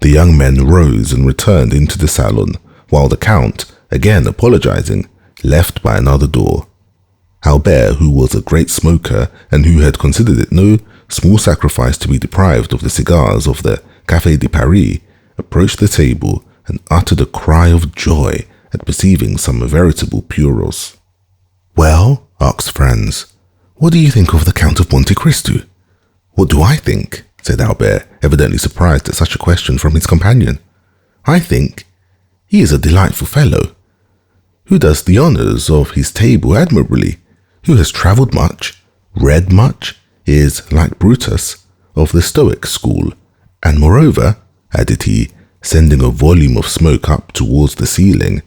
The young men rose and returned into the salon, while the Count, again apologizing, left by another door. Albert, who was a great smoker and who had considered it no small sacrifice to be deprived of the cigars of the Café de Paris, approached the table and uttered a cry of joy at perceiving some veritable puros. "Well," asked Franz, "what do you think of the Count of Monte Cristo?" "What do I think?" said Albert, evidently surprised at such a question from his companion. "I think he is a delightful fellow, who does the honours of his table admirably, who has travelled much, read much, is, like Brutus, of the Stoic school, and moreover," added he, sending a volume of smoke up towards the ceiling,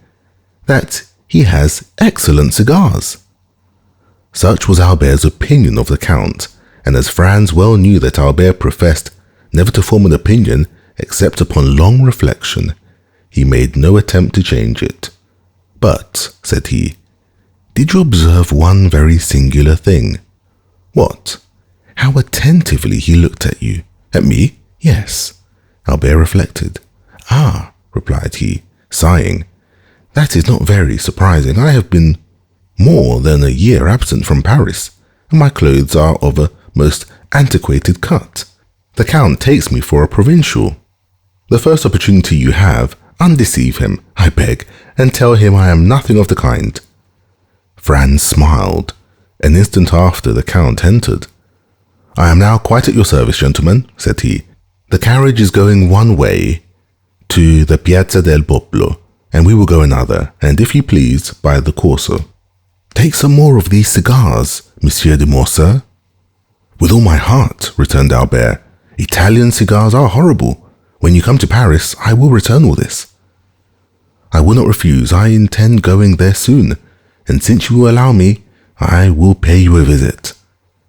"that he has excellent cigars." Such was Albert's opinion of the Count, and as Franz well knew that Albert professed never to form an opinion except upon long reflection, he made no attempt to change it. "But," said he, "did you observe one very singular thing?" "What?" "How attentively he looked at you." "At me?" "Yes." Albert reflected. "Ah," replied he, sighing, "that is not very surprising. I have been more than a year absent from Paris, and my clothes are of a most antiquated cut. The Count takes me for a provincial. The first opportunity you have, undeceive him, I beg, and tell him I am nothing of the kind." Franz smiled. An instant after, the Count entered. "I am now quite at your service, gentlemen," said he. "The carriage is going one way to the Piazza del Popolo, and we will go another, and if you please, by the Corso." "Take some more of these cigars, Monsieur de Morcerf." "With all my heart," returned Albert. "Italian cigars are horrible. When you come to Paris, I will return all this." "I will not refuse. I intend going there soon, and since you will allow me, I will pay you a visit.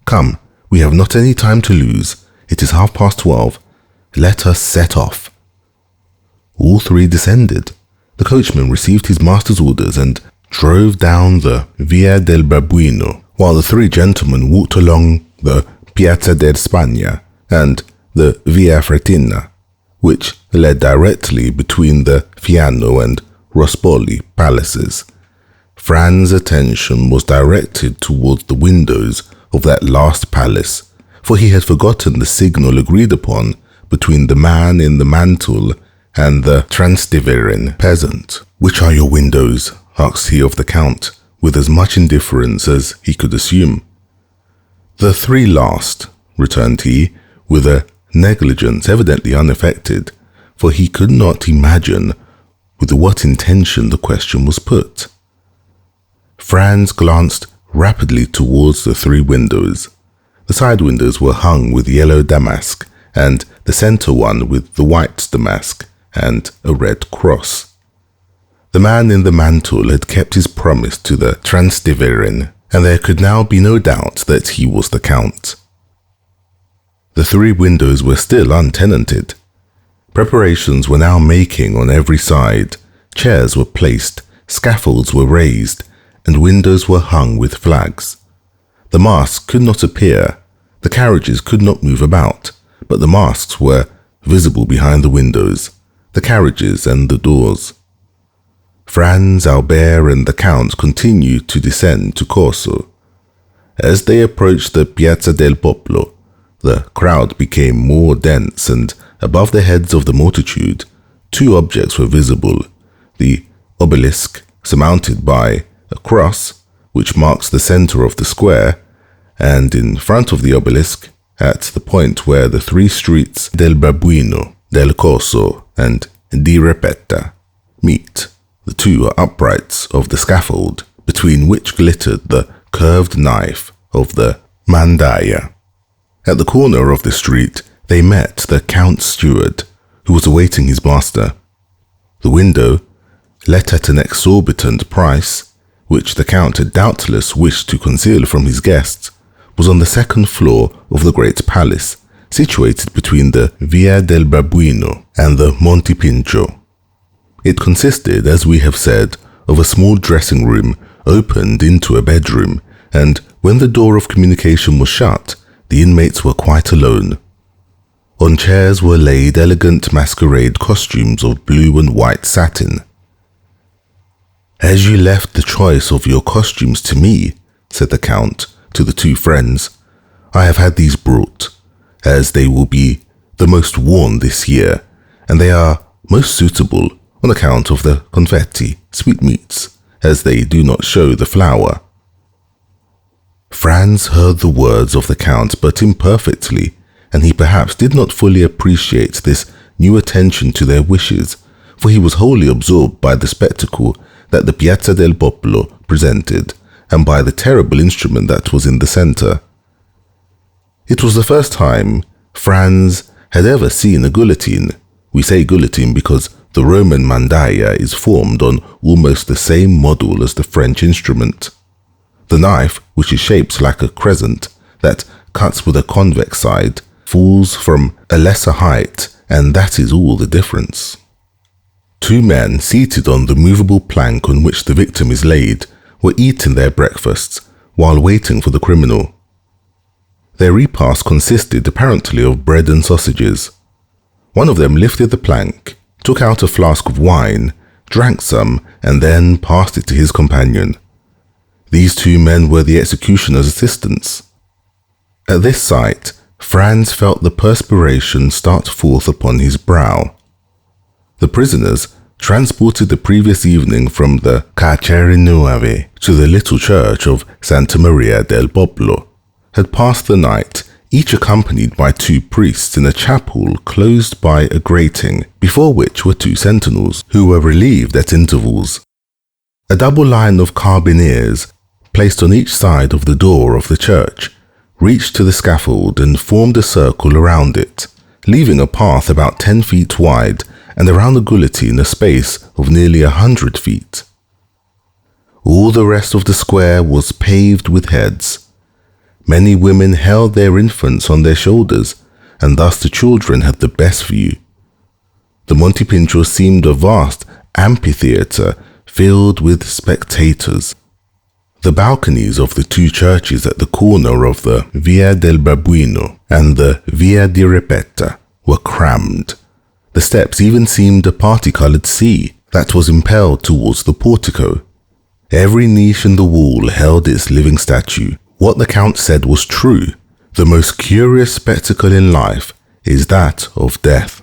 Come, we have not any time to lose. It is 12:30. Let us set off." All three descended. The coachman received his master's orders and drove down the Via del Babuino, while the three gentlemen walked along the Piazza del Spagna and the Via Frettina, which led directly between the Fiano and Rospoli palaces. Franz's attention was directed towards the windows of that last palace, for he had forgotten the signal agreed upon between the man in the mantle and the Transteverin peasant. "Which are your windows?" asked he of the Count, with as much indifference as he could assume. "The three last," returned he, with a negligence evidently unaffected, for he could not imagine with what intention the question was put. Franz glanced rapidly towards the three windows. The side windows were hung with yellow damask, and the centre one with the white damask and a red cross. The man in the mantle had kept his promise to the Transteverin, and there could now be no doubt that he was the Count. The three windows were still untenanted. Preparations were now making on every side. Chairs were placed, scaffolds were raised, and windows were hung with flags. The masks could not appear, the carriages could not move about, but the masks were visible behind the windows, the carriages and the doors. Franz, Albert, and the Count continued to descend to Corso. As they approached the Piazza del Popolo, the crowd became more dense, and above the heads of the multitude, two objects were visible: the obelisk, surmounted by a cross, which marks the center of the square, and in front of the obelisk, at the point where the three streets del Babuino, del Corso, and di Ripetta meet, the two uprights of the scaffold, between which glittered the curved knife of the mandaia. At the corner of the street, they met the Count's steward, who was awaiting his master. The window, let at an exorbitant price, which the Count had doubtless wished to conceal from his guests, was on the second floor of the great palace, situated between the Via del Babuino and the Monte Pincio. It consisted, as we have said, of a small dressing room opened into a bedroom, and when the door of communication was shut, the inmates were quite alone. On chairs were laid elegant masquerade costumes of blue and white satin. "As you left the choice of your costumes to me," said the Count to the two friends, "I have had these brought, as they will be the most worn this year, and they are most suitable on account of the confetti, sweetmeats, as they do not show the flour." Franz heard the words of the Count but imperfectly, and he perhaps did not fully appreciate this new attention to their wishes, for he was wholly absorbed by the spectacle that the Piazza del Popolo presented, and by the terrible instrument that was in the centre. It was the first time Franz had ever seen a guillotine. We say guillotine because the Roman mandaia is formed on almost the same model as the French instrument. The knife, which is shaped like a crescent that cuts with a convex side, falls from a lesser height, and that is all the difference. Two men seated on the movable plank on which the victim is laid were eating their breakfasts while waiting for the criminal. Their repast consisted apparently of bread and sausages. One of them lifted the plank, took out a flask of wine, drank some, and then passed it to his companion. These two men were the executioner's assistants. At this sight, Franz felt the perspiration start forth upon his brow. The prisoners, transported the previous evening from the Carcere Nuove to the little church of Santa Maria del Popolo, had passed the night, each accompanied by two priests in a chapel closed by a grating, before which were two sentinels, who were relieved at intervals. A double line of carbineers, placed on each side of the door of the church, reached to the scaffold and formed a circle around it, leaving a path about 10 feet wide and around the guillotine a space of nearly 100 feet. All the rest of the square was paved with heads. Many women held their infants on their shoulders, and thus the children had the best view. The Monte Pincio seemed a vast amphitheatre filled with spectators. The balconies of the two churches at the corner of the Via del Babuino and the Via di Ripetta were crammed. The steps even seemed a parti-coloured sea that was impelled towards the portico. Every niche in the wall held its living statue. What the Count said was true. The most curious spectacle in life is that of death.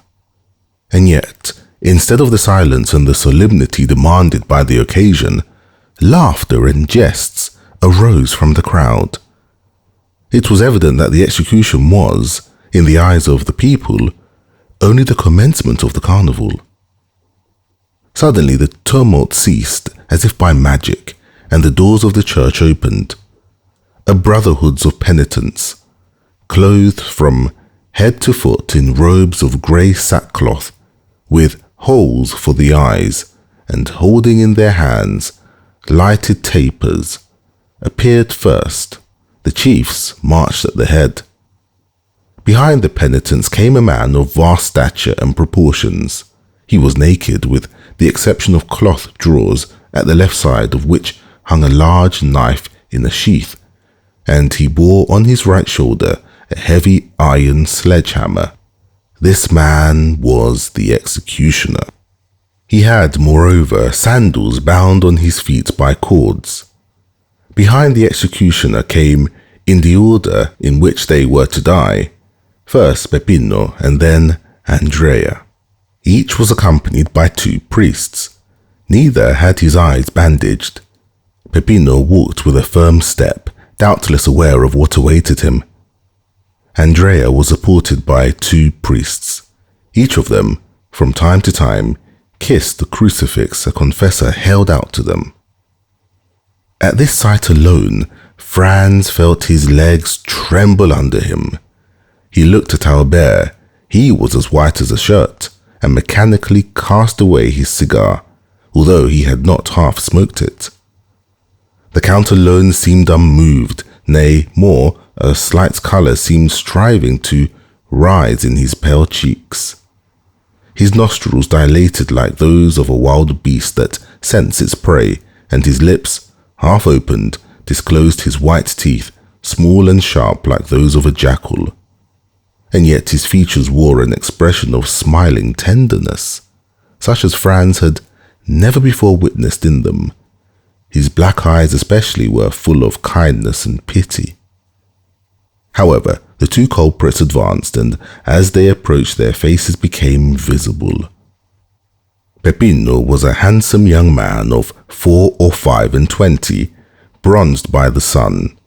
And yet, instead of the silence and the solemnity demanded by the occasion, laughter and jests arose from the crowd. It was evident that the execution was, in the eyes of the people, only the commencement of the carnival. Suddenly the tumult ceased as if by magic, and the doors of the church opened. A brotherhood of penitents, clothed from head to foot in robes of grey sackcloth, with holes for the eyes, and holding in their hands lighted tapers, appeared first. The chiefs marched at the head. Behind the penitents came a man of vast stature and proportions. He was naked, with the exception of cloth drawers, at the left side of which hung a large knife in a sheath, and he bore on his right shoulder a heavy iron sledgehammer. This man was the executioner. He had, moreover, sandals bound on his feet by cords. Behind the executioner came, in the order in which they were to die, first Peppino and then Andrea. Each was accompanied by two priests. Neither had his eyes bandaged. Peppino walked with a firm step, doubtless aware of what awaited him. Andrea was supported by two priests. Each of them, from time to time, kissed the crucifix a confessor held out to them. At this sight alone, Franz felt his legs tremble under him. He looked at Albert. He was as white as a shirt, and mechanically cast away his cigar, although he had not half smoked it. The Count alone seemed unmoved, nay, more, a slight colour seemed striving to rise in his pale cheeks. His nostrils dilated like those of a wild beast that scents its prey, and his lips, half opened, disclosed his white teeth, small and sharp like those of a jackal. and yet his features wore an expression of smiling tenderness, such as Franz had never before witnessed in them. His black eyes especially were full of kindness and pity. However, the two culprits advanced, and as they approached, their faces became visible. Peppino was a handsome young man of 4 or 5 and 20, bronzed by the sun.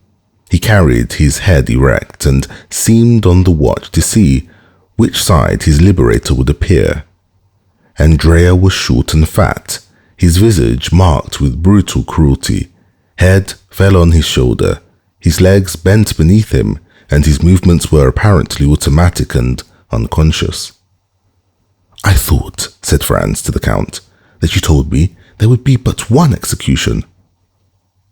He carried his head erect and seemed on the watch to see which side his liberator would appear. Andrea was short and fat, his visage marked with brutal cruelty. Head fell on his shoulder, his legs bent beneath him, and his movements were apparently automatic and unconscious. "I thought," said Franz to the Count, "that you told me there would be but one execution."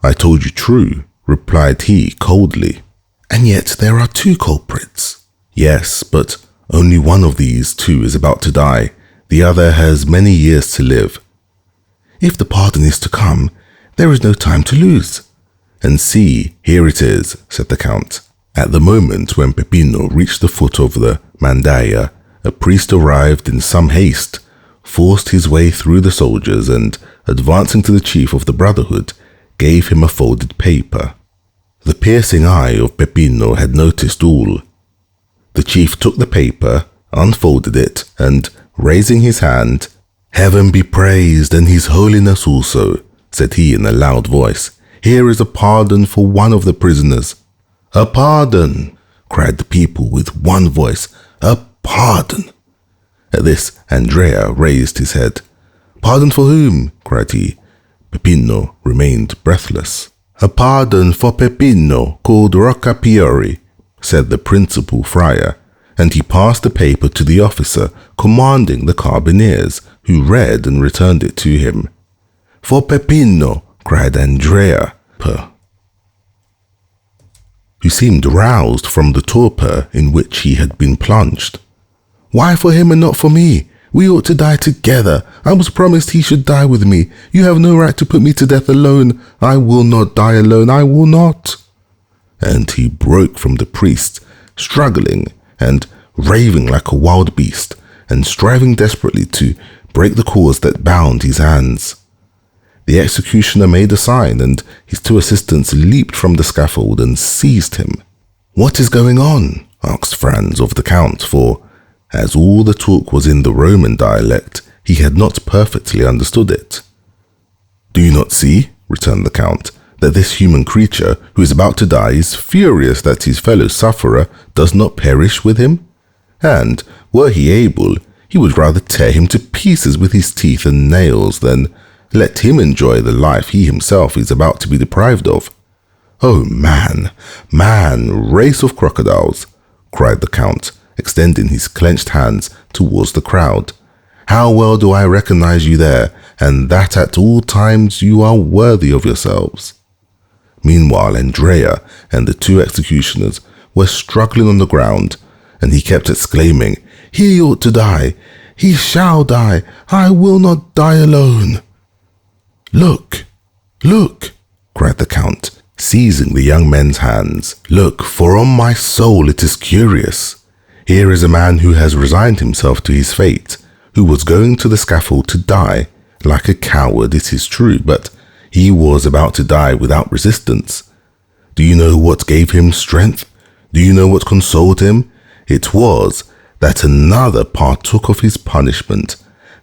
"I told you true," replied he coldly. "And yet there are 2 culprits." "Yes, but only one of these 2 is about to die. The other has many years to live." "If the pardon is to come, there is no time to lose." "And see, here it is," said the Count. At the moment when Peppino reached the foot of the mandaia, a priest arrived in some haste, forced his way through the soldiers, and, advancing to the chief of the Brotherhood, gave him a folded paper. The piercing eye of Peppino had noticed all. The chief took the paper, unfolded it, and, raising his hand, "Heaven be praised, and His Holiness also," said he in a loud voice. "Here is a pardon for one of the prisoners." "A pardon!" cried the people with one voice. "A pardon!" At this, Andrea raised his head. "Pardon for whom?" cried he. Peppino remained breathless. "A pardon for Peppino, called Roccapiori," said the principal friar, and he passed the paper to the officer commanding the carbineers, who read and returned it to him. "For Peppino," cried Andrea, who seemed roused from the torpor in which he had been plunged. "Why for him and not for me? We ought to die together. I was promised he should die with me. You have no right to put me to death alone. I will not die alone. I will not." And he broke from the priest, struggling and raving like a wild beast, and striving desperately to break the cords that bound his hands. The executioner made a sign, and his 2 assistants leaped from the scaffold and seized him. "What is going on?" asked Franz of the Count, for, as all the talk was in the Roman dialect, he had not perfectly understood it. "Do you not see," returned the Count, "that this human creature who is about to die is furious that his fellow sufferer does not perish with him? And, were he able, he would rather tear him to pieces with his teeth and nails than let him enjoy the life he himself is about to be deprived of." "Oh, man, race of crocodiles," cried the Count, extending his clenched hands towards the crowd. "How well do I recognize you there, and that at all times you are worthy of yourselves." Meanwhile, Andrea and the 2 executioners were struggling on the ground, and he kept exclaiming, "He ought to die. He shall die. I will not die alone." "Look, look," cried the Count, seizing the young men's hands. "Look, for on my soul it is curious. Here is a man who has resigned himself to his fate, who was going to the scaffold to die, like a coward, it is true, but he was about to die without resistance. Do you know what gave him strength? Do you know what consoled him? It was that another partook of his punishment,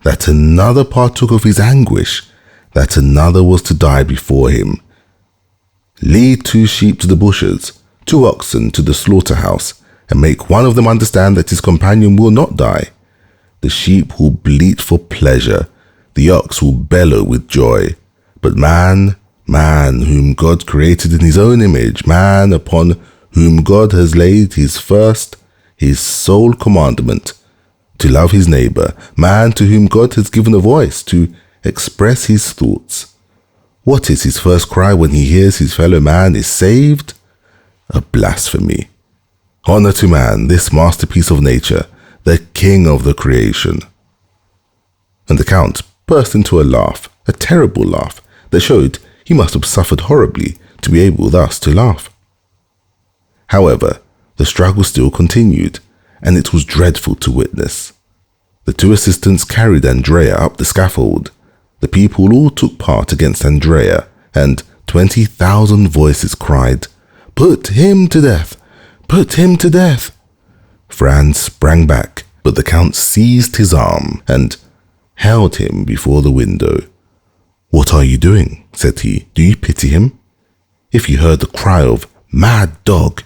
that another partook of his anguish, that another was to die before him. Lead 2 sheep to the bushes, 2 oxen to the slaughterhouse, and make one of them understand that his companion will not die. The sheep will bleat for pleasure, the ox will bellow with joy. But man, whom God created in his own image, man upon whom God has laid his sole commandment, to love his neighbor, man to whom God has given a voice to express his thoughts. What is his first cry when he hears his fellow man is saved? A blasphemy. Honor to man, this masterpiece of nature, the king of the creation." And the Count burst into a laugh, a terrible laugh, that showed he must have suffered horribly to be able thus to laugh. However, the struggle still continued. and it was dreadful to witness. The two assistants carried Andrea up the scaffold. The people all took part against Andrea, and 20,000 voices cried, "Put him to death! Put him to death!" Franz sprang back, but the Count seized his arm and held him before the window. "What are you doing?" said he. "Do you pity him? If you heard the cry of 'mad dog,'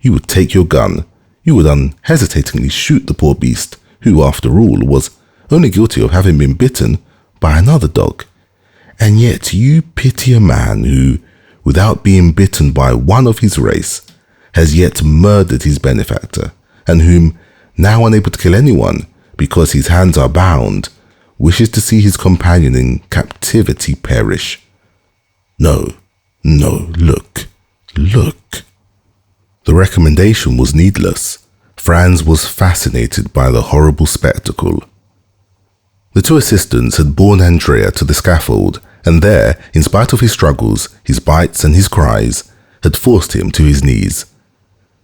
you would take your gun. You would unhesitatingly shoot the poor beast, who, after all, was only guilty of having been bitten by another dog. And yet you pity a man who, without being bitten by one of his race, has yet murdered his benefactor, and whom, now unable to kill anyone because his hands are bound, wishes to see his companion in captivity perish. No, look. The recommendation was needless. Franz was fascinated by the horrible spectacle. The two assistants had borne Andrea to the scaffold, and there, in spite of his struggles, his bites and his cries, had forced him to his knees.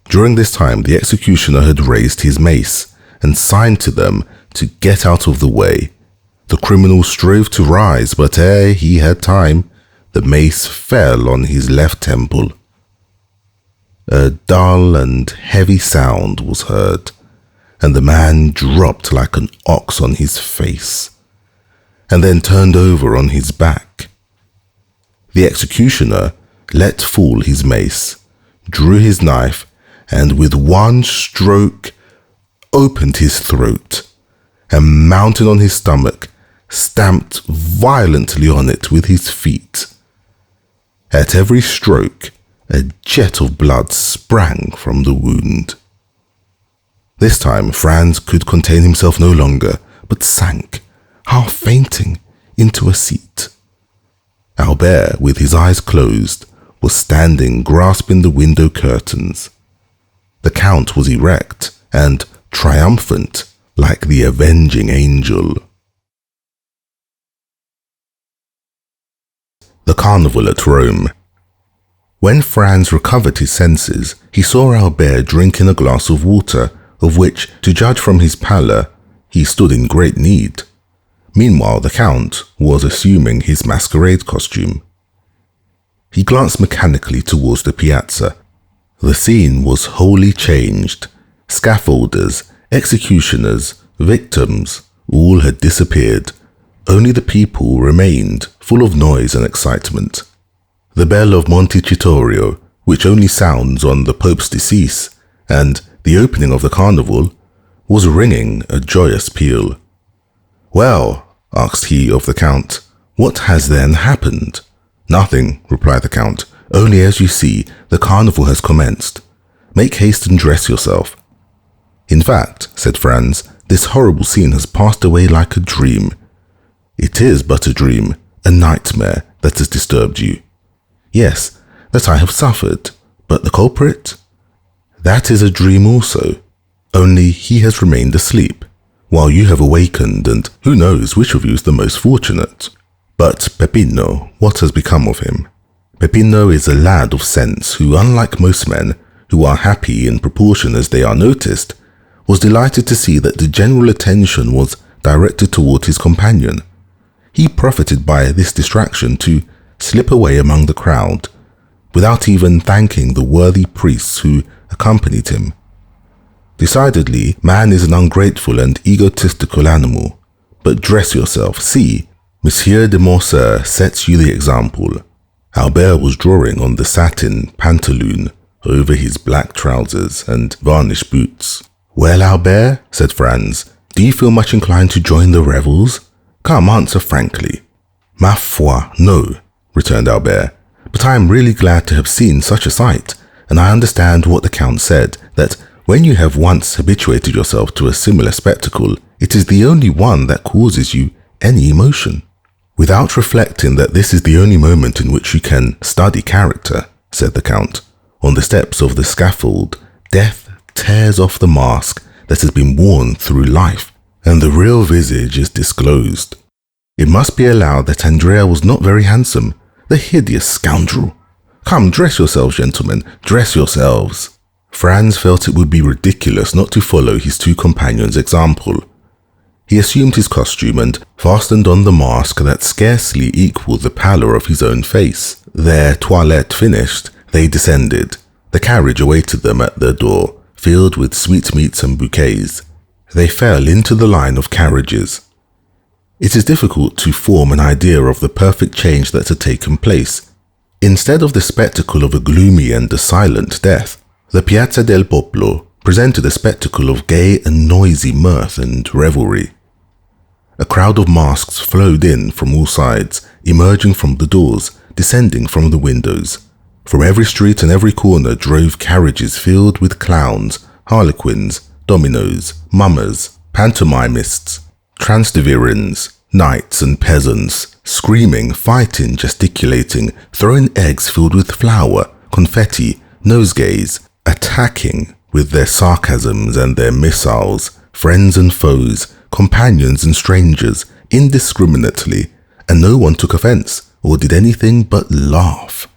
During this time, the executioner had raised his mace and signed to them to get out of the way. The criminal strove to rise, but ere he had time, the mace fell on his left temple. A dull and heavy sound was heard, and the man dropped like an ox on his face, and then turned over on his back. The executioner let fall his mace, drew his knife, and with one stroke opened his throat, and mounting on his stomach, stamped violently on it with his feet. At every stroke, a jet of blood sprang from the wound. This time Franz could contain himself no longer, but sank, half fainting, into a seat. Albert, with his eyes closed, was standing grasping the window curtains. The Count was erect and triumphant, like the avenging angel. The Carnival at Rome. When Franz recovered his senses, he saw Albert drinking a glass of water, of which, to judge from his pallor, he stood in great need. Meanwhile, the Count was assuming his masquerade costume. He glanced mechanically towards the piazza. The scene was wholly changed. Scaffolders, executioners, victims, all had disappeared. Only the people remained, full of noise and excitement. The bell of Monte, which only sounds on the Pope's decease, and the opening of the carnival, was ringing a joyous peal. "Well," asked he of the Count, "what has then happened?" "Nothing," replied the Count. "Only, as you see, the carnival has commenced. Make haste and dress yourself." "In fact," said Franz, "this horrible scene has passed away like a dream." "It is but a dream, a nightmare that has disturbed you." "Yes, that I have suffered. But the culprit?" "That is a dream also, only he has remained asleep, while you have awakened, and who knows which of you is the most fortunate. But Peppino, what has become of him?" "Peppino is a lad of sense who, unlike most men, who are happy in proportion as they are noticed, was delighted to see that the general attention was directed toward his companion. He profited by this distraction to slip away among the crowd, without even thanking the worthy priests who accompanied him. Decidedly, man is an ungrateful and egotistical animal. But dress yourself. See, Monsieur de Morcerf sets you the example." Albert was drawing on the satin pantaloon over his black trousers and varnished boots. "Well, Albert," said Franz, "do you feel much inclined to join the revels? Come, answer frankly." "Ma foi, no," returned Albert, "but I am really glad to have seen such a sight, and I understand what the Count said, that when you have once habituated yourself to a similar spectacle, it is the only one that causes you any emotion." "Without reflecting that this is the only moment in which you can study character," said the Count, "on the steps of the scaffold, death tears off the mask that has been worn through life, and the real visage is disclosed. It must be allowed that Andrea was not very handsome, the hideous scoundrel. Come, dress yourselves, gentlemen, dress yourselves." Franz felt it would be ridiculous not to follow his two companions' example. He assumed his costume and fastened on the mask that scarcely equaled the pallor of his own face. Their toilette finished, they descended. The carriage awaited them at their door, filled with sweetmeats and bouquets. They fell into the line of carriages. It is difficult to form an idea of the perfect change that had taken place. Instead of the spectacle of a gloomy and a silent death, the Piazza del Popolo presented a spectacle of gay and noisy mirth and revelry. A crowd of masks flowed in from all sides, emerging from the doors, descending from the windows. From every street and every corner drove carriages filled with clowns, harlequins, dominoes, mummers, pantomimists, transteverins, knights and peasants, screaming, fighting, gesticulating, throwing eggs filled with flour, confetti, nosegays, attacking with their sarcasms and their missiles, friends and foes, companions and strangers, indiscriminately, and no one took offense or did anything but laugh.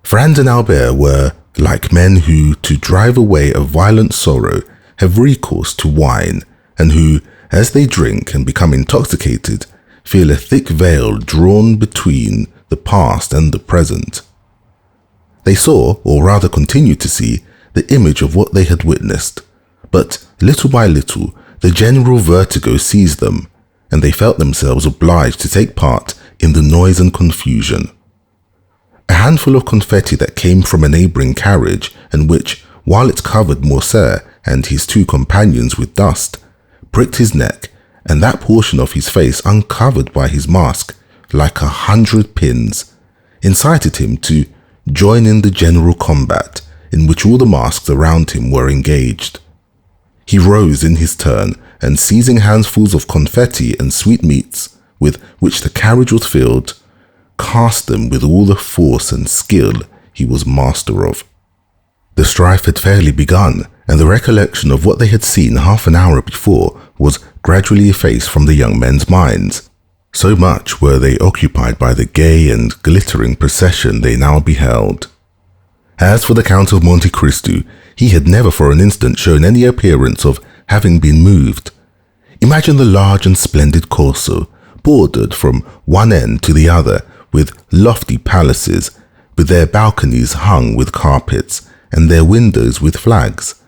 Franz and Albert were like men who, to drive away a violent sorrow, have recourse to wine, and who, as they drink and become intoxicated, feel a thick veil drawn between the past and the present. They saw, or rather continued to see, the image of what they had witnessed, but little by little the general vertigo seized them, and they felt themselves obliged to take part in the noise and confusion. A handful of confetti that came from a neighbouring carriage, and which, while it covered Morcerf and his two companions with dust, pricked his neck, and that portion of his face uncovered by his mask like 100 pins, incited him to join in the general combat in which all the masks around him were engaged. He rose in his turn, and seizing handfuls of confetti and sweetmeats with which the carriage was filled, cast them with all the force and skill he was master of. The strife had fairly begun, and the recollection of what they had seen half an hour before was gradually effaced from the young men's minds. So much were they occupied by the gay and glittering procession they now beheld. As for the Count of Monte Cristo, he had never for an instant shown any appearance of having been moved. Imagine the large and splendid Corso, bordered from one end to the other with lofty palaces, with their balconies hung with carpets, and their windows with flags.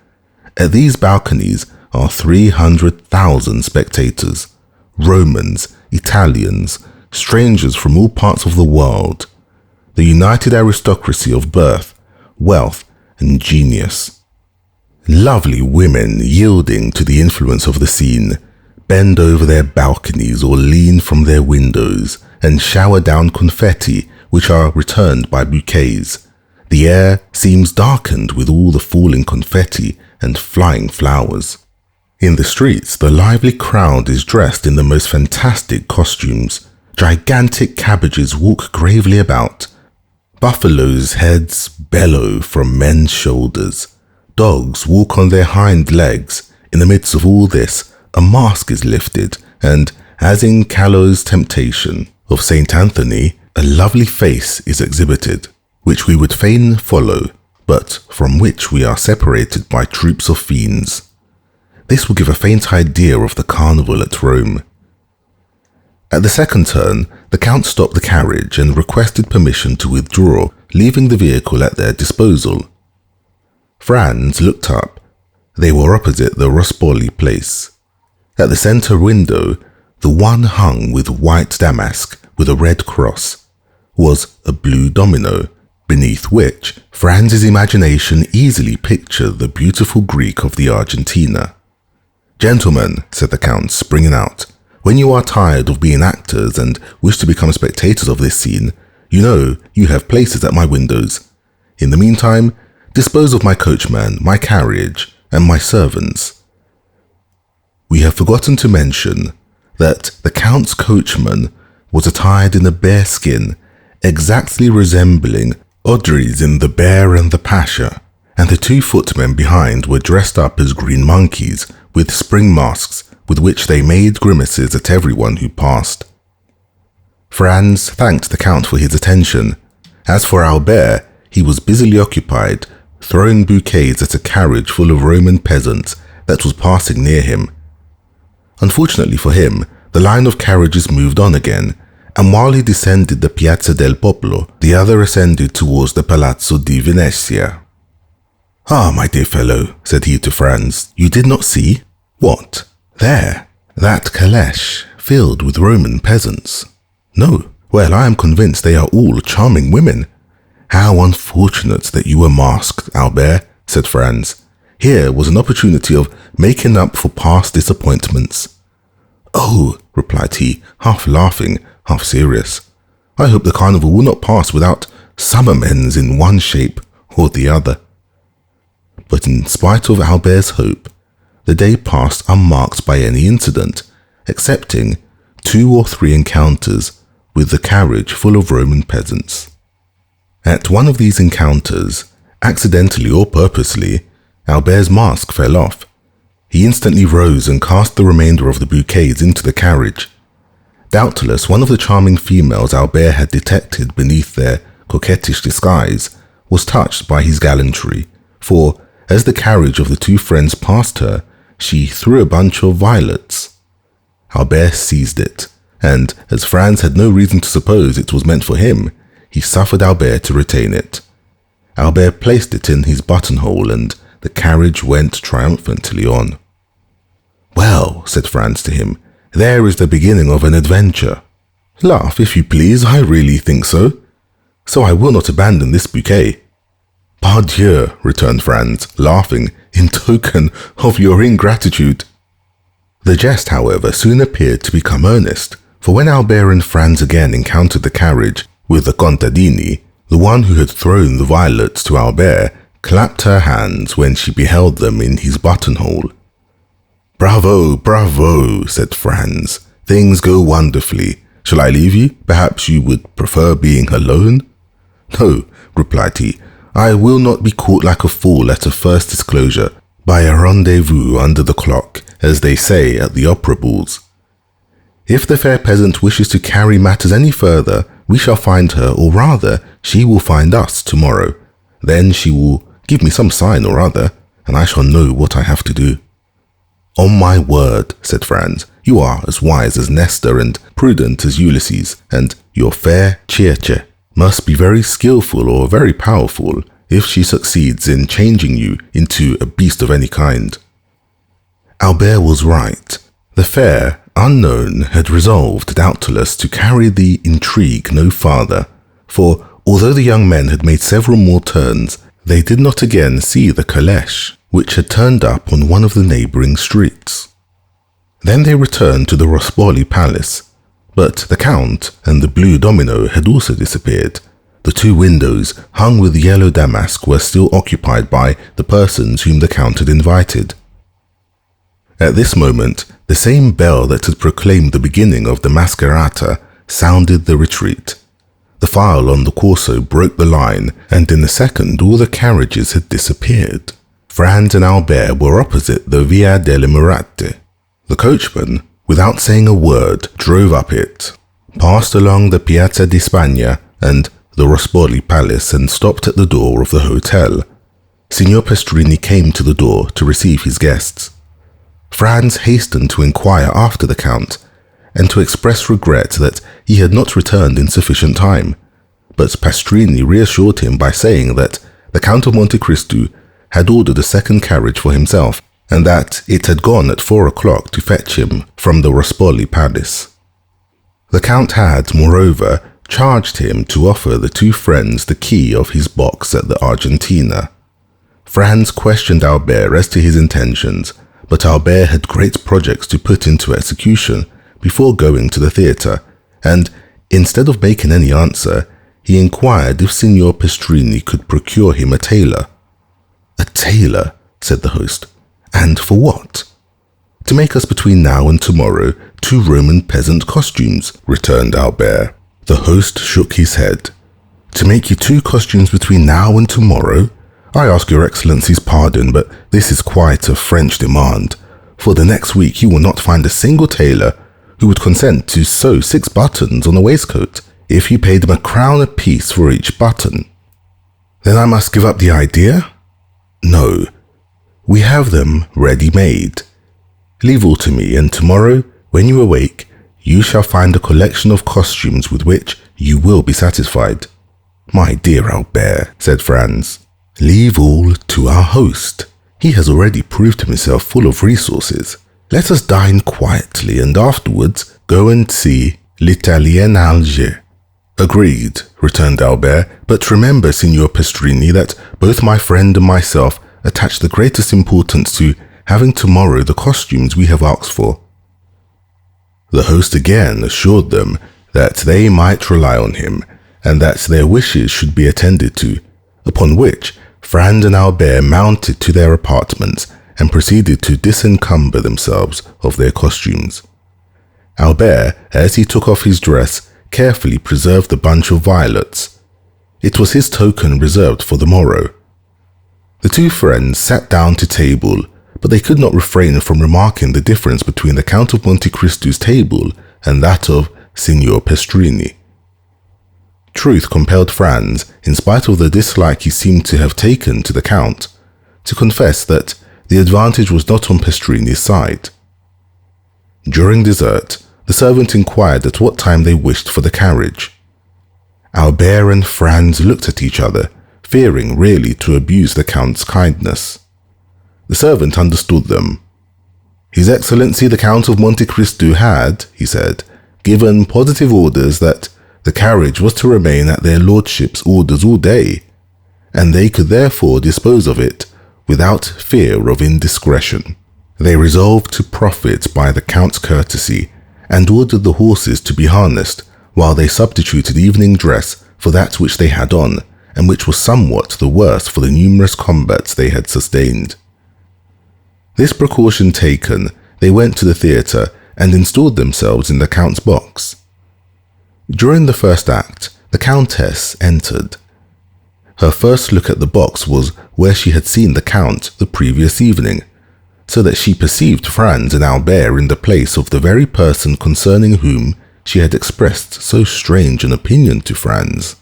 At these balconies are 300,000 spectators, Romans, Italians, strangers from all parts of the world, the united aristocracy of birth, wealth, and genius. Lovely women, yielding to the influence of the scene, bend over their balconies or lean from their windows and shower down confetti which are returned by bouquets. The air seems darkened with all the falling confetti and flying flowers. In the streets, the lively crowd is dressed in the most fantastic costumes. Gigantic cabbages walk gravely about. Buffaloes' heads bellow from men's shoulders. Dogs walk on their hind legs. In the midst of all this, a mask is lifted, and, as in Callot's Temptation of St. Anthony, a lovely face is exhibited, which we would fain follow, but from which we are separated by troops of fiends. This will give a faint idea of the carnival at Rome. At the second turn, the Count stopped the carriage and requested permission to withdraw, leaving the vehicle at their disposal. Franz looked up. They were opposite the Rospoli place. At the centre window, the one hung with white damask with a red cross, was a blue domino, beneath which Franz's imagination easily pictured the beautiful Greek of the Argentina. "Gentlemen," said the Count, springing out, "when you are tired of being actors and wish to become spectators of this scene, you know you have places at my windows. In the meantime, dispose of my coachman, my carriage, and my servants." We have forgotten to mention that the Count's coachman was attired in a bear skin, exactly resembling Audrey's in The Bear and the Pasha, and the two footmen behind were dressed up as green monkeys with spring masks with which they made grimaces at everyone who passed. Franz thanked the Count for his attention. As for Albert, he was busily occupied throwing bouquets at a carriage full of Roman peasants that was passing near him. Unfortunately for him, the line of carriages moved on again, and while he descended the Piazza del Popolo, the other ascended towards the Palazzo di Venezia. "Ah, my dear fellow," said he to Franz, "you did not see? What? There, that caleche filled with Roman peasants. No, well, I am convinced they are all charming women. How unfortunate that you were masked, Albert," said Franz. Here was an opportunity of making up for past disappointments. "Oh," replied he, half laughing, half serious, "I hope the carnival will not pass without some amends in one shape or the other." But in spite of Albert's hope, the day passed unmarked by any incident, excepting 2 or 3 encounters with the carriage full of Roman peasants. At one of these encounters, accidentally or purposely, Albert's mask fell off. He instantly rose and cast the remainder of the bouquets into the carriage. Doubtless, one of the charming females Albert had detected beneath their coquettish disguise was touched by his gallantry, for, as the carriage of the 2 friends passed her, she threw a bunch of violets. Albert seized it, and, as Franz had no reason to suppose it was meant for him, he suffered Albert to retain it. Albert placed it in his buttonhole, and the carriage went triumphantly on. "Well," said Franz to him, "there is the beginning of an adventure. Laugh, if you please, I really think so. So I will not abandon this bouquet." "Pardieu," returned Franz, laughing, "in token of your ingratitude." The jest, however, soon appeared to become earnest, for when Albert and Franz again encountered the carriage with the contadini, the one who had thrown the violets to Albert clapped her hands when she beheld them in his buttonhole. "Bravo, bravo," said Franz. "Things go wonderfully. Shall I leave you? Perhaps you would prefer being alone?" "No," replied he, "I will not be caught like a fool at a first disclosure, by a rendezvous under the clock, as they say at the opera balls. If the fair peasant wishes to carry matters any further, we shall find her, or rather, she will find us tomorrow. Then she will give me some sign or other, and I shall know what I have to do." "On my word," said Franz, "you are as wise as Nestor and prudent as Ulysses, and your fair Circe must be very skillful or very powerful if she succeeds in changing you into a beast of any kind." Albert was right. The fair unknown had resolved, doubtless, to carry the intrigue no farther, for although the young men had made several more turns, they did not again see the caleche, which had turned up on one of the neighbouring streets. Then they returned to the Rospoli Palace, but the Count and the blue domino had also disappeared. The 2 windows, hung with yellow damask, were still occupied by the persons whom the Count had invited. At this moment, the same bell that had proclaimed the beginning of the mascherata sounded the retreat. The file on the Corso broke the line, and in a second all the carriages had disappeared. Franz and Albert were opposite the Via delle Murate. The coachman, without saying a word, drove up it, passed along the Piazza di Spagna and the Rospoli Palace, and stopped at the door of the hotel. Signor Pastrini came to the door to receive his guests. Franz hastened to inquire after the Count, and to express regret that he had not returned in sufficient time, but Pastrini reassured him by saying that the Count of Monte Cristo had ordered a second carriage for himself, and that it had gone at 4 o'clock to fetch him from the Rospoli Palace. The Count had, moreover, charged him to offer the 2 friends the key of his box at the Argentina. Franz questioned Albert as to his intentions, but Albert had great projects to put into execution before going to the theatre, and, instead of making any answer, he inquired if Signor Pastrini could procure him a tailor. "A tailor?" said the host. "And for what?" "To make us between now and tomorrow 2 Roman peasant costumes," returned Albert. The host shook his head. "To make you 2 costumes between now and tomorrow? I ask your excellency's pardon, but this is quite a French demand. For the next week you will not find a single tailor who would consent to sew 6 buttons on a waistcoat if you paid them £1 apiece for each button." "Then I must give up the idea?" No, we have them ready-made. Leave all to me, and tomorrow, when you awake, you shall find a collection of costumes with which you will be satisfied." "My dear Albert," said Franz, "leave all to our host. He has already proved himself full of resources. Let us dine quietly and afterwards go and see l'Italien Alger." "Agreed," returned Albert, "but remember, Signor Pastrini, that both my friend and myself attach the greatest importance to having tomorrow the costumes we have asked for." The host again assured them that they might rely on him and that their wishes should be attended to, upon which Franz and Albert mounted to their apartments and proceeded to disencumber themselves of their costumes. Albert, as he took off his dress, carefully preserved the bunch of violets. It was his token reserved for the morrow. The two friends sat down to table, but they could not refrain from remarking the difference between the Count of Monte Cristo's table and that of Signor Pastrini. Truth compelled Franz, in spite of the dislike he seemed to have taken to the Count, to confess that the advantage was not on Pastrini's side. During dessert, the servant inquired at what time they wished for the carriage. Albert and Franz looked at each other, fearing really to abuse the Count's kindness. The servant understood them. "His Excellency the Count of Monte Cristo had," he said, "given positive orders that the carriage was to remain at their lordships' orders all day, and they could therefore dispose of it without fear of indiscretion. They resolved to profit by the Count's courtesy and ordered the horses to be harnessed while they substituted evening dress for that which they had on, and which was somewhat the worse for the numerous combats they had sustained. This precaution taken, they went to the theatre and installed themselves in the Count's box. During the first act, the Countess entered. Her first look at the box was where she had seen the Count the previous evening, so that she perceived Franz and Albert in the place of the very person concerning whom she had expressed so strange an opinion to Franz.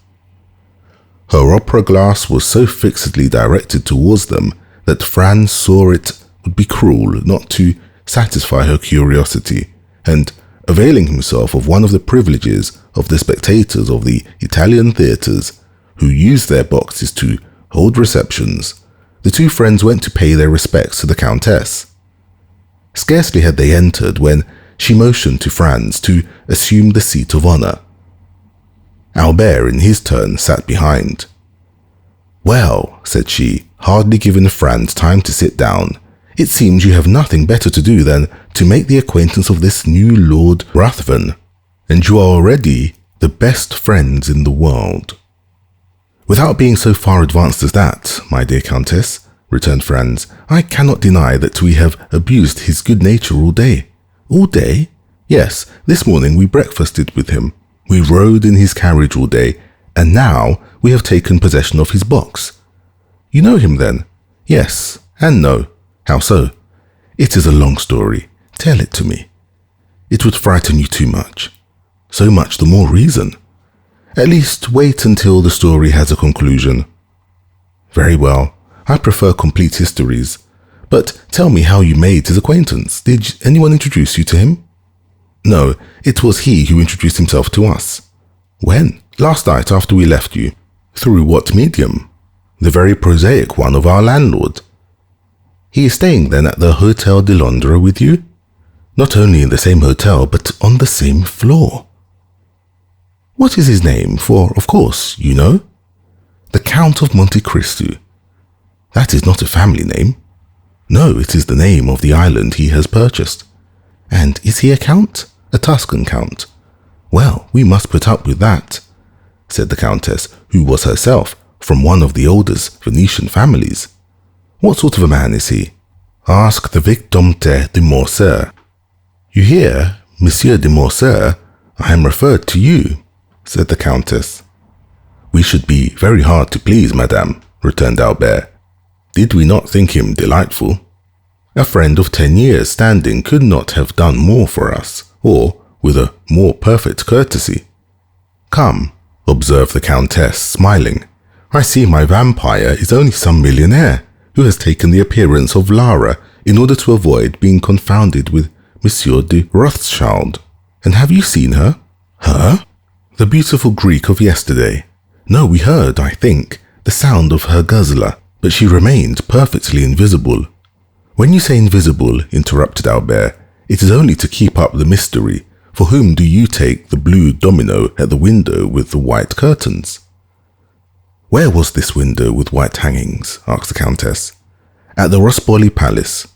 Her opera glass was so fixedly directed towards them that Franz saw it would be cruel not to satisfy her curiosity, and, availing himself of one of the privileges of the spectators of the Italian theatres, who used their boxes to hold receptions, the two friends went to pay their respects to the Countess. Scarcely had they entered when she motioned to Franz to assume the seat of honor. Albert, in his turn, sat behind. "Well," said she, hardly giving Franz time to sit down, "it seems you have nothing better to do than to make the acquaintance of this new Lord Ruthven, and you are already the best friends in the world." "Without being so far advanced as that, my dear Countess," returned Franz, "I cannot deny that we have abused his good nature all day." "All day?" "Yes, this morning we breakfasted with him. We rode in his carriage all day, and now we have taken possession of his box." "You know him then?" "Yes, and no." "How so?" "It is a long story. Tell it to me." "It would frighten you too much." "So much the more reason." "At least wait until the story has a conclusion." "Very well. I prefer complete histories. But tell me how you made his acquaintance. Did anyone introduce you to him?" "No, it was he who introduced himself to us." "When?" "Last night after we left you." "Through what medium?" "The very prosaic one of our landlord." "He is staying then at the Hotel de Londres with you?" "Not only in the same hotel, but on the same floor." "What is his name? For, of course, you know." "The Count of Monte Cristo." "That is not a family name." "No, it is the name of the island he has purchased." "And is he a count? A Tuscan count?" "Well, we must put up with that," said the Countess, who was herself from one of the oldest Venetian families. "What sort of a man is he?" "Ask the Vicomte de Morcerf." "You hear, Monsieur de Morcerf, I am referred to you," said the Countess. "We should be very hard to please, madame," returned Albert. "Did we not think him delightful? A friend of 10 years' standing could not have done more for us, or with a more perfect courtesy." "Come," observed the Countess, smiling, "I see my vampire is only some millionaire, who has taken the appearance of Lara in order to avoid being confounded with Monsieur de Rothschild. And have you seen her? Her? The beautiful Greek of yesterday. No, we heard, I think, the sound of her guzzler, but she remained perfectly invisible. When you say invisible, interrupted Albert, it is only to keep up the mystery. For whom do you take the blue domino at the window with the white curtains? Where was this window with white hangings? Asked the Countess. At the Rospoli Palace.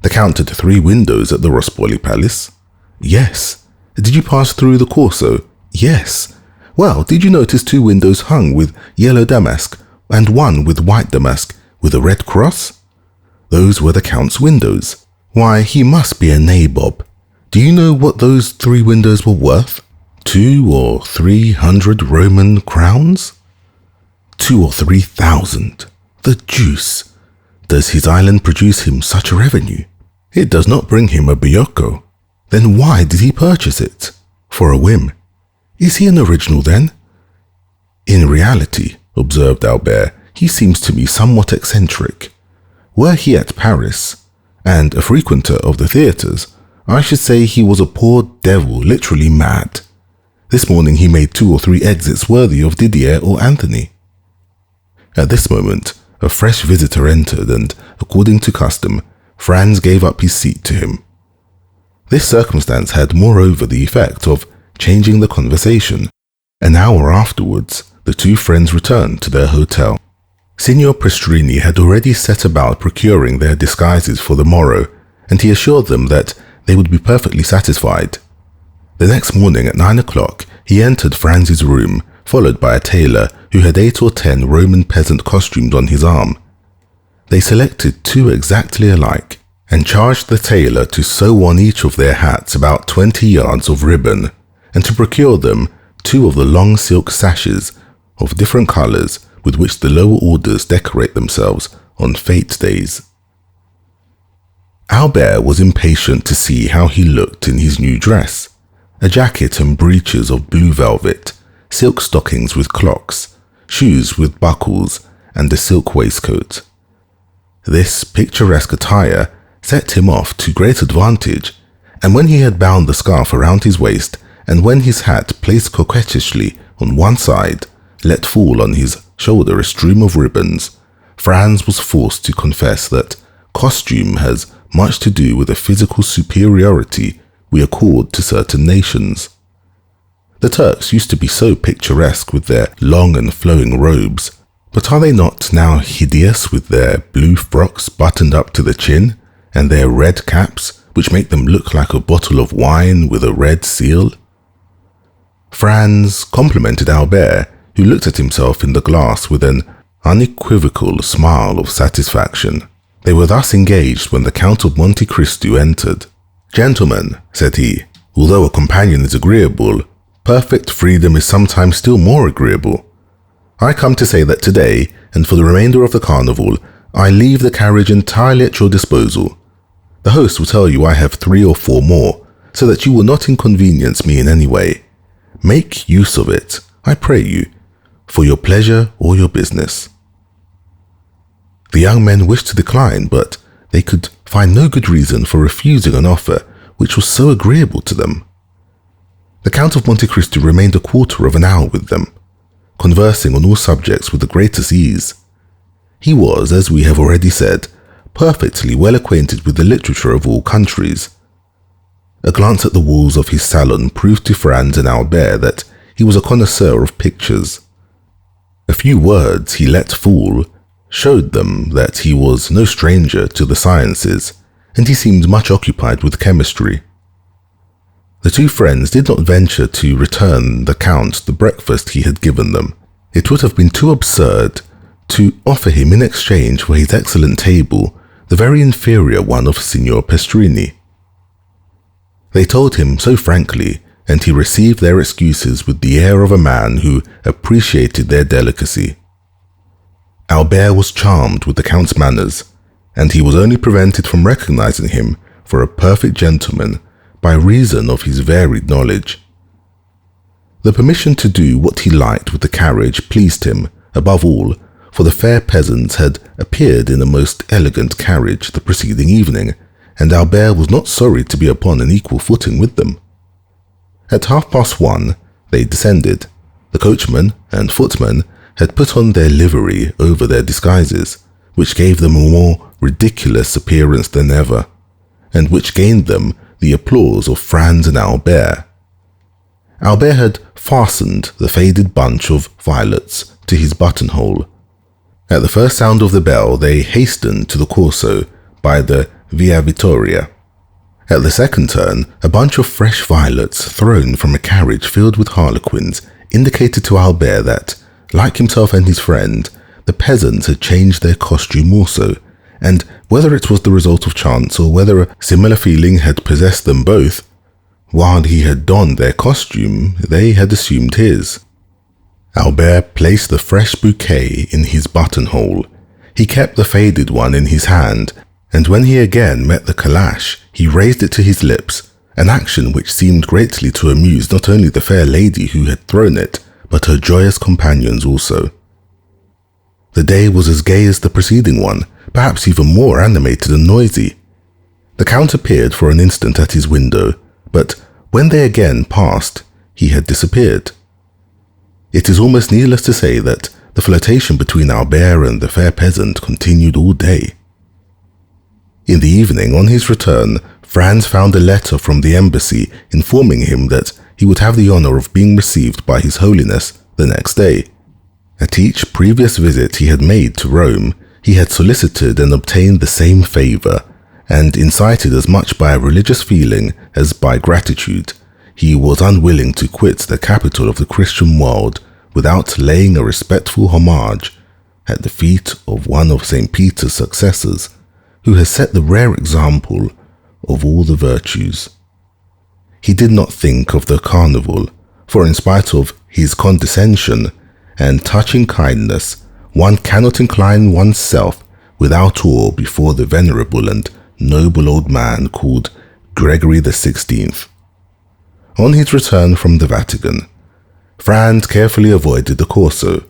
The Count had 3 windows at the Rospoli Palace. Yes. Did you pass through the Corso? Yes. Well, did you notice 2 windows hung with yellow damask and one with white damask with a red cross? Those were the Count's windows. Why, he must be a nabob. Do you know what those 3 windows were worth? 200 or 300 Roman crowns? 2,000 or 3,000. The deuce! Does his island produce him such a revenue? It does not bring him a Biocco. Then why did he purchase it? For a whim. Is he an original then? In reality, observed Albert, he seems to me somewhat eccentric. Were he at Paris, and a frequenter of the theatres, I should say he was a poor devil, literally mad. This morning he made 2 or 3 exits worthy of Didier or Anthony. At this moment, a fresh visitor entered and, according to custom, Franz gave up his seat to him. This circumstance had moreover the effect of changing the conversation. An hour afterwards, the 2 friends returned to their hotel. Signor Pastrini had already set about procuring their disguises for the morrow, and he assured them that they would be perfectly satisfied. The next morning at 9 o'clock, he entered Franz's room, followed by a tailor who had 8 or 10 Roman peasant costumes on his arm. They selected 2 exactly alike, and charged the tailor to sew on each of their hats about 20 yards of ribbon, and to procure them 2 of the long silk sashes of different colours with which the lower orders decorate themselves on fête days. Albert was impatient to see how he looked in his new dress, a jacket and breeches of blue velvet, silk stockings with clocks, shoes with buckles, and a silk waistcoat. This picturesque attire set him off to great advantage, and when he had bound the scarf around his waist, and when his hat placed coquettishly on one side let fall on his shoulder a stream of ribbons, Franz was forced to confess that costume has much to do with the physical superiority we accord to certain nations. The Turks used to be so picturesque with their long and flowing robes, but are they not now hideous with their blue frocks buttoned up to the chin, and their red caps, which make them look like a bottle of wine with a red seal? Franz complimented Albert, who looked at himself in the glass with an unequivocal smile of satisfaction. They were thus engaged when the Count of Monte Cristo entered. "Gentlemen," said he, "although a companion is agreeable, perfect freedom is sometimes still more agreeable. I come to say that today, and for the remainder of the carnival, I leave the carriage entirely at your disposal. The host will tell you I have 3 or 4 more, so that you will not inconvenience me in any way. Make use of it, I pray you, for your pleasure or your business." The young men wished to decline, but they could find no good reason for refusing an offer which was so agreeable to them. The Count of Monte Cristo remained a quarter of an hour with them, conversing on all subjects with the greatest ease. He was, as we have already said, perfectly well acquainted with the literature of all countries. A glance at the walls of his salon proved to Franz and Albert that he was a connoisseur of pictures. A few words he let fall showed them that he was no stranger to the sciences, and he seemed much occupied with chemistry. The 2 friends did not venture to return the Count the breakfast he had given them. It would have been too absurd to offer him in exchange for his excellent table the very inferior one of Signor Pastrini. They told him so frankly, and he received their excuses with the air of a man who appreciated their delicacy. Albert was charmed with the Count's manners, and he was only prevented from recognizing him for a perfect gentleman by reason of his varied knowledge. The permission to do what he liked with the carriage pleased him, above all, for the fair peasants had appeared in a most elegant carriage the preceding evening, and Albert was not sorry to be upon an equal footing with them. At 1:30 they descended. The coachman and footman had put on their livery over their disguises, which gave them a more ridiculous appearance than ever, and which gained them the applause of Franz and Albert. Albert had fastened the faded bunch of violets to his buttonhole. At the first sound of the bell, they hastened to the Corso by the Via Vittoria. At the second turn, a bunch of fresh violets thrown from a carriage filled with harlequins indicated to Albert that, like himself and his friend, the peasants had changed their costume also, and whether it was the result of chance or whether a similar feeling had possessed them both, while he had donned their costume, they had assumed his. Albert placed the fresh bouquet in his buttonhole. He kept the faded one in his hand, and when he again met the calash, he raised it to his lips, an action which seemed greatly to amuse not only the fair lady who had thrown it, but her joyous companions also. The day was as gay as the preceding one, perhaps even more animated and noisy. The Count appeared for an instant at his window, but when they again passed, he had disappeared. It is almost needless to say that the flirtation between Albert and the fair peasant continued all day. In the evening, on his return, Franz found a letter from the embassy informing him that he would have the honor of being received by His Holiness the next day. At each previous visit he had made to Rome, he had solicited and obtained the same favor, and incited as much by a religious feeling as by gratitude, he was unwilling to quit the capital of the Christian world without laying a respectful homage at the feet of one of St. Peter's successors, who has set the rare example of all the virtues. He did not think of the carnival, for in spite of his condescension and touching kindness, one cannot incline oneself without awe before the venerable and noble old man called Gregory XVI. On his return from the Vatican, Franz carefully avoided the Corso.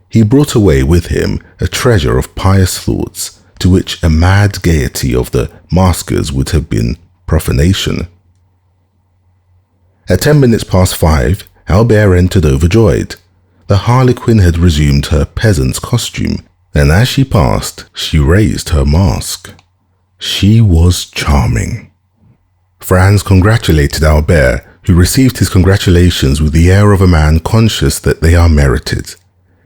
He brought away with him a treasure of pious thoughts, to which a mad gaiety of the maskers would have been profanation. At 5 Albert entered overjoyed. The harlequin had resumed her peasant's costume, and as she passed, she raised her mask. She was charming. Franz congratulated Albert, who received his congratulations with the air of a man conscious that they are merited.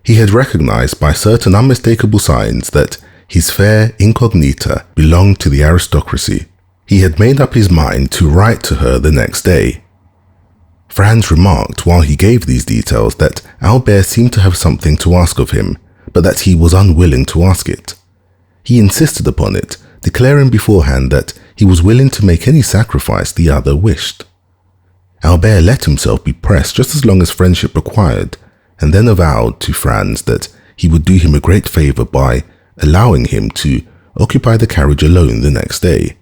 He had recognized by certain unmistakable signs that his fair incognita belonged to the aristocracy. He had made up his mind to write to her the next day. Franz remarked while he gave these details that Albert seemed to have something to ask of him, but that he was unwilling to ask it. He insisted upon it, declaring beforehand that he was willing to make any sacrifice the other wished. Albert let himself be pressed just as long as friendship required, and then avowed to Franz that he would do him a great favor by allowing him to occupy the carriage alone the next day.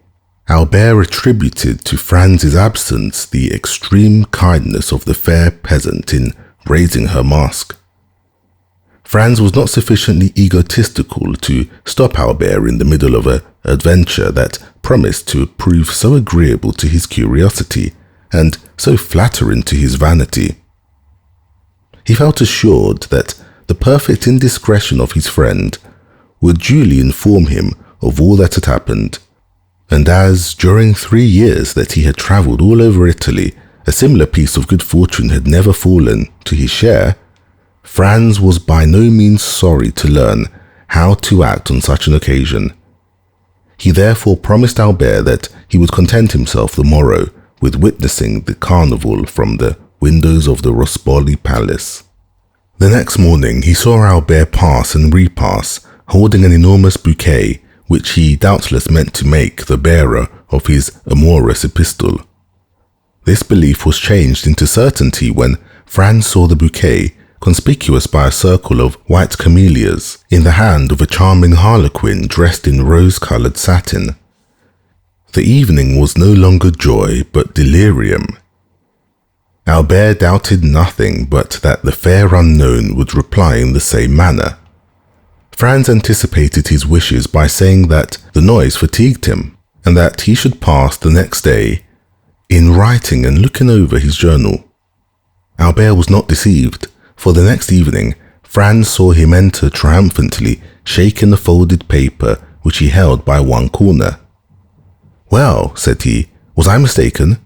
Albert attributed to Franz's absence the extreme kindness of the fair peasant in raising her mask. Franz was not sufficiently egotistical to stop Albert in the middle of an adventure that promised to prove so agreeable to his curiosity and so flattering to his vanity. He felt assured that the perfect indiscretion of his friend would duly inform him of all that had happened, and as during 3 years that he had travelled all over Italy, a similar piece of good fortune had never fallen to his share, Franz was by no means sorry to learn how to act on such an occasion. He therefore promised Albert that he would content himself the morrow with witnessing the carnival from the windows of the Rospoli Palace. The next morning he saw Albert pass and repass, holding an enormous bouquet, which he doubtless meant to make the bearer of his amorous epistle. This belief was changed into certainty when Franz saw the bouquet, conspicuous by a circle of white camellias, in the hand of a charming harlequin dressed in rose-coloured satin. The evening was no longer joy but delirium. Albert doubted nothing but that the fair unknown would reply in the same manner. Franz anticipated his wishes by saying that the noise fatigued him and that he should pass the next day in writing and looking over his journal. Albert was not deceived, for the next evening Franz saw him enter triumphantly, shaking the folded paper which he held by one corner. "Well," said he, "was I mistaken?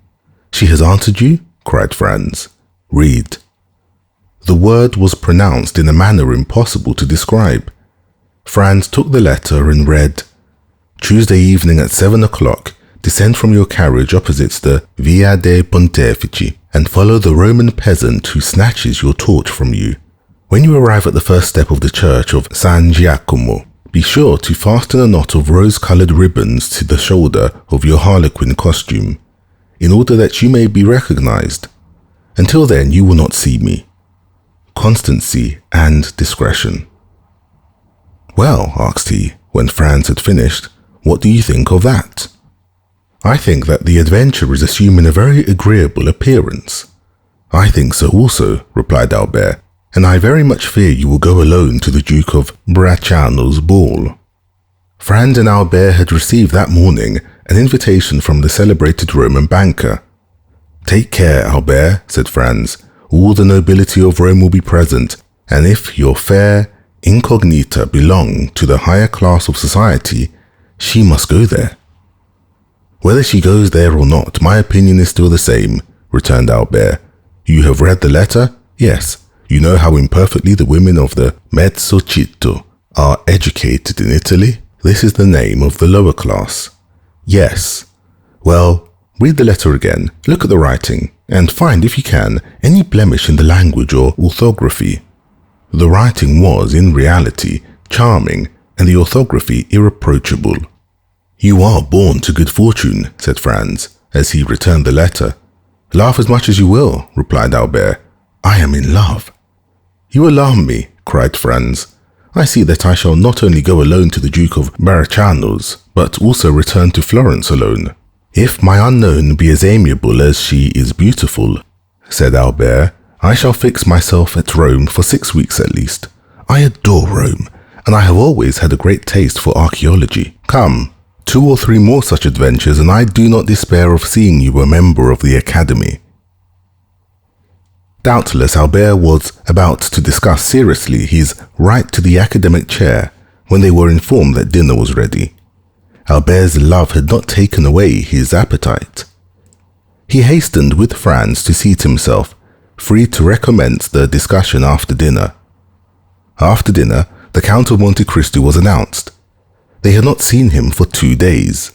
She has answered you?" cried Franz. "Read." The word was pronounced in a manner impossible to describe. Franz took the letter and read, "Tuesday evening at 7 o'clock, descend from your carriage opposite the Via dei Pontefici and follow the Roman peasant who snatches your torch from you. When you arrive at the first step of the church of San Giacomo, be sure to fasten a knot of rose-colored ribbons to the shoulder of your harlequin costume, in order that you may be recognized. Until then you will not see me. Constancy and discretion." "Well," asked he, when Franz had finished, "what do you think of that?" "I think that the adventure is assuming a very agreeable appearance." "I think so also," replied Albert, "and I very much fear you will go alone to the Duke of Bracciano's ball." Franz and Albert had received that morning an invitation from the celebrated Roman banker. "Take care, Albert," said Franz. "All the nobility of Rome will be present, and if your fair incognita belong to the higher class of society, she must go there." "Whether she goes there or not, my opinion is still the same," returned Albert. "You have read the letter? Yes. You know how imperfectly the women of the Mezzocitto are educated in Italy? This is the name of the lower class." "Yes." "Well, read the letter again, look at the writing, and find, if you can, any blemish in the language or orthography." The writing was, in reality, charming, and the orthography irreproachable. "You are born to good fortune," said Franz, as he returned the letter. "Laugh as much as you will," replied Albert. "I am in love." "You alarm me," cried Franz. "I see that I shall not only go alone to the Duke of Bracciano's, but also return to Florence alone." "If my unknown be as amiable as she is beautiful," said Albert, "I shall fix myself at Rome for 6 weeks at least. I adore Rome, and I have always had a great taste for archaeology. Come, 2 or 3 more such adventures, and I do not despair of seeing you a member of the Academy." Doubtless Albert was about to discuss seriously his right to the academic chair when they were informed that dinner was ready. Albert's love had not taken away his appetite. He hastened with Franz to seat himself, free to recommence the discussion after dinner. After dinner, the Count of Monte Cristo was announced. They had not seen him for 2 days.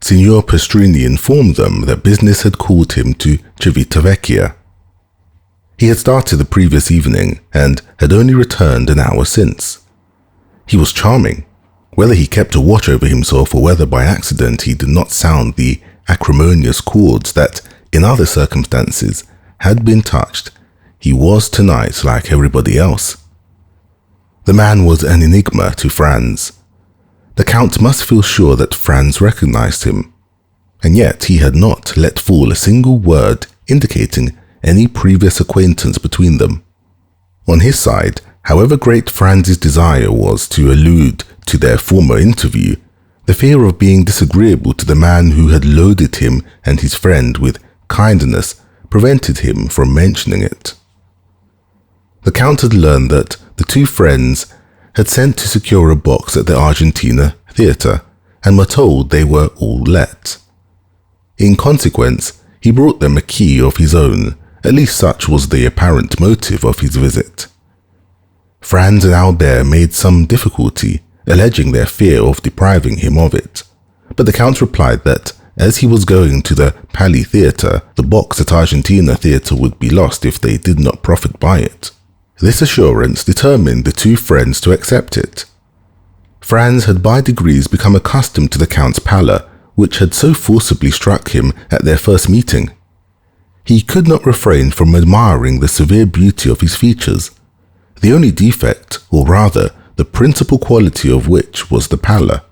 Signor Pastrini informed them that business had called him to Civitavecchia. He had started the previous evening and had only returned an hour since. He was charming. Whether he kept a watch over himself or whether by accident he did not sound the acrimonious chords that, in other circumstances, had been touched, he was tonight like everybody else. The man was an enigma to Franz. The Count must feel sure that Franz recognized him, and yet he had not let fall a single word indicating any previous acquaintance between them. On his side, however great Franz's desire was to allude to their former interview, the fear of being disagreeable to the man who had loaded him and his friend with kindness prevented him from mentioning it. The Count had learned that the 2 friends had sent to secure a box at the Argentina theatre and were told they were all let. In consequence, he brought them a key of his own, at least such was the apparent motive of his visit. Franz and Albert made some difficulty, alleging their fear of depriving him of it, but the Count replied that as he was going to the Pali Theatre, the box at Argentina Theatre would be lost if they did not profit by it. This assurance determined the 2 friends to accept it. Franz had by degrees become accustomed to the Count's pallor, which had so forcibly struck him at their first meeting. He could not refrain from admiring the severe beauty of his features, the only defect, or rather, the principal quality of which was the pallor.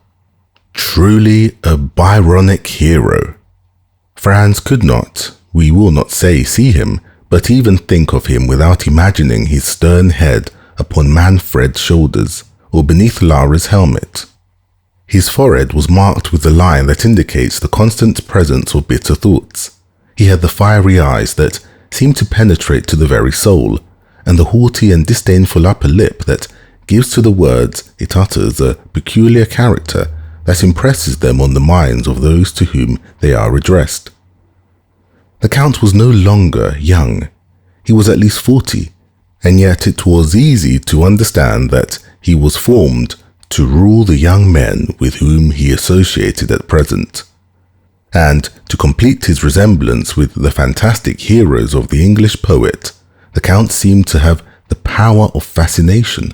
Truly a Byronic hero. Franz could not, we will not say see him, but even think of him without imagining his stern head upon Manfred's shoulders, or beneath Lara's helmet. His forehead was marked with the line that indicates the constant presence of bitter thoughts. He had the fiery eyes that seemed to penetrate to the very soul, and the haughty and disdainful upper lip that gives to the words it utters a peculiar character that impresses them on the minds of those to whom they are addressed. The Count was no longer young. He was at least 40, and yet it was easy to understand that he was formed to rule the young men with whom he associated at present. And to complete his resemblance with the fantastic heroes of the English poet, the Count seemed to have the power of fascination.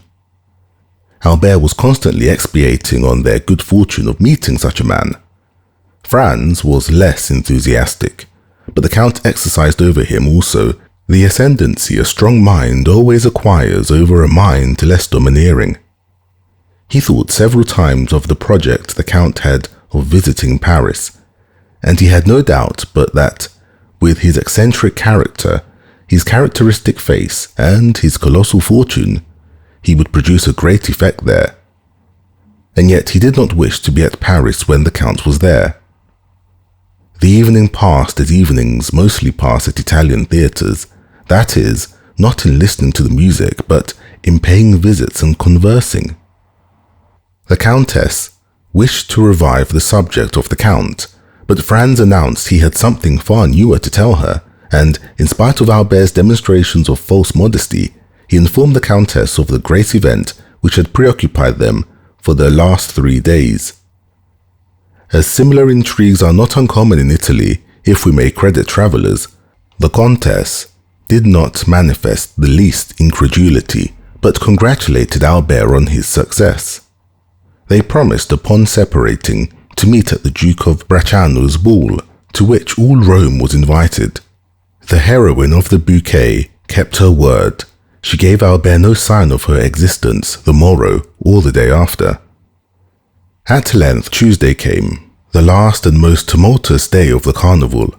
Albert was constantly expiating on their good fortune of meeting such a man. Franz was less enthusiastic, but the Count exercised over him also the ascendancy a strong mind always acquires over a mind less domineering. He thought several times of the project the Count had of visiting Paris, and he had no doubt but that, with his eccentric character, his characteristic face, and his colossal fortune, he would produce a great effect there. And yet he did not wish to be at Paris when the Count was there. The evening passed as evenings mostly pass at Italian theatres, that is, not in listening to the music, but in paying visits and conversing. The Countess wished to revive the subject of the Count, but Franz announced he had something far newer to tell her, and, in spite of Albert's demonstrations of false modesty, he informed the Countess of the great event which had preoccupied them for the last 3 days. As similar intrigues are not uncommon in Italy, if we may credit travellers, the Countess did not manifest the least incredulity, but congratulated Albert on his success. They promised, upon separating, to meet at the Duke of Bracciano's ball, to which all Rome was invited. The heroine of the bouquet kept her word. She gave Albert no sign of her existence the morrow or the day after. At length Tuesday came, the last and most tumultuous day of the carnival.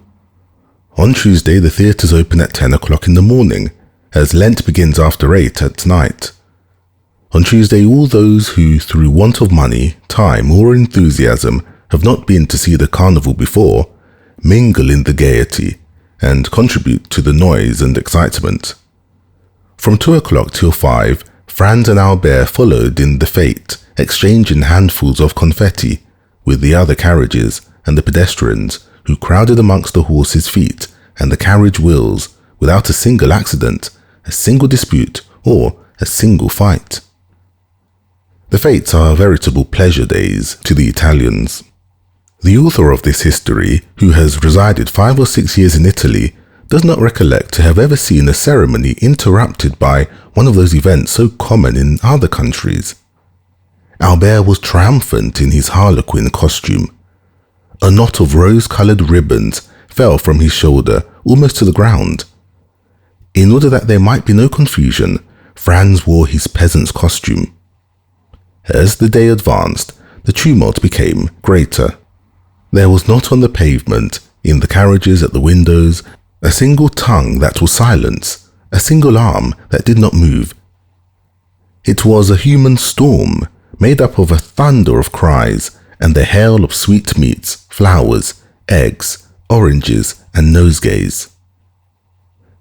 On Tuesday the theatres open at 10 o'clock in the morning, as Lent begins after 8 at night. On Tuesday all those who, through want of money, time, or enthusiasm, have not been to see the carnival before, mingle in the gaiety, and contribute to the noise and excitement. From 2 o'clock till 5, Franz and Albert followed in the fete, exchanging handfuls of confetti with the other carriages and the pedestrians who crowded amongst the horses' feet and the carriage wheels without a single accident, a single dispute, or a single fight. The fetes are veritable pleasure days to the Italians. The author of this history, who has resided 5 or 6 years in Italy, does not recollect to have ever seen a ceremony interrupted by one of those events so common in other countries. Albert was triumphant in his harlequin costume. A knot of rose-coloured ribbons fell from his shoulder almost to the ground. In order that there might be no confusion, Franz wore his peasant's costume. As the day advanced, the tumult became greater. There was not on the pavement, in the carriages, at the windows, a single tongue that was silent, a single arm that did not move. It was a human storm, made up of a thunder of cries and the hail of sweetmeats, flowers, eggs, oranges, and nosegays.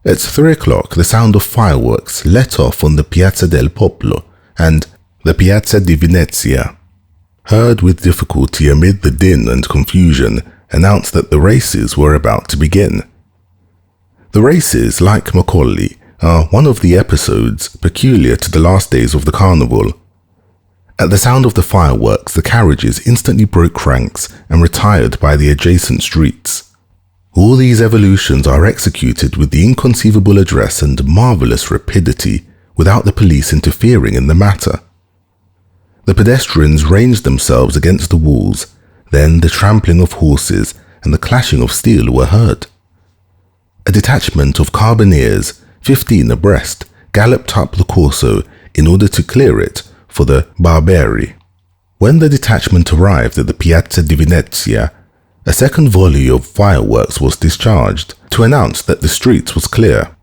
At 3 o'clock the sound of fireworks let off on the Piazza del Popolo and the Piazza di Venezia, heard with difficulty amid the din and confusion, announced that the races were about to begin. The races, like Macaulay, are one of the episodes peculiar to the last days of the carnival. At the sound of the fireworks, the carriages instantly broke ranks and retired by the adjacent streets. All these evolutions are executed with the inconceivable address and marvellous rapidity, without the police interfering in the matter. The pedestrians ranged themselves against the walls, then the trampling of horses and the clashing of steel were heard. A detachment of carbineers, 15 abreast, galloped up the Corso in order to clear it for the Barberi. When the detachment arrived at the Piazza di Venezia, a second volley of fireworks was discharged to announce that the street was clear.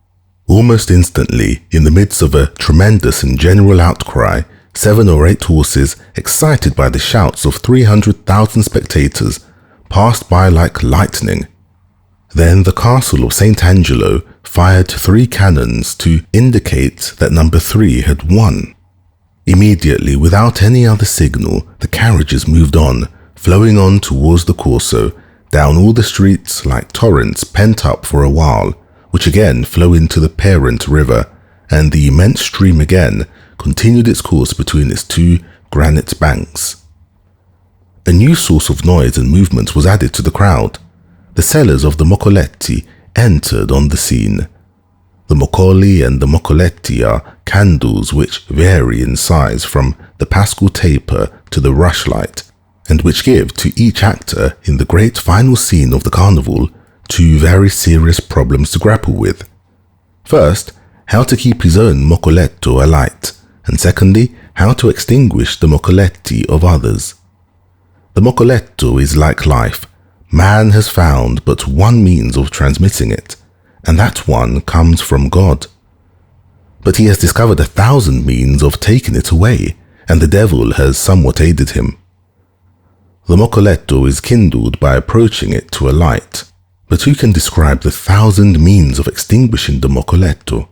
Almost instantly, in the midst of a tremendous and general outcry, 7 or 8 horses, excited by the shouts of 300,000 spectators, passed by like lightning. Then the castle of St. Angelo fired 3 cannons to indicate that number 3 had won. Immediately, without any other signal, the carriages moved on, flowing on towards the Corso, down all the streets like torrents pent up for a while, which again flow into the parent river, and the immense stream again continued its course between its 2 granite banks. A new source of noise and movement was added to the crowd. The sellers of the moccoletti entered on the scene. The moccoli and the moccoletti are candles which vary in size from the paschal taper to the rushlight, and which give to each actor in the great final scene of the carnival 2 very serious problems to grapple with. First, how to keep his own moccoletto alight, and secondly, how to extinguish the moccoletti of others. The moccoletto is like life. Man has found but one means of transmitting it, and that one comes from God. But he has discovered 1,000 means of taking it away, and the devil has somewhat aided him. The moccoletto is kindled by approaching it to a light, but who can describe the 1,000 means of extinguishing the moccoletto?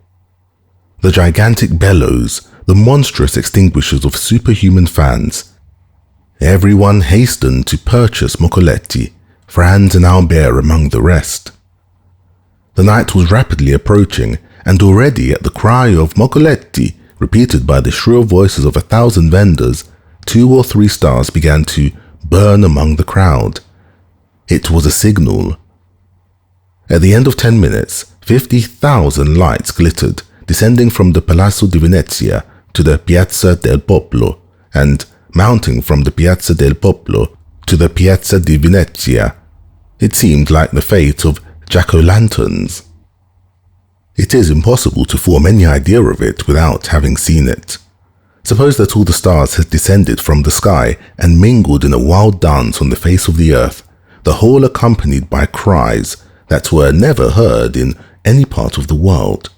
The gigantic bellows, the monstrous extinguishers of superhuman fans. Everyone hastened to purchase moccoletti, Franz and Albert among the rest. The night was rapidly approaching, and already at the cry of moccoletti, repeated by the shrill voices of 1,000 vendors, 2 or 3 stars began to burn among the crowd. It was a signal. At the end of 10 minutes, 50,000 lights glittered, descending from the Palazzo di Venezia to the Piazza del Popolo, and mounting from the Piazza del Popolo to the Piazza di Venezia. It seemed like the fate of jack-o'-lanterns. It is impossible to form any idea of it without having seen it. Suppose that all the stars had descended from the sky and mingled in a wild dance on the face of the earth, the whole accompanied by cries that were never heard in any part of the world.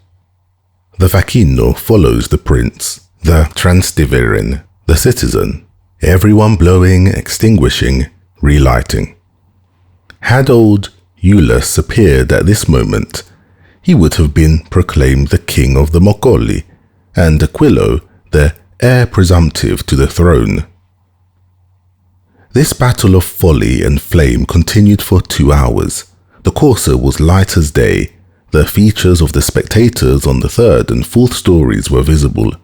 The facchino follows the prince, the transtiverin, the citizen, everyone blowing, extinguishing, relighting. Had old Iulus appeared at this moment, he would have been proclaimed the king of the moccoli, and Aquilo the heir presumptive to the throne. This battle of folly and flame continued for 2 hours. The Corso was light as day. The features of the spectators on the 3rd and 4th stories were visible.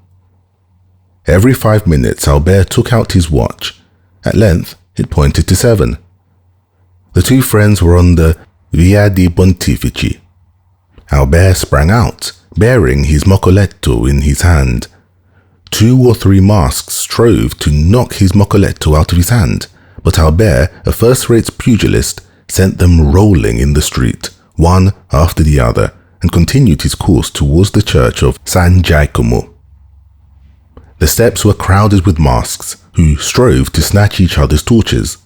Every 5 minutes Albert took out his watch. At length it pointed to 7. The 2 friends were on the Via dei Pontifici. Albert sprang out, bearing his moccoletto in his hand. 2 or 3 masks strove to knock his moccoletto out of his hand, but Albert, a first-rate pugilist, sent them rolling in the street, one after the other, and continued his course towards the church of San Giacomo. The steps were crowded with masks, who strove to snatch each other's torches.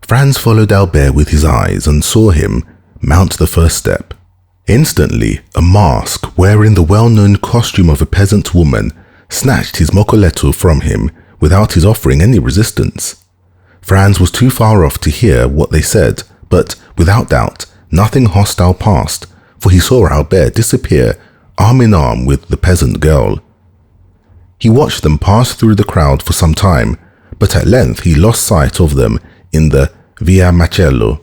Franz followed Albert with his eyes and saw him mount the first step. Instantly, a mask wearing the well-known costume of a peasant woman snatched his moccoletto from him without his offering any resistance. Franz was too far off to hear what they said, but without doubt, nothing hostile passed, for he saw Albert disappear arm in arm with the peasant girl. He watched them pass through the crowd for some time, but at length he lost sight of them in the Via Macello.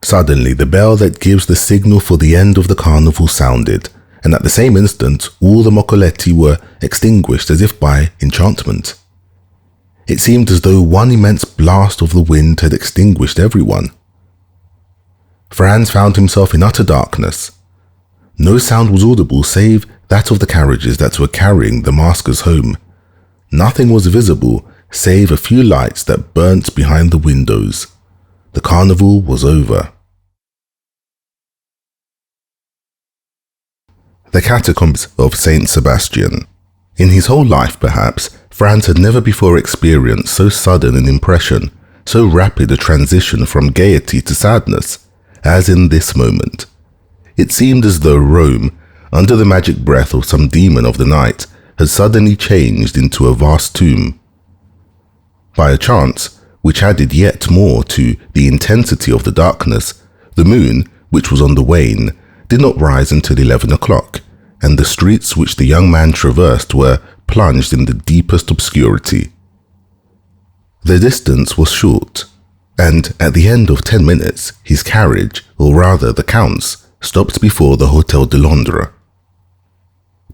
Suddenly, the bell that gives the signal for the end of the carnival sounded, and at the same instant all the moccoletti were extinguished as if by enchantment. It seemed as though one immense blast of the wind had extinguished everyone. Franz found himself in utter darkness. No sound was audible save that of the carriages that were carrying the maskers home. Nothing was visible save a few lights that burnt behind the windows. The carnival was over. The Catacombs of Saint Sebastian. In his whole life, perhaps, Franz had never before experienced so sudden an impression, so rapid a transition from gaiety to sadness, as in this moment. It seemed as though Rome, under the magic breath of some demon of the night, had suddenly changed into a vast tomb. By a chance, which added yet more to the intensity of the darkness, the moon, which was on the wane, did not rise until 11 o'clock, and the streets which the young man traversed were plunged in the deepest obscurity. The distance was short, and at the end of 10 minutes, his carriage, or rather the Count's, stopped before the Hotel de Londres.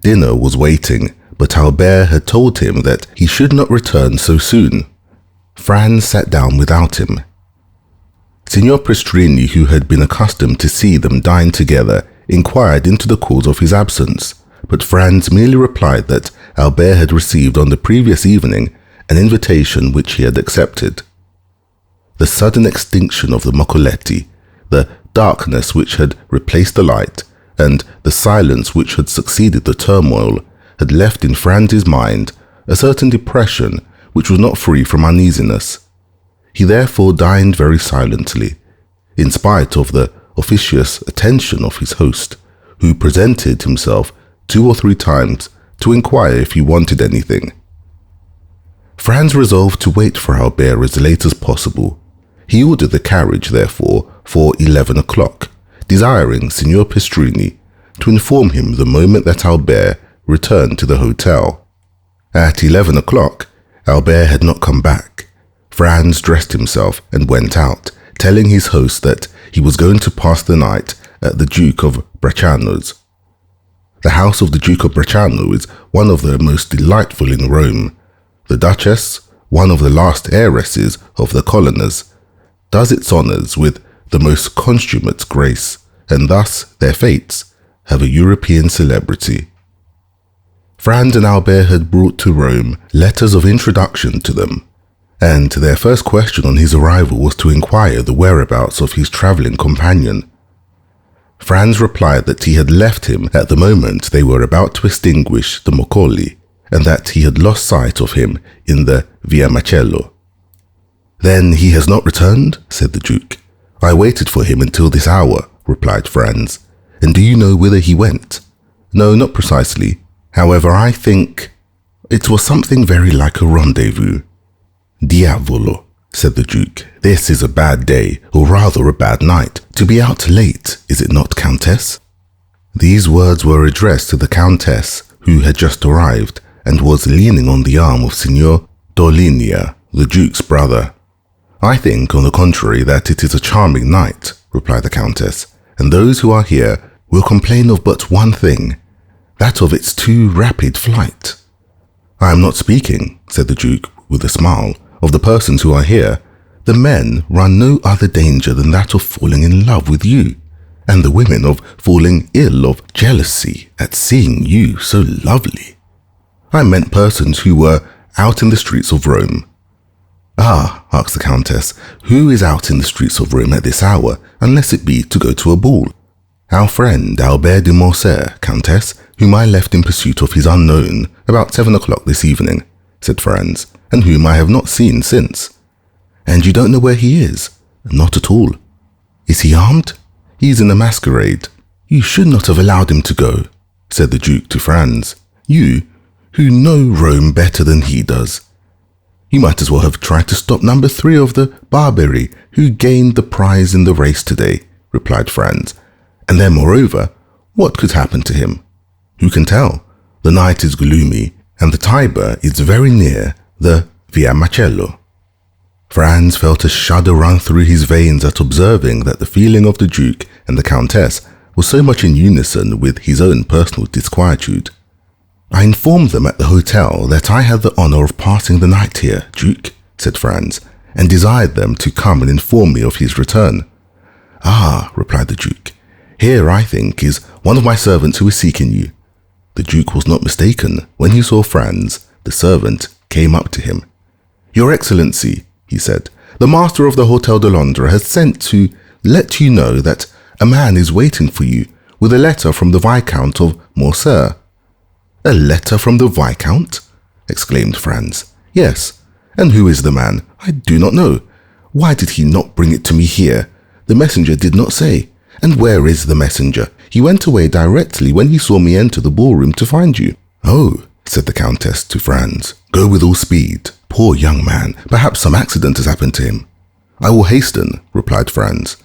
Dinner was waiting, but Albert had told him that he should not return so soon. Franz sat down without him. Signor Pistrini, who had been accustomed to see them dine together, inquired into the cause of his absence, but Franz merely replied that Albert had received on the previous evening an invitation which he had accepted. The sudden extinction of the Moccoletti, the darkness which had replaced the light, and the silence which had succeeded the turmoil had left in Franz's mind a certain depression which was not free from uneasiness. He therefore dined very silently, in spite of the officious attention of his host, who presented himself 2 or 3 times to inquire if he wanted anything. Franz resolved to wait for Albert as late as possible. He ordered the carriage, therefore, for 11 o'clock, desiring Signor Pistrini to inform him the moment that Albert returned to the hotel. At 11 o'clock, Albert had not come back. Franz dressed himself and went out, telling his host that he was going to pass the night at the Duke of Bracciano's. The house of the Duke of Bracciano is one of the most delightful in Rome. The Duchess, one of the last heiresses of the colonners, does its honours with the most consummate grace, and thus their fates have a European celebrity. Franz and Albert had brought to Rome letters of introduction to them, and their first question on his arrival was to inquire the whereabouts of his travelling companion. Franz replied that he had left him at the moment they were about to extinguish the Moccoli, and that he had lost sight of him in the Via Macello. "Then he has not returned?" said the Duke. "I waited for him until this hour," replied Franz. "And do you know whither he went?" "No, not precisely. However, I think it was something very like a rendezvous." "Diavolo," said the Duke. "This is a bad day, or rather a bad night. To be out late, is it not, Countess?" These words were addressed to the Countess, who had just arrived, and was leaning on the arm of Signor Dolinia, the Duke's brother. "I think, on the contrary, that it is a charming night," replied the Countess, "and those who are here will complain of but one thing, that of its too rapid flight." "I am not speaking," said the Duke with a smile, "of the persons who are here. The men run no other danger than that of falling in love with you, and the women of falling ill of jealousy at seeing you so lovely. I meant persons who were out in the streets of Rome." "Ah," asked the Countess, "who is out in the streets of Rome at this hour, unless it be to go to a ball?" "Our friend Albert de Morcerf, Countess, whom I left in pursuit of his unknown about 7 o'clock this evening," said Franz, "and whom I have not seen since." "And you don't know where he is?" "Not at all." "Is he armed?" "He is in a masquerade." "You should not have allowed him to go," said the Duke to Franz. "You, who know Rome better than he does. You might as well have tried to stop number 3 of the Barbary, who gained the prize in the race today," replied Franz. "And then, moreover, what could happen to him? Who can tell? The night is gloomy, and the Tiber is very near the Via Macello." Franz felt a shudder run through his veins at observing that the feeling of the Duke and the Countess was so much in unison with his own personal disquietude. "I informed them at the hotel that I had the honour of passing the night here, Duke," said Franz, "and desired them to come and inform me of his return." "Ah," replied the Duke, "here, I think, is one of my servants who is seeking you." The Duke was not mistaken. When he saw Franz, the servant came up to him. "Your Excellency," he said, "the master of the Hotel de Londres has sent to let you know that a man is waiting for you with a letter from the Viscount of Morcerf." "A letter from the Viscount?" exclaimed Franz. "Yes. And who is the man? I do not know. Why did he not bring it to me here? The messenger did not say. And where is the messenger? He went away directly when he saw me enter the ballroom to find you." "Oh, said the Countess to Franz. Go with all speed. Poor young man, perhaps some accident has happened to him. I will hasten, replied Franz.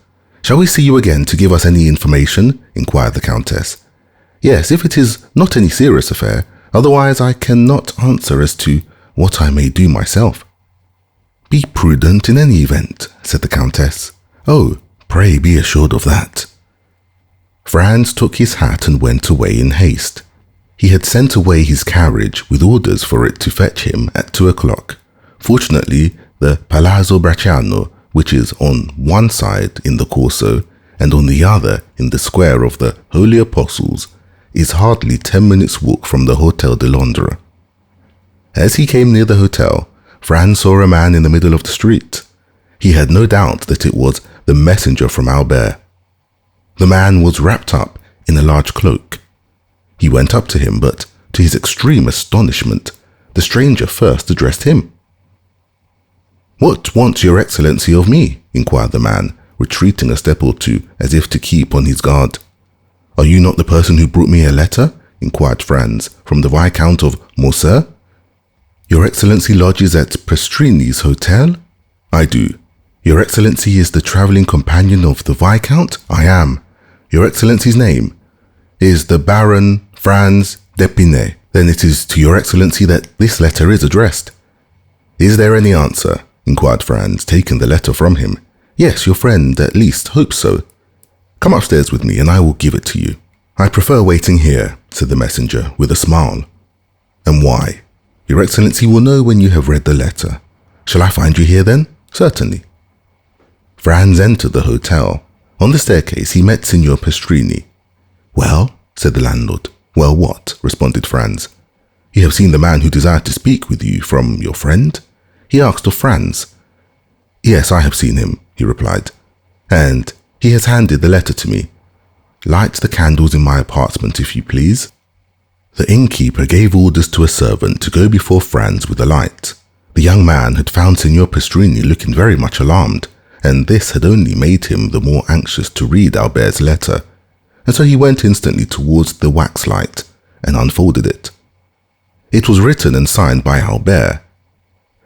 Shall we see you again to give us any information? Inquired the Countess. Yes, if it is not any serious affair, otherwise I cannot answer as to what I may do myself. Be prudent in any event, said the Countess. Oh, pray be assured of that. Franz took his hat and went away in haste. He had sent away his carriage with orders for it to fetch him at 2 o'clock. Fortunately, the Palazzo Bracciano, which is on one side in the Corso and on the other in the square of the Holy Apostles, is hardly 10 minutes' walk from the Hotel de Londres. As he came near the hotel, Franz saw a man in the middle of the street. He had no doubt that it was the messenger from Albert. The man was wrapped up in a large cloak. He went up to him, but to his extreme astonishment, the stranger first addressed him. What wants your excellency of me? Inquired the man, retreating a step or two as if to keep on his guard. Are you not the person who brought me a letter? Inquired Franz, from the Viscount of Morcerf. Your excellency lodges at Pastrini's hotel? I do. Your excellency is the travelling companion of the Viscount? I am. Your excellency's name is the Baron Franz d'Épinay. Then it is to your excellency that this letter is addressed. Is there any answer? Inquired Franz, taking the letter from him. Yes, your friend at least hopes so. Come upstairs with me and I will give it to you. I prefer waiting here, said the messenger with a smile. And why? Your excellency will know when you have read the letter. Shall I find you here then? Certainly. Franz entered the hotel. On the staircase he met Signor Pastrini. Well, said the landlord. Well, what? Responded Franz. You have seen the man who desired to speak with you from your friend? He asked of Franz. Yes, I have seen him, he replied. And he has handed the letter to me. Light the candles in my apartment, if you please. The innkeeper gave orders to a servant to go before Franz with a light. The young man had found Signor Pastrini looking very much alarmed, and this had only made him the more anxious to read Albert's letter, and so he went instantly towards the wax light and unfolded it. It was written and signed by Albert.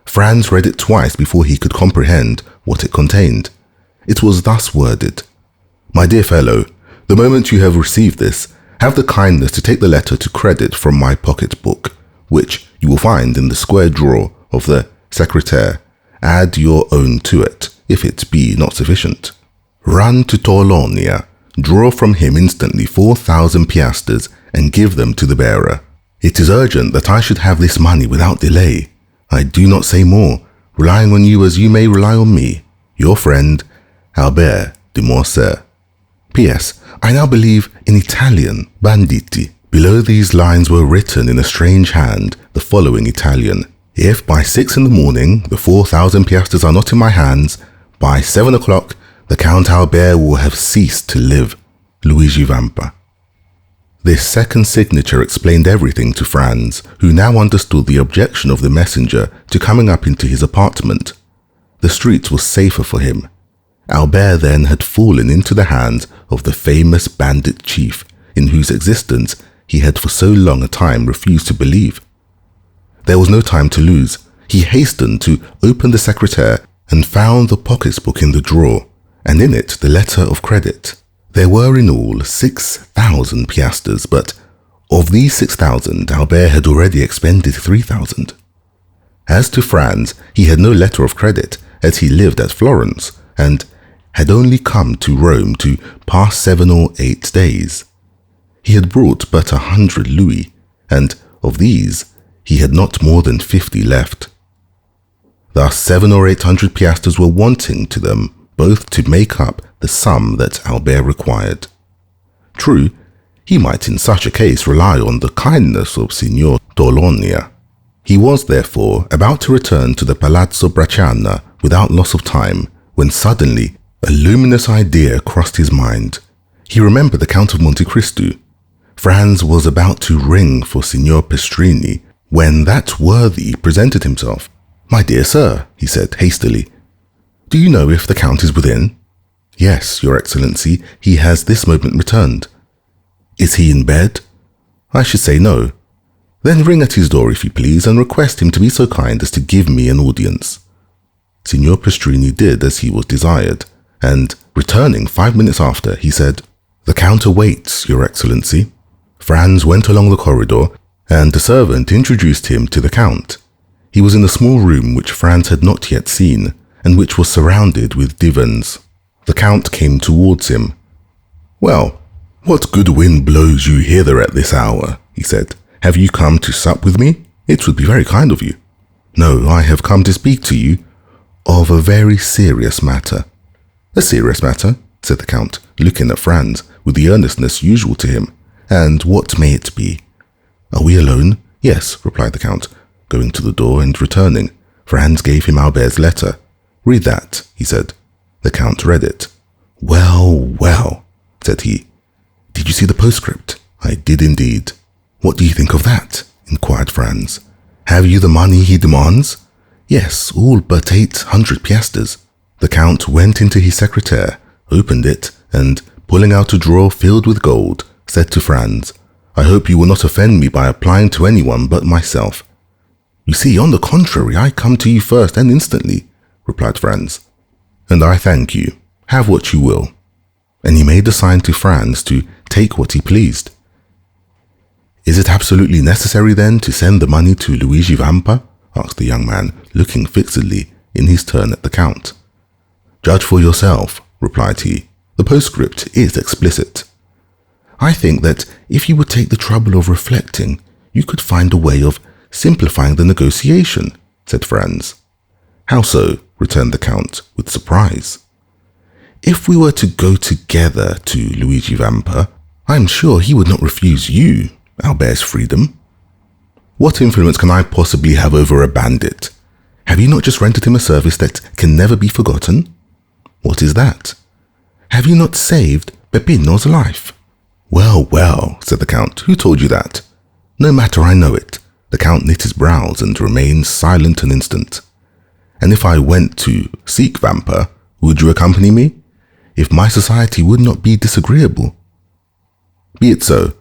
Franz read it twice before he could comprehend what it contained. It was thus worded. My dear fellow, the moment you have received this, have the kindness to take the letter to credit from my pocket-book, which you will find in the square drawer of the secretaire. Add your own to it, if it be not sufficient. Run to Torlonia, draw from him instantly 4,000 piastres, and give them to the bearer. It is urgent that I should have this money without delay. I do not say more, relying on you as you may rely on me. Your friend, Albert de Morcerf. P.S. I now believe in Italian, banditi. Below these lines were written in a strange hand the following Italian. If by 6 in the morning the 4,000 piastres are not in my hands, by 7 o'clock the Count Albert will have ceased to live. Luigi Vampa. This second signature explained everything to Franz, who now understood the objection of the messenger to coming up into his apartment. The street was safer for him. Albert then had fallen into the hands of the famous bandit chief, in whose existence he had for so long a time refused to believe. There was no time to lose. He hastened to open the secretaire and found the pocket-book in the drawer, and in it the letter of credit. There were in all 6,000 piastres, but of these 6,000 Albert had already expended 3,000. As to Franz, he had no letter of credit, as he lived at Florence, and had only come to Rome to pass 7 or 8 days. He had brought but 100 louis, and of these he had not more than 50 left. Thus 700 or 800 piastres were wanting to them, both to make up the sum that Albert required. True, he might in such a case rely on the kindness of Signor Torlonia. He was therefore about to return to the Palazzo Bracciano without loss of time, when suddenly a luminous idea crossed his mind. He remembered the Count of Monte Cristo. Franz was about to ring for Signor Pastrini when that worthy presented himself. My dear sir, he said hastily, do you know if the Count is within? Yes, your excellency, he has this moment returned. Is he in bed? I should say no. Then ring at his door, if you please, and request him to be so kind as to give me an audience." Signor Pastrini did as he was desired, and, returning 5 minutes after, he said, "The Count awaits, Your Excellency." Franz went along the corridor, and the servant introduced him to the Count. He was in a small room which Franz had not yet seen, and which was surrounded with divans. The Count came towards him. "Well, what good wind blows you hither at this hour?" he said. "Have you come to sup with me? It would be very kind of you." "No, I have come to speak to you of a very serious matter." "A serious matter?" said the Count, looking at Franz with the earnestness usual to him. "And what may it be?" "Are we alone?" "Yes," replied the Count, going to the door and returning. Franz gave him Albert's letter. "Read that," he said. The Count read it. "Well, well," said he. "Did you see the postscript?" "I did indeed." "What do you think of that?" inquired Franz. "Have you the money he demands?" "Yes, all but 800 piastres." The Count went into his secretaire, opened it, and, pulling out a drawer filled with gold, said to Franz, "I hope you will not offend me by applying to anyone but myself." "You see, on the contrary, I come to you first and instantly," replied Franz. "And I thank you. Have what you will." And he made a sign to Franz to take what he pleased. "Is it absolutely necessary, then, to send the money to Luigi Vampa?" asked the young man, looking fixedly in his turn at the Count. "Judge for yourself," replied he. "The postscript is explicit." "I think that if you would take the trouble of reflecting, you could find a way of simplifying the negotiation," said Franz. "How so?" returned the Count, with surprise. "If we were to go together to Luigi Vampa, I am sure he would not refuse you Albert's freedom." "What influence can I possibly have over a bandit? Have you not just rendered him a service that can never be forgotten?" "What is that?" "Have you not saved Peppino's life?" "Well, well," said the Count, "who told you that?" "No matter, I know it." The Count knit his brows and remained silent an instant. "And if I went to seek Vampa, would you accompany me? If my society would not be disagreeable?" "Be it so.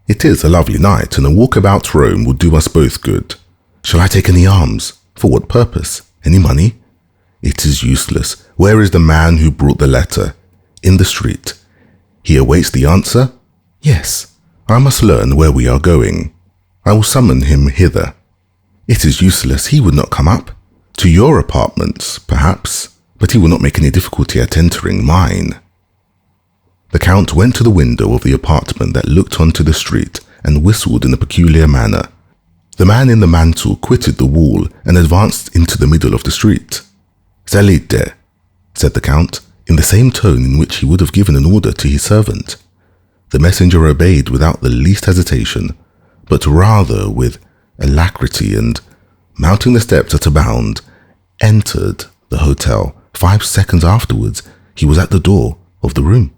It is a lovely night, and a walk about Rome would do us both good. Shall I take any arms? For what purpose? Any money?" "It is useless. Where is the man who brought the letter?" "In the street." "He awaits the answer?" "Yes." "I must learn where we are going. I will summon him hither." "It is useless. He would not come up." "To your apartments, perhaps, but he will not make any difficulty at entering mine." The Count went to the window of the apartment that looked onto the street and whistled in a peculiar manner. The man in the mantle quitted the wall and advanced into the middle of the street. "Salite," said the Count, in the same tone in which he would have given an order to his servant. The messenger obeyed without the least hesitation, but rather with alacrity, and, mounting the steps at a bound, entered the hotel. 5 seconds afterwards, he was at the door of the room.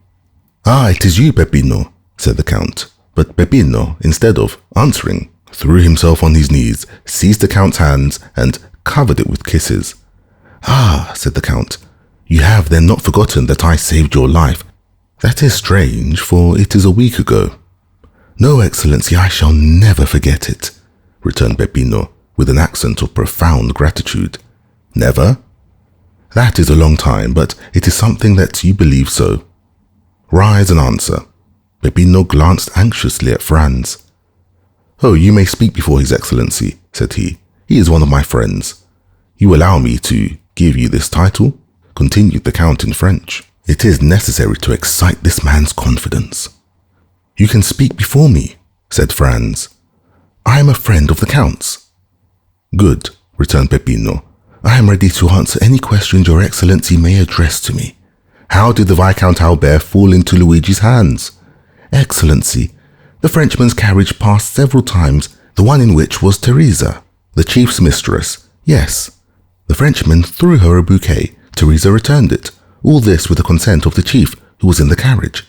"Ah, it is you, Peppino," said the Count. But Peppino, instead of answering, threw himself on his knees, seized the Count's hands, and covered it with kisses. "Ah," said the Count, "you have then not forgotten that I saved your life. That is strange, for it is a week ago." "No, Excellency, I shall never forget it," returned Peppino, with an accent of profound gratitude. "Never?" "That is a long time, but it is something that you believe so. Rise and answer." Peppino glanced anxiously at Franz. "Oh, you may speak before His Excellency," said he. "He is one of my friends." "You allow me to give you this title?" continued the Count in French. "It is necessary to excite this man's confidence." "You can speak before me," said Franz. "I am a friend of the Count's." "Good," returned Peppino. "I am ready to answer any questions your Excellency may address to me. How did the Viscount Albert fall into Luigi's hands?" "Excellency, the Frenchman's carriage passed several times, the one in which was Teresa, the chief's mistress. Yes. The Frenchman threw her a bouquet. Teresa returned it. All this with the consent of the chief, who was in the carriage."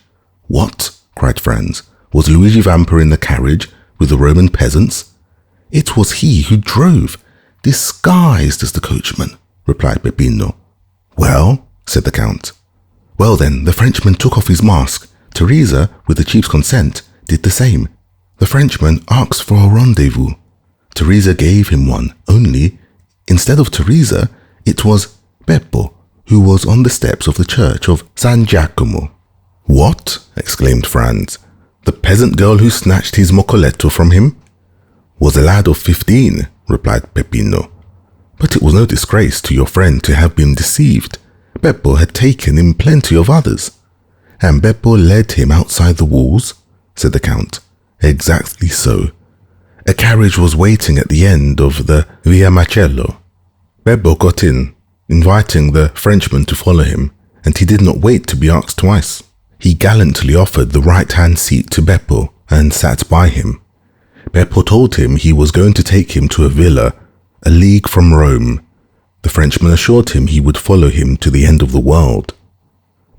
"What?" cried Franz. "Was Luigi Vampa in the carriage with the Roman peasants?" "It was he who drove, disguised as the coachman," replied Peppino. "Well?" said the Count. "Well then, the Frenchman took off his mask. Teresa, with the chief's consent, did the same. The Frenchman asked for a rendezvous. Teresa gave him one, only, instead of Teresa, it was Beppo, who was on the steps of the church of San Giacomo. "What?" exclaimed Franz. "The peasant girl who snatched his moccoletto from him?" "Was a lad of 15, replied Peppino. "But it was no disgrace to your friend to have been deceived. Beppo had taken in plenty of others." "And Beppo led him outside the walls?" said the Count. "Exactly so. A carriage was waiting at the end of the Via Macello. Beppo got in, inviting the Frenchman to follow him, and he did not wait to be asked twice. He gallantly offered the right-hand seat to Beppo and sat by him. Beppo told him he was going to take him to a villa, a league from Rome. The Frenchman assured him he would follow him to the end of the world.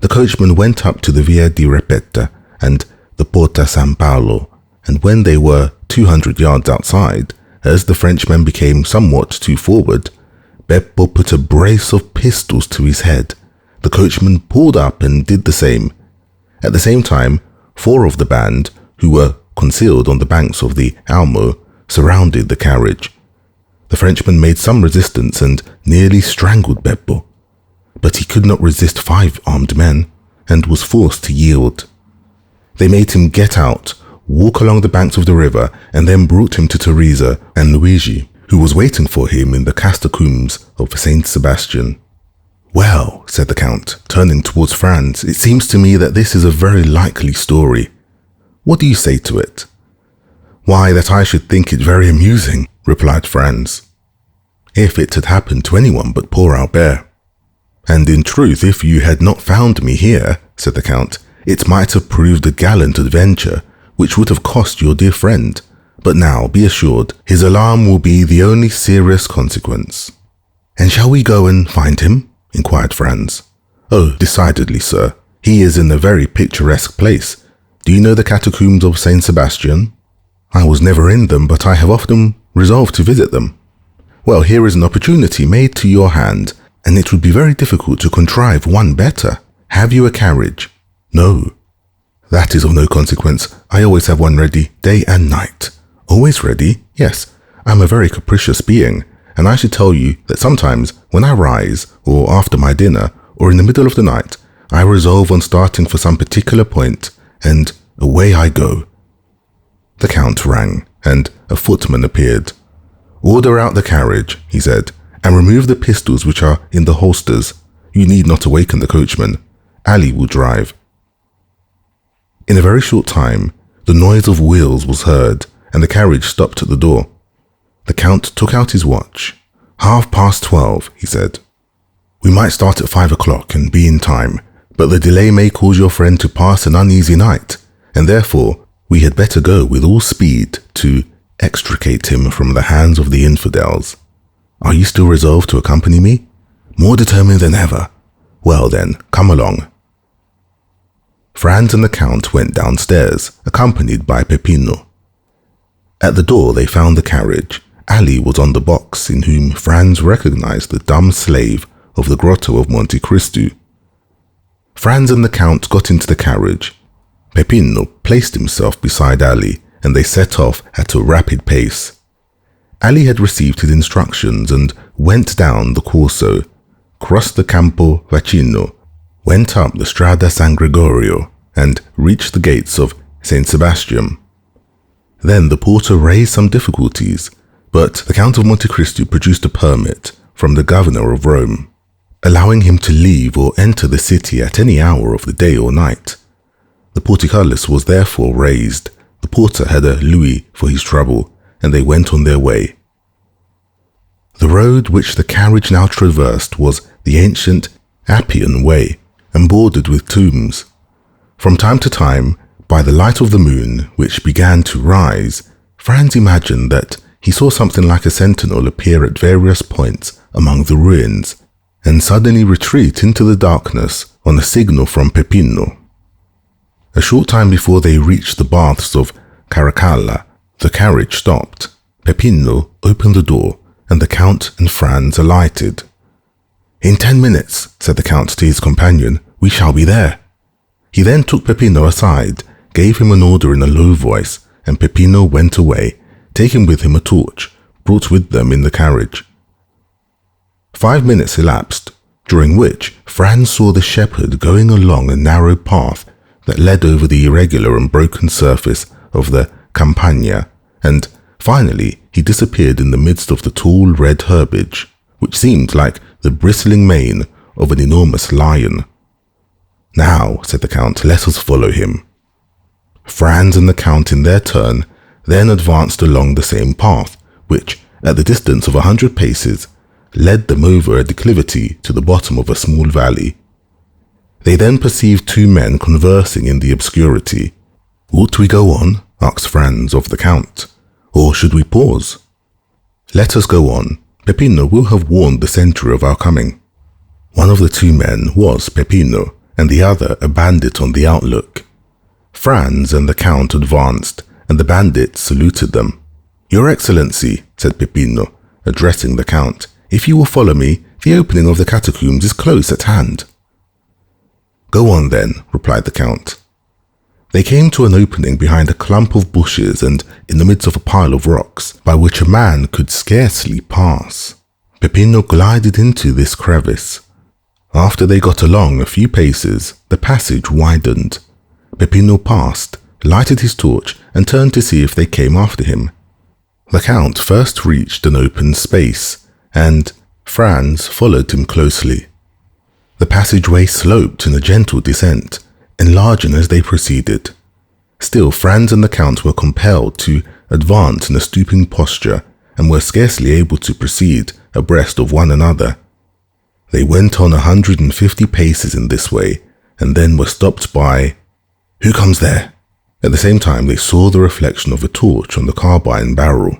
The coachman went up to the Via di Ripetta and the Porta San Paolo, and when they were 200 yards outside, as the Frenchman became somewhat too forward, Beppo put a brace of pistols to his head. The coachman pulled up and did the same. At the same time, 4 of the band, who were concealed on the banks of the Almo, surrounded the carriage. The Frenchman made some resistance and nearly strangled Beppo, but he could not resist 5 armed men and was forced to yield. They made him get out, walk along the banks of the river, and then brought him to Teresa and Luigi, who was waiting for him in the catacombs of Saint Sebastian. "Well," said the Count, turning towards Franz, "it seems to me that this is a very likely story. What do you say to it?" "Why, that I should think it very amusing," replied Franz. "If it had happened to anyone but poor Albert. And in truth, if you had not found me here," said the Count, "it might have proved a gallant adventure, which would have cost your dear friend. But now, be assured, his alarm will be the only serious consequence." "And shall we go and find him?" inquired Franz. "Oh, decidedly, sir. He is in a very picturesque place. Do you know the catacombs of Saint Sebastian?" "I was never in them, but I have often resolved to visit them." "Well, here is an opportunity made to your hand, and it would be very difficult to contrive one better. Have you a carriage?" "No." "That is of no consequence. I always have one ready, day and night." "Always ready?" "Yes. I am a very capricious being, and I should tell you that sometimes when I rise, or after my dinner, or in the middle of the night, I resolve on starting for some particular point, and away I go." The Count rang, and a footman appeared. "Order out the carriage," he said, "and remove the pistols which are in the holsters. You need not awaken the coachman. Ali will drive." In a very short time, the noise of wheels was heard, and the carriage stopped at the door. The Count took out his watch. 12:30, he said. "We might start at 5 o'clock and be in time, but the delay may cause your friend to pass an uneasy night, and therefore we had better go with all speed to extricate him from the hands of the infidels. Are you still resolved to accompany me?" "More determined than ever." "Well then, come along." Franz and the Count went downstairs, accompanied by Peppino. At the door they found the carriage. Ali was on the box, in whom Franz recognized the dumb slave of the grotto of Monte Cristo. Franz and the Count got into the carriage. Peppino placed himself beside Ali, and they set off at a rapid pace. Ali had received his instructions and went down the Corso, crossed the Campo Vaccino, went up the Strada San Gregorio, and reached the gates of Saint Sebastian. Then the porter raised some difficulties, but the Count of Monte Cristo produced a permit from the governor of Rome, allowing him to leave or enter the city at any hour of the day or night. The portcullis was therefore raised. The porter had a louis for his trouble, and they went on their way. The road which the carriage now traversed was the ancient Appian Way, and bordered with tombs. From time to time, by the light of the moon, which began to rise, Franz imagined that he saw something like a sentinel appear at various points among the ruins, and suddenly retreat into the darkness on a signal from Peppino. A short time before they reached the baths of Caracalla, the carriage stopped. Peppino opened the door, and the Count and Franz alighted. "In 10 minutes, said the Count to his companion, "we shall be there." He then took Peppino aside, gave him an order in a low voice, and Peppino went away, taking with him a torch, brought with them in the carriage. 5 minutes elapsed, during which Franz saw the shepherd going along a narrow path that led over the irregular and broken surface of the Campagna, and finally he disappeared in the midst of the tall red herbage, which seemed like the bristling mane of an enormous lion. "Now," said the Count, "let us follow him." Franz and the Count in their turn then advanced along the same path, which, at the distance of 100 paces, led them over a declivity to the bottom of a small valley. They then perceived 2 men conversing in the obscurity. "Ought we go on?" asked Franz of the Count, "or should we pause?" "Let us go on. Peppino will have warned the sentry of our coming." One of the 2 men was Peppino, and the other a bandit on the outlook. Franz and the Count advanced, and the bandit saluted them. "Your Excellency," said Peppino, addressing the Count, "if you will follow me, the opening of the catacombs is close at hand." "Go on then," replied the Count. They came to an opening behind a clump of bushes and in the midst of a pile of rocks, by which a man could scarcely pass. Peppino glided into this crevice. After they got along a few paces, the passage widened. Peppino passed, lighted his torch, and turned to see if they came after him. The Count first reached an open space, and Franz followed him closely. The passageway sloped in a gentle descent, enlarging as they proceeded. Still, Franz and the Count were compelled to advance in a stooping posture, and were scarcely able to proceed abreast of one another. They went on 150 paces in this way, and then were stopped by, "Who comes there?" At the same time they saw the reflection of a torch on the carbine barrel.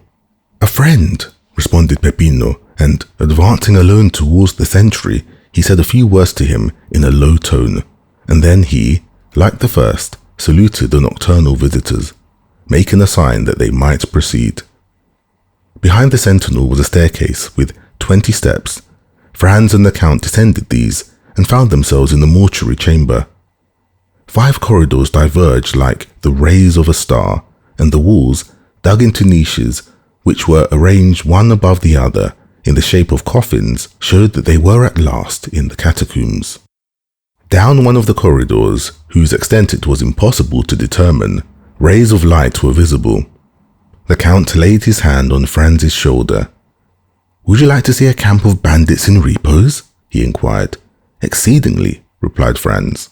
"A friend," responded Peppino, and advancing alone towards the sentry, he said a few words to him in a low tone, and then he, like the first, saluted the nocturnal visitors, making a sign that they might proceed. Behind the sentinel was a staircase with 20 steps. Franz and the Count descended these and found themselves in the mortuary chamber. 5 corridors diverged like the rays of a star, and the walls, dug into niches, which were arranged one above the other in the shape of coffins, showed that they were at last in the catacombs. Down one of the corridors, whose extent it was impossible to determine, rays of light were visible. The Count laid his hand on Franz's shoulder. "Would you like to see a camp of bandits in repose?" he inquired. "Exceedingly," replied Franz.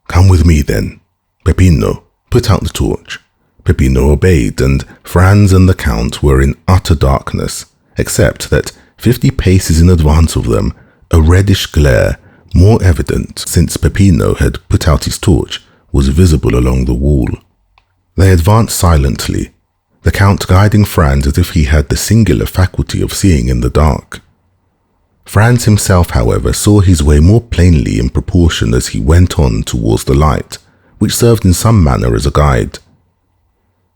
"Come with me then. Peppino, put out the torch." Peppino obeyed, and Franz and the Count were in utter darkness, except that 50 paces in advance of them, a reddish glare, more evident since Peppino had put out his torch, was visible along the wall. They advanced silently, the Count guiding Franz as if he had the singular faculty of seeing in the dark. Franz himself, however, saw his way more plainly in proportion as he went on towards the light, which served in some manner as a guide.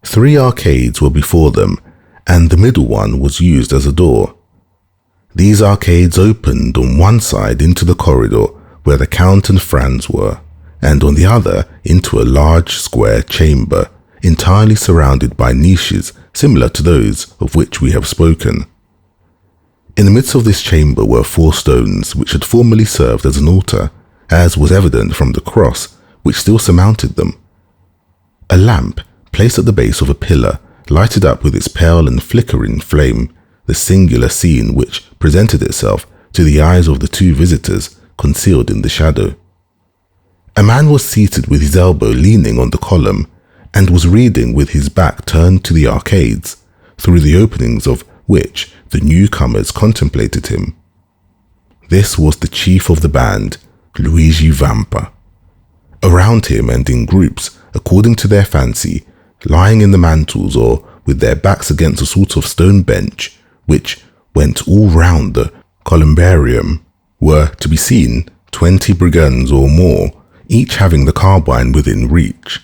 3 arcades were before them, and the middle one was used as a door. These arcades opened on one side into the corridor where the Count and Franz were, and on the other into a large square chamber, entirely surrounded by niches similar to those of which we have spoken. In the midst of this chamber were 4 stones which had formerly served as an altar, as was evident from the cross which still surmounted them. A lamp, placed at the base of a pillar, lighted up with its pale and flickering flame the singular scene which presented itself to the eyes of the 2 visitors concealed in the shadow. A man was seated with his elbow leaning on the column, and was reading with his back turned to the arcades, through the openings of which the newcomers contemplated him. This was the chief of the band, Luigi Vampa. Around him and in groups, according to their fancy, lying in the mantles or with their backs against a sort of stone bench, which went all round the columbarium, were to be seen 20 brigands or more, each having the carbine within reach.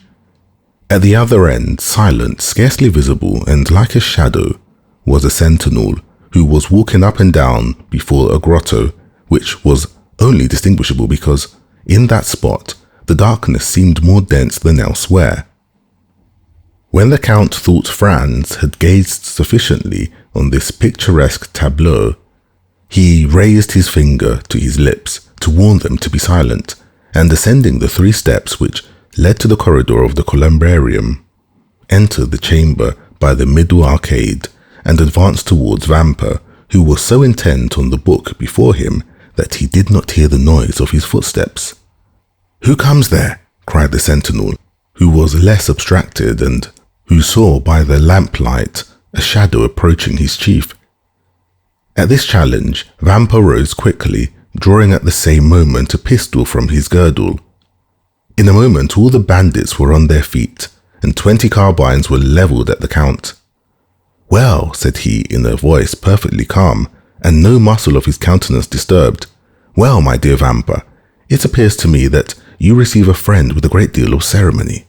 At the other end, silent, scarcely visible, and like a shadow, was a sentinel, who was walking up and down before a grotto, which was only distinguishable because, in that spot, the darkness seemed more dense than elsewhere. When the Count thought Franz had gazed sufficiently on this picturesque tableau, he raised his finger to his lips to warn them to be silent, and ascending the 3 steps which led to the corridor of the columbarium, entered the chamber by the middle arcade and advanced towards Vampa, who was so intent on the book before him that he did not hear the noise of his footsteps. "Who comes there?" cried the sentinel, who was less abstracted and who saw by the lamplight a shadow approaching his chief. At this challenge, Vampa rose quickly, drawing at the same moment a pistol from his girdle. In a moment all the bandits were on their feet, and 20 carbines were levelled at the Count. "Well," said he in a voice perfectly calm, and no muscle of his countenance disturbed, "well, my dear Vampa, it appears to me that you receive a friend with a great deal of ceremony."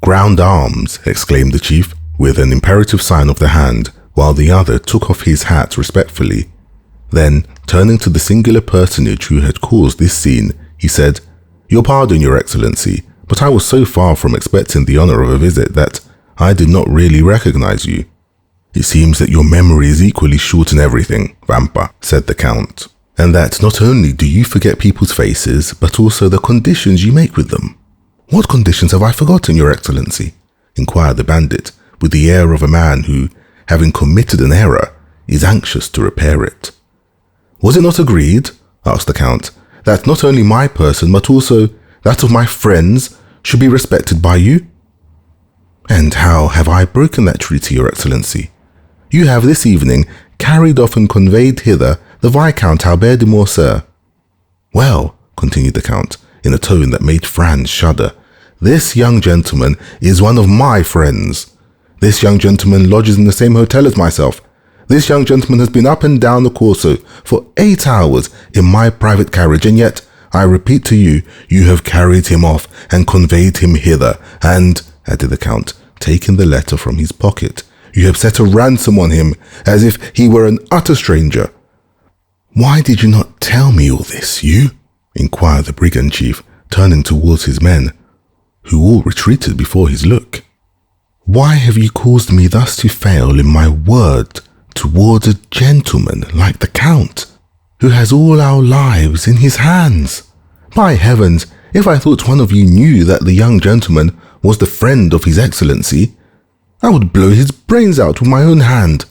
"Ground arms!" exclaimed the chief, with an imperative sign of the hand, while the other took off his hat respectfully. Then, turning to the singular personage who had caused this scene, he said, "Your pardon, Your Excellency, but I was so far from expecting the honor of a visit that I did not really recognize you." "It seems that your memory is equally short in everything, Vampa," said the Count, "and that not only do you forget people's faces, but also the conditions you make with them." "What conditions have I forgotten, Your Excellency?" inquired the bandit, with the air of a man who, having committed an error, is anxious to repair it. "Was it not agreed," asked the Count, "that not only my person, but also that of my friends, should be respected by you?" "And how have I broken that treaty, Your Excellency? You have this evening carried off and conveyed hither the Viscount Albert de Morcerf." "Well," continued the Count, in a tone that made Franz shudder, "this young gentleman is one of my friends. This young gentleman lodges in the same hotel as myself. This young gentleman has been up and down the Corso for 8 hours in my private carriage, and yet, I repeat to you, you have carried him off and conveyed him hither, and," added the Count, taking the letter from his pocket, "you have set a ransom on him as if he were an utter stranger." "Why did you not tell me all this, you?" inquired the brigand chief, turning towards his men, who all retreated before his look. "Why have you caused me thus to fail in my word towards a gentleman like the Count, who has all our lives in his hands? By heavens, if I thought one of you knew that the young gentleman was the friend of His Excellency, I would blow his brains out with my own hand."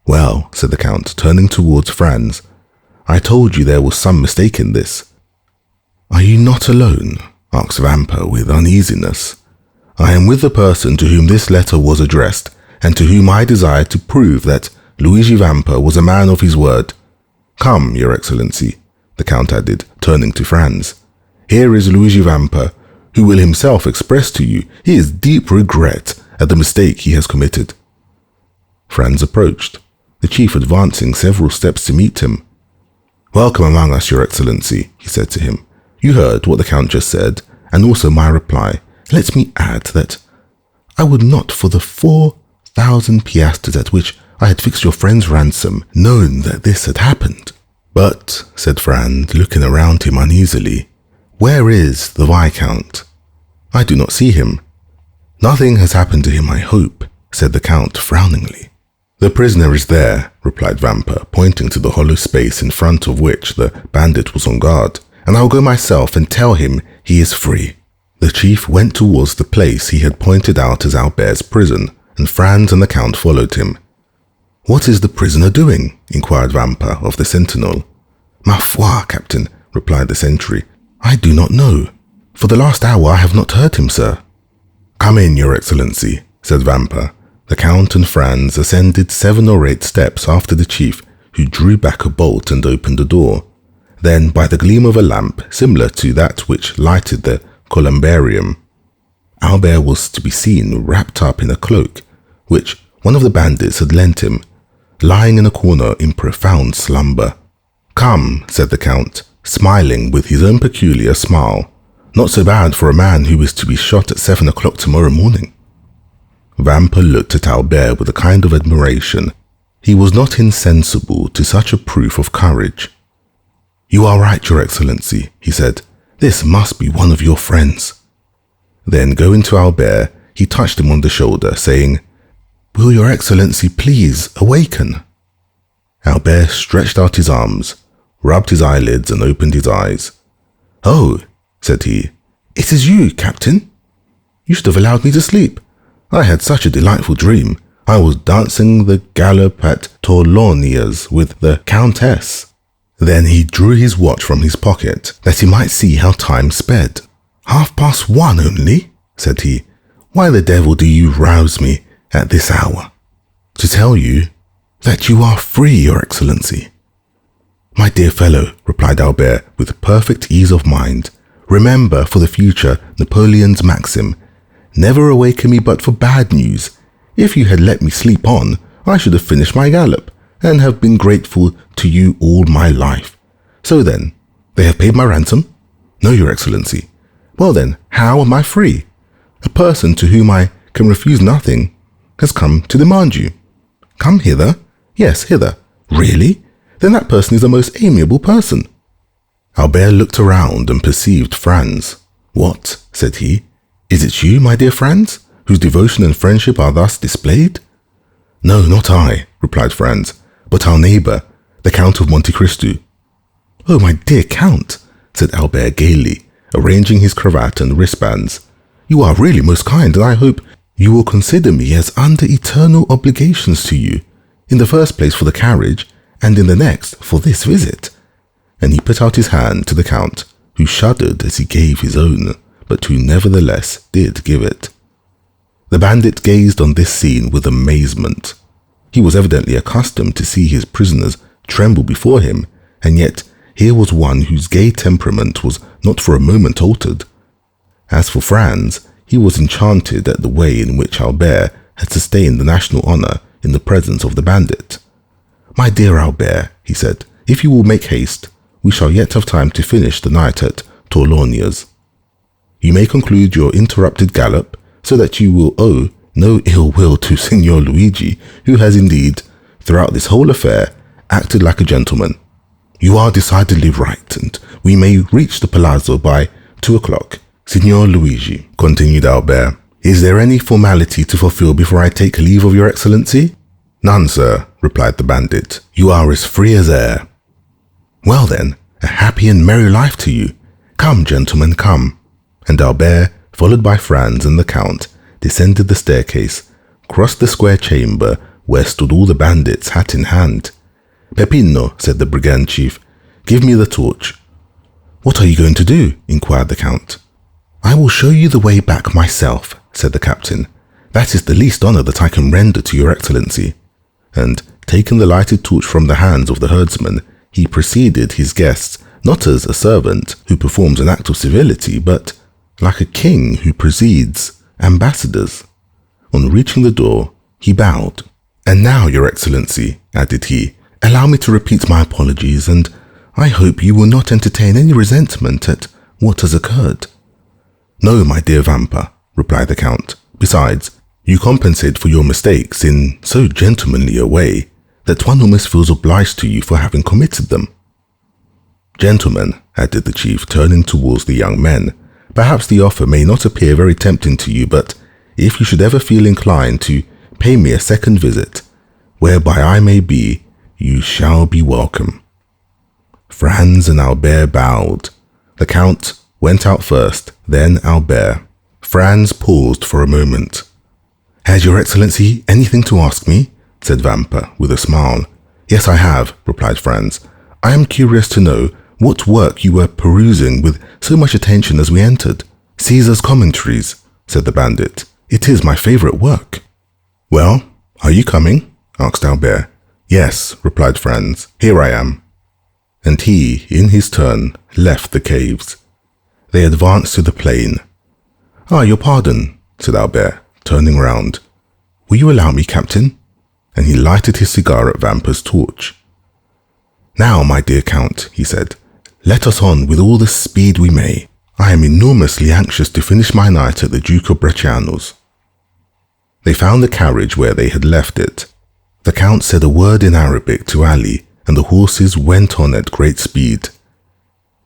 "Well," said the Count, turning towards Franz, "I told you there was some mistake in this." "Are you not alone?" asked Vampa with uneasiness. "I am with the person to whom this letter was addressed, and to whom I desire to prove that Luigi Vampa was a man of his word. Come, Your Excellency," the Count added, turning to Franz. "Here is Luigi Vampa, who will himself express to you his deep regret at the mistake he has committed." Franz approached, the chief advancing several steps to meet him. "Welcome among us, Your Excellency," he said to him. "You heard what the Count just said, and also my reply. Let me add that I would not for the 4,000 piastres at which I had fixed your friend's ransom known that this had happened." "But," said Franz, looking around him uneasily, "where is the Viscount? I do not see him." "Nothing has happened to him, I hope," said the Count frowningly. "The prisoner is there," replied Vampa, pointing to the hollow space in front of which the bandit was on guard, "and I will go myself and tell him he is free." The chief went towards the place he had pointed out as Albert's prison, and Franz and the Count followed him. "What is the prisoner doing?" inquired Vampa of the sentinel. "Ma foi, Captain," replied the sentry, "I do not know. For the last hour I have not heard him, sir." "Come in, Your Excellency," said Vampa. The Count and Franz ascended 7 or 8 steps after the chief, who drew back a bolt and opened the door. Then, by the gleam of a lamp similar to that which lighted the columbarium, Albert was to be seen wrapped up in a cloak, which one of the bandits had lent him, lying in a corner in profound slumber. "Come," said the Count, smiling with his own peculiar smile. "Not so bad for a man who is to be shot at 7 o'clock tomorrow morning." Vampa looked at Albert with a kind of admiration. He was not insensible to such a proof of courage. "You are right, Your Excellency," he said. "This must be one of your friends." Then going to Albert, he touched him on the shoulder, saying, "Will your excellency please awaken?" Albert stretched out his arms, rubbed his eyelids and opened his eyes. "Oh," said he, "it is you, Captain. You should have allowed me to sleep. I had such a delightful dream. I was dancing the galop at Torlonia's with the Countess." Then he drew his watch from his pocket, that he might see how time sped. "1:30 only," said he. "Why the devil do you rouse me at this hour?" "To tell you that you are free, your excellency." "My dear fellow," replied Albert with perfect ease of mind, "remember for the future Napoleon's maxim, never awaken me but for bad news. If you had let me sleep on, I should have finished my gallop, and have been grateful to you all my life. So then, they have paid my ransom?" "No, your excellency." "Well then, how am I free? A person to whom I can refuse nothing has come to demand you." "Come hither?" "Yes, hither." "Really? Then that person is a most amiable person." Albert looked around and perceived Franz. "What?" said he. "Is it you, my dear Franz, whose devotion and friendship are thus displayed?" "No, not I," replied Franz, "but our neighbour, the Count of Monte Cristo." "Oh, my dear Count," said Albert gaily, arranging his cravat and wristbands. "You are really most kind, and I hope you will consider me as under eternal obligations to you, in the first place for the carriage, and in the next for this visit." And he put out his hand to the Count, who shuddered as he gave his own, but who nevertheless did give it. The bandit gazed on this scene with amazement. He was evidently accustomed to see his prisoners tremble before him, and yet here was one whose gay temperament was not for a moment altered. As for Franz, he was enchanted at the way in which Albert had sustained the national honour in the presence of the bandit. "My dear Albert," he said, "if you will make haste, we shall yet have time to finish the night at Torlonia's. You may conclude your interrupted gallop, so that you will owe no ill will to Signor Luigi, who has indeed, throughout this whole affair, acted like a gentleman. You are decidedly right, and we may reach the palazzo by 2 o'clock. Signor Luigi," continued Albert, "is there any formality to fulfill before I take leave of your excellency?" "None, sir," replied the bandit. "You are as free as air." "Well then, a happy and merry life to you. Come, gentlemen, come." And Albert, followed by Franz and the Count, descended the staircase, crossed the square chamber where stood all the bandits hat in hand. "Peppino," said the brigand chief, "give me the torch." "What are you going to do?" inquired the Count. "I will show you the way back myself," said the captain. "That is the least honour that I can render to your excellency." And, taking the lighted torch from the hands of the herdsman, he preceded his guests not as a servant who performs an act of civility, but like a king who precedes ambassadors. On reaching the door, he bowed. "And now, your excellency," added he, "allow me to repeat my apologies, and I hope you will not entertain any resentment at what has occurred." "No, my dear Vampa," replied the Count. "Besides, you compensate for your mistakes in so gentlemanly a way that one almost feels obliged to you for having committed them." "Gentlemen," added the chief, turning towards the young men, "perhaps the offer may not appear very tempting to you, but if you should ever feel inclined to pay me a second visit, whereby I may be, you shall be welcome." Franz and Albert bowed. The Count went out first, then Albert. Franz paused for a moment. "Has your excellency anything to ask me?" said Vampa with a smile. "Yes, I have," replied Franz. "I am curious to know what work you were perusing with so much attention as we entered." "Caesar's Commentaries," said the bandit. "It is my favourite work." "Well, are you coming?" asked Albert. "Yes," replied Franz. "Here I am." And he, in his turn, left the caves. They advanced to the plain. "Ah, your pardon," said Albert, turning round. "Will you allow me, Captain?" And he lighted his cigar at Vampa's torch. "Now, my dear Count," he said, "let us on with all the speed we may. I am enormously anxious to finish my night at the Duke of Bresciano's." They found the carriage where they had left it. The Count said a word in Arabic to Ali, and the horses went on at great speed.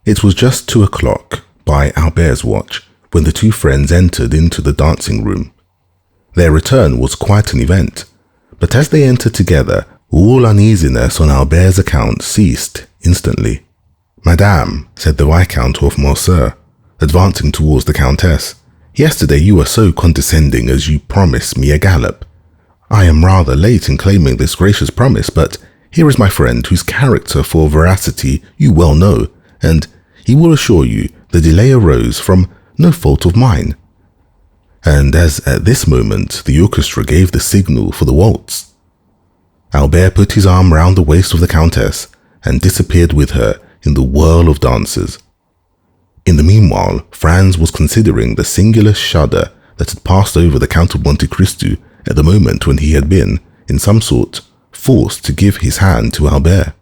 It was just 2 o'clock, by Albert's watch, when the two friends entered into the dancing room. Their return was quite an event, but as they entered together, all uneasiness on Albert's account ceased instantly. "Madame," said the Viscount of Morcerf, advancing towards the Countess, "yesterday you were so condescending as you promised me a gallop. I am rather late in claiming this gracious promise, but here is my friend whose character for veracity you well know, and he will assure you the delay arose from no fault of mine." And as at this moment the orchestra gave the signal for the waltz, Albert put his arm round the waist of the Countess and disappeared with her in the whirl of dancers. In the meanwhile, Franz was considering the singular shudder that had passed over the Count of Monte Cristo at the moment when he had been, in some sort, forced to give his hand to Albert.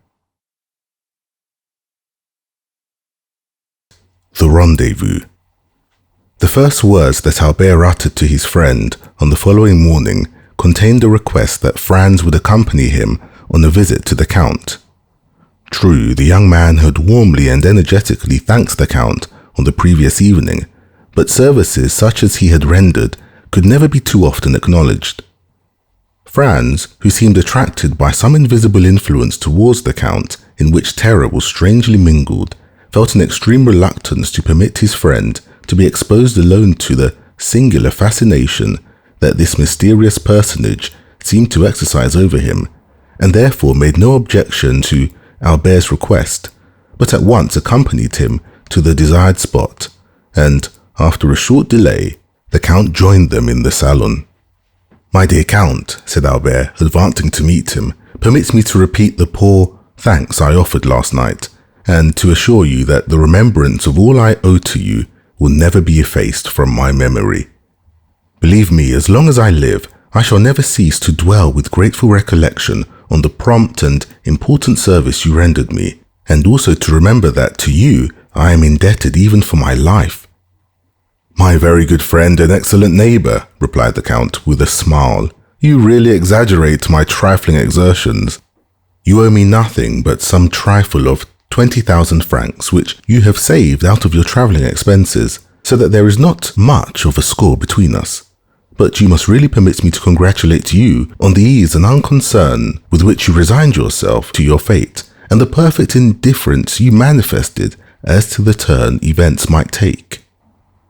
The rendezvous. The first words that Albert uttered to his friend on the following morning contained a request that Franz would accompany him on a visit to the Count. True, the young man had warmly and energetically thanked the Count on the previous evening, but services such as he had rendered could never be too often acknowledged. Franz, who seemed attracted by some invisible influence towards the Count in which terror was strangely mingled, felt an extreme reluctance to permit his friend to be exposed alone to the singular fascination that this mysterious personage seemed to exercise over him, and therefore made no objection to Albert's request, but at once accompanied him to the desired spot, and, after a short delay, the Count joined them in the salon. "My dear Count," said Albert, advancing to meet him, "permit me to repeat the poor thanks I offered last night, and to assure you that the remembrance of all I owe to you will never be effaced from my memory. Believe me, as long as I live, I shall never cease to dwell with grateful recollection on the prompt and important service you rendered me, and also to remember that to you I am indebted even for my life." "My very good friend and excellent neighbor," replied the Count with a smile, "you really exaggerate my trifling exertions. You owe me nothing but some trifle of 20,000 francs, which you have saved out of your travelling expenses, so that there is not much of a score between us. But you must really permit me to congratulate you on the ease and unconcern with which you resigned yourself to your fate, and the perfect indifference you manifested as to the turn events might take."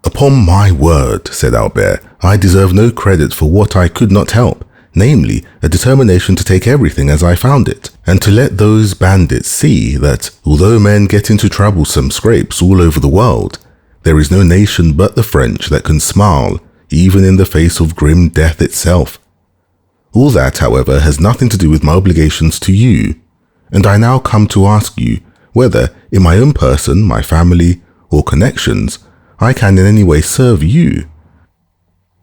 "Upon my word," said Albert, "I deserve no credit for what I could not help, namely, a determination to take everything as I found it, and to let those bandits see that, although men get into troublesome scrapes all over the world, there is no nation but the French that can smile even in the face of grim death itself. All that, however, has nothing to do with my obligations to you, and I now come to ask you whether, in my own person, my family, or connections, I can in any way serve you.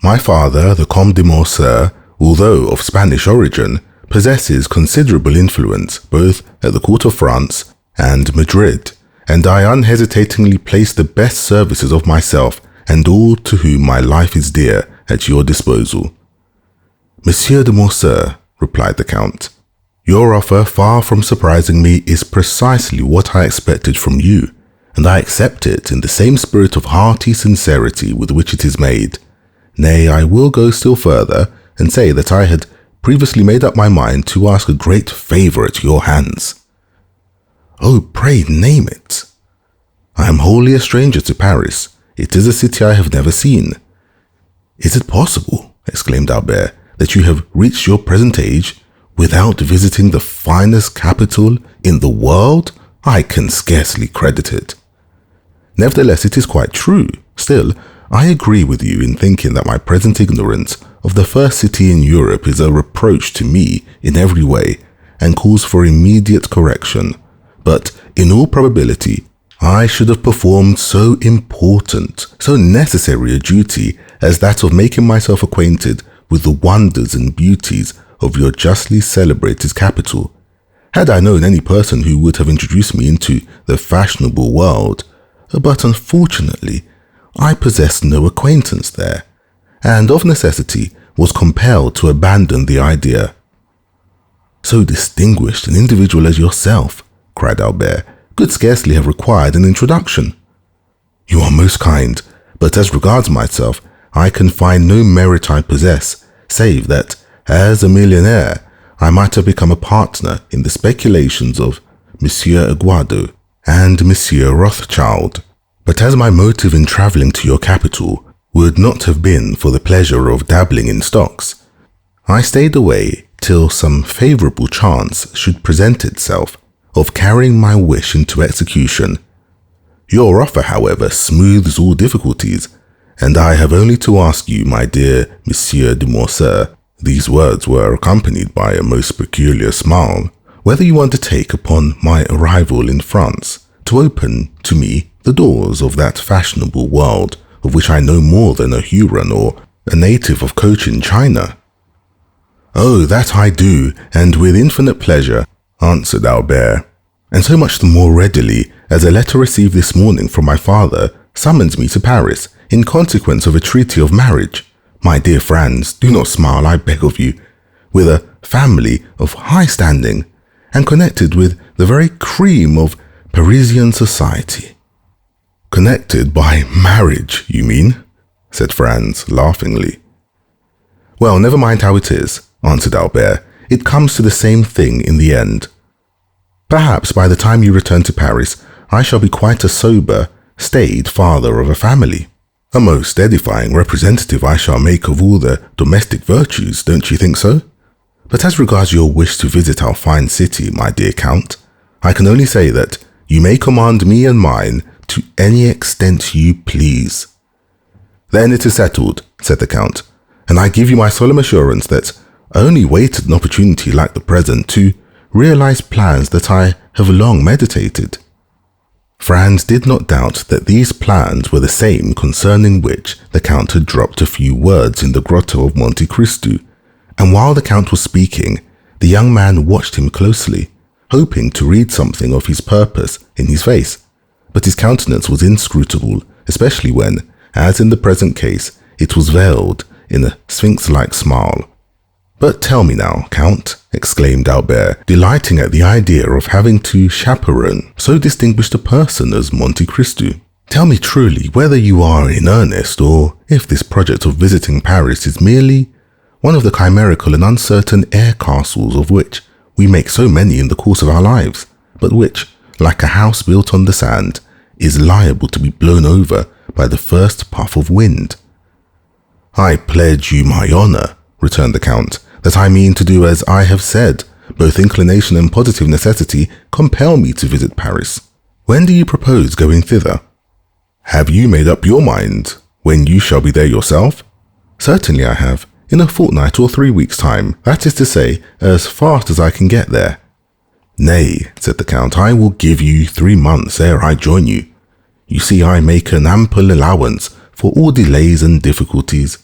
My father, the Comte de Morcerf, although of Spanish origin, possesses considerable influence both at the court of France and Madrid, and I unhesitatingly place the best services of myself and all to whom my life is dear at your disposal." "Monsieur de Morcerf," replied the Count, "your offer, far from surprising me, is precisely what I expected from you, and I accept it in the same spirit of hearty sincerity with which it is made. Nay, I will go still further and say that I had previously made up my mind to ask a great favour at your hands." "Oh, pray name it." "I am wholly a stranger to Paris. It is a city I have never seen." "Is it possible," exclaimed Albert, "that you have reached your present age without visiting the finest capital in the world? I can scarcely credit it." "Nevertheless, it is quite true. Still, I agree with you in thinking that my present ignorance of the first city in Europe is a reproach to me in every way and calls for immediate correction. But in all probability, I should have performed so important, so necessary a duty as that of making myself acquainted with the wonders and beauties of your justly celebrated capital. Had I known any person who would have introduced me into the fashionable world, but unfortunately, I possessed no acquaintance there, and of necessity was compelled to abandon the idea." "So distinguished an individual as yourself," cried Albert, "could scarcely have required an introduction." "You are most kind, but as regards myself, I can find no merit I possess, save that, as a millionaire, I might have become a partner in the speculations of Monsieur Aguado and Monsieur Rothschild. But as my motive in travelling to your capital would not have been for the pleasure of dabbling in stocks, I stayed away till some favourable chance should present itself of carrying my wish into execution. Your offer, however, smooths all difficulties, and I have only to ask you, my dear Monsieur de Morcerf," these words were accompanied by a most peculiar smile, "whether you undertake upon my arrival in France to open to me the doors of that fashionable world of which I know more than a Huron or a native of Cochin China." "Oh, that I do, and with infinite pleasure," answered Albert, "and so much the more readily as a letter received this morning from my father summons me to Paris in consequence of a treaty of marriage. My dear Franz, do not smile, I beg of you, with a family of high standing and connected with the very cream of Parisian society." "Connected by marriage, you mean?" said Franz laughingly. "Well, never mind how it is," answered Albert. "It comes to the same thing in the end. Perhaps by the time you return to Paris, I shall be quite a sober, staid father of a family. A most edifying representative I shall make of all the domestic virtues, don't you think so? But as regards your wish to visit our fine city, my dear Count, I can only say that you may command me and mine to any extent you please." "Then it is settled," said the Count, "and I give you my solemn assurance that I only waited an opportunity like the present to realize plans that I have long meditated." Franz did not doubt that these plans were the same concerning which the Count had dropped a few words in the grotto of Monte Cristo, and while the Count was speaking, the young man watched him closely, hoping to read something of his purpose in his face. But his countenance was inscrutable, especially when, as in the present case, it was veiled in a sphinx-like smile. "But tell me now, Count," exclaimed Albert, delighting at the idea of having to chaperone so distinguished a person as Monte Cristo, "tell me truly whether you are in earnest, or if this project of visiting Paris is merely one of the chimerical and uncertain air castles of which we make so many in the course of our lives, but which, like a house built on the sand, is liable to be blown over by the first puff of wind." "I pledge you my honour," returned the Count, "that I mean to do as I have said. Both inclination and positive necessity compel me to visit Paris. When do you propose going thither?" "Have you made up your mind when you shall be there yourself?" "Certainly I have, in a fortnight or 3 weeks' time, that is to say, as fast as I can get there." "Nay," said the Count, "I will give you 3 months ere I join you. You see, I make an ample allowance for all delays and difficulties."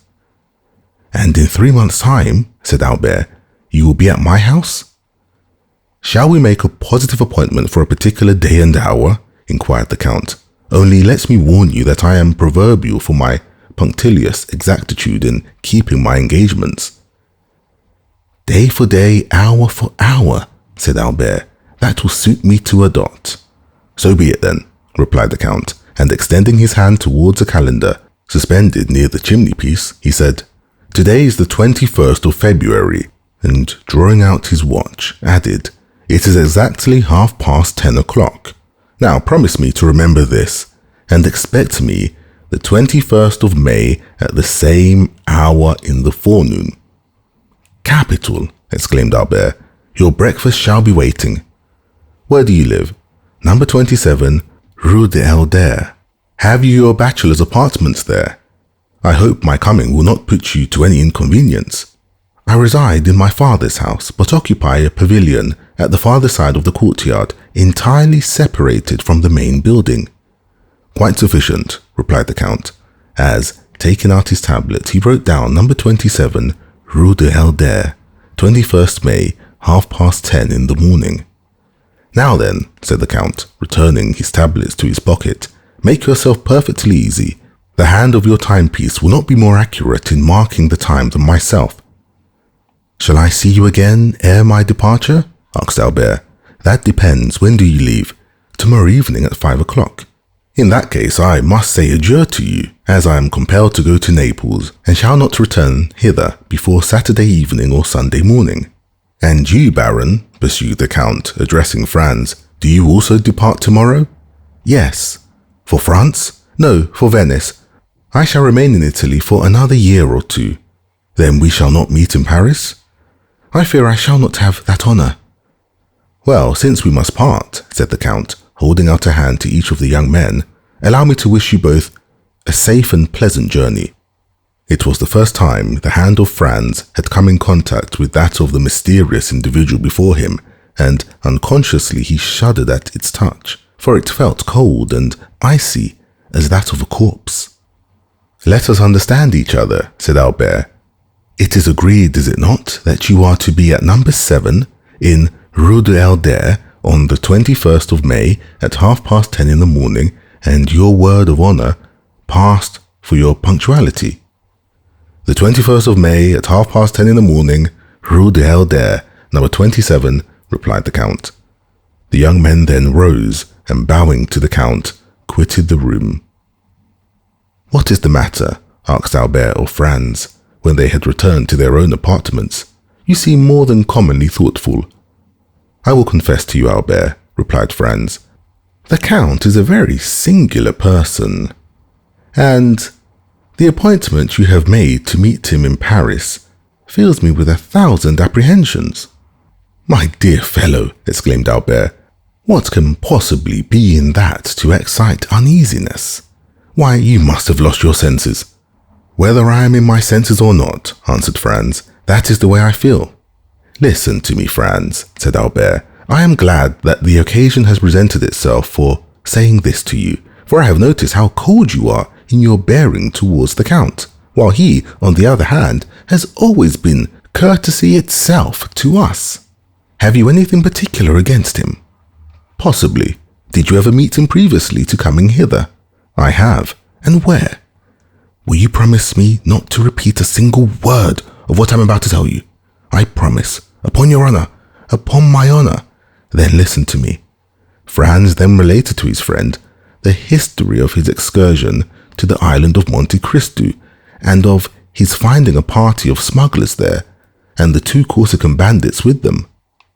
"And in 3 months' time," said Albert, "you will be at my house?" "Shall we make a positive appointment for a particular day and hour?" inquired the Count. "Only let me warn you that I am proverbial for my punctilious exactitude in keeping my engagements." "Day for day, hour for hour," said Albert. "That will suit me to a dot." "So be it then," replied the Count, and extending his hand towards a calendar suspended near the chimney-piece, he said, "Today is the 21st of February," and drawing out his watch, added, "It is exactly 10:30 o'clock. Now promise me to remember this, and expect me the 21st of May at the same hour in the forenoon." "Capital!" exclaimed Albert. "Your breakfast shall be waiting. Where do you live?" "Number 27, Rue de Helder." "Have you your bachelor's apartments there? I hope my coming will not put you to any inconvenience." "I reside in my father's house, but occupy a pavilion at the farther side of the courtyard, entirely separated from the main building." "Quite sufficient," replied the Count, as, taking out his tablet, he wrote down number 27, Rue de Helder, 21st May, 10:30 in the morning. "Now then," said the Count, returning his tablets to his pocket, "make yourself perfectly easy. The hand of your timepiece will not be more accurate in marking the time than myself." "Shall I see you again ere my departure?" asked Albert. "That depends. When do you leave?" "Tomorrow evening at 5 o'clock." In that case, I must say adieu to you, as I am compelled to go to Naples, and shall not return hither before Saturday evening or Sunday morning. And you, Baron, pursued the Count, addressing Franz, do you also depart tomorrow? Yes. For France? No, for Venice. I shall remain in Italy for another year or two. Then we shall not meet in Paris? I fear I shall not have that honour. Well, since we must part, said the Count, holding out a hand to each of the young men, allow me to wish you both a safe and pleasant journey. It was the first time the hand of Franz had come in contact with that of the mysterious individual before him, and unconsciously he shuddered at its touch, for it felt cold and icy as that of a corpse. Let us understand each other, said Albert. It is agreed, is it not, that you are to be at number 7 in Rue de Helder on the 21st of May at 10:30 in the morning, and your word of honour passed for your punctuality. The 21st of May at 10:30 in the morning, Rue de Helder, number 27, replied the Count. The young men then rose and, bowing to the Count, quitted the room. What is the matter? Asked Albert of Franz, when they had returned to their own apartments. You seem more than commonly thoughtful. I will confess to you, Albert, replied Franz. The Count is a very singular person, and the appointment you have made to meet him in Paris fills me with 1,000 apprehensions. My dear fellow, exclaimed Albert, what can possibly be in that to excite uneasiness? Why, you must have lost your senses. Whether I am in my senses or not, answered Franz, that is the way I feel. Listen to me, Franz, said Albert. I am glad that the occasion has presented itself for saying this to you, for I have noticed how cold you are in your bearing towards the Count, while he, on the other hand, has always been courtesy itself to us. Have you anything particular against him? Possibly. Did you ever meet him previously to coming hither? I have. And where? Will you promise me not to repeat a single word of what I'm about to tell you? I promise. Upon your honour. Upon my honour. Then listen to me. Franz then related to his friend the history of his excursion to the island of Monte Cristo, and of his finding a party of smugglers there, and the 2 Corsican bandits with them.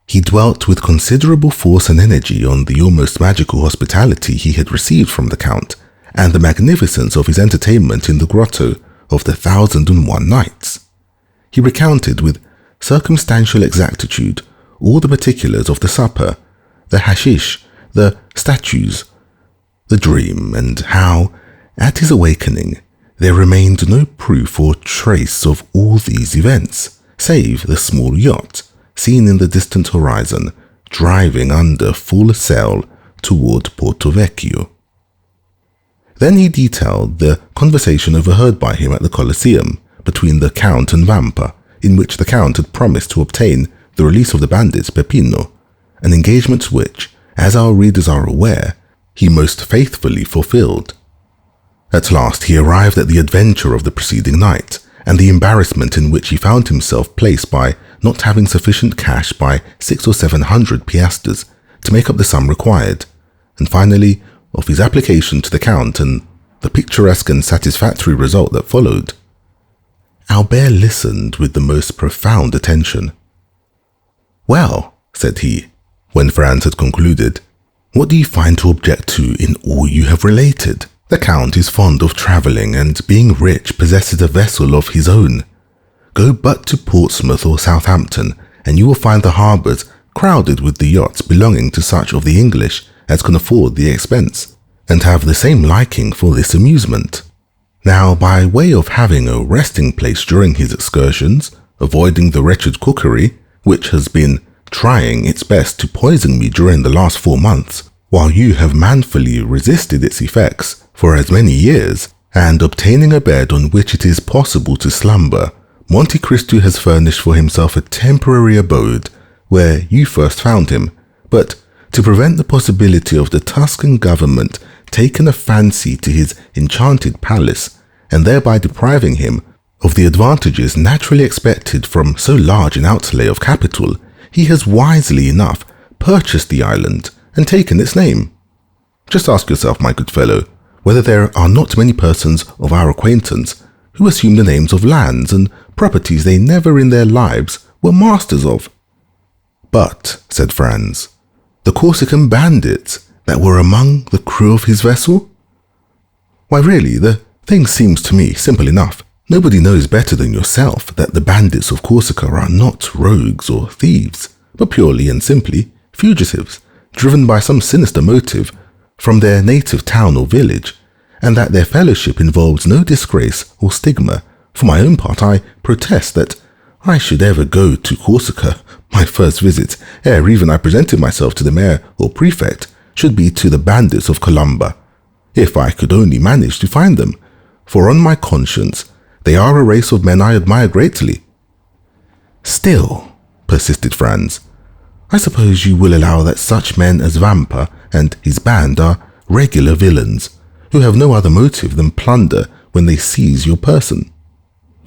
He dwelt with considerable force and energy on the almost magical hospitality he had received from the Count, and the magnificence of his entertainment in the grotto of the 1,001 Nights. He recounted with circumstantial exactitude all the particulars of the supper, the hashish, the statues, the dream, and how, at his awakening, there remained no proof or trace of all these events, save the small yacht, seen in the distant horizon, driving under full sail toward Porto Vecchio. Then he detailed the conversation overheard by him at the Colosseum between the Count and Vampa, in which the Count had promised to obtain the release of the bandits Peppino, an engagement which, as our readers are aware, he most faithfully fulfilled. At last he arrived at the adventure of the preceding night, and the embarrassment in which he found himself placed by not having sufficient cash by 600 or 700 piastres to make up the sum required, and finally of his application to the Count and the picturesque and satisfactory result that followed. Albert listened with the most profound attention. Well, said he, when Franz had concluded, what do you find to object to in all you have related? The Count is fond of travelling, and being rich possesses a vessel of his own. Go but to Portsmouth or Southampton, and you will find the harbours crowded with the yachts belonging to such of the English as can afford the expense, and have the same liking for this amusement. Now, by way of having a resting place during his excursions, avoiding the wretched cookery, which has been trying its best to poison me during the last 4 months, while you have manfully resisted its effects for as many years, and obtaining a bed on which it is possible to slumber, Monte Cristo has furnished for himself a temporary abode where you first found him, but to prevent the possibility of the Tuscan government taking a fancy to his enchanted palace, and thereby depriving him of the advantages naturally expected from so large an outlay of capital, he has wisely enough purchased the island and taken its name. Just ask yourself, my good fellow, whether there are not many persons of our acquaintance who assume the names of lands and properties they never in their lives were masters of. But, said Franz, the Corsican bandits that were among the crew of his vessel? Why really, the thing seems to me simple enough. Nobody knows better than yourself that the bandits of Corsica are not rogues or thieves, but purely and simply fugitives, driven by some sinister motive from their native town or village, and that their fellowship involves no disgrace or stigma. For my own part, I protest that I should ever go to Corsica. My first visit, ere even I presented myself to the mayor or prefect, should be to the bandits of Columba, if I could only manage to find them, for on my conscience, they are a race of men I admire greatly. Still, persisted Franz, I suppose you will allow that such men as Vampa and his band are regular villains, who have no other motive than plunder when they seize your person.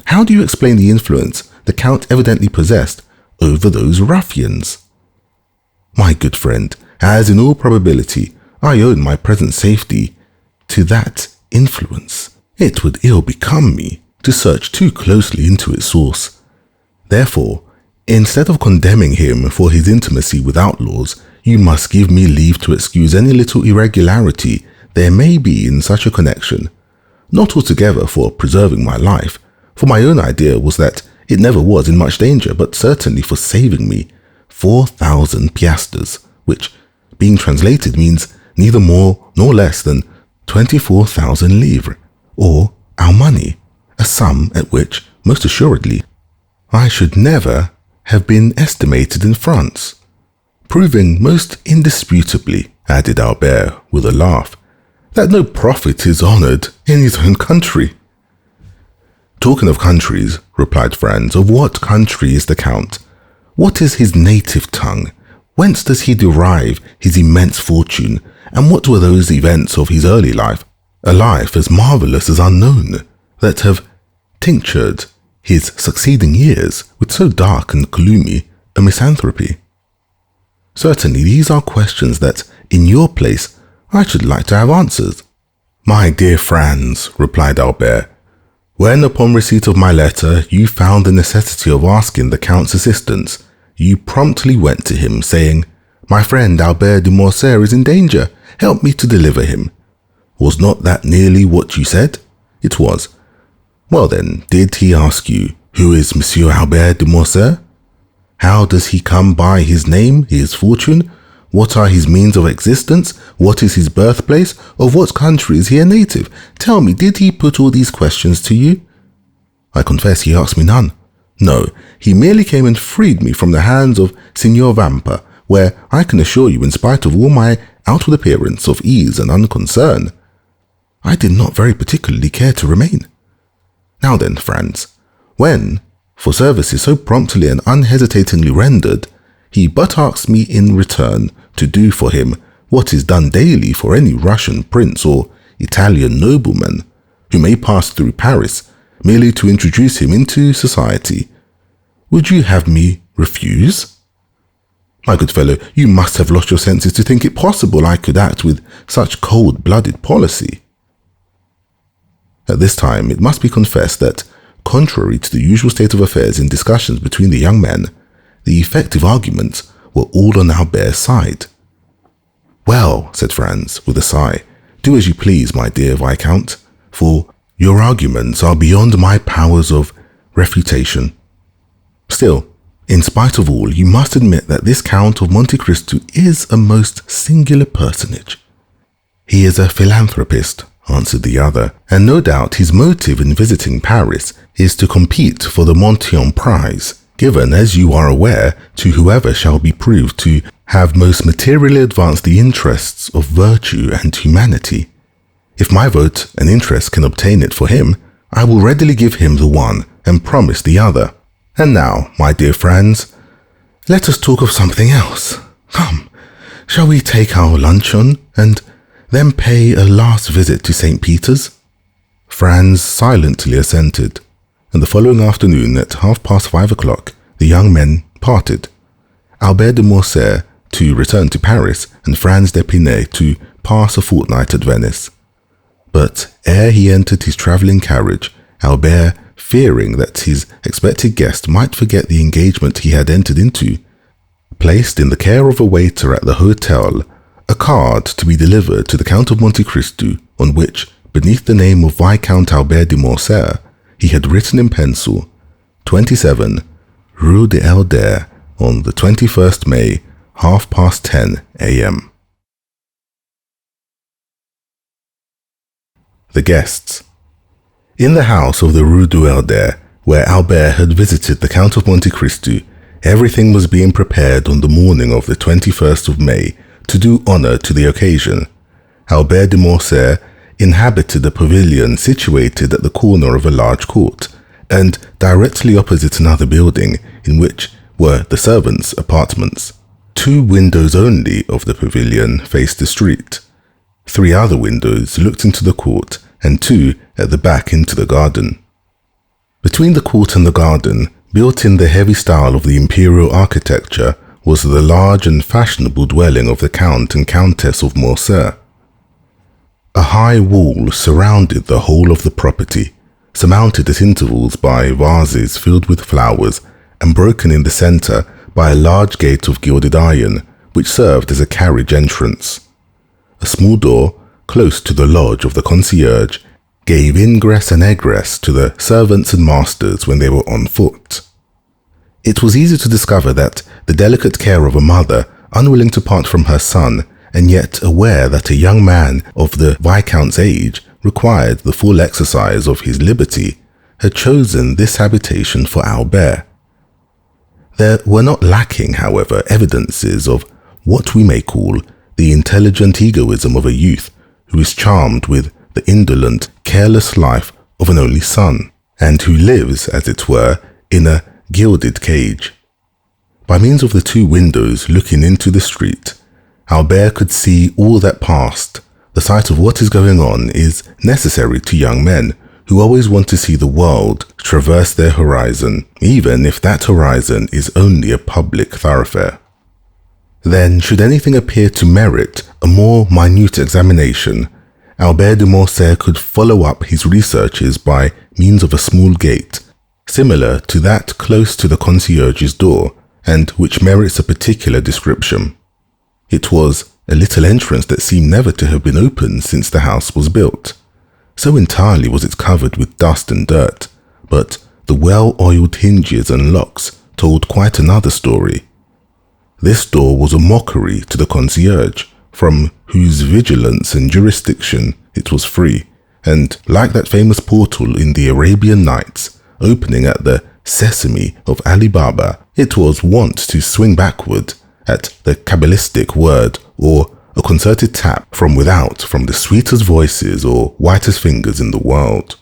How do you explain the influence the Count evidently possessed over those ruffians? My good friend, as in all probability I owe my present safety to that influence, it would ill become me to search too closely into its source. Therefore, instead of condemning him for his intimacy with outlaws, you must give me leave to excuse any little irregularity there may be in such a connection, not altogether for preserving my life, for my own idea was that it never was in much danger, but certainly for saving me 4,000 piastres, which, being translated, means neither more nor less than 24,000 livres, or our money, a sum at which, most assuredly, I should never have been estimated in France, proving most indisputably, added Albert with a laugh, that no prophet is honoured in his own country. Talking of countries, replied Franz, of what country is the Count? What is his native tongue? Whence does he derive his immense fortune? And what were those events of his early life, a life as marvellous as unknown, that have tinctured his succeeding years with so dark and gloomy a misanthropy? Certainly these are questions that, in your place, I should like to have answers. My dear Franz, replied Albert, when upon receipt of my letter you found the necessity of asking the Count's assistance, you promptly went to him, saying, my friend Albert de Morcerf is in danger, help me to deliver him. Was not that nearly what you said? It was. Well then, did he ask you, who is Monsieur Albert de Morcerf? How does he come by his name, his fortune? What are his means of existence? What is his birthplace? Of what country is he a native? Tell me, did he put all these questions to you? I confess he asked me none. No, he merely came and freed me from the hands of Signor Vampa, where I can assure you, in spite of all my outward appearance of ease and unconcern, I did not very particularly care to remain. Now then, Franz, when, for services so promptly and unhesitatingly rendered, he but asks me in return to do for him what is done daily for any Russian prince or Italian nobleman who may pass through Paris merely to introduce him into society, would you have me refuse? My good fellow, you must have lost your senses to think it possible I could act with such cold-blooded policy. At this time, it must be confessed that, contrary to the usual state of affairs in discussions between the young men, the effective arguments were all on Albert's side. Well, said Franz, with a sigh, do as you please, my dear Viscount, for your arguments are beyond my powers of refutation. Still, in spite of all, you must admit that this Count of Monte Cristo is a most singular personage. He is a philanthropist, answered the other, and no doubt his motive in visiting Paris is to compete for the Monte prize, given, as you are aware, to whoever shall be proved to have most materially advanced the interests of virtue and humanity. If my vote and interest can obtain it for him, I will readily give him the one and promise the other. And now, my dear Franz, let us talk of something else. Come, shall we take our luncheon and then pay a last visit to St. Peter's? Franz silently assented, and the following afternoon at 5:30, the young men parted. Albert de Morcerf to return to Paris, and Franz d'Épinay to pass a fortnight at Venice. But ere he entered his travelling carriage, Albert, fearing that his expected guest might forget the engagement he had entered into, placed in the care of a waiter at the hotel a card to be delivered to the Count of Monte Cristo, on which, beneath the name of Viscount Albert de Morcerf, he had written in pencil, 27, Rue de Elder, on the 21st May, 10:30 a.m. The guests. In the house of the Rue de Elder, where Albert had visited the Count of Monte Cristo, everything was being prepared on the morning of the 21st of May to do honour to the occasion. Albert de Morcerf inhabited a pavilion situated at the corner of a large court, and directly opposite another building in which were the servants' apartments. 2 windows only of the pavilion faced the street. 3 other windows looked into the court, and 2 at the back into the garden. Between the court and the garden, built in the heavy style of the imperial architecture, was the large and fashionable dwelling of the Count and Countess of Morcerf. A high wall surrounded the whole of the property, surmounted at intervals by vases filled with flowers and broken in the centre by a large gate of gilded iron, which served as a carriage entrance. A small door, close to the lodge of the concierge, gave ingress and egress to the servants and masters when they were on foot. It was easy to discover that the delicate care of a mother, unwilling to part from her son, and yet aware that a young man of the Viscount's age required the full exercise of his liberty, had chosen this habitation for Albert. There were not lacking, however, evidences of what we may call the intelligent egoism of a youth who is charmed with the indolent, careless life of an only son, and who lives, as it were, in a gilded cage. By means of the 2 windows looking into the street, Albert could see all that passed. The sight of what is going on is necessary to young men who always want to see the world traverse their horizon, even if that horizon is only a public thoroughfare. Then, should anything appear to merit a more minute examination, Albert de Morcerf could follow up his researches by means of a small gate, similar to that close to the concierge's door, and which merits a particular description. It was a little entrance that seemed never to have been opened since the house was built. So entirely was it covered with dust and dirt, but the well-oiled hinges and locks told quite another story. This door was a mockery to the concierge, from whose vigilance and jurisdiction it was free, and like that famous portal in the Arabian Nights, opening at the Sesame of Ali Baba, it was wont to swing backward at the cabalistic word or a concerted tap from without from the sweetest voices or whitest fingers in the world.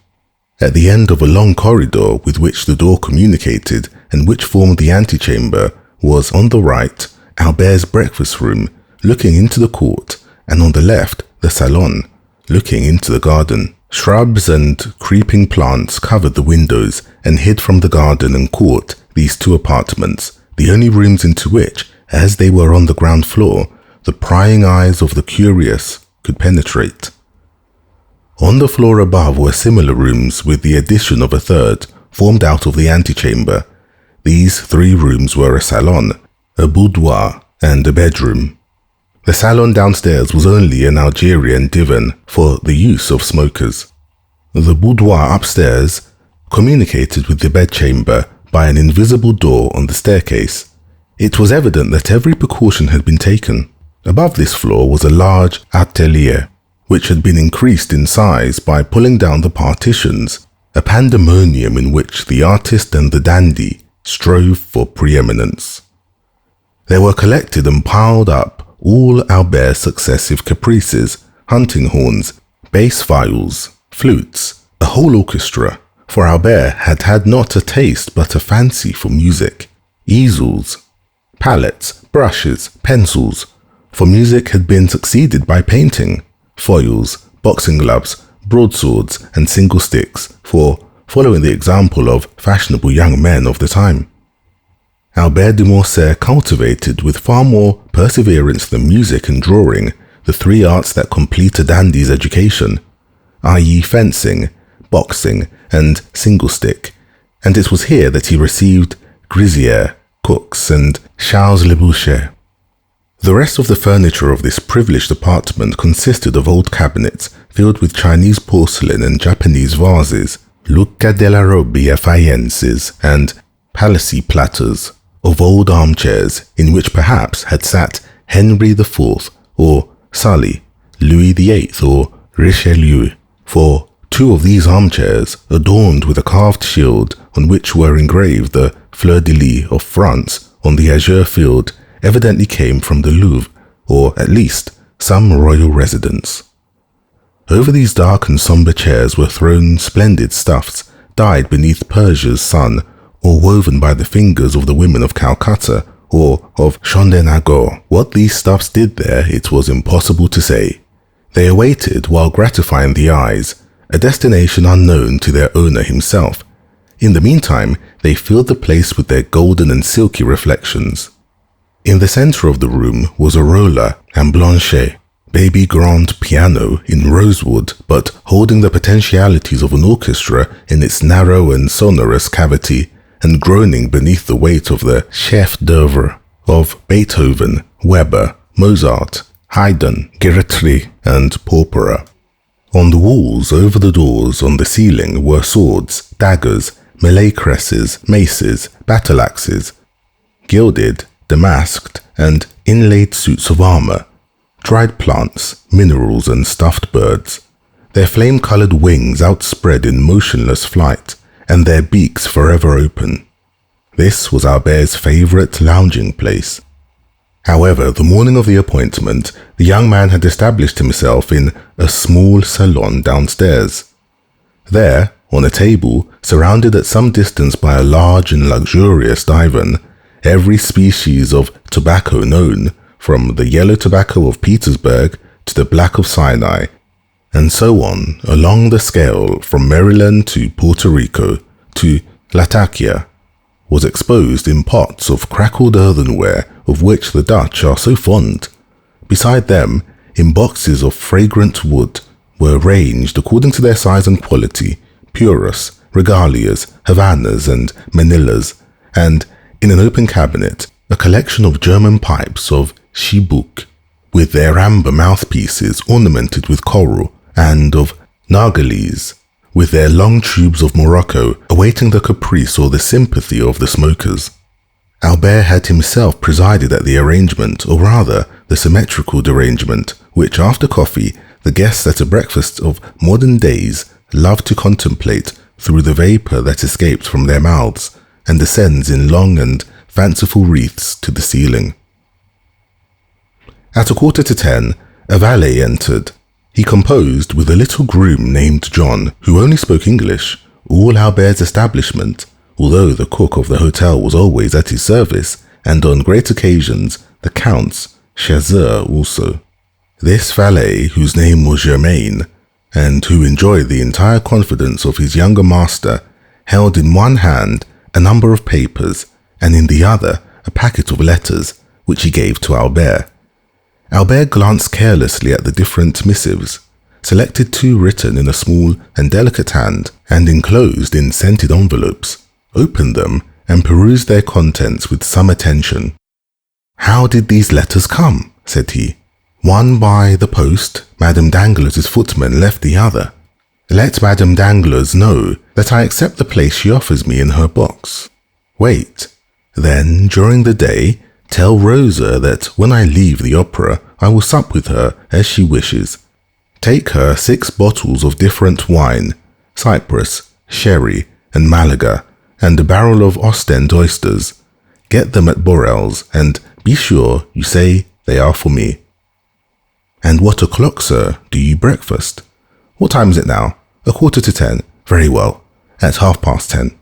At the end of a long corridor with which the door communicated and which formed the antechamber was on the right Albert's breakfast room looking into the court, and on the left the salon looking into the garden. Shrubs and creeping plants covered the windows and hid from the garden and court these 2 apartments, the only rooms into which, as they were on the ground floor, the prying eyes of the curious could penetrate. On the floor above were similar rooms with the addition of a 3rd, formed out of the antechamber. These 3 rooms were a salon, a boudoir, and a bedroom. The salon downstairs was only an Algerian divan for the use of smokers. The boudoir upstairs communicated with the bedchamber by an invisible door on the staircase. It was evident that every precaution had been taken. Above this floor was a large atelier, which had been increased in size by pulling down the partitions, a pandemonium in which the artist and the dandy strove for preeminence. There were collected and piled up all Albert's successive caprices, hunting horns, bass viols, flutes, a whole orchestra, for Albert had had not a taste but a fancy for music, easels, palettes, brushes, pencils, for music had been succeeded by painting, foils, boxing gloves, broadswords, and single sticks, for following the example of fashionable young men of the time. Albert de Morcerf cultivated with far more perseverance than music and drawing the three arts that complete a dandy's education, i.e. fencing, boxing, and single-stick, and it was here that he received grizier, cooks, and charles le boucher. The rest of the furniture of this privileged apartment consisted of old cabinets filled with Chinese porcelain and Japanese vases, lucca della robbia faienses, and palissy platters of old armchairs in which perhaps had sat Henry IV or Sully, Louis VIII or Richelieu, for two of these armchairs, adorned with a carved shield on which were engraved the fleur-de-lis of France on the azure field, evidently came from the Louvre, or at least some royal residence. Over these dark and sombre chairs were thrown splendid stuffs dyed beneath Persia's sun, or woven by the fingers of the women of Calcutta or of Chandernagore. What these stuffs did there it was impossible to say. They awaited, while gratifying the eyes, a destination unknown to their owner himself. In the meantime, they filled the place with their golden and silky reflections. In the center of the room was a roller and blanchet, baby grand piano in rosewood, but holding the potentialities of an orchestra in its narrow and sonorous cavity, and groaning beneath the weight of the chef d'oeuvre of Beethoven, Weber, Mozart, Haydn, Grétry, and Porpora. On the walls, over the doors, on the ceiling were swords, daggers, melee cresses, maces, battle axes, gilded, damasked, and inlaid suits of armor, dried plants, minerals, and stuffed birds, their flame-colored wings outspread in motionless flight, and their beaks forever open. This was Albert's favorite lounging place. However, the morning of the appointment, the young man had established himself in a small salon downstairs. There, on a table, surrounded at some distance by a large and luxurious divan, every species of tobacco known, from the yellow tobacco of Petersburg to the black of Sinai, and so on along the scale from Maryland to Puerto Rico to Latakia, was exposed in pots of crackled earthenware of which the Dutch are so fond. Beside them, in boxes of fragrant wood, were ranged according to their size and quality, Purus, Regalias, Havanas, and Manillas, and in an open cabinet, a collection of German pipes of Chibouque, with their amber mouthpieces ornamented with coral, and of nargilés, with their long tubes of Morocco, awaiting the caprice or the sympathy of the smokers. Albert had himself presided at the arrangement, or rather the symmetrical derangement, which after coffee, the guests at a breakfast of modern days love to contemplate through the vapour that escapes from their mouths and descends in long and fanciful wreaths to the ceiling. At 9:45, a valet entered. He composed with a little groom named John, who only spoke English, all Albert's establishment, although the cook of the hotel was always at his service, and on great occasions the Count's chasseur also. This valet, whose name was Germain, and who enjoyed the entire confidence of his younger master, held in one hand a number of papers, and in the other a packet of letters, which he gave to Albert. Albert glanced carelessly at the different missives, selected two written in a small and delicate hand, and enclosed in scented envelopes, opened them, and perused their contents with some attention. "How did these letters come?" said he. "One by the post, Madame Danglars' footman left the other. Let Madame Danglars know that I accept the place she offers me in her box. Wait. Then, during the day, tell Rosa that when I leave the opera, I will sup with her as she wishes. Take her 6 bottles of different wine, Cyprus, sherry, and Malaga, and a barrel of Ostend oysters. Get them at Borel's, and be sure you say they are for me." "And what o'clock, sir, do you breakfast?" "What time is it now?" 9:45. "Very well. At 10:30.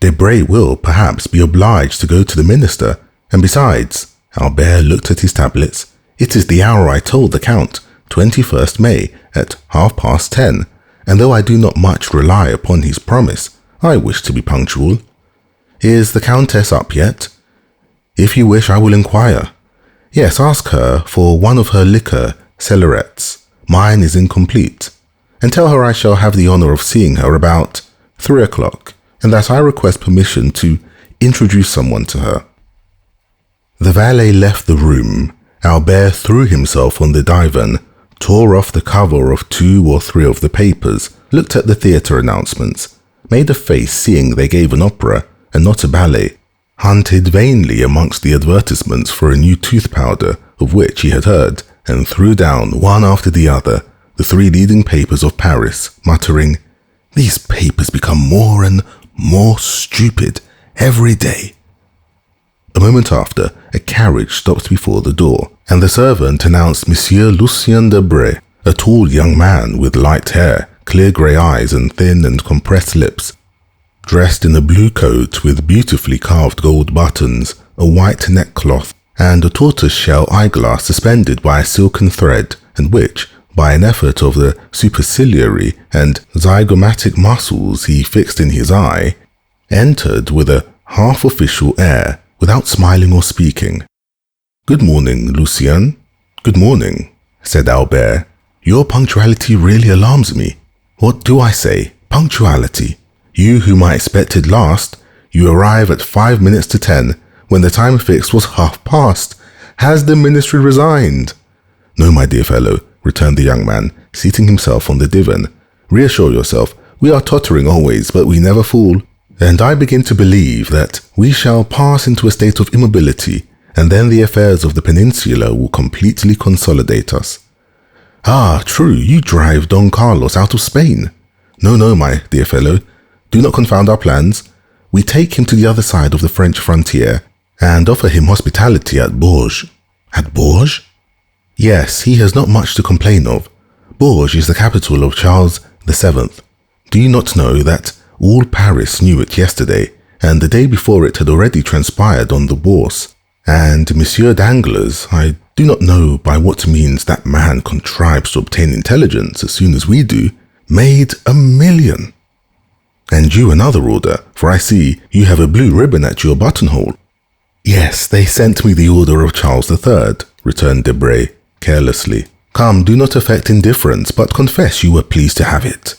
Debray will, perhaps, be obliged to go to the minister, and besides," Albert looked at his tablets, "it is the hour I told the Count, 21st May, at 10:30, and though I do not much rely upon his promise, I wish to be punctual. Is the Countess up yet? If you wish, I will inquire. Yes, ask her for one of her liquor cellarets. Mine is incomplete. And tell her I shall have the honor of seeing her about 3 o'clock, and that I request permission to introduce someone to her." The valet left the room. Albert threw himself on the divan, tore off the cover of 2 or 3 of the papers, looked at the theatre announcements, made a face seeing they gave an opera and not a ballet, hunted vainly amongst the advertisements for a new tooth powder of which he had heard, and threw down one after the other the 3 leading papers of Paris, muttering, "These papers become more and more stupid every day." A moment after, a carriage stopped before the door, and the servant announced Monsieur Lucien Debray, a tall young man with light hair, clear grey eyes and thin and compressed lips, dressed in a blue coat with beautifully carved gold buttons, a white neckcloth, and a tortoise-shell eyeglass suspended by a silken thread, and which, by an effort of the superciliary and zygomatic muscles he fixed in his eye, entered with a half-official air, without smiling or speaking. "Good morning, Lucien." "Good morning," said Albert. "Your punctuality really alarms me." "What do I say? Punctuality? You whom I expected last, you arrive at 5 minutes to 10, when the time fixed was past. Has the ministry resigned?" "No, my dear fellow," returned the young man, seating himself on the divan. "Reassure yourself, we are tottering always, but we never fall. And I begin to believe that we shall pass into a state of immobility, and then the affairs of the peninsula will completely consolidate us." "Ah, true, you drive Don Carlos out of Spain." No, my dear fellow, do not confound our plans. We take him to the other side of the French frontier, and offer him hospitality at Bourges." "At Bourges?" "Yes, he has not much to complain of. Bourges is the capital of Charles VII. Do you not know that all Paris knew it yesterday, and the day before it had already transpired on the Bourse? And Monsieur Danglars, I do not know by what means that man contrives to obtain intelligence as soon as we do, made 1 million. And you another order, for I see you have a blue ribbon at your buttonhole." "Yes, they sent me the order of Charles III, returned Debray, carelessly. "Come, do not affect indifference, but confess you were pleased to have it."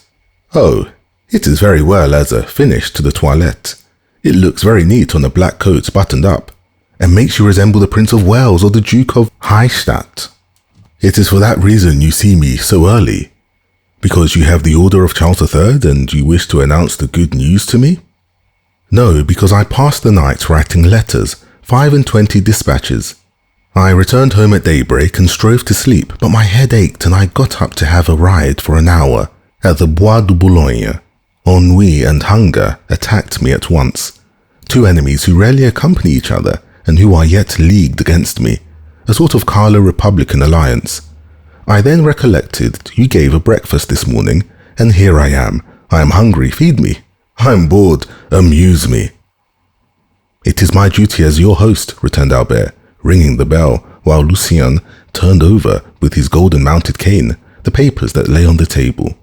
"Oh, it is very well as a finish to the toilette. It looks very neat on a black coat buttoned up, and makes you resemble the Prince of Wales or the Duke of Highstadt. It is for that reason you see me so early. Because you have the order of Charles III and you wish to announce the good news to me?" "No, because I passed the night writing letters, 25 dispatches. I returned home at daybreak and strove to sleep, but my head ached and I got up to have a ride for an hour at the Bois de Boulogne. Ennui and hunger attacked me at once, 2 enemies who rarely accompany each other and who are yet leagued against me, a sort of Carlo-Republican alliance. I then recollected you gave a breakfast this morning, and here I am. I am hungry, feed me. I am bored, amuse me." "It is my duty as your host," returned Albert, ringing the bell, while Lucien turned over, with his golden-mounted cane, the papers that lay on the table.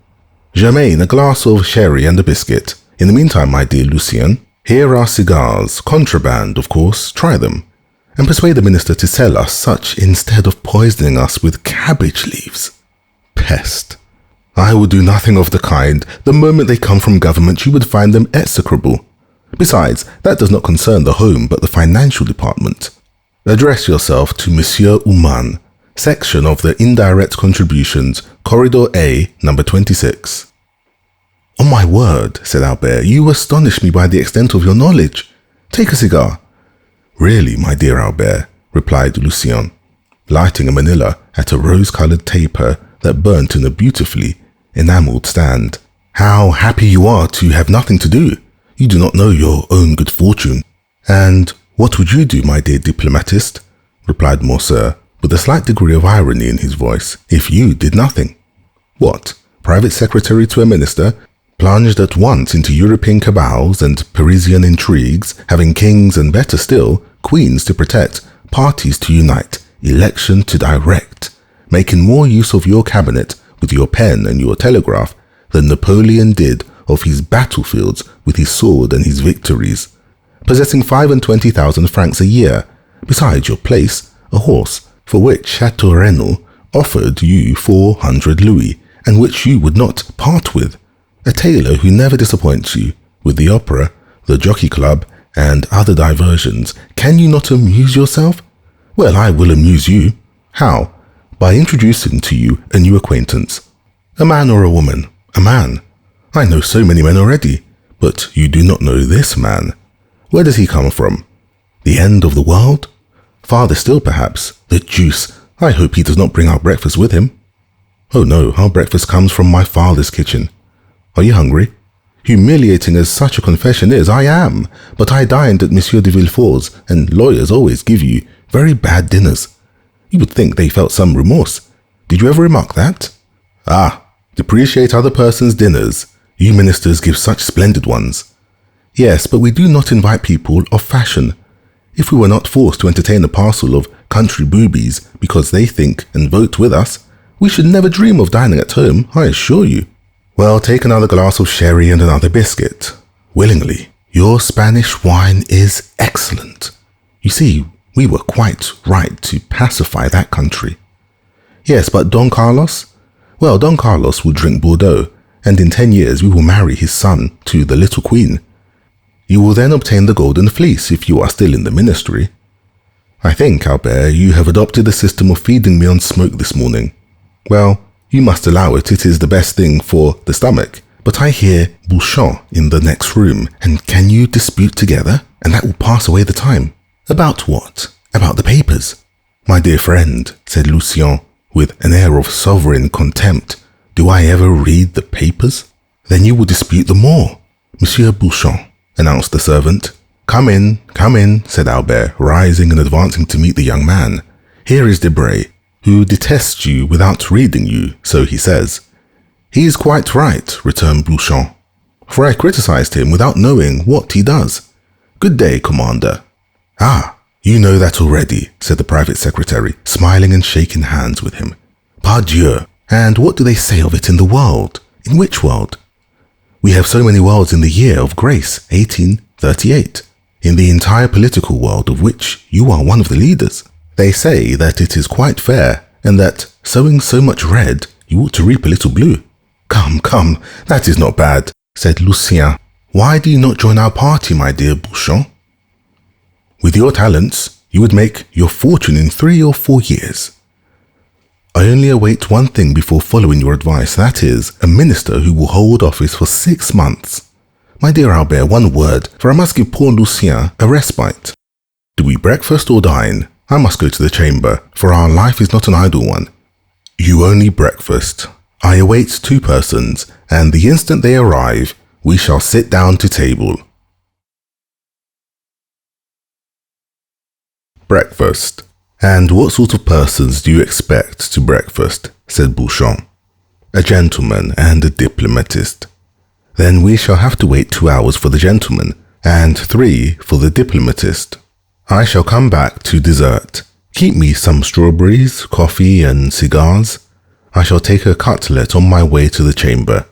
"Germain, a glass of sherry and a biscuit. In the meantime, my dear Lucien, here are cigars, contraband, of course, try them. And persuade the minister to sell us such instead of poisoning us with cabbage leaves. Pest! I will do nothing of the kind. The moment they come from government, you would find them execrable. Besides, that does not concern the home but the financial department. Address yourself to Monsieur Human, section of the indirect contributions, Corridor A, number 26. "On my word," said Albert, "you astonish me by the extent of your knowledge. Take a cigar." "Really, my dear Albert," replied Lucien, lighting a manila at a rose-coloured taper that burnt in a beautifully enamelled stand. "How happy you are to have nothing to do. You do not know your own good fortune." "And what would you do, my dear diplomatist," replied Morcerf, with a slight degree of irony in his voice, "if you did nothing?" "What, private secretary to a minister, plunged at once into European cabals and Parisian intrigues, having kings and, better still, queens to protect, parties to unite, election to direct, making more use of your cabinet with your pen and your telegraph than Napoleon did of his battlefields with his sword and his victories, possessing 25,000 francs a year, besides your place, a horse, for which Chateau Renaud offered you 400 louis, and which you would not part with. A tailor who never disappoints you with the opera, the jockey club, and other diversions. Can you not amuse yourself? Well, I will amuse you. How? By introducing to you a new acquaintance. A man or a woman? A man. I know so many men already, but you do not know this man. Where does he come from? The end of the world? Farther still, perhaps. The deuce. I hope he does not bring our breakfast with him. Oh no, our breakfast comes from my father's kitchen. Are you hungry? Humiliating as such a confession is, I am, but I dined at Monsieur de Villefort's, and lawyers always give you very bad dinners. You would think they felt some remorse. Did you ever remark that? Ah, depreciate other persons' dinners. You ministers give such splendid ones. Yes, but we do not invite people of fashion. If we were not forced to entertain a parcel of country boobies because they think and vote with us, we should never dream of dining at home, I assure you. Well, take another glass of sherry and another biscuit. Willingly. Your Spanish wine is excellent. You see, we were quite right to pacify that country. Yes, but Don Carlos? Well, Don Carlos will drink Bordeaux, and in 10 years we will marry his son to the little queen. You will then obtain the golden fleece if you are still in the ministry. I think, Albert, you have adopted a system of feeding me on smoke this morning. Well, you must allow it is the best thing for the stomach. But I hear Bouchon in the next room, and can you dispute together? And that will pass away the time. About what? About the papers. My dear friend, said Lucien, with an air of sovereign contempt, do I ever read the papers? Then you will dispute the more. Monsieur Bouchon, announced the servant. Come in, said Albert, rising and advancing to meet the young man. Here is Debray, who detests you without reading you, so he says. He is quite right, returned Bouchon, for I criticized him without knowing what he does. Good day, Commander. Ah, you know that already, said the private secretary, smiling and shaking hands with him. Pardieu, and what do they say of it in the world? In which world? We have so many worlds in the year of grace, 1838. In the entire political world of which you are one of the leaders. They say that it is quite fair, and that, sowing so much red, you ought to reap a little blue. Come, that is not bad, said Lucien. Why do you not join our party, my dear Bouchon? With your talents, you would make your fortune in 3 or 4 years. I only await one thing before following your advice, that is, a minister who will hold office for 6 months. My dear Albert, one word, for I must give poor Lucien a respite. Do we breakfast or dine? I must go to the chamber, for our life is not an idle one. You only breakfast. I await 2 persons, and the instant they arrive, we shall sit down to table. Breakfast. And what sort of persons do you expect to breakfast? Said Bouchon. A gentleman and a diplomatist. Then we shall have to wait 2 hours for the gentleman, and 3 for the diplomatist. I shall come back to dessert. Keep me some strawberries, coffee, and cigars. I shall take a cutlet on my way to the chamber.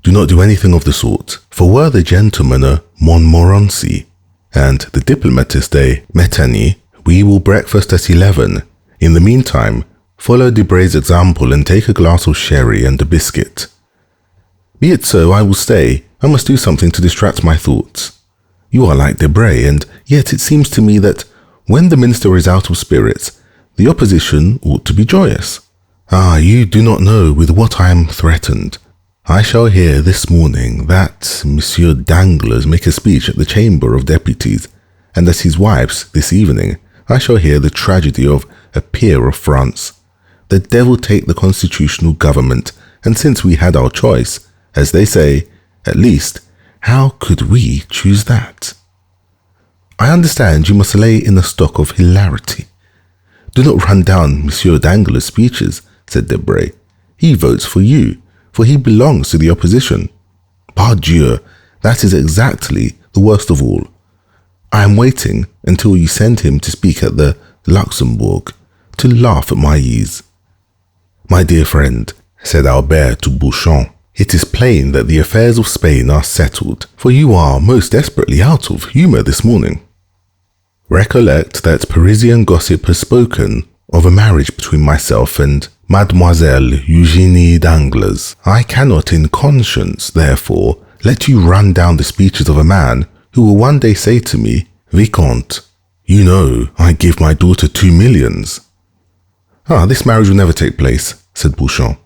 Do not do anything of the sort, for were the gentleman a Montmorency, and the diplomatist a Metternich, we will breakfast at 11. In the meantime, follow Debray's example and take a glass of sherry and a biscuit. Be it so, I will stay. I must do something to distract my thoughts. You are like Debray, and yet it seems to me that when the minister is out of spirits, the opposition ought to be joyous. Ah, you do not know with what I am threatened. I shall hear this morning that Monsieur Danglars make a speech at the Chamber of Deputies, and at his wife's this evening I shall hear the tragedy of a peer of France. The devil take the constitutional government, and since we had our choice, as they say, at least, how could we choose that? I understand you must lay in a stock of hilarity. Do not run down Monsieur Danglars' speeches, said Debray. He votes for you, for he belongs to the opposition. Pardieu, that is exactly the worst of all. I am waiting until you send him to speak at the Luxembourg, to laugh at my ease. My dear friend, said Albert to Bouchon, it is plain that the affairs of Spain are settled, for you are most desperately out of humour this morning. Recollect that Parisian gossip has spoken of a marriage between myself and Mademoiselle Eugénie d'Angles. I cannot in conscience, therefore, let you run down the speeches of a man who will one day say to me, Vicomte, you know, I give my daughter 2 millions. This marriage will never take place, said Beauchamp.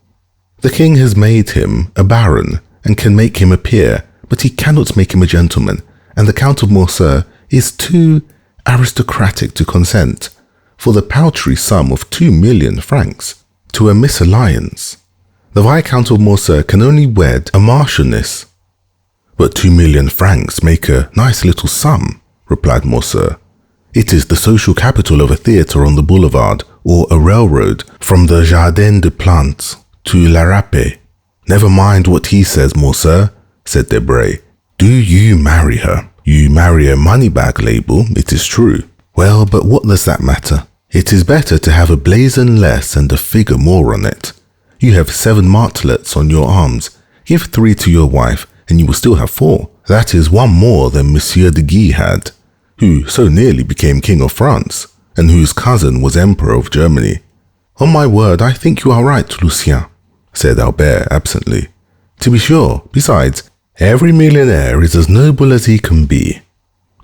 The king has made him a baron and can make him a peer, but he cannot make him a gentleman, and the Count of Morcerf is too aristocratic to consent for the paltry sum of 2 million francs to a misalliance. The Viscount of Morcerf can only wed a marchioness. But 2 million francs make a nice little sum, replied Morcerf. It is the social capital of a theatre on the boulevard or a railroad from the Jardin des Plantes to La Râpée. Never mind what he says, Morcerf, said Debray. Do you marry her? You marry a money-bag label, it is true. Well, but what does that matter? It is better to have a blazon less and a figure more on it. You have 7 martlets on your arms. Give 3 to your wife, and you will still have 4. That is 1 more than Monsieur de Guy had, who so nearly became King of France, and whose cousin was Emperor of Germany. On my word, I think you are right, Lucien, said Albert absently. To be sure, besides, every millionaire is as noble as he can be.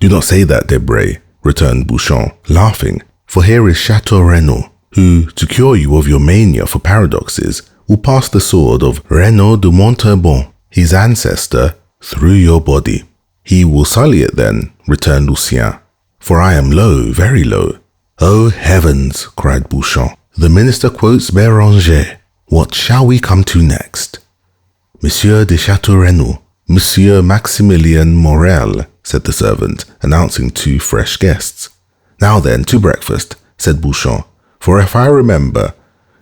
Do not say that, Debray, returned Beauchamp, laughing, for here is Chateau Renaud, who, to cure you of your mania for paradoxes, will pass the sword of Renaud de Montauban, his ancestor, through your body. He will sully it then, returned Lucien, for I am low, very low. Oh heavens, cried Beauchamp, the minister quotes Béranger. What shall we come to next? Monsieur de Chateau Renaud, Monsieur Maximilien Morel, said the servant, announcing 2 fresh guests. Now then, to breakfast, said Beauchamp, for if I remember,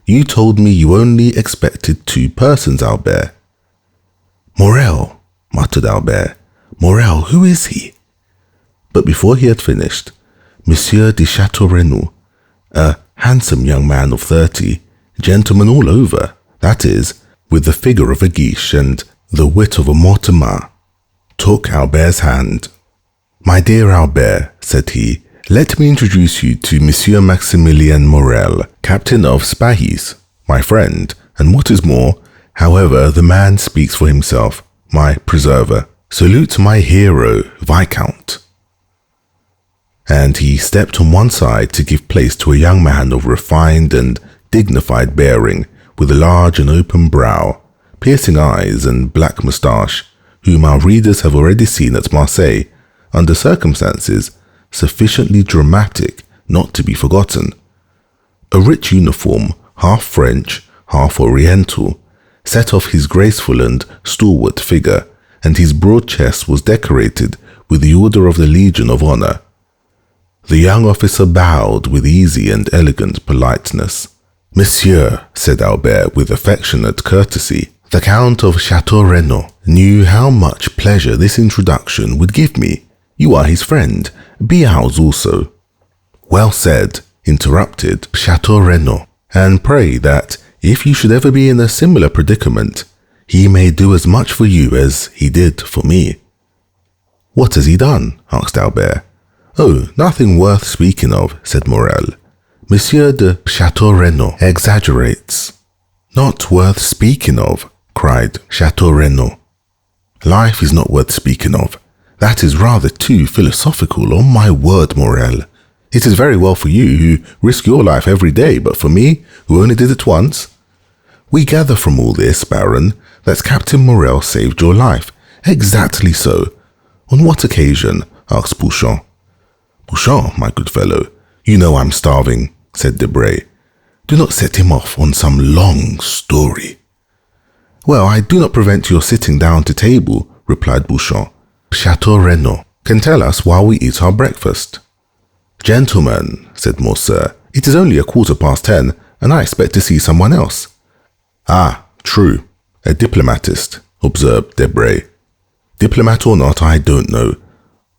you told me you only expected 2 persons, Albert. Morel, muttered Albert. Morel, who is he? But before he had finished, Monsieur de Chateau Renaud, a handsome young man of 30, gentleman all over, that is, with the figure of a Guiche and the wit of a Mortemart, took Albert's hand. My dear Albert, said he, let me introduce you to Monsieur Maximilien Morel, captain of Spahis, my friend, and what is more, however, the man speaks for himself, my preserver. Salute my hero, Viscount. And he stepped on one side to give place to a young man of refined and dignified bearing, with a large and open brow, piercing eyes and black moustache, whom our readers have already seen at Marseille, under circumstances sufficiently dramatic not to be forgotten. A rich uniform, half French, half Oriental, set off his graceful and stalwart figure, and his broad chest was decorated with the Order of the Legion of Honor. The young officer bowed with easy and elegant politeness. Monsieur, said Albert with affectionate courtesy, the Count of Chateau Renaud knew how much pleasure this introduction would give me. You are his friend, be ours also. Well said, interrupted Chateau Renaud, and pray that, if you should ever be in a similar predicament, he may do as much for you as he did for me. What has he done? Asked Albert. Oh, nothing worth speaking of, said Morel. Monsieur de Chateau Renaud exaggerates. Not worth speaking of, cried Chateau Renaud. Life is not worth speaking of. That is rather too philosophical, on my word, Morel. It is very well for you, who risk your life every day, but for me, who only did it once. We gather from all this, Baron, that Captain Morel saved your life. Exactly so. On what occasion? Asked Beauchamp. Beauchamp, my good fellow, you know I'm starving, said Debray. Do not set him off on some long story. Well, I do not prevent your sitting down to table, replied Beauchamp. Chateau Renaud can tell us while we eat our breakfast. Gentlemen, said Morcerf, it is only 10:15, and I expect to see someone else. Ah, true, a diplomatist, observed Debray. Diplomat or not, I don't know.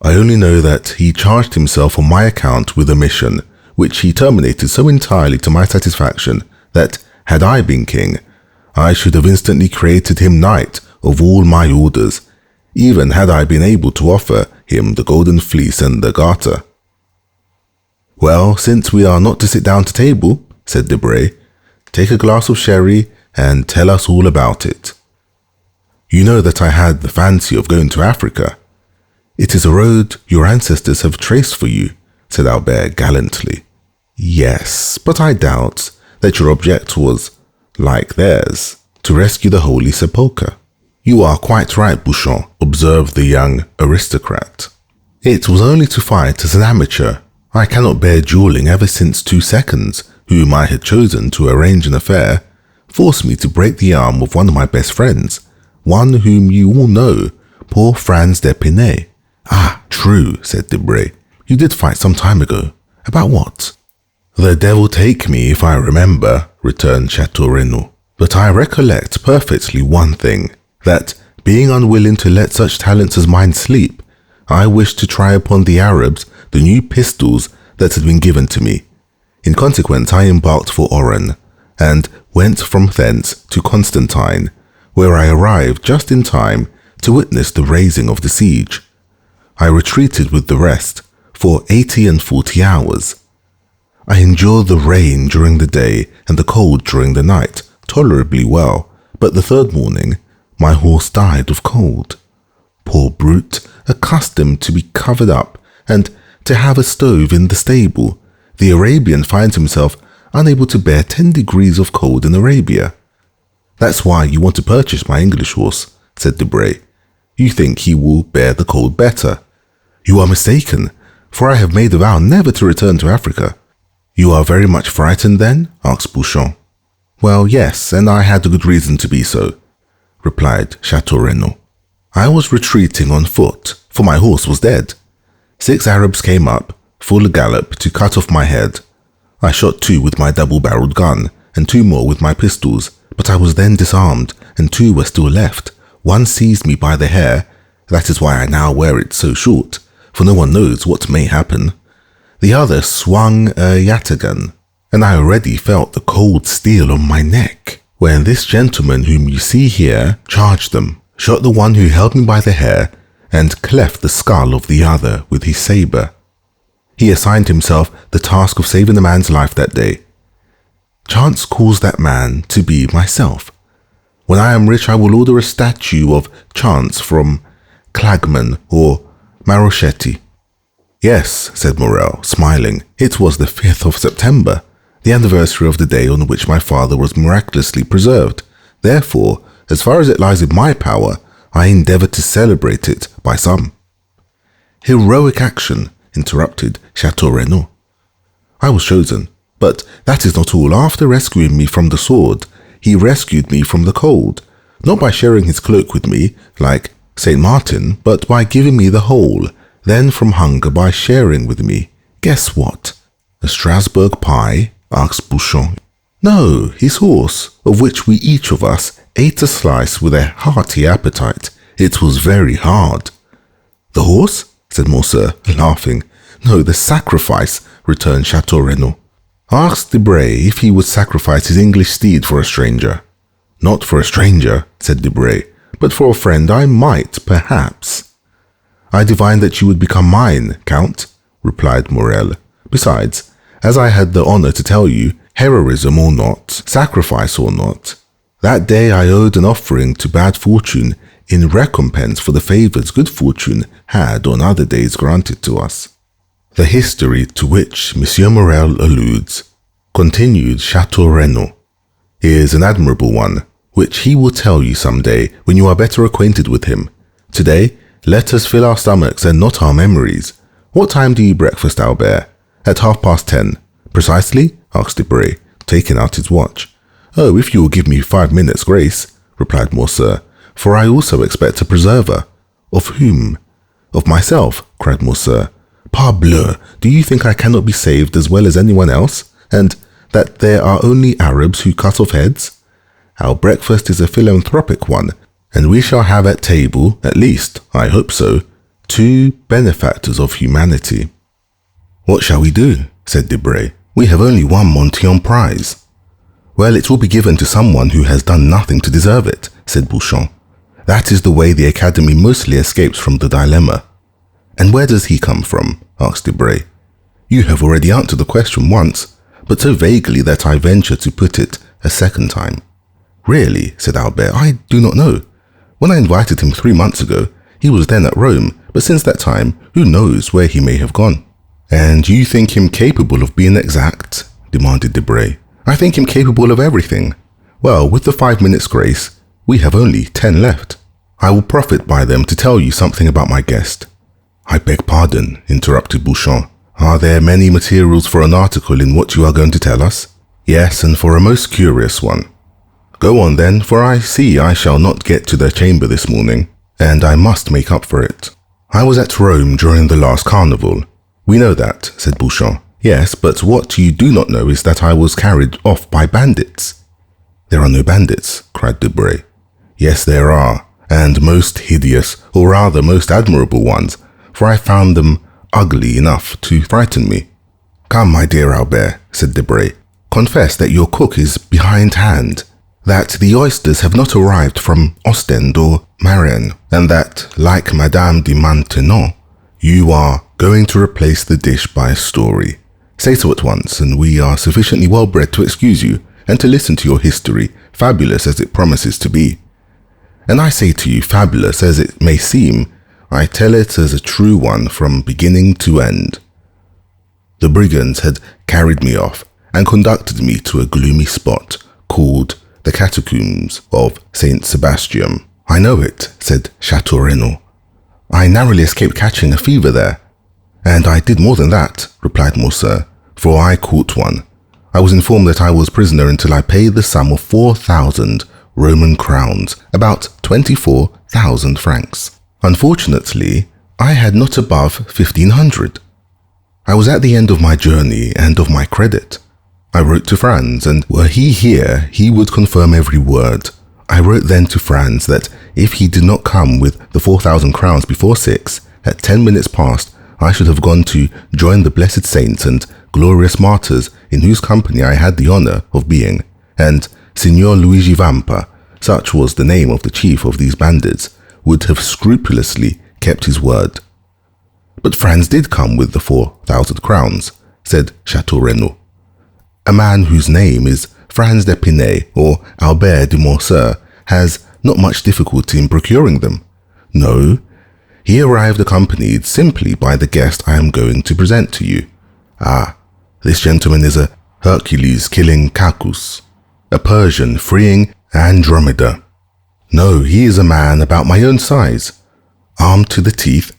I only know that he charged himself on my account with a mission, which he terminated so entirely to my satisfaction that, had I been king, I should have instantly created him knight of all my orders, even had I been able to offer him the golden fleece and the garter. Well, since we are not to sit down to table, said Debray. "Take a glass of sherry and tell us all about it." "You know that I had the fancy of going to Africa. It is a road your ancestors have traced for you," said Albert gallantly. "Yes, but I doubt that your object was, like theirs, to rescue the Holy Sepulchre." "You are quite right, Bouchon," observed the young aristocrat. "It was only to fight as an amateur. I cannot bear dueling ever since 2 seconds, whom I had chosen to arrange an affair, forced me to break the arm of one of my best friends, one whom you all know, poor Franz d'Epinay." "Ah, true," said Debray. "You did fight some time ago. About what?" "The devil take me if I remember," returned Chateau Renaud. "But I recollect perfectly one thing, that, being unwilling to let such talents as mine sleep, I wished to try upon the Arabs the new pistols that had been given to me. In consequence, I embarked for Oran, and went from thence to Constantine, where I arrived just in time to witness the raising of the siege. I retreated with the rest for 80 and 40 hours. I endured the rain during the day and the cold during the night tolerably well, but the third morning my horse died of cold. Poor brute, accustomed to be covered up and to have a stove in the stable, the Arabian finds himself unable to bear 10 degrees of cold in Arabia." "That's why you want to purchase my English horse," said Debray. "You think he will bear the cold better." "You are mistaken, for I have made a vow never to return to Africa." "You are very much frightened then?" asked Bouchon. "Well, yes, and I had a good reason to be so," replied Chateau Renaud. "I was retreating on foot, for my horse was dead. 6 Arabs came up, full gallop, to cut off my head. I shot 2 with my double-barreled gun, and 2 more with my pistols, but I was then disarmed, and 2 were still left. One seized me by the hair, that is why I now wear it so short, for no one knows what may happen. The other swung a yataghan, and I already felt the cold steel on my neck, when this gentleman whom you see here charged them, shot the one who held me by the hair, and cleft the skull of the other with his sabre. He assigned himself the task of saving a man's life that day. Chance caused that man to be myself. When I am rich, I will order a statue of Chance from Clagman or Marochetti." "Yes," said Morel, smiling. "It was the 5th of September, the anniversary of the day on which my father was miraculously preserved. Therefore, as far as it lies in my power, I endeavour to celebrate it by some." "Heroic action," interrupted Chateau Renaud. "I was chosen, but that is not all. After rescuing me from the sword, he rescued me from the cold, not by sharing his cloak with me, like St. Martin, but by giving me the whole, then from hunger by sharing with me. Guess what?" "A Strasbourg pie?" asked Bouchon. "No, his horse, of which we each of us ate a slice with a hearty appetite. It was very hard." "The horse?" said Morcerf, laughing. "No, the sacrifice," returned Chateau Renaud. "Ask Debray if he would sacrifice his English steed for a stranger." "Not for a stranger," said Debray, "but for a friend I might, perhaps." "I divined that you would become mine, Count," replied Morel. "Besides, as I had the honor to tell you, heroism or not, sacrifice or not, that day I owed an offering to bad fortune in recompense for the favors good fortune had on other days granted to us." "The history to which Monsieur Morel alludes," continued Chateau Renaud, "is an admirable one, which he will tell you some day when you are better acquainted with him. Today, let us fill our stomachs and not our memories. What time do you breakfast, Albert?" "At 10:30. "Precisely?" asked Debray, taking out his watch. "Oh, if you will give me 5 minutes' grace," replied Morcerf, "for I also expect a preserver." "Of whom?" "Of myself," cried Morcerf. "Parbleu, do you think I cannot be saved as well as anyone else, and that there are only Arabs who cut off heads? Our breakfast is a philanthropic one, and we shall have at table, at least, I hope so, 2 benefactors of humanity." "What shall we do?" said Debray. "We have only 1 Monte on prize." "Well, it will be given to someone who has done nothing to deserve it," said Bouchon. "That is the way the Academy mostly escapes from the dilemma." "And where does he come from?" asked Debray. "You have already answered the question once. but so vaguely that I venture to put it a second time. Really, said Albert, I do not know. When I invited him 3 months ago, he was then at Rome, but since that time, who knows where he may have gone. And you think him capable of being exact? Demanded Debray. I think him capable of everything. Well, with the 5 minutes grace, we have only 10 left. I will profit by them to tell you something about my guest. I beg pardon, interrupted Bouchon. Are there many materials for an article in what you are going to tell us? Yes, and for a most curious one. Go on then, for I see I shall not get to their chamber this morning, and I must make up for it. I was at Rome during the last carnival. We know that, said Bouchon. Yes, but what you do not know is that I was carried off by bandits. There are no bandits, cried Debray. Yes, there are, and most hideous, or rather most admirable ones, for I found them ugly enough to frighten me. Come, my dear Albert, said Debray, confess that your cook is behindhand, that the oysters have not arrived from Ostend or Marennes, and that, like Madame de Maintenon, you are going to replace the dish by a story. Say so at once, and we are sufficiently well bred to excuse you, and to listen to your history, fabulous as it promises to be. And I say to you, fabulous as it may seem, I tell it as a true one from beginning to end. The brigands had carried me off and conducted me to a gloomy spot called the Catacombs of Saint Sebastian. I know it, said Chateau Renaud. I narrowly escaped catching a fever there. And I did more than that, replied Morcerf, for I caught one. I was informed that I was prisoner until I paid the sum of 4,000 Roman crowns, about 24,000 francs. Unfortunately, I had not above 1,500. I was at the end of my journey and of my credit. I wrote to Franz, and were he here, he would confirm every word. I wrote then to Franz that if he did not come with the 4,000 crowns before 6, at 10 minutes past, I should have gone to join the blessed saints and glorious martyrs in whose company I had the honor of being, and Signor Luigi Vampa, such was the name of the chief of these bandits, would have scrupulously kept his word. But Franz did come with the 4,000 crowns, said Chateau Renaud. A man whose name is Franz d'Epinay or Albert de Morcerf has not much difficulty in procuring them. No, he arrived accompanied simply by the guest I am going to present to you. Ah, this gentleman is a Hercules killing Cacus, a Persian freeing Andromeda. No, he is a man about my own size, armed to the teeth.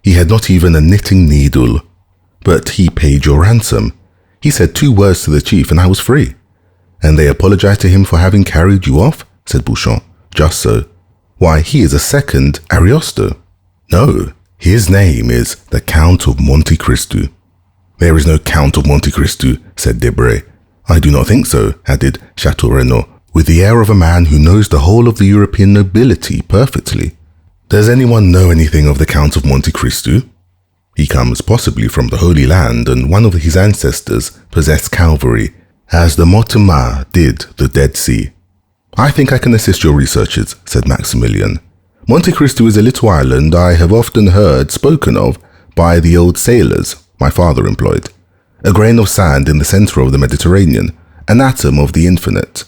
He had not even a knitting needle, but he paid your ransom. He said 2 words to the chief and I was free. And they apologized to him for having carried you off, said Bouchon. Just so. Why, he is a second Ariosto. No, his name is the Count of Monte Cristo. There is no Count of Monte Cristo, said Debray. I do not think so, added Chateau Renaud, with the air of a man who knows the whole of the European nobility perfectly. Does anyone know anything of the Count of Monte Cristo? He comes possibly from the Holy Land, and one of his ancestors possessed Calvary, as the Mortemar did the Dead Sea. I think I can assist your researches, said Maximilian. Monte Cristo is a little island I have often heard spoken of by the old sailors my father employed. A grain of sand in the center of the Mediterranean, an atom of the infinite.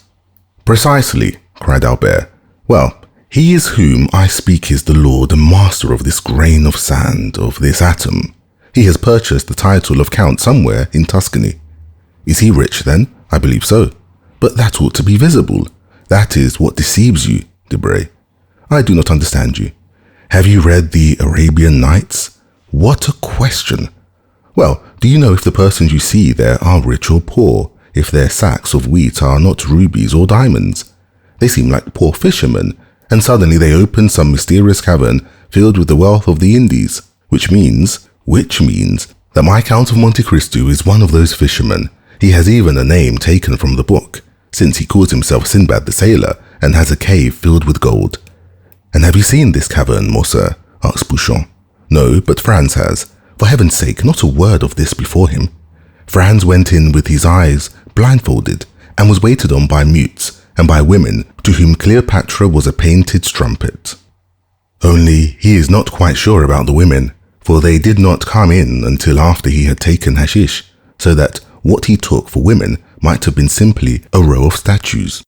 Precisely, cried Albert. Well, he is whom I speak is the lord and master of this grain of sand, of this atom. He has purchased the title of count somewhere in Tuscany. Is he rich then? I believe so. But that ought to be visible. That is what deceives you, Debray. I do not understand you. Have you read the Arabian Nights? What a question! Well, do you know if the persons you see there are rich or poor, if their sacks of wheat are not rubies or diamonds? They seem like poor fishermen, and suddenly they open some mysterious cavern filled with the wealth of the Indies, which means that my Count of Monte Cristo is one of those fishermen. He has even a name taken from the book, since he calls himself Sinbad the Sailor and has a cave filled with gold. And have you seen this cavern, Morcerf? Asked Bouchon. No, but Franz has. For heaven's sake, not a word of this before him. Franz went in with his eyes blindfolded and was waited on by mutes and by women to whom Cleopatra was a painted strumpet. Only he is not quite sure about the women, for they did not come in until after he had taken hashish, so that what he took for women might have been simply a row of statues.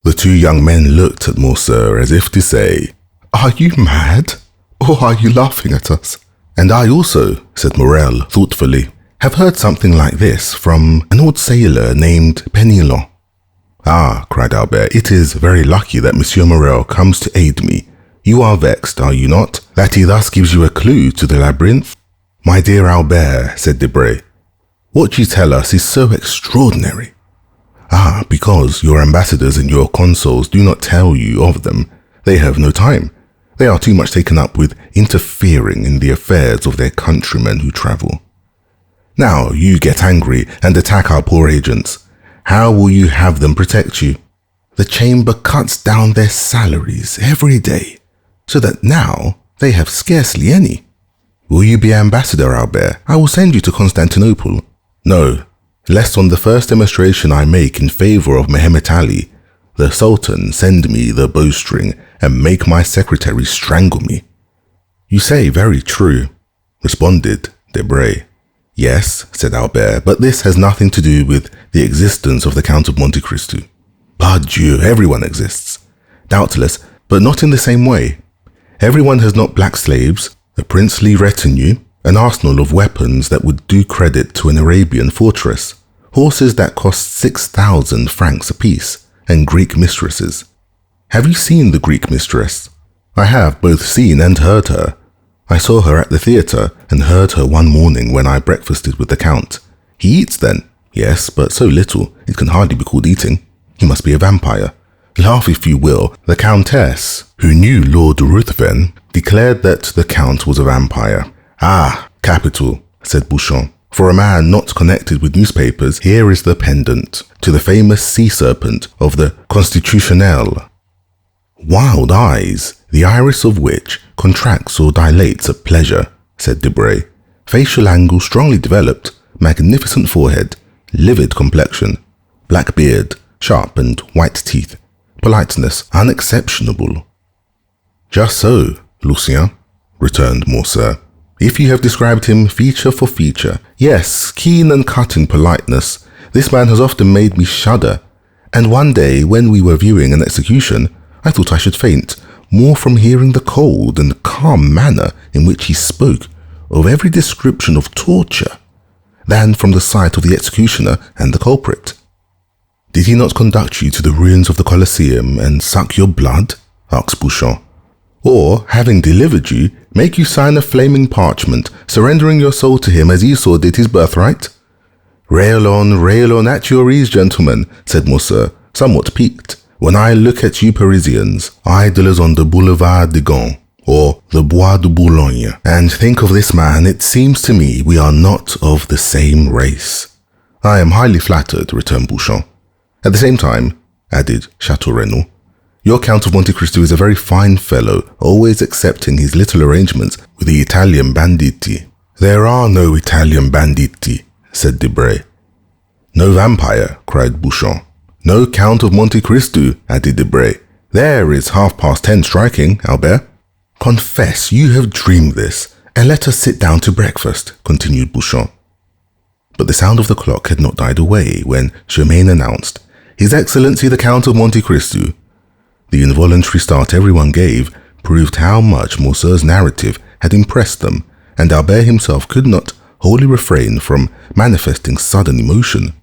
The two young men looked at Morcerf as if to say, "Are you mad? Or are you laughing at us?" "And I also," said Morel thoughtfully, "have heard something like this from an old sailor named Penelon." "Ah," cried Albert, "it is very lucky that Monsieur Morel comes to aid me. You are vexed, are you not, that he thus gives you a clue to the labyrinth?" "My dear Albert," said Debray, "what you tell us is so extraordinary." "Ah, because your ambassadors and your consuls do not tell you of them. They have no time. They are too much taken up with interfering in the affairs of their countrymen who travel. Now you get angry and attack our poor agents. How will you have them protect you? The chamber cuts down their salaries every day, so that now they have scarcely any. Will you be ambassador, Albert? I will send you to Constantinople. No, lest on the first demonstration I make in favor of Mehemet Ali, the Sultan send me the bowstring and make my secretary strangle me." "You say very true," responded Debray. "Yes," said Albert, "but this has nothing to do with the existence of the Count of Monte Cristo. Pardieu, everyone exists. Doubtless, but not in the same way. Everyone has not black slaves, a princely retinue, an arsenal of weapons that would do credit to an Arabian fortress, horses that cost 6,000 francs apiece, and Greek mistresses. Have you seen the Greek mistress?" "I have both seen and heard her. I saw her at the theatre and heard her one morning when I breakfasted with the Count. He eats then? Yes, but so little, it can hardly be called eating. He must be a vampire. Laugh if you will, the Countess, who knew Lord Ruthven, declared that the Count was a vampire." "Ah, capital," said Bouchon. "For a man not connected with newspapers, here is the pendant to the famous sea serpent of the Constitutionnel. Wild eyes, the iris of which contracts or dilates at pleasure," said Debray. "Facial angle strongly developed, magnificent forehead, livid complexion, black beard, sharp and white teeth, politeness unexceptionable." "Just so, Lucien," returned Morcerf. "If you have described him feature for feature, yes, keen and cutting politeness, this man has often made me shudder, and one day when we were viewing an execution, I thought I should faint, more from hearing the cold and calm manner in which he spoke of every description of torture, than from the sight of the executioner and the culprit." "Did he not conduct you to the ruins of the Colosseum and suck your blood?" asked Bouchon. "Or, having delivered you, make you sign a flaming parchment, surrendering your soul to him as Esau did his birthright?" Rail on at your ease, gentlemen," said Morcerf, somewhat piqued. "When I look at you Parisians, idlers on the Boulevard de Gand, or the Bois de Boulogne, and think of this man, it seems to me we are not of the same race." "I am highly flattered," returned Bouchon. "At the same time," added Chateau Renaud, "your Count of Monte Cristo is a very fine fellow, always accepting his little arrangements with the Italian banditti." "There are no Italian banditti," said Debray. "No vampire," cried Bouchon. "No Count of Monte Cristo," added Debray. "There is 10:30 striking, Albert." "Confess you have dreamed this, and let us sit down to breakfast," continued Bouchon. But the sound of the clock had not died away when Germain announced, "His Excellency the Count of Monte Cristo." The involuntary start everyone gave proved how much Morcerf's narrative had impressed them, and Albert himself could not wholly refrain from manifesting sudden emotion.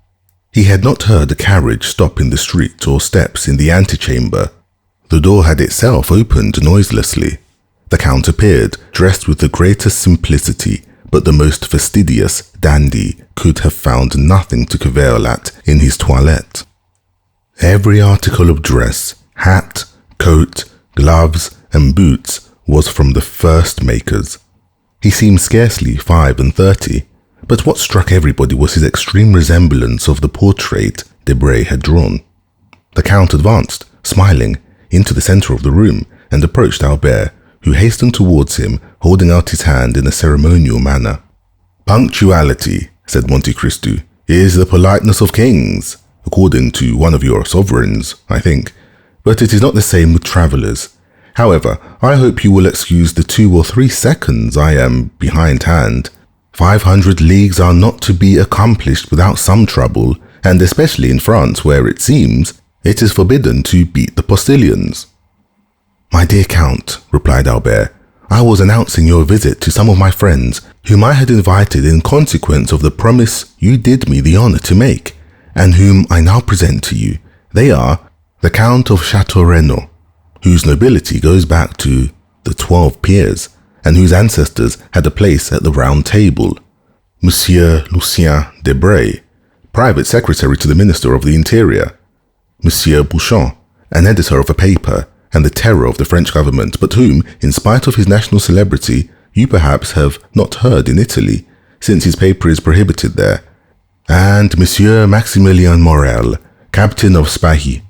He had not heard a carriage stop in the street or steps in the antechamber. The door had itself opened noiselessly. The Count appeared, dressed with the greatest simplicity, but the most fastidious dandy could have found nothing to cavil at in his toilette. Every article of dress, hat, coat, gloves, and boots was from the first makers. He seemed scarcely 35, but what struck everybody was his extreme resemblance of the portrait Debray had drawn. The Count advanced, smiling, into the centre of the room and approached Albert, who hastened towards him, holding out his hand in a ceremonial manner. "Punctuality," said Monte Cristo, "is the politeness of kings, according to one of your sovereigns, I think, but it is not the same with travellers. However, I hope you will excuse the 2 or 3 seconds I am behindhand. 500 leagues are not to be accomplished without some trouble, and especially in France where it seems it is forbidden to beat the postilions." "My dear Count," replied Albert, "I was announcing your visit to some of my friends whom I had invited in consequence of the promise you did me the honor to make, and whom I now present to you. They are the Count of Chateau Renaud, whose nobility goes back to the 12 peers, and whose ancestors had a place at the Round Table; Monsieur Lucien Debray, private secretary to the Minister of the Interior; Monsieur Bouchon, an editor of a paper and the terror of the French government, but whom, in spite of his national celebrity, you perhaps have not heard in Italy, since his paper is prohibited there; and Monsieur Maximilien Morel, captain of Spahi."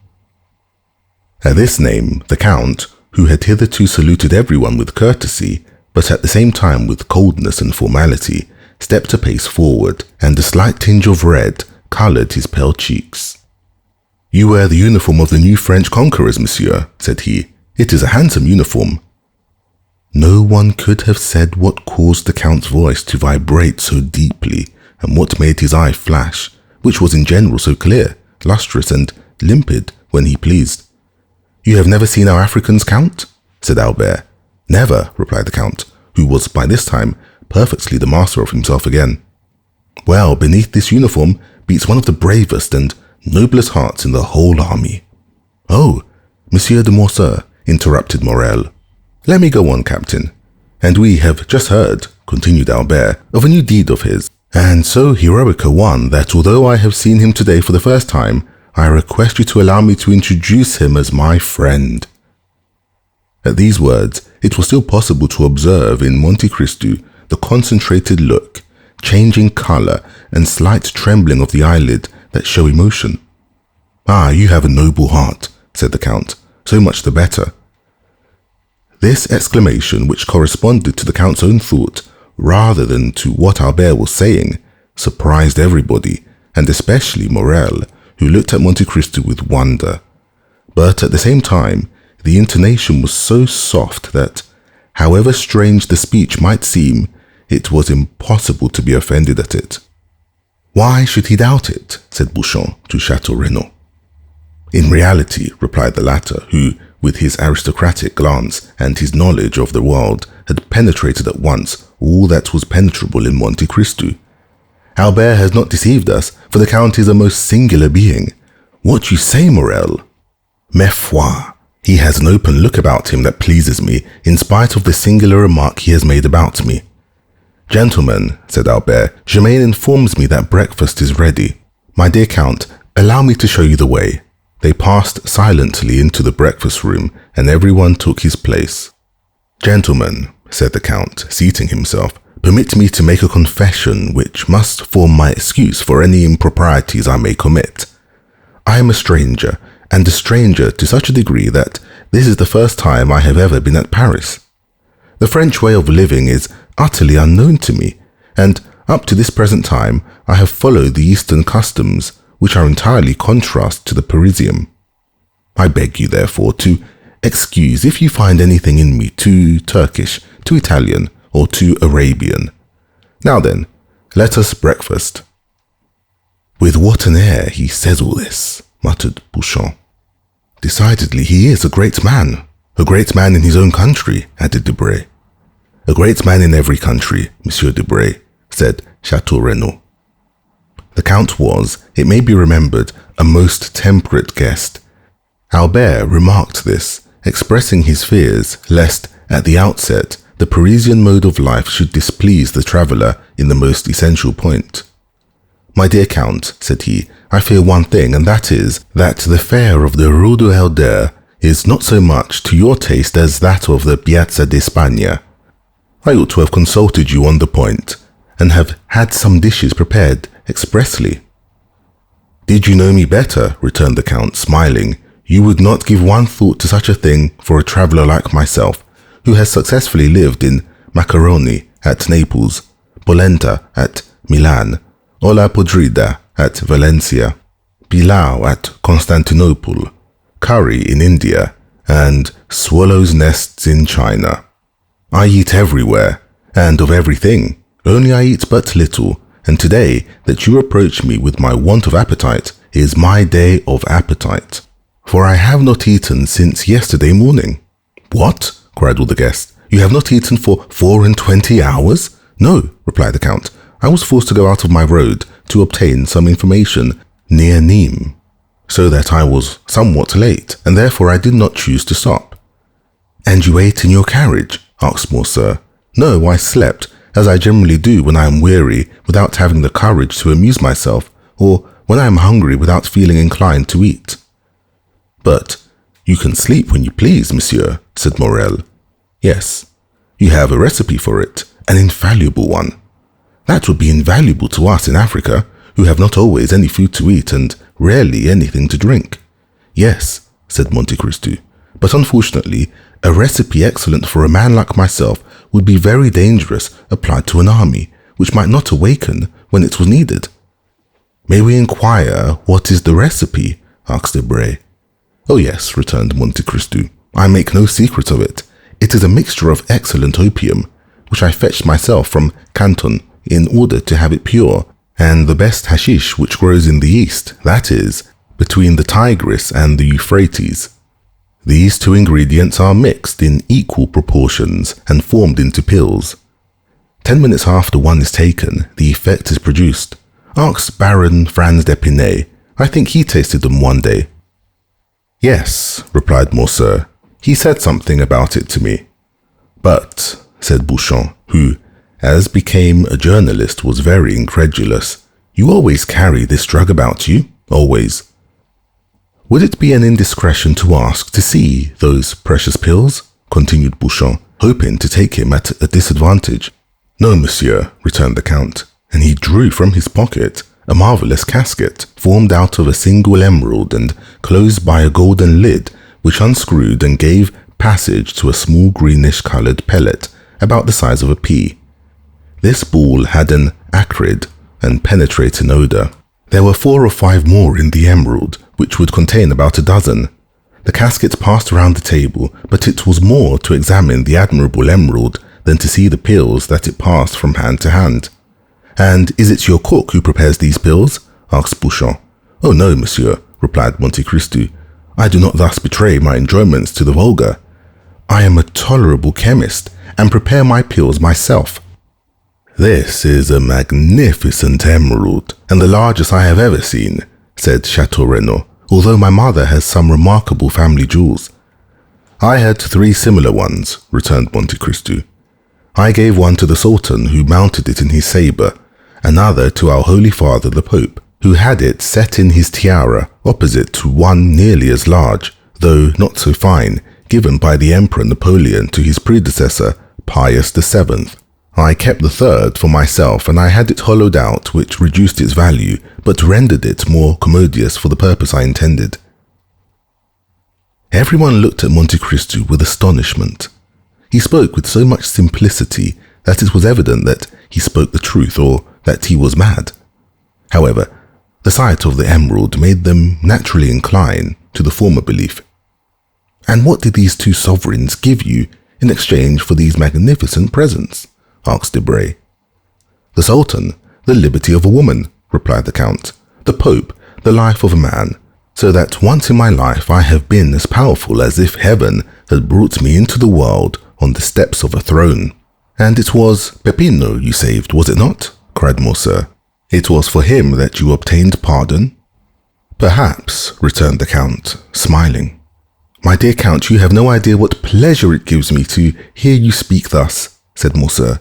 At this name, the Count, who had hitherto saluted everyone with courtesy, but at the same time with coldness and formality, stepped a pace forward, and a slight tinge of red coloured his pale cheeks. "You wear the uniform of the new French conquerors, monsieur," said he. "It is a handsome uniform." No one could have said what caused the Count's voice to vibrate so deeply, and what made his eye flash, which was in general so clear, lustrous, and limpid when he pleased. "You have never seen our Africans, Count?" said Albert. "Never," replied the Count, who was by this time perfectly the master of himself again. "Well, beneath this uniform beats one of the bravest and noblest hearts in the whole army." "Oh, Monsieur de Morcerf," interrupted Morel. "Let me go on, Captain. And we have just heard," continued Albert, "of a new deed of his, and so heroic a one that although I have seen him today for the first time, I request you to allow me to introduce him as my friend." At these words, it was still possible to observe in Monte Cristo the concentrated look, changing colour, and slight trembling of the eyelid that show emotion. "Ah, you have a noble heart," said the Count, "so much the better." This exclamation, which corresponded to the Count's own thought rather than to what Albert was saying, surprised everybody, and especially Morel, who looked at Monte Cristo with wonder. But at the same time, the intonation was so soft that, however strange the speech might seem, it was impossible to be offended at it. "Why should he doubt it?" said Bouchon to Chateau Renaud. "In reality," replied the latter, who, with his aristocratic glance and his knowledge of the world, had penetrated at once all that was penetrable in Monte Cristo, "Albert has not deceived us, for the Count is a most singular being. What you say, Morel? Ma foi, he has an open look about him that pleases me, in spite of the singular remark he has made about me." "Gentlemen," said Albert, "Germain informs me that breakfast is ready. My dear Count, allow me to show you the way." They passed silently into the breakfast room, and everyone took his place. "Gentlemen," said the Count, seating himself, "permit me to make a confession which must form my excuse for any improprieties I may commit. I am a stranger, and a stranger to such a degree that this is the first time I have ever been at Paris. The French way of living is utterly unknown to me, and up to this present time I have followed the Eastern customs, which are entirely contrast to the Parisian. I beg you, therefore, to excuse if you find anything in me too Turkish, too Italian, or too Arabian. Now then, let us breakfast." "With what an air he says all this," muttered Bouchon. "Decidedly he is a great man in his own country," added Debray. "A great man in every country, Monsieur Debray," said Chateau Renaud. The Count was, it may be remembered, a most temperate guest. Albert remarked this, expressing his fears lest, at the outset, the Parisian mode of life should displease the traveller in the most essential point. "My dear Count," said he, "I fear one thing, and that is, that the fare of the Rue du Helder is not so much to your taste as that of the Piazza d'Espagna. I ought to have consulted you on the point, and have had some dishes prepared expressly." "Did you know me better," returned the Count, smiling, "you would not give one thought to such a thing for a traveller like myself, who has successfully lived in macaroni at Naples, polenta at Milan, olla podrida at Valencia, pilau at Constantinople, curry in India, and swallows' nests in China. I eat everywhere, and of everything, Only I eat but little, and today that you reproach me with my want of appetite is my day of appetite. For I have not eaten since yesterday morning." "What?" cried all the guests. "You have not eaten for 24 hours?" "No," replied the Count. "I was forced to go out of my road to obtain some information near Nîmes, so that I was somewhat late, and therefore I did not choose to stop." "And you ate in your carriage?" asked Morcerf. "No, I slept, as I generally do when I am weary without having the courage to amuse myself, or when I am hungry without feeling inclined to eat." "But you can sleep when you please, monsieur," said Morrel. "Yes, you have a recipe for it, an infallible one." "That would be invaluable to us in Africa, who have not always any food to eat and rarely anything to drink." "Yes," said Monte Cristo, "but unfortunately, a recipe excellent for a man like myself would be very dangerous applied to an army, which might not awaken when it was needed." "May we inquire what is the recipe?" asked Debray. "Oh yes," returned Monte Cristo, "I make no secret of it. It is a mixture of excellent opium, which I fetched myself from Canton in order to have it pure, and the best hashish which grows in the east, that is, between the Tigris and the Euphrates. These two ingredients are mixed in equal proportions and formed into pills. 10 minutes after one is taken, the effect is produced. Ask Baron Franz d'Épinay. I think he tasted them one day." "Yes," replied Morcerf. "He said something about it to me." "But," said Beauchamp, who, as became a journalist, was very incredulous, "you always carry this drug about you? Always?" "Would it be an indiscretion to ask to see those precious pills?" continued Beauchamp, hoping to take him at a disadvantage. "No, monsieur," returned the Count, and he drew from his pocket a marvelous casket formed out of a single emerald and closed by a golden lid, which unscrewed and gave passage to a small greenish-coloured pellet about the size of a pea. This ball had an acrid and penetrating odour. There were 4 or 5 more in the emerald, which would contain about a dozen. The casket passed around the table, but it was more to examine the admirable emerald than to see the pills that it passed from hand to hand. "And is it your cook who prepares these pills?" asked Beauchamp. "Oh no, monsieur," replied Monte Cristo. "I do not thus betray my enjoyments to the vulgar. I am a tolerable chemist, and prepare my pills myself." "This is a magnificent emerald, and the largest I have ever seen," said Chateau Renaud, "although my mother has some remarkable family jewels." "I had 3 similar ones," returned Monte Cristo. "I gave one to the Sultan, who mounted it in his sabre, another to our Holy Father the Pope, who had it set in his tiara opposite to one nearly as large, though not so fine, given by the Emperor Napoleon to his predecessor, Pius VII. I kept the 3rd for myself, and I had it hollowed out, which reduced its value, but rendered it more commodious for the purpose I intended." Everyone looked at Monte Cristo with astonishment. He spoke with so much simplicity that it was evident that he spoke the truth or that he was mad. However, the sight of the emerald made them naturally incline to the former belief. "And what did these 2 sovereigns give you in exchange for these magnificent presents?" asked Debray. "The Sultan, the liberty of a woman," replied the Count. "The Pope, the life of a man, so that once in my life I have been as powerful as if heaven had brought me into the world on the steps of a throne." "And it was Peppino you saved, was it not?" cried Morcerf. "It was for him that you obtained pardon?" "Perhaps," returned the Count, smiling. "My dear Count, you have no idea what pleasure it gives me to hear you speak thus," said Morcerf.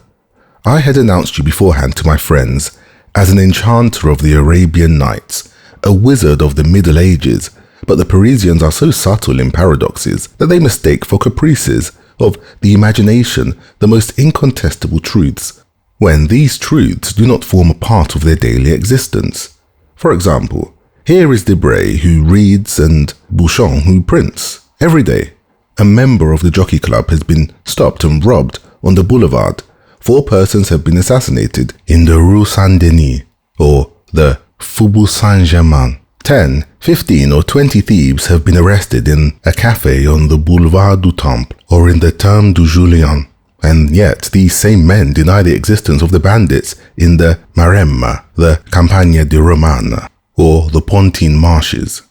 "I had announced you beforehand to my friends as an enchanter of the Arabian Nights, a wizard of the Middle Ages, but the Parisians are so subtle in paradoxes that they mistake for caprices of the imagination the most incontestable truths, when these truths do not form a part of their daily existence. For example, here is Debray who reads and Beauchamp who prints every day. A member of the Jockey Club has been stopped and robbed on the boulevard. 4 persons have been assassinated in the Rue Saint-Denis or the Faubourg Saint-Germain. 10, 15 or 20 thieves have been arrested in a cafe on the Boulevard du Temple or in the Terme du Julien. And yet these same men deny the existence of the bandits in the Maremma, the Campagna di Romana, or the Pontine Marshes.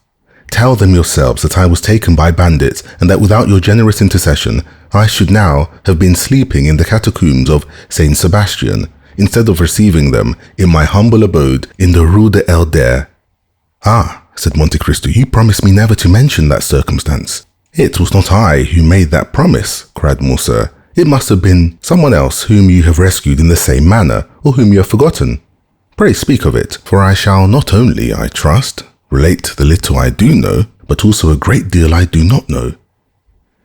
Tell them yourselves that I was taken by bandits and that without your generous intercession, I should now have been sleeping in the catacombs of Saint Sebastian, instead of receiving them in my humble abode in the Rue de Elder. Ah, said Monte Cristo, you promised me never to mention that circumstance. It was not I who made that promise, cried Morcerf. It must have been someone else whom you have rescued in the same manner, or whom you have forgotten. Pray speak of it, for I shall not only, I trust, relate the little I do know, but also a great deal I do not know.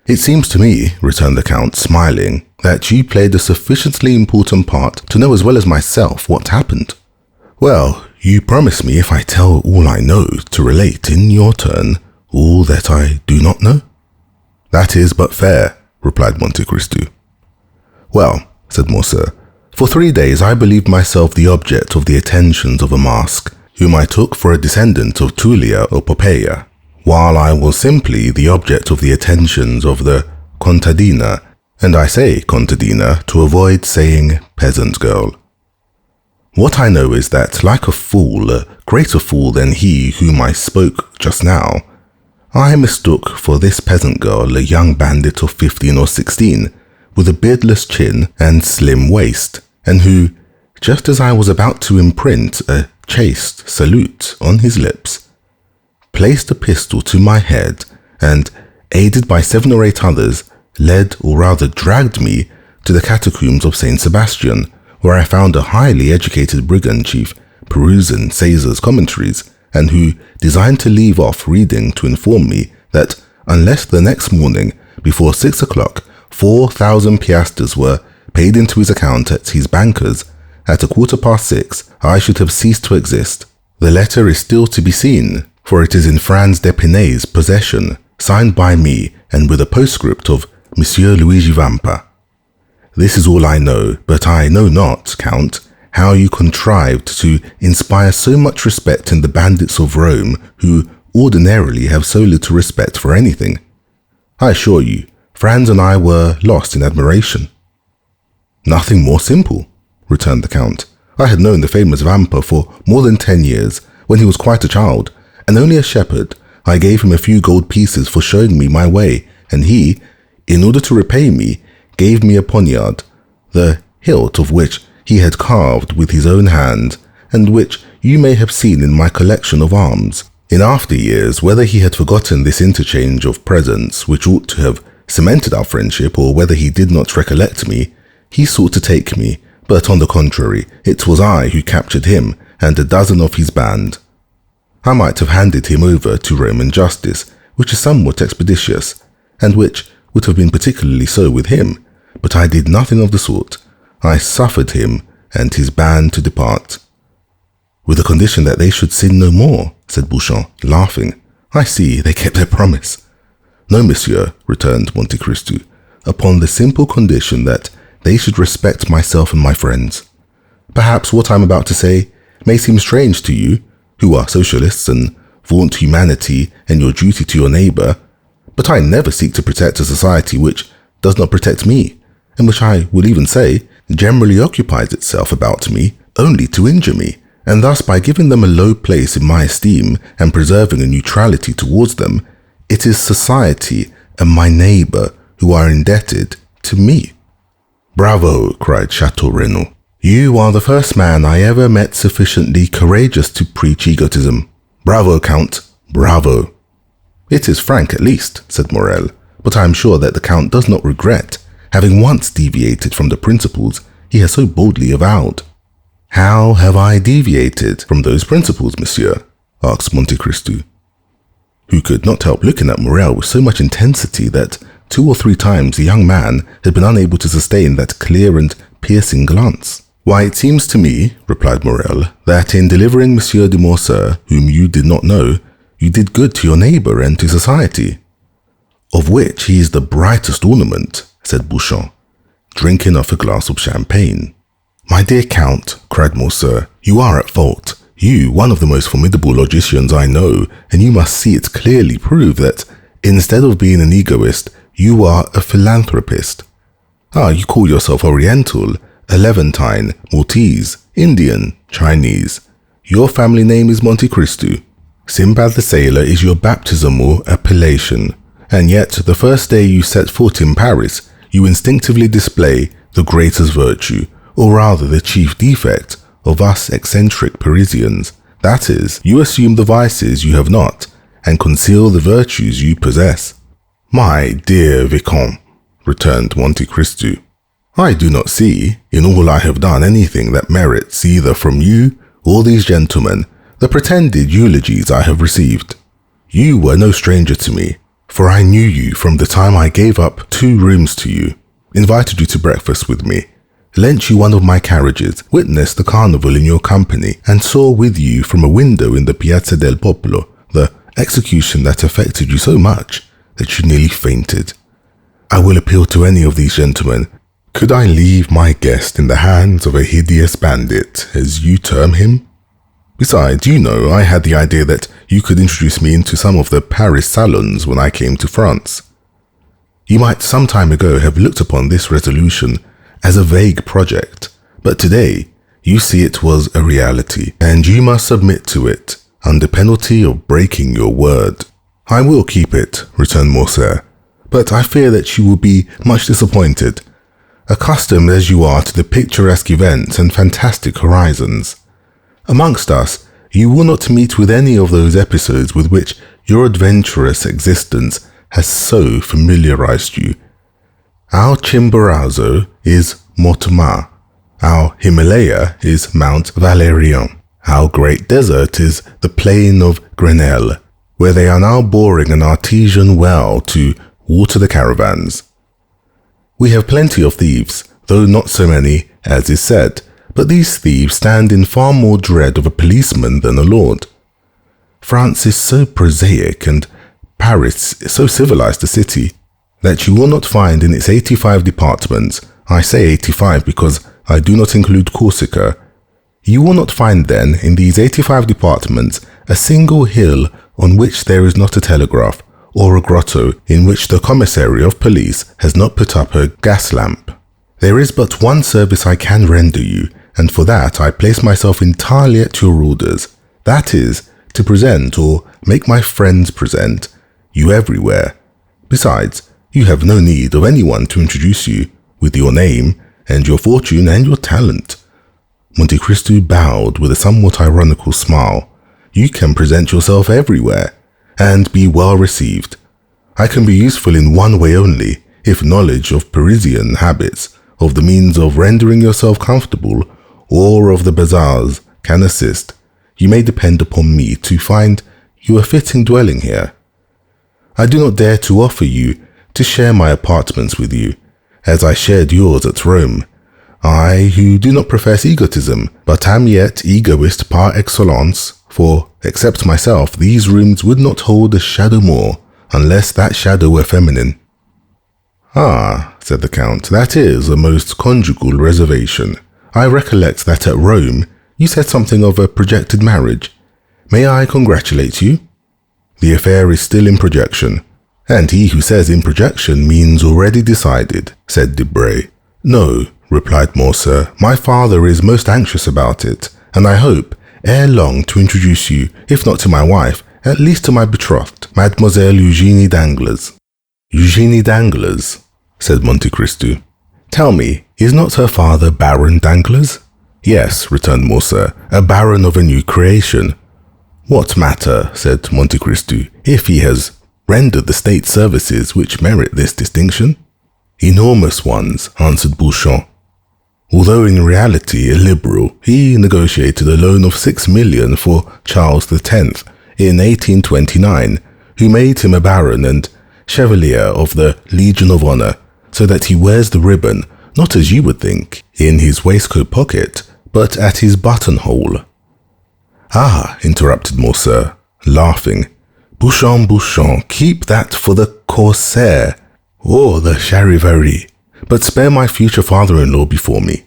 It seems to me, returned the Count, smiling, that you played a sufficiently important part to know as well as myself what happened. Well, you promise me if I tell all I know to relate in your turn all that I do not know? That is but fair, replied Monte Cristo. Well, said Morcerf, for 3 days I believed myself the object of the attentions of a mask, whom I took for a descendant of Tullia or Poppaea, while I was simply the object of the attentions of the contadina, and I say contadina to avoid saying peasant girl. What I know is that, like a fool, a greater fool than he whom I spoke just now, I mistook for this peasant girl a young bandit of 15 or 16, with a beardless chin and slim waist, and who, just as I was about to imprint a chaste salute on his lips, placed a pistol to my head and, aided by 7 or 8 others, led or rather dragged me to the catacombs of Saint Sebastian, where I found a highly educated brigand chief perusing Caesar's commentaries, and who designed to leave off reading to inform me that unless the next morning, before 6 o'clock, 4,000 piastres were paid into his account at his banker's, at 6:15, I should have ceased to exist. The letter is still to be seen, for it is in Franz d'Epinay's possession, signed by me and with a postscript of Monsieur Luigi Vampa. This is all I know, but I know not, Count, how you contrived to inspire so much respect in the bandits of Rome, who ordinarily have so little respect for anything. I assure you, Franz and I were lost in admiration. Nothing more simple, returned the Count. I had known the famous Vampa for more than 10 years, when he was quite a child, and only a shepherd. I gave him a few gold pieces for showing me my way, and he, in order to repay me, gave me a poniard, the hilt of which he had carved with his own hand, and which you may have seen in my collection of arms. In after years, whether he had forgotten this interchange of presents, which ought to have cemented our friendship, or whether he did not recollect me, he sought to take me, but on the contrary, it was I who captured him and a dozen of his band. I might have handed him over to Roman justice, which is somewhat expeditious, and which would have been particularly so with him, but I did nothing of the sort. I suffered him and his band to depart. With the condition that they should sin no more, said Beauchamp, laughing. I see, they kept their promise. No, monsieur, returned Monte Cristo, upon the simple condition that they should respect myself and my friends. Perhaps what I am about to say may seem strange to you, who are socialists and vaunt humanity and your duty to your neighbor, but I never seek to protect a society which does not protect me, and which I will even say generally occupies itself about me only to injure me, and thus by giving them a low place in my esteem and preserving a neutrality towards them, it is society and my neighbor who are indebted to me. Bravo, cried Chateau Renaud. You are the first man I ever met sufficiently courageous to preach egotism. Bravo, Count, bravo. It is frank at least, said Morrel, but I am sure that the Count does not regret having once deviated from the principles he has so boldly avowed. How have I deviated from those principles, monsieur? Asked Monte Cristo, who could not help looking at Morrel with so much intensity that 2 or 3 times the young man had been unable to sustain that clear and piercing glance. Why, it seems to me, replied Morrel, that in delivering Monsieur de Morcerf, whom you did not know, you did good to your neighbor and to society. Of which he is the brightest ornament, said Beauchamp, drinking off a glass of champagne. My dear Count, cried Morcerf, you are at fault. You, one of the most formidable logicians I know, and you must see it clearly prove that, instead of being an egoist, you are a philanthropist. Ah, you call yourself Oriental, Levantine, Maltese, Indian, Chinese. Your family name is Monte Cristo. Sinbad the Sailor is your baptismal appellation, and yet the first day you set foot in Paris, you instinctively display the greatest virtue, or rather the chief defect, of us eccentric Parisians. That is, you assume the vices you have not, and conceal the virtues you possess. My dear Vicomte, returned Monte Cristo, I do not see, in all I have done, anything that merits either from you or these gentlemen the pretended eulogies I have received. You were no stranger to me, for I knew you from the time I gave up 2 rooms to you, invited you to breakfast with me, lent you one of my carriages, witnessed the carnival in your company, and saw with you from a window in the Piazza del Popolo the execution that affected you so much that you nearly fainted. I will appeal to any of these gentlemen. Could I leave my guest in the hands of a hideous bandit, as you term him? Besides, you know, I had the idea that you could introduce me into some of the Paris salons when I came to France. You might some time ago have looked upon this resolution as a vague project, but today you see it was a reality, and you must submit to it under penalty of breaking your word. I will keep it, returned Morcerf, but I fear that you will be much disappointed, accustomed as you are to the picturesque events and fantastic horizons. Amongst us, you will not meet with any of those episodes with which your adventurous existence has so familiarized you. Our Chimborazo is Mortemar, our Himalaya is Mount Valérien, our great desert is the plain of Grenelle, where they are now boring an artesian well to water the caravans. We have plenty of thieves, though not so many as is said, but these thieves stand in far more dread of a policeman than a lord. France is so prosaic and Paris is so civilized a city that you will not find in its 85 departments, I say 85 because I do not include Corsica, you will not find then in these 85 departments a single hill on which there is not a telegraph, or a grotto in which the commissary of police has not put up a gas lamp. There is but one service I can render you, and for that I place myself entirely at your orders. That is, to present, or make my friends present, you everywhere. Besides, you have no need of anyone to introduce you, with your name, and your fortune, and your talent. Monte Cristo bowed with a somewhat ironical smile. You can present yourself everywhere, and be well received. I can be useful in one way only, if knowledge of Parisian habits, of the means of rendering yourself comfortable, or of the bazaars can assist. You may depend upon me to find you a fitting dwelling here. I do not dare to offer you to share my apartments with you, as I shared yours at Rome. I, who do not profess egotism, but am yet egoist par excellence, for, except myself, these rooms would not hold a shadow more, unless that shadow were feminine. Ah, said the Count, that is a most conjugal reservation. I recollect that at Rome you said something of a projected marriage. May I congratulate you? The affair is still in projection, and he who says in projection means already decided, said Debray. No, replied Morcerf, my father is most anxious about it, and I hope, ere long, to introduce you, if not to my wife, at least to my betrothed, Mademoiselle Eugénie Danglars. Eugénie Danglars, said Monte Cristo. Tell me, is not her father Baron Danglars? Yes, returned Morcerf, a baron of a new creation. What matter, said Monte Cristo, if he has rendered the state services which merit this distinction? Enormous ones, answered Beauchamp. Although in reality a liberal, he negotiated a loan of 6 million for Charles X in 1829, who made him a baron and chevalier of the Legion of Honor, so that he wears the ribbon, not as you would think, in his waistcoat pocket, but at his buttonhole. Ah, interrupted Morcerf, laughing. Beauchamp, keep that for the corsair, or the charivari, but spare my future father-in-law before me.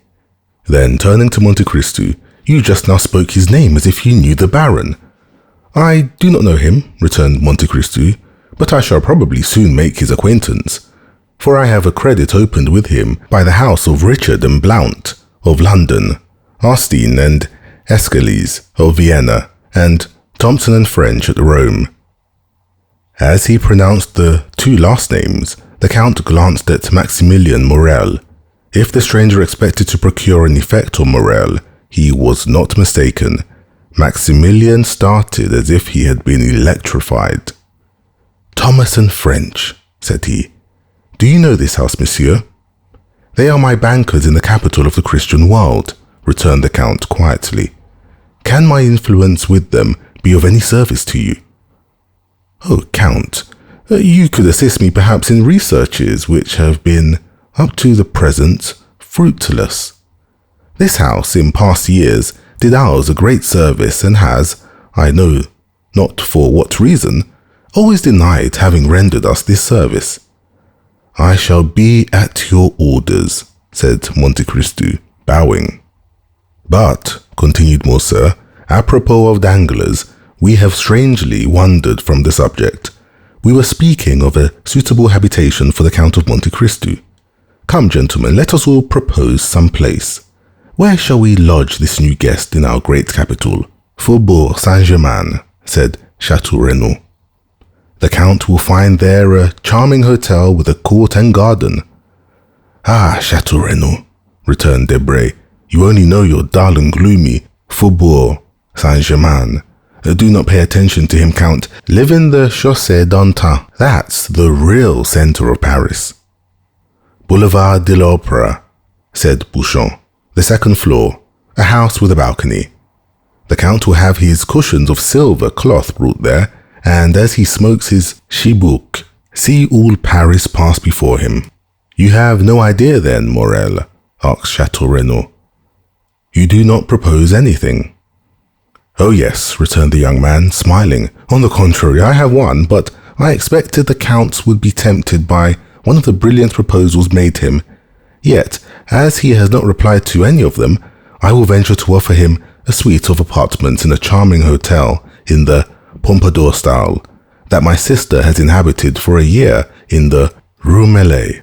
Then, turning to Monte Cristo, you just now spoke his name as if you knew the Baron. I do not know him, returned Monte Cristo, but I shall probably soon make his acquaintance. for I have a credit opened with him by the house of Richard and Blount of London, Austin and Escalise of Vienna, and Thompson and French at Rome. As he pronounced the two last names, the Count glanced at Maximilien Morel. If the stranger expected to procure an effect on Morel, he was not mistaken. Maximilien started as if he had been electrified. "Thomas and French," said he. "Do you know this house, monsieur?" "They are my bankers in the capital of the Christian world," returned the Count quietly. "Can my influence with them be of any service to you?" "Oh, Count, you could assist me perhaps in researches which have been, up to the present, fruitless. This house, in past years, did ours a great service and has, I know not for what reason, always denied having rendered us this service." "I shall be at your orders," said Monte Cristo, bowing. "But," continued Morcerf, "apropos of danglers, we have strangely wandered from the subject. We were speaking of a suitable habitation for the Count of Monte Cristo. Come, gentlemen, let us all propose some place. Where shall we lodge this new guest in our great capital?" "Faubourg Saint-Germain," said Chateau Renaud. "The Count will find there a charming hotel with a court and garden." "Ah, Chateau Renaud," returned Debray, "you only know your dull and gloomy Faubourg Saint-Germain. Do not pay attention to him, Count. Live in the Chaussée d'Antin. That's the real center of Paris." "Boulevard de l'Opéra," said Bouchon. "The second floor, a house with a balcony. The Count will have his cushions of silver cloth brought there, and as he smokes his chibouk, see all Paris pass before him." "You have no idea then, Morel?" asked Chateau Renaud. "You do not propose anything?" "Oh yes," returned the young man, smiling. "On the contrary, I have one, but I expected the Count would be tempted by one of the brilliant proposals made him. Yet, as he has not replied to any of them, I will venture to offer him a suite of apartments in a charming hotel in the Pompadour style that my sister has inhabited for a year in the Rue Meslay."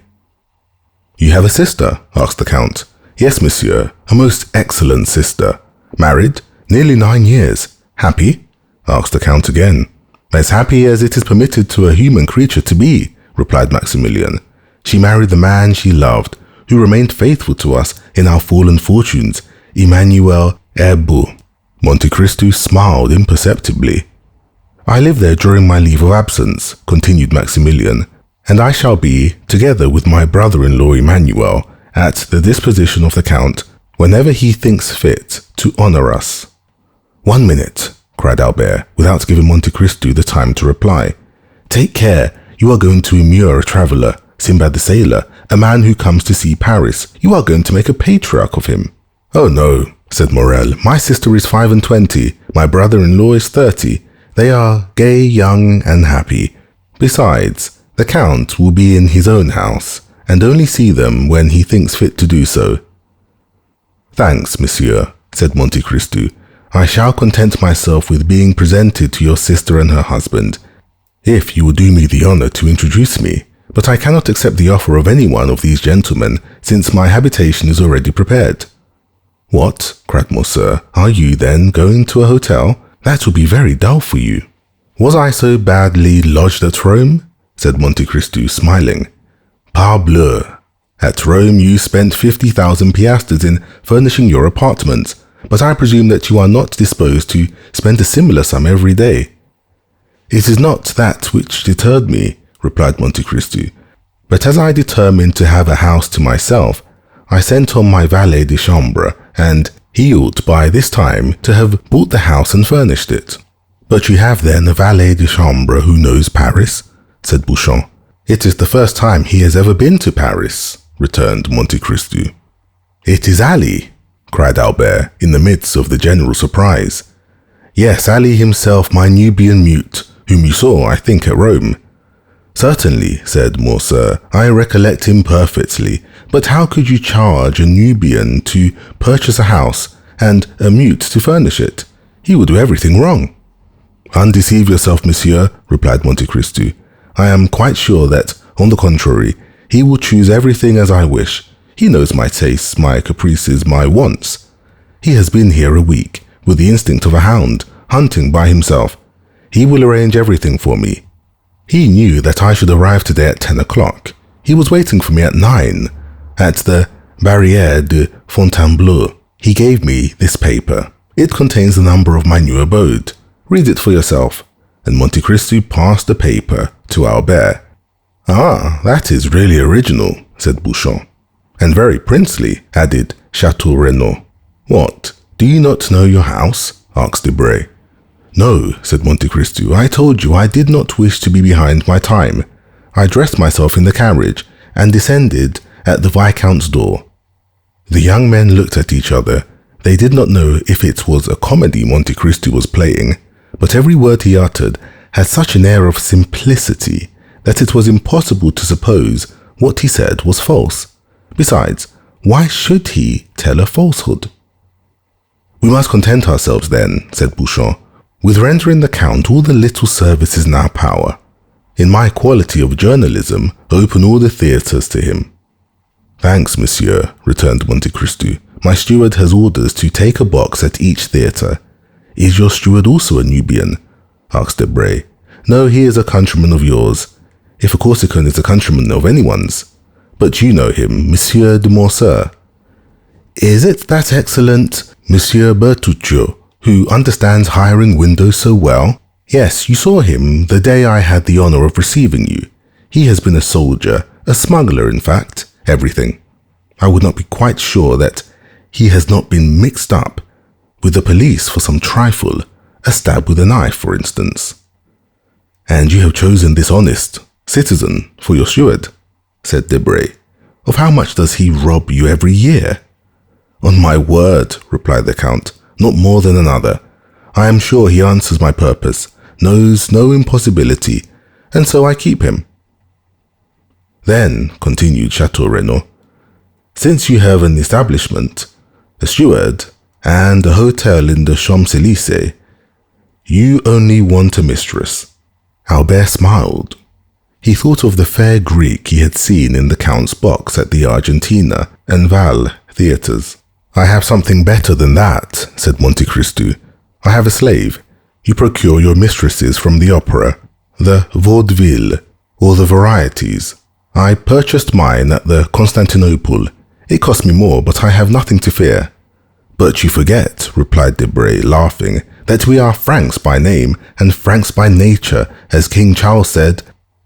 "You have a sister?" asked the Count. "Yes, monsieur, a most excellent sister. Married? Nearly 9 years. Happy?" asked the Count again. "As happy as it is permitted to a human creature to be," replied Maximilien. "She married the man she loved, who remained faithful to us in our fallen fortunes, Emmanuel Herbeau." Monte Cristo smiled imperceptibly. "I live there during my leave of absence," continued Maximilien, "and I shall be, together with my brother-in-law Emmanuel, at the disposition of the Count whenever he thinks fit to honor us." "1 minute," cried Albert, without giving Monte Cristo the time to reply. "Take care, you are going to immure a traveller, Sinbad the Sailor, a man who comes to see Paris. You are going to make a patriarch of him." "Oh no," said Morel, "my sister is 25, my brother-in-law is 30. They are gay, young, and happy. Besides, the Count will be in his own house, and only see them when he thinks fit to do so." "Thanks, monsieur," said Monte Cristo. "I shall content myself with being presented to your sister and her husband, if you will do me the honor to introduce me. But I cannot accept the offer of any one of these gentlemen, since my habitation is already prepared." "What?" cried Morcerf. "Are you, then, going to a hotel? That will be very dull for you." "Was I so badly lodged at Rome?" said Monte Cristo, smiling. "Parbleu! At Rome you spent 50,000 piastres in furnishing your apartment, but I presume that you are not disposed to spend a similar sum every day." "It is not that which deterred me," replied Monte Cristo, "but as I determined to have a house to myself, I sent on my valet de chambre, and he ought by this time to have bought the house and furnished it." "But you have then a valet de chambre who knows Paris?" said Bouchon. "It is the first time he has ever been to Paris," returned Monte Cristo. "It is Ali!" cried Albert, in the midst of the general surprise. "Yes, Ali himself, my Nubian mute, whom you saw, I think, at Rome." "Certainly," said Morcerf, "I recollect him perfectly. But how could you charge a Nubian to purchase a house and a mute to furnish it? He would do everything wrong." "Undeceive yourself, monsieur," replied Monte Cristo. "I am quite sure that, on the contrary, He will choose everything as I wish. He knows my tastes, my caprices, my wants. He has been here a week, with the instinct of a hound, hunting by himself. He will arrange everything for me. He knew that I should arrive today at 10 o'clock. He was waiting for me at 9, at the Barrière de Fontainebleau. He gave me this paper. It contains the number of my new abode. Read it for yourself. And Monte Cristo passed the paper to Albert. Ah, that is really original, said Bouchon. And very princely, added Chateau Renaud. What, do you not know your house? Asked Debray. No, said Monte Cristo, I told you I did not wish to be behind my time. I dressed myself in the carriage and descended at the Viscount's door. The young men looked at each other. They did not know if it was a comedy Monte Cristo was playing, but every word he uttered had such an air of simplicity that it was impossible to suppose what he said was false. Besides, why should he tell a falsehood? We must content ourselves then, said Bouchon, with rendering the Count all the little services in our power. In my quality of journalism, open all the theatres to him. Thanks, monsieur, returned Monte Cristo. My steward has orders to take a box at each theatre. Is your steward also a Nubian? Asked Debray. No, he is a countryman of yours, if a Corsican is a countryman of anyone's. But you know him, Monsieur de Morcerf. Is it that excellent Monsieur Bertuccio, who understands hiring windows so well? Yes, you saw him the day I had the honor of receiving you. He has been a soldier, a smuggler in fact, everything. I would not be quite sure that he has not been mixed up with the police for some trifle, a stab with a knife, for instance. And you have chosen this honest citizen for your steward, said Debray. Of how much does he rob you every year? On my word, replied the Count, not more than another. I am sure he answers my purpose, knows no impossibility, and so I keep him. Then, continued Chateau Renaud, since you have an establishment, a steward, and a hotel in the Champs-Élysées, you only want a mistress. Albert smiled. He thought of the fair Greek he had seen in the Count's box at the Argentina and Val theatres. I have something better than that, said Monte Cristo. I have a slave. You procure your mistresses from the opera, the vaudeville, or the varieties. I purchased mine at the Constantinople. It cost me more, but I have nothing to fear. But you forget, replied Debray, laughing, that we are Franks by name and Franks by nature, as King Charles said,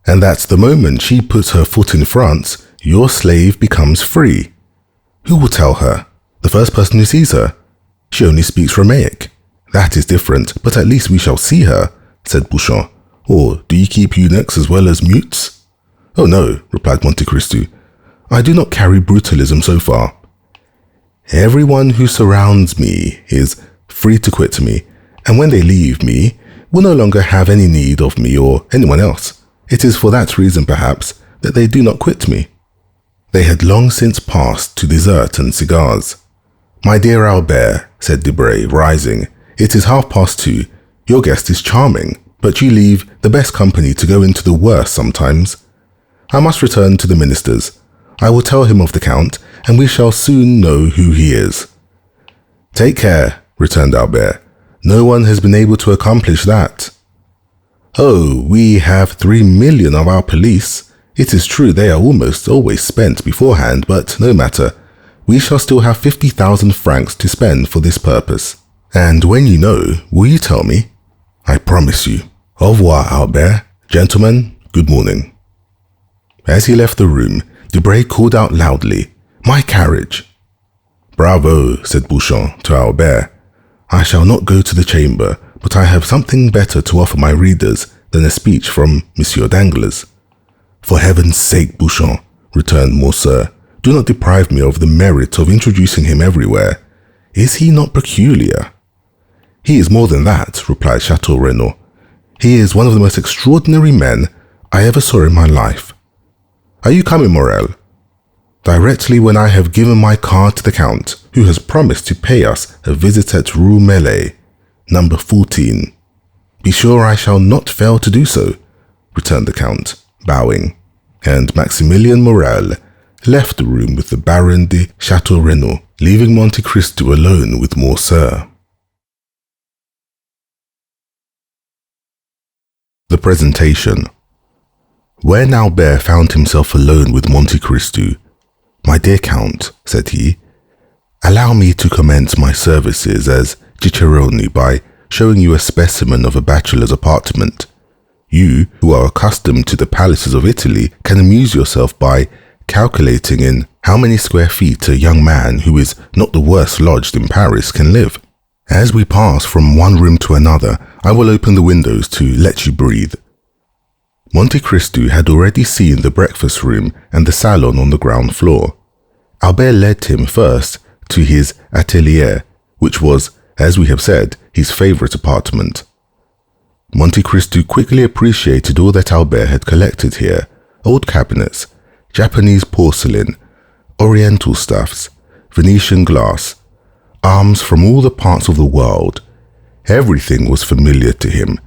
and that the moment she puts her foot in France, your slave becomes free. Who will tell her? The first person who sees her. She only speaks Romaic. That is different, but at least we shall see her, said Bouchon. Or do you keep eunuchs as well as mutes? Oh no, replied Monte Cristo. I do not carry brutalism so far. Everyone who surrounds me is free to quit me, and when they leave me, will no longer have any need of me or anyone else. It is for that reason, perhaps, that they do not quit me. They had long since passed to dessert and cigars. My dear Albert, said Debray, rising, it is 2:30. Your guest is charming, but you leave the best company to go into the worst sometimes. I must return to the minister's. I will tell him of the Count, and we shall soon know who he is. Take care, returned Albert. No one has been able to accomplish that. Oh, we have 3 million of our police. It is true they are almost always spent beforehand, but no matter. We shall still have 50,000 francs to spend for this purpose. And when you know, will you tell me? I promise you. Au revoir, Albert. Gentlemen, good morning. As he left the room, Debray called out loudly, My carriage! Bravo, said Bouchon to Albert. I shall not go to the chamber, but I have something better to offer my readers than a speech from Monsieur Danglars. For heaven's sake, Bouchon, returned Morcerf, do not deprive me of the merit of introducing him everywhere. Is he not peculiar? He is more than that, replied Chateau Renaud. He is one of the most extraordinary men I ever saw in my life. Are you coming, Morel? Directly when I have given my card to the Count, who has promised to pay us a visit at Rue Meslay, number 14. Be sure I shall not fail to do so, returned the Count, bowing. and Maximilien Morel left the room with the Baron de Chateau Renaud, leaving Monte Cristo alone with Morcerf. The presentation. When Albert found himself alone with Monte Cristo, "My dear Count," said he, "allow me to commence my services as cicerone by showing you a specimen of a bachelor's apartment. You, who are accustomed to the palaces of Italy, can amuse yourself by calculating in how many square feet a young man who is not the worst lodged in Paris can live. As we pass from one room to another, I will open the windows to let you breathe." Monte Cristo had already seen the breakfast room and the salon on the ground floor. Albert led him first to his atelier, which was, as we have said, his favorite apartment. Monte Cristo quickly appreciated all that Albert had collected here: old cabinets, Japanese porcelain, oriental stuffs, Venetian glass, arms from all the parts of the world. Everything was familiar to him,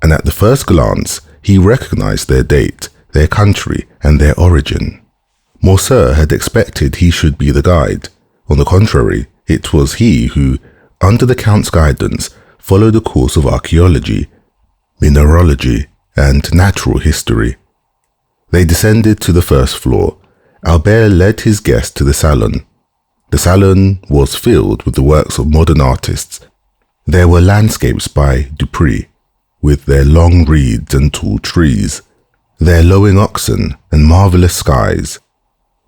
and at the first glance he recognized their date, their country, and their origin. Morcerf had expected he should be the guide. On the contrary, it was he who, under the Count's guidance, followed a course of archaeology, mineralogy, and natural history. They descended to the first floor. Albert led his guest to the salon. The salon was filled with the works of modern artists. There were landscapes by Dupuy, with their long reeds and tall trees, their lowing oxen and marvelous skies,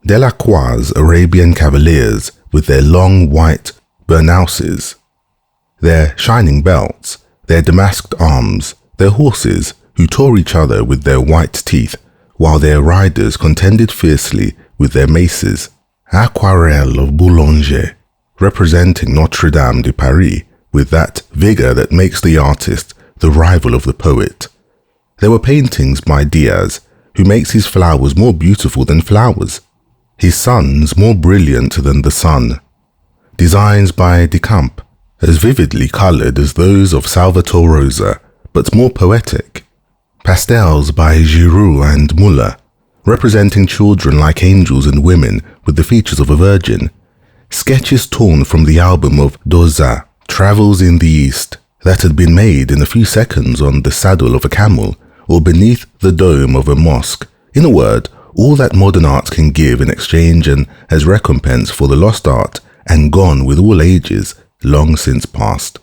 Delacroix's Arabian cavaliers with their long white burnouses, their shining belts, their damasked arms, their horses who tore each other with their white teeth, while their riders contended fiercely with their maces, Aquarelle of Boulanger, representing Notre Dame de Paris with that vigor that makes the artist the rival of the poet. There were paintings by Diaz, who makes his flowers more beautiful than flowers, his suns more brilliant than the sun. Designs by Decamps, as vividly colored as those of Salvator Rosa, but more poetic. Pastels by Giroux and Muller, representing children like angels and women with the features of a virgin. Sketches torn from the album of Dauzat, Travels in the East, that had been made in a few seconds on the saddle of a camel or beneath the dome of a mosque. In a word, all that modern art can give in exchange and as recompense for the lost art and gone with all ages, long since past.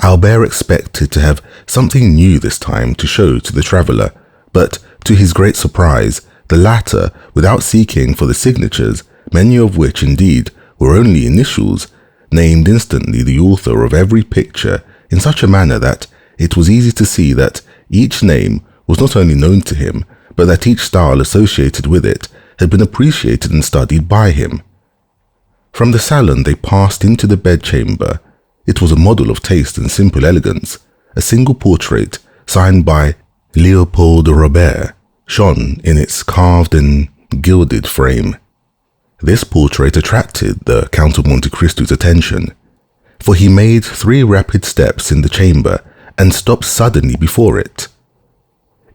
Albert expected to have something new this time to show to the traveller, but to his great surprise, the latter, without seeking for the signatures, many of which indeed were only initials, named instantly the author of every picture in such a manner that it was easy to see that each name was not only known to him, but that each style associated with it had been appreciated and studied by him. From the salon they passed into the bedchamber. It was a model of taste and simple elegance. A single portrait, signed by Leopold Robert, shone in its carved and gilded frame. This portrait attracted the Count of Monte Cristo's attention, for he made 3 rapid steps in the chamber and stopped suddenly before it.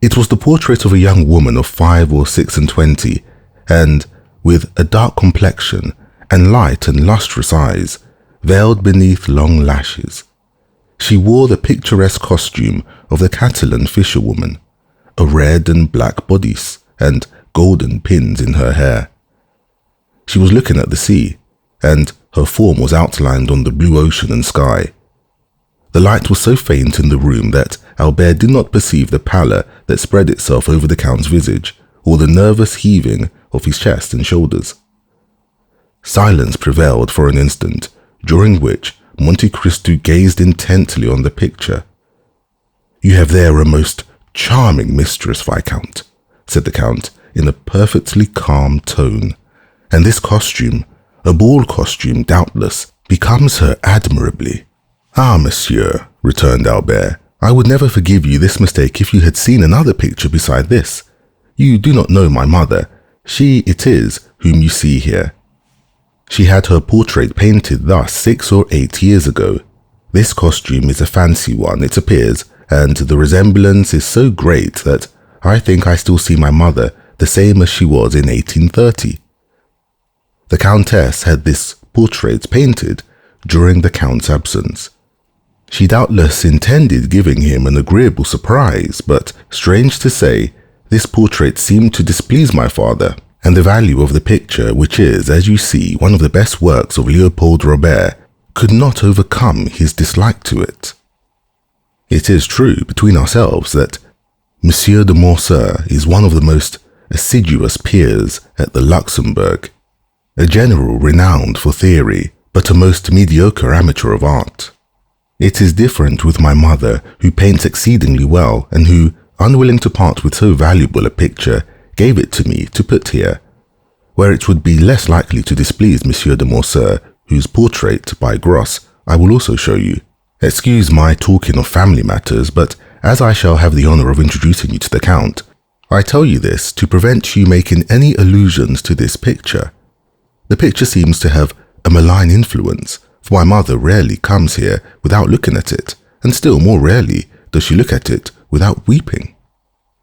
It was the portrait of a young woman of 5 or 26, and with a dark complexion and light and lustrous eyes, veiled beneath long lashes. She wore the picturesque costume of the Catalan fisherwoman, a red and black bodice and golden pins in her hair. She was looking at the sea, and her form was outlined on the blue ocean and sky. The light was so faint in the room that Albert did not perceive the pallor that spread itself over the Count's visage, or the nervous heaving of his chest and shoulders. Silence prevailed for an instant, during which Monte Cristo gazed intently on the picture. "You have there a most charming mistress, Viscount," said the Count in a perfectly calm tone, "and this costume, a ball costume doubtless, becomes her admirably." "Ah, monsieur," returned Albert, "I would never forgive you this mistake if you had seen another picture beside this. You do not know my mother. She it is whom you see here. She had her portrait painted thus 6 or 8 years ago. This costume is a fancy one, it appears, and the resemblance is so great that I think I still see my mother the same as she was in 1830. The Countess had this portrait painted during the Count's absence. She doubtless intended giving him an agreeable surprise, but strange to say, this portrait seemed to displease my father, and the value of the picture, which is, as you see, one of the best works of Leopold Robert, could not overcome his dislike to it. It is true, between ourselves, that Monsieur de Morcerf is one of the most assiduous peers at the Luxembourg, a general renowned for theory, but a most mediocre amateur of art. It is different with my mother, who paints exceedingly well, and who, unwilling to part with so valuable a picture, gave it to me to put here, where it would be less likely to displease Monsieur de Morcerf, whose portrait, by Gross, I will also show you. Excuse my talking of family matters, but as I shall have the honour of introducing you to the Count, I tell you this to prevent you making any allusions to this picture. The picture seems to have a malign influence, for my mother rarely comes here without looking at it, and still more rarely does she look at it without weeping.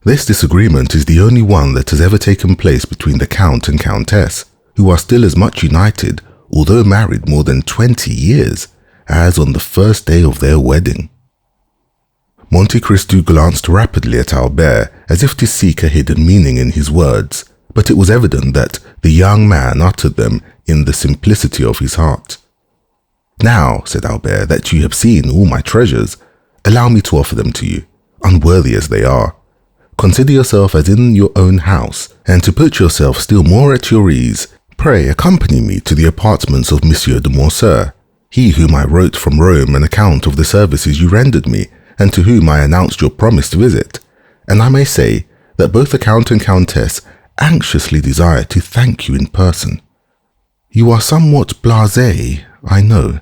This disagreement is the only one that has ever taken place between the Count and Countess, who are still as much united, although married more than 20 years, as on the first day of their wedding. Monte Cristo glanced rapidly at Albert as if to seek a hidden meaning in his words, but it was evident that the young man uttered them in the simplicity of his heart. Now, said Albert, that you have seen all my treasures, allow me to offer them to you, unworthy as they are. Consider yourself as in your own house, and to put yourself still more at your ease, pray accompany me to the apartments of Monsieur de Morcerf, he whom I wrote from Rome an account of the services you rendered me, and to whom I announced your promised visit, and I may say that both the Count and Countess anxiously desire to thank you in person. You are somewhat blasé, I know,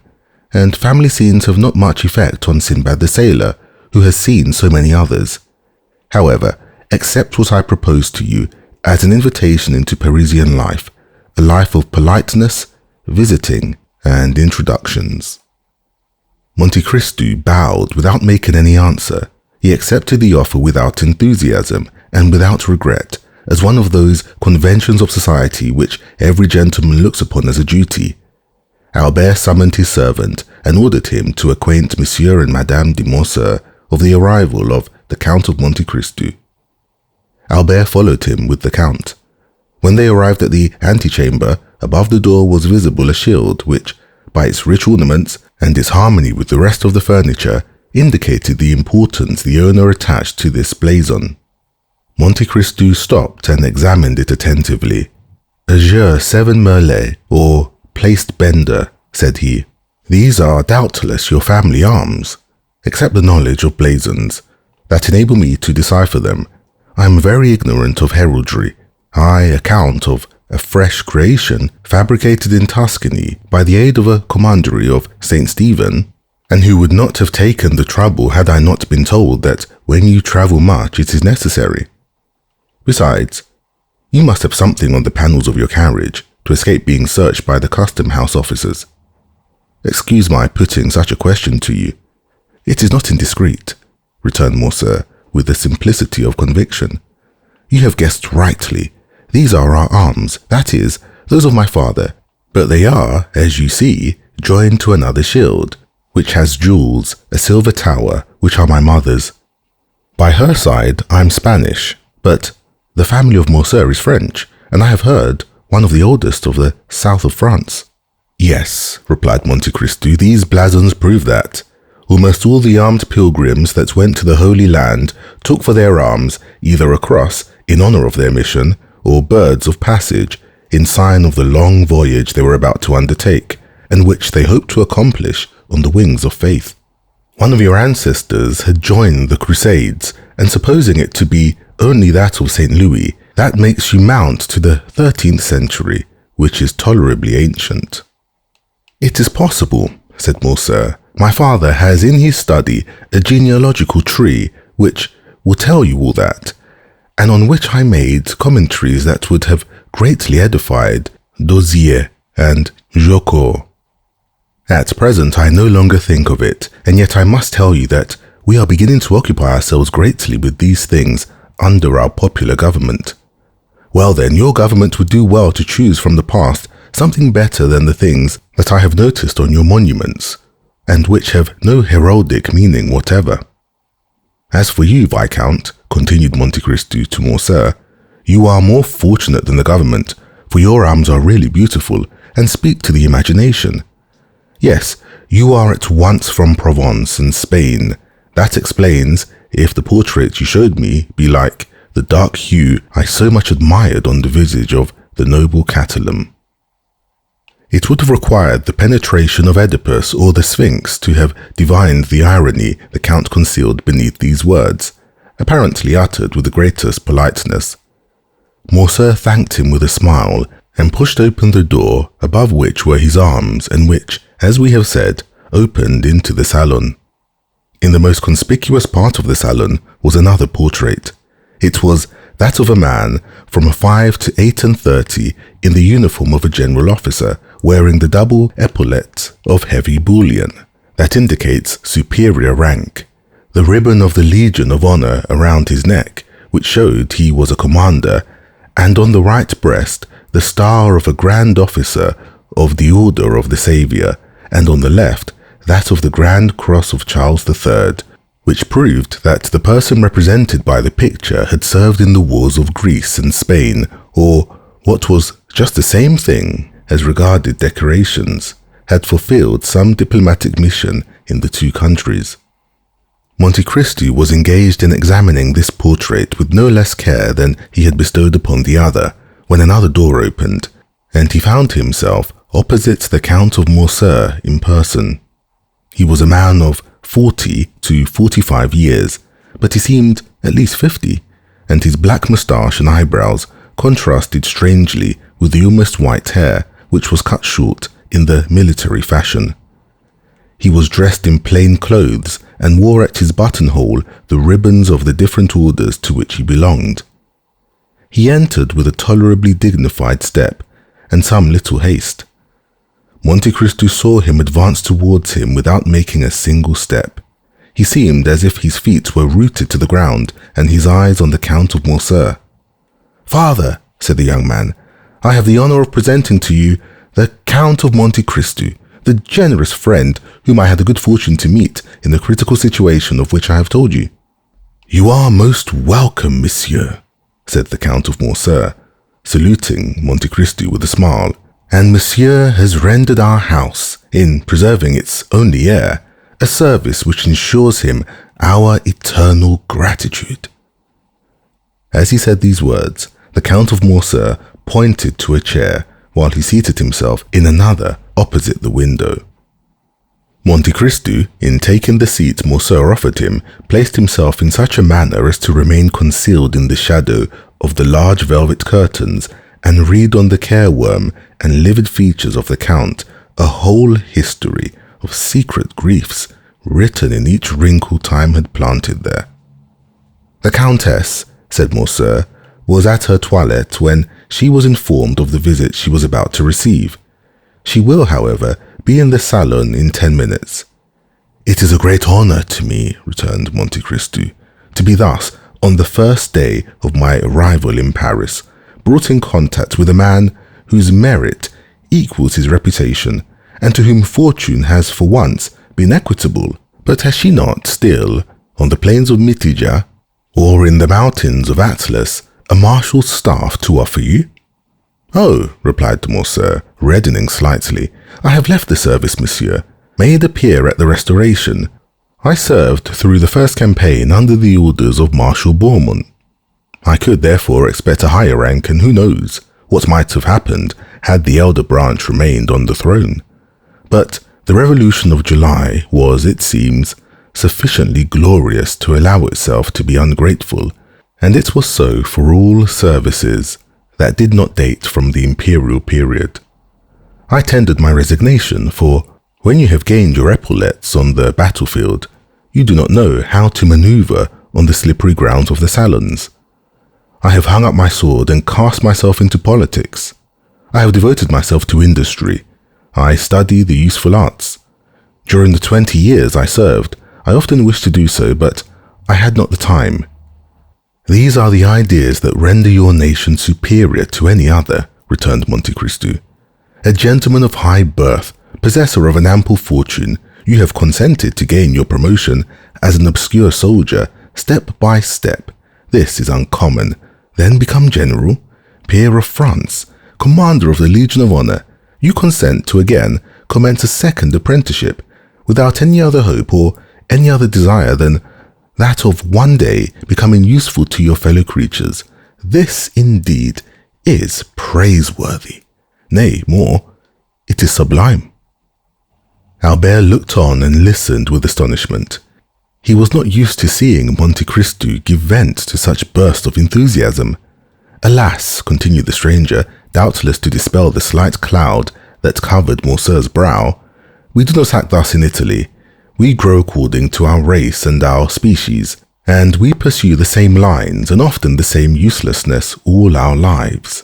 and family scenes have not much effect on Sinbad the Sailor, who has seen so many others. However, accept what I propose to you as an invitation into Parisian life, a life of politeness, visiting, and introductions. Monte Cristo bowed without making any answer. He accepted the offer without enthusiasm and without regret, as one of those conventions of society which every gentleman looks upon as a duty. Albert summoned his servant and ordered him to acquaint Monsieur and Madame de Morcerf of the arrival of the Count of Monte Cristo. Albert followed him with the Count. When they arrived at the antechamber, above the door was visible a shield which, by its rich ornaments and its harmony with the rest of the furniture, indicated the importance the owner attached to this blazon. Monte Cristo stopped and examined it attentively. Azure 7 merlet, or placed bender, said he. These are doubtless your family arms. Except the knowledge of blazons that enable me to decipher them, I am very ignorant of heraldry. I account of a fresh creation fabricated in Tuscany by the aid of a commandery of St. Stephen, and who would not have taken the trouble had I not been told that when you travel much it is necessary. Besides, you must have something on the panels of your carriage to escape being searched by the custom house officers. Excuse my putting such a question to you. It is not indiscreet, returned Morcerf with the simplicity of conviction. You have guessed rightly. These are our arms, that is, those of my father, but they are, as you see, joined to another shield, which has jewels, a silver tower, which are my mother's. By her side, I am Spanish, but the family of Morcerf is French, and I have heard one of the oldest of the south of France. Yes, replied Monte Cristo, these blazons prove that. Almost all the armed pilgrims that went to the Holy Land took for their arms either a cross in honor of their mission, or birds of passage in sign of the long voyage they were about to undertake, and which they hoped to accomplish on the wings of faith. One of your ancestors had joined the Crusades, and supposing it to be only that of St. Louis, that makes you mount to the 13th century, which is tolerably ancient. It is possible, said Morcerf. My father has in his study a genealogical tree which will tell you all that, and on which I made commentaries that would have greatly edified Dozier and Jocot. At present I no longer think of it, and yet I must tell you that we are beginning to occupy ourselves greatly with these things under our popular government. Well then, your government would do well to choose from the past something better than the things that I have noticed on your monuments, and which have no heraldic meaning whatever. As for you, Viscount, continued Monte Cristo to Morcerf, you are more fortunate than the government, for your arms are really beautiful and speak to the imagination. Yes, you are at once from Provence and Spain. That explains if the portrait you showed me be like the dark hue I so much admired on the visage of the noble Catalan. It would have required the penetration of Oedipus or the Sphinx to have divined the irony the Count concealed beneath these words, apparently uttered with the greatest politeness. Morcerf thanked him with a smile and pushed open the door above which were his arms and which, as we have said, opened into the salon. In the most conspicuous part of the salon was another portrait. It was that of a man from 5 to 38 in the uniform of a general officer, wearing the double epaulette of heavy bullion that indicates superior rank, the ribbon of the Legion of Honor around his neck, which showed he was a commander, and on the right breast the star of a grand officer of the Order of the Saviour, and on the left that of the Grand Cross of Charles III, which proved that the person represented by the picture had served in the wars of Greece and Spain, or, what was just the same thing as regarded decorations, had fulfilled some diplomatic mission in the two countries. Monte Cristo was engaged in examining this portrait with no less care than he had bestowed upon the other, when another door opened, and he found himself opposite the Count of Morcerf in person. He was a man of 40 to 45 years, but he seemed at least 50, and his black moustache and eyebrows contrasted strangely with the almost white hair, which was cut short in the military fashion. He was dressed in plain clothes and wore at his buttonhole the ribbons of the different orders to which he belonged. He entered with a tolerably dignified step and some little haste. Monte Cristo saw him advance towards him without making a single step. He seemed as if his feet were rooted to the ground and his eyes on the Count of Morcerf. "Father," said the young man, "I have the honor of presenting to you the Count of Monte Cristo, the generous friend whom I had the good fortune to meet in the critical situation of which I have told you." "You are most welcome, monsieur," said the Count of Morcerf, saluting Monte Cristo with a smile, "and monsieur has rendered our house, in preserving its only heir, a service which ensures him our eternal gratitude." As he said these words, the Count of Morcerf pointed to a chair while he seated himself in another opposite the window. Monte Cristo, in taking the seat Morcerf offered him, placed himself in such a manner as to remain concealed in the shadow of the large velvet curtains and read on the careworn and livid features of the Count a whole history of secret griefs written in each wrinkle time had planted there. "The Countess," said Morcerf, "was at her toilette when she was informed of the visit she was about to receive. She will, however, be in the salon in 10 minutes. "It is a great honor to me," returned Monte Cristo, "to be thus, on the first day of my arrival in Paris, brought in contact with a man whose merit equals his reputation, and to whom fortune has for once been equitable. But has she not still, on the plains of Mitija, or in the mountains of Atlas, a marshal's staff to offer you?" "Oh," replied Morcerf, reddening slightly, "I have left the service, monsieur. May it appear at the Restoration. I served through the first campaign under the orders of Marshal Bourmont. I could therefore expect a higher rank, and who knows what might have happened had the elder branch remained on the throne. But the Revolution of July was, it seems, sufficiently glorious to allow itself to be ungrateful, and it was so for all services that did not date from the imperial period. I tendered my resignation, for when you have gained your epaulettes on the battlefield, you do not know how to maneuver on the slippery ground of the salons. I have hung up my sword and cast myself into politics. I have devoted myself to industry. I study the useful arts. During the 20 years I served, I often wished to do so, but I had not the time. "These are the ideas that render your nation superior to any other," returned Monte Cristo. "A gentleman of high birth, possessor of an ample fortune, you have consented to gain your promotion as an obscure soldier, step by step. This is uncommon. Then become general, peer of France, commander of the Legion of Honor. You consent to again commence a second apprenticeship, without any other hope or any other desire than that of one day becoming useful to your fellow creatures. This indeed is praiseworthy. Nay, more, it is sublime." Albert looked on and listened with astonishment. He was not used to seeing Monte Cristo give vent to such bursts of enthusiasm. "Alas," continued the stranger, doubtless to dispel the slight cloud that covered Morcerf's brow, "we do not act thus in Italy. We grow according to our race and our species, and we pursue the same lines and often the same uselessness all our lives."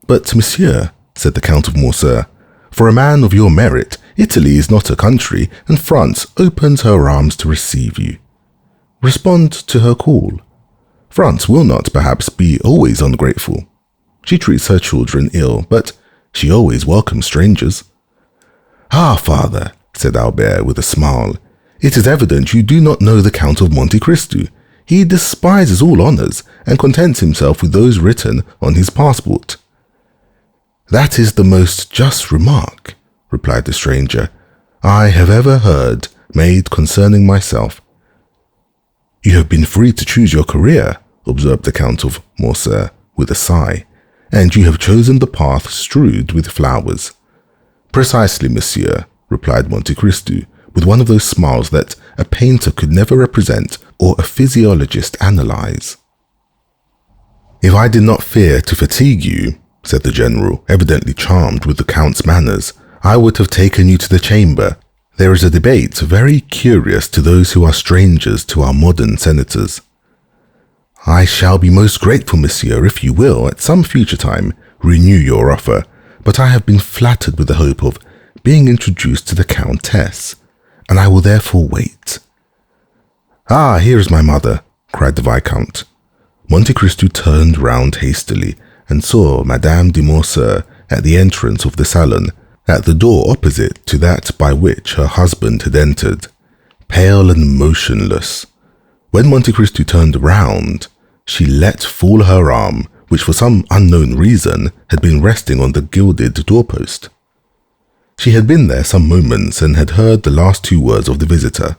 "But, monsieur," said the Count of Morcerf, "for a man of your merit, Italy is not a country, and France opens her arms to receive you. Respond to her call. France will not, perhaps, be always ungrateful. She treats her children ill, but she always welcomes strangers." "Ah, father," said Albert with a smile, "it is evident you do not know the Count of Monte Cristo. He despises all honors and contents himself with those written on his passport." "That is the most just remark," replied the stranger, "I have ever heard made concerning myself." "You have been free to choose your career," observed the Count of Morcerf with a sigh, "and you have chosen the path strewed with flowers." "Precisely, monsieur," replied Monte Cristo, with one of those smiles that a painter could never represent or a physiologist analyze. "If I did not fear to fatigue you," said the general, evidently charmed with the Count's manners, "I would have taken you to the chamber. There is a debate very curious to those who are strangers to our modern senators." "I shall be most grateful, monsieur, if you will, at some future time, renew your offer, but I have been flattered with the hope of being introduced to the Countess, and I will therefore wait." "Ah, here is my mother," cried the Viscount. Monte Cristo turned round hastily and saw Madame de Morcerf at the entrance of the salon, at the door opposite to that by which her husband had entered, pale and motionless. When Monte Cristo turned round, she let fall her arm, which for some unknown reason had been resting on the gilded doorpost. She had been there some moments and had heard the last two words of the visitor.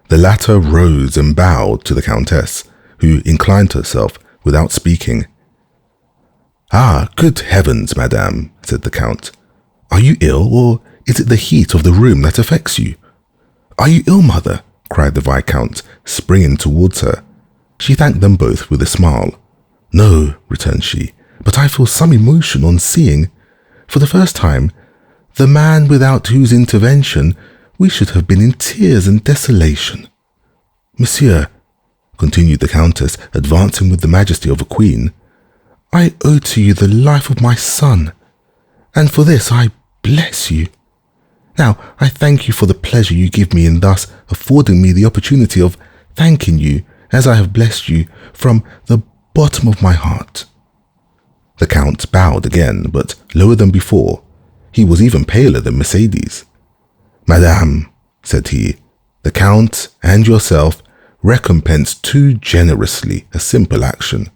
The latter rose and bowed to the Countess, who inclined herself without speaking. "Ah, good heavens, madame," said the Count. "Are you ill, or is it the heat of the room that affects you?" "Are you ill, mother?" cried the Viscount, springing towards her. She thanked them both with a smile. "No," returned she, "but I feel some emotion on seeing, for the first time, the man without whose intervention we should have been in tears and desolation. Monsieur," continued the Countess, advancing with the majesty of a queen, "I owe to you the life of my son, and for this I bless you. Now I thank you for the pleasure you give me in thus affording me the opportunity of thanking you as I have blessed you from the bottom of my heart." The Count bowed again, but lower than before. He was even paler than Mercedes. "Madame," said he, "the Count and yourself recompense too generously a simple action.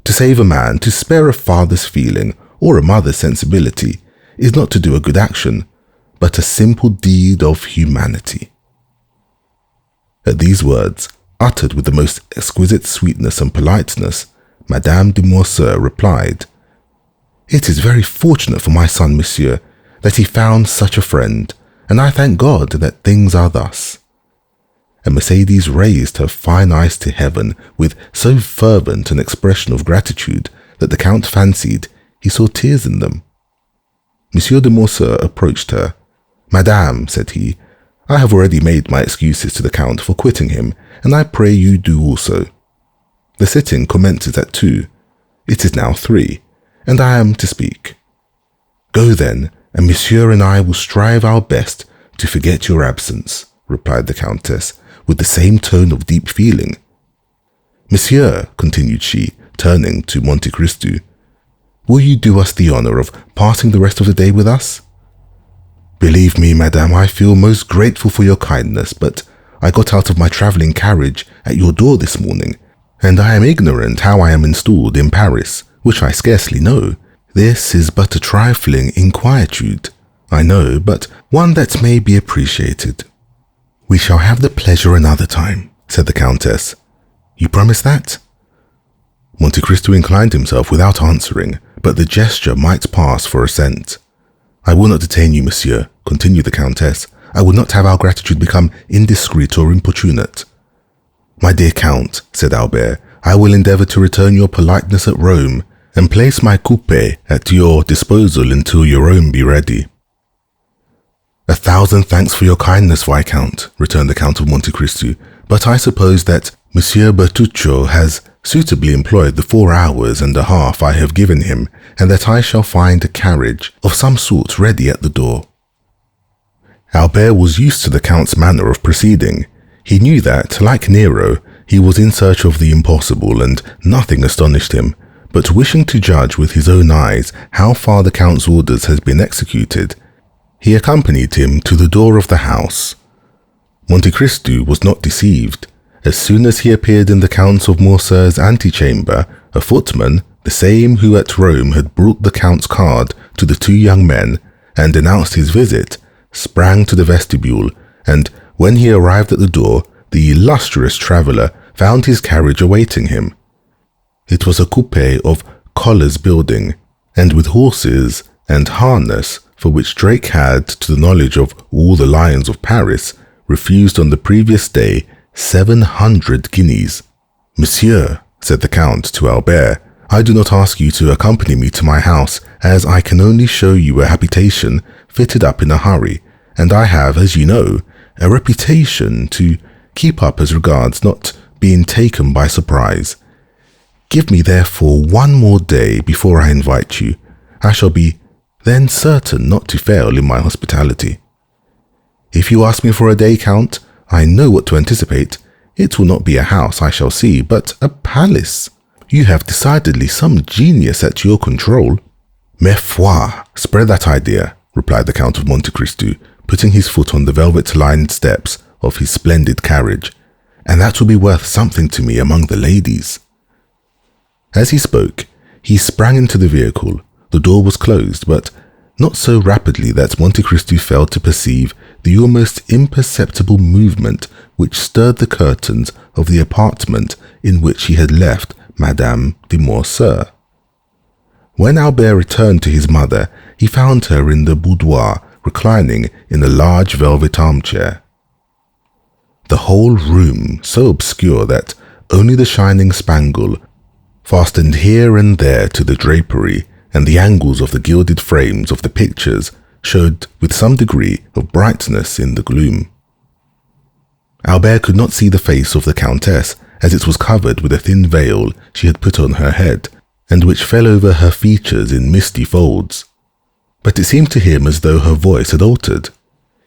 To save a man, to spare a father's feeling or a mother's sensibility, is not to do a good action, but a simple deed of humanity." At these words, uttered with the most exquisite sweetness and politeness, Madame de Morcerf replied, "It is very fortunate for my son, monsieur, that he found such a friend, and I thank God that things are thus." And Mercedes raised her fine eyes to heaven with so fervent an expression of gratitude that the Count fancied he saw tears in them. Monsieur de Morcerf approached her. "Madame," said he, "I have already made my excuses to the Count for quitting him, and I pray you do also. The sitting commences at 2. It is now 3, and I am to speak. Go then, and Monsieur and I will strive our best to forget your absence," replied the Countess, with the same tone of deep feeling. Monsieur, continued she, turning to Monte Cristo, will you do us the honour of passing the rest of the day with us? Believe me, madame, I feel most grateful for your kindness, but I got out of my travelling carriage at your door this morning, and I am ignorant how I am installed in Paris, which I scarcely know. This is but a trifling inquietude, I know, but one that may be appreciated. We shall have the pleasure another time, said the Countess. You promise that? Monte Cristo inclined himself without answering, but the gesture might pass for assent. I will not detain you, monsieur, continued the Countess. I would not have our gratitude become indiscreet or importunate. My dear Count, said Albert, I will endeavour to return your politeness at Rome, and place my coupé at your disposal until your own be ready. 1,000 thanks for your kindness, Viscount, returned the Count of Monte Cristo, but I suppose that Monsieur Bertuccio has suitably employed the 4 hours and a half I have given him, and that I shall find a carriage of some sort ready at the door. Albert was used to the Count's manner of proceeding. He knew that, like Nero, he was in search of the impossible, and nothing astonished him, but wishing to judge with his own eyes how far the Count's orders had been executed, he accompanied him to the door of the house. Monte Cristo was not deceived. As soon as he appeared in the Count of Morcerf's antechamber, a footman, the same who at Rome had brought the Count's card to the 2 young men and announced his visit, sprang to the vestibule, and when he arrived at the door, the illustrious traveller found his carriage awaiting him. It was a coupé of Collar's building, and with horses and harness for which Drake had, to the knowledge of all the lions of Paris, refused on the previous day 700 guineas. Monsieur, said the Count to Albert, I do not ask you to accompany me to my house, as I can only show you a habitation fitted up in a hurry, and I have, as you know, a reputation to keep up as regards not being taken by surprise. Give me therefore 1 more day before I invite you. I shall be then certain not to fail in my hospitality. If you ask me for a day, Count, I know what to anticipate. It will not be a house I shall see, but a palace. You have decidedly some genius at your control. Ma foi, spread that idea, replied the Count of Monte Cristo, putting his foot on the velvet-lined steps of his splendid carriage, and that will be worth something to me among the ladies. As he spoke, he sprang into the vehicle. The door was closed, but not so rapidly that Monte Cristo failed to perceive the almost imperceptible movement which stirred the curtains of the apartment in which he had left Madame de Morcerf. When Albert returned to his mother, he found her in the boudoir, reclining in a large velvet armchair. The whole room so obscure that only the shining spangle, fastened here and there to the drapery, and the angles of the gilded frames of the pictures showed with some degree of brightness in the gloom. Albert could not see the face of the Countess, as it was covered with a thin veil she had put on her head, and which fell over her features in misty folds. But it seemed to him as though her voice had altered.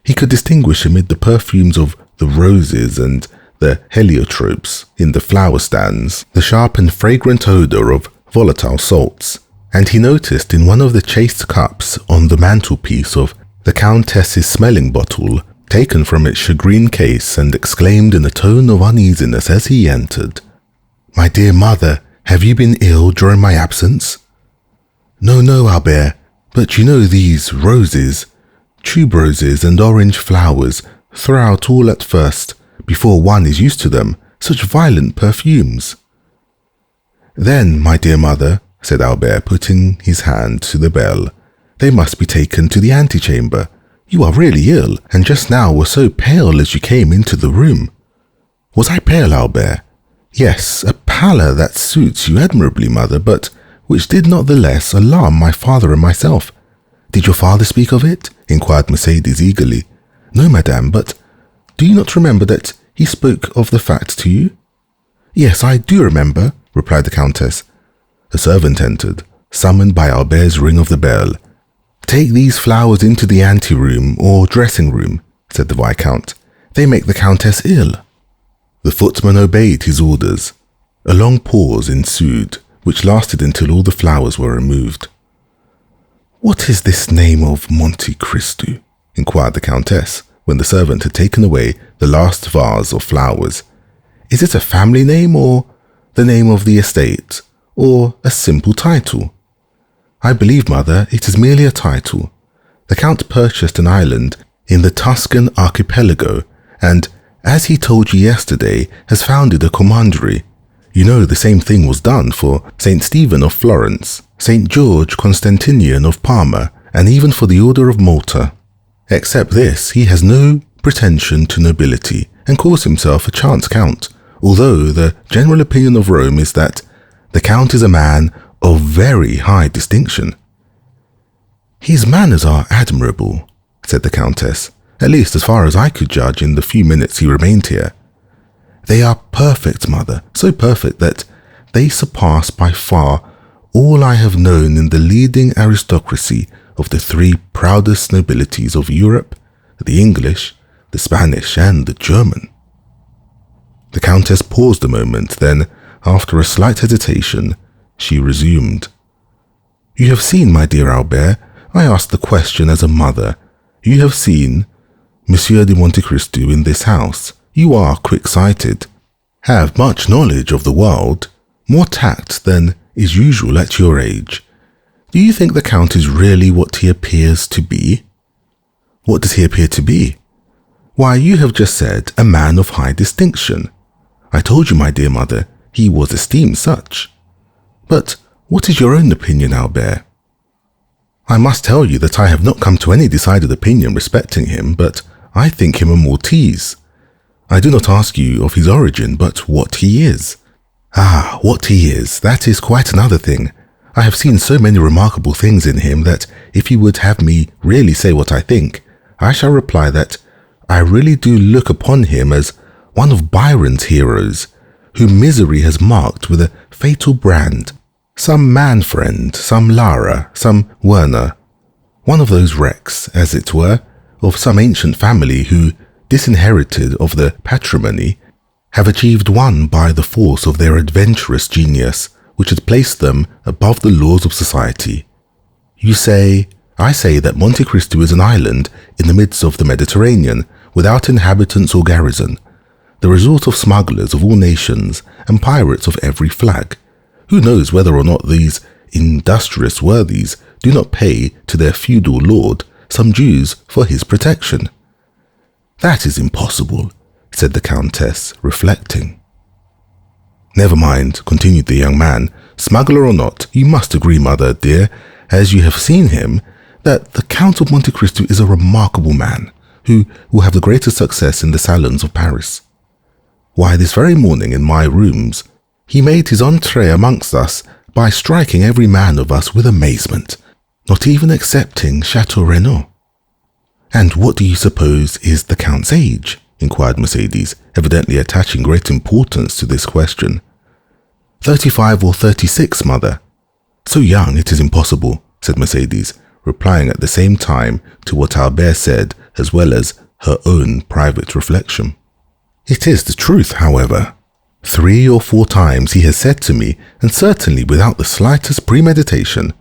He could distinguish amid the perfumes of the roses and the heliotropes in the flower stands the sharp and fragrant odour of volatile salts, and he noticed in one of the chased cups on the mantelpiece of the Countess's smelling bottle, taken from its shagreen case, and exclaimed in a tone of uneasiness as he entered, "My dear mother, have you been ill during my absence?" "No, no, Albert, but you know these roses, tuberoses and orange flowers throw out all at first, before one is used to them, such violent perfumes." "Then, my dear mother," said Albert, putting his hand to the bell, "they must be taken to the antechamber. You are really ill, and just now were so pale as you came into the room." "Was I pale, Albert?" "Yes, a pallor that suits you admirably, mother, but which did not the less alarm my father and myself." "Did your father speak of it?" inquired Mercedes eagerly. "No, madame, but do you not remember that he spoke of the fact to you?" "Yes, I do remember," replied the Countess. A servant entered, summoned by Albert's ring of the bell. "Take these flowers into the ante-room or dressing-room," said the Viscount. "They make the Countess ill." The footman obeyed his orders. A long pause ensued, which lasted until all the flowers were removed. "What is this name of Monte Cristo?" inquired the Countess, when the servant had taken away the last vase of flowers. "Is it a family name, or the name of the estate, or a simple title?" "I believe, mother, it is merely a title. The Count purchased an island in the Tuscan archipelago, and, as he told you yesterday, has founded a commandery. You know, the same thing was done for St. Stephen of Florence, St. George Constantinian of Parma, and even for the Order of Malta. Except this, he has no pretension to nobility, and calls himself a chance count, although the general opinion of Rome is that the Count is a man of very high distinction." "His manners are admirable," said the Countess, "at least as far as I could judge in the few minutes he remained here." "They are perfect, mother, so perfect that they surpass by far all I have known in the leading aristocracy of the three proudest nobilities of Europe, the English, the Spanish, and the German." The Countess paused a moment, then, after a slight hesitation, she resumed. "You have seen, my dear Albert, I ask the question as a mother, you have seen Monsieur de Monte Cristo in this house. You are quick-sighted, have much knowledge of the world, more tact than is usual at your age. Do you think the Count is really what he appears to be?" "What does he appear to be?" "Why, you have just said a man of high distinction. I told you, my dear mother, he was esteemed such. But what is your own opinion, Albert?" "I must tell you that I have not come to any decided opinion respecting him, but I think him a Maltese. I do not ask you of his origin, but what he is." "Ah, what he is, that is quite another thing. I have seen so many remarkable things in him that if you would have me really say what I think, I shall reply that I really do look upon him as one of Byron's heroes, whom misery has marked with a fatal brand. Some man-friend, some Lara, some Werner. One of those wrecks, as it were, of some ancient family who, disinherited of the patrimony, have achieved one by the force of their adventurous genius, which has placed them above the laws of society. You say, I say that Monte Cristo is an island in the midst of the Mediterranean, without inhabitants or garrison, the resort of smugglers of all nations and pirates of every flag. Who knows whether or not these industrious worthies do not pay to their feudal lord some dues for his protection?" "That is impossible," said the Countess, reflecting. "Never mind," continued the young man. "Smuggler or not, you must agree, mother dear, as you have seen him, that the Count of Monte Cristo is a remarkable man, who will have the greatest success in the salons of Paris. Why, this very morning in my rooms, he made his entrée amongst us by striking every man of us with amazement, not even excepting Chateau Renaud." "And what do you suppose is the Count's age?" inquired Mercedes, evidently attaching great importance to this question. 35 or 36, mother." "So young it is impossible," said Mercedes, replying at the same time to what Albert said as well as her own private reflection. "It is the truth, however. 3 or 4 times he has said to me, and certainly without the slightest premeditation,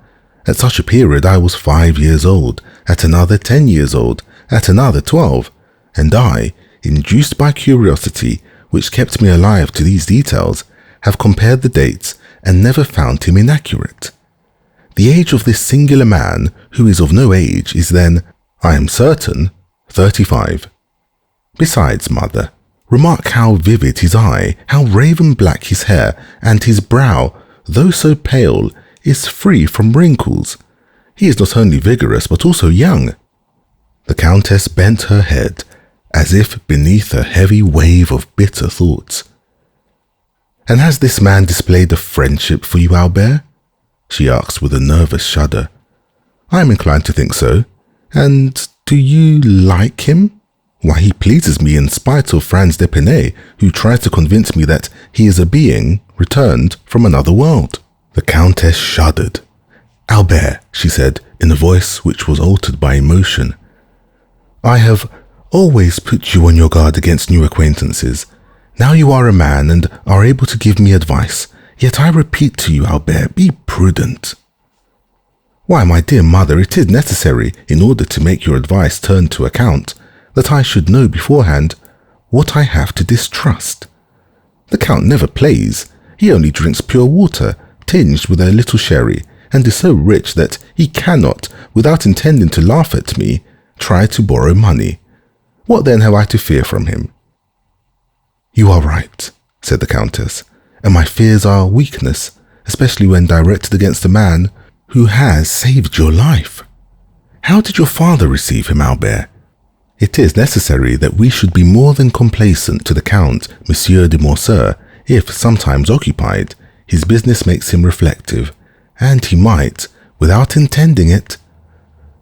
at such a period I was 5 years old, at another 10 years old, at another 12, and I, induced by curiosity, which kept me alive to these details, have compared the dates and never found him inaccurate. The age of this singular man, who is of no age, is then, I am certain, 35. Besides, mother, remark how vivid his eye, how raven black his hair, and his brow, though so pale, is free from wrinkles. He is not only vigorous, but also young." The Countess bent her head, as if beneath a heavy wave of bitter thoughts. "And has this man displayed a friendship for you, Albert?" she asked with a nervous shudder. "I am inclined to think so. And do you like him? Why, he pleases me in spite of Franz d'Epinay, who tries to convince me that he is a being returned from another world." The Countess shuddered. "Albert," she said, in a voice which was altered by emotion, "I have always put you on your guard against new acquaintances, Now you are a man and are able to give me advice, yet I repeat to you, Albert, be prudent. Why, my dear mother, it is necessary, in order to make your advice turn to account, that I should know beforehand what I have to distrust. The Count never plays. He only drinks pure water, tinged with a little sherry, and is so rich that he cannot, without intending to laugh at me, try to borrow money. What then have I to fear from him?" "You are right," said the Countess, "and my fears are weakness, especially when directed against a man who has saved your life. How did your father receive him, Albert? It is necessary that we should be more than complacent to the Count, Monsieur de Morcerf, if, sometimes occupied, his business makes him reflective, and he might, without intending it—"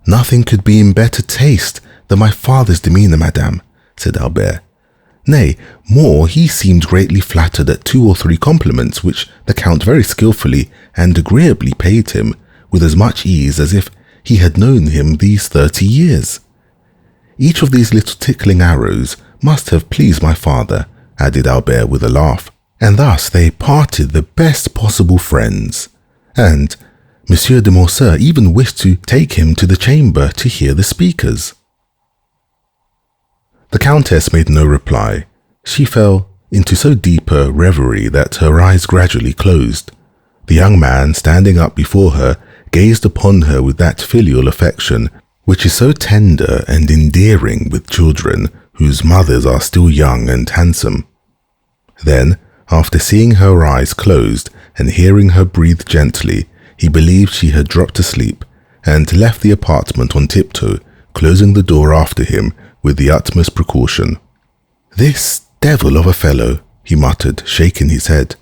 "Nothing could be in better taste than my father's demeanour, madame," said Albert. "Nay, more, he seemed greatly flattered at 2 or 3 compliments which the Count very skilfully and agreeably paid him, with as much ease as if he had known him these 30 years. Each of these little tickling arrows must have pleased my father," added Albert with a laugh, "and thus they parted the best possible friends, and Monsieur de Morcerf even wished to take him to the chamber to hear the speakers." The Countess made no reply. She fell into so deep a reverie that her eyes gradually closed. The young man, standing up before her, gazed upon her with that filial affection which is so tender and endearing with children whose mothers are still young and handsome. Then, after seeing her eyes closed and hearing her breathe gently, he believed she had dropped asleep, and left the apartment on tiptoe, closing the door after him with the utmost precaution. "This devil of a fellow," he muttered, shaking his head.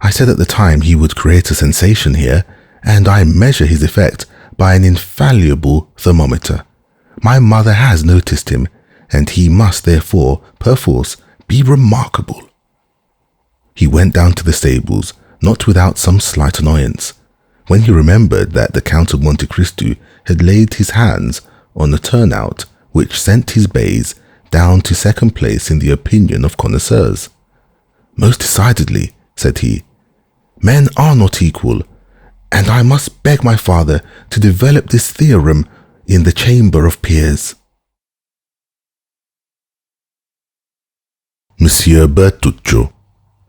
"I said at the time he would create a sensation here, and I measure his effect by an infallible thermometer. My mother has noticed him, and he must therefore, perforce, be remarkable." He went down to the stables, not without some slight annoyance, when he remembered that the Count of Monte Cristo had laid his hands on a turnout which sent his bays down to second place in the opinion of connoisseurs. "Most decidedly," said he, "men are not equal, and I must beg my father to develop this theorem in the Chamber of Peers." Monsieur Bertuccio.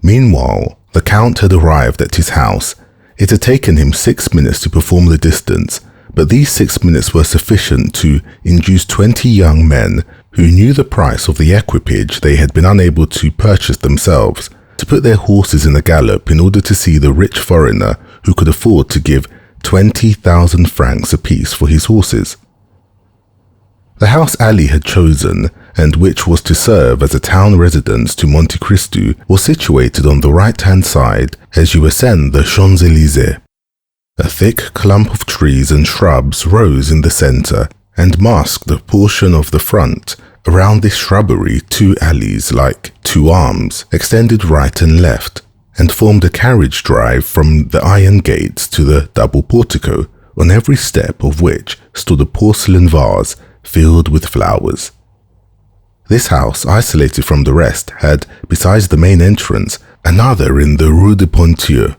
Meanwhile, the Count had arrived at his house. It had taken him 6 minutes to perform the distance, but these 6 minutes were sufficient to induce 20 young men who knew the price of the equipage they had been unable to purchase themselves to put their horses in a gallop in order to see the rich foreigner who could afford to give 20,000 francs apiece for his horses. The house Ali had chosen, and which was to serve as a town residence to Monte Cristo, was situated on the right-hand side as you ascend the Champs-Élysées. A thick clump of trees and shrubs rose in the centre and masked a portion of the front. Around this shrubbery 2 alleys, like 2 arms, extended right and left, and formed a carriage drive from the iron gates to the double portico, on every step of which stood a porcelain vase filled with flowers. This house, isolated from the rest, had, besides the main entrance, another in the Rue de Ponthieu.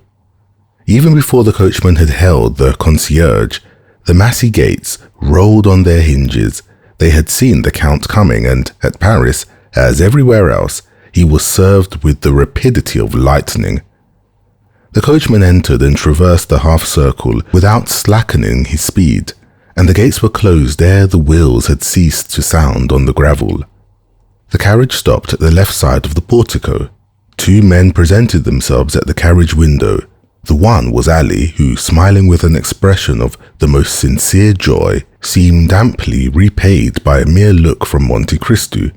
Even before the coachman had hailed the concierge, the massy gates rolled on their hinges. They had seen the Count coming, and at Paris, as everywhere else, he was served with the rapidity of lightning. The coachman entered and traversed the half-circle without slackening his speed, and the gates were closed ere the wheels had ceased to sound on the gravel. The carriage stopped at the left side of the portico. 2 men presented themselves at the carriage window. The one was Ali, who, smiling with an expression of the most sincere joy, seemed amply repaid by a mere look from Monte Cristo.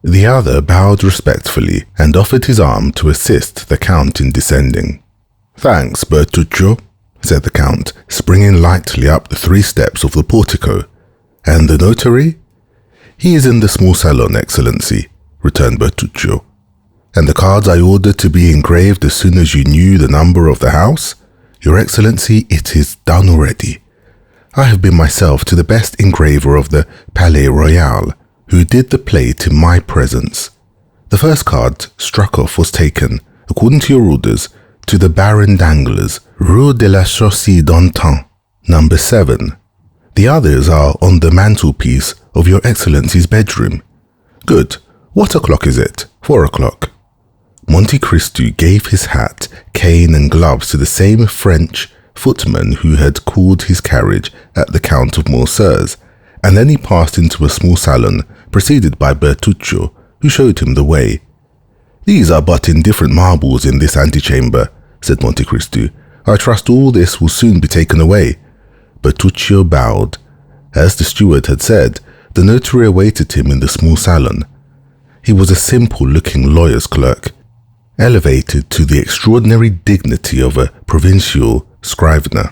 The other bowed respectfully and offered his arm to assist the Count in descending. "Thanks, Bertuccio," said the Count, springing lightly up the 3 steps of the portico. "And the notary?" "He is in the small salon, Excellency," returned Bertuccio. "And the cards I ordered to be engraved as soon as you knew the number of the house? Your Excellency, it is done already. I have been myself to the best engraver of the Palais Royal, who did the plate in my presence. The first card struck off was taken, according to your orders, to the Baron Danglars, Rue de la Chaussée d'Antin, number 7. The others are on the mantelpiece of your Excellency's bedroom. Good. What o'clock is it? 4 o'clock. Monte Cristo gave his hat, cane and gloves to the same French footman who had called his carriage at the Count of Morcerf's, and then he passed into a small salon, preceded by Bertuccio, who showed him the way. "These are but indifferent marbles in this antechamber," said Monte Cristo. "I trust all this will soon be taken away." Bertuccio bowed. As the steward had said, the notary awaited him in the small salon. He was a simple-looking lawyer's clerk, elevated to the extraordinary dignity of a provincial scrivener.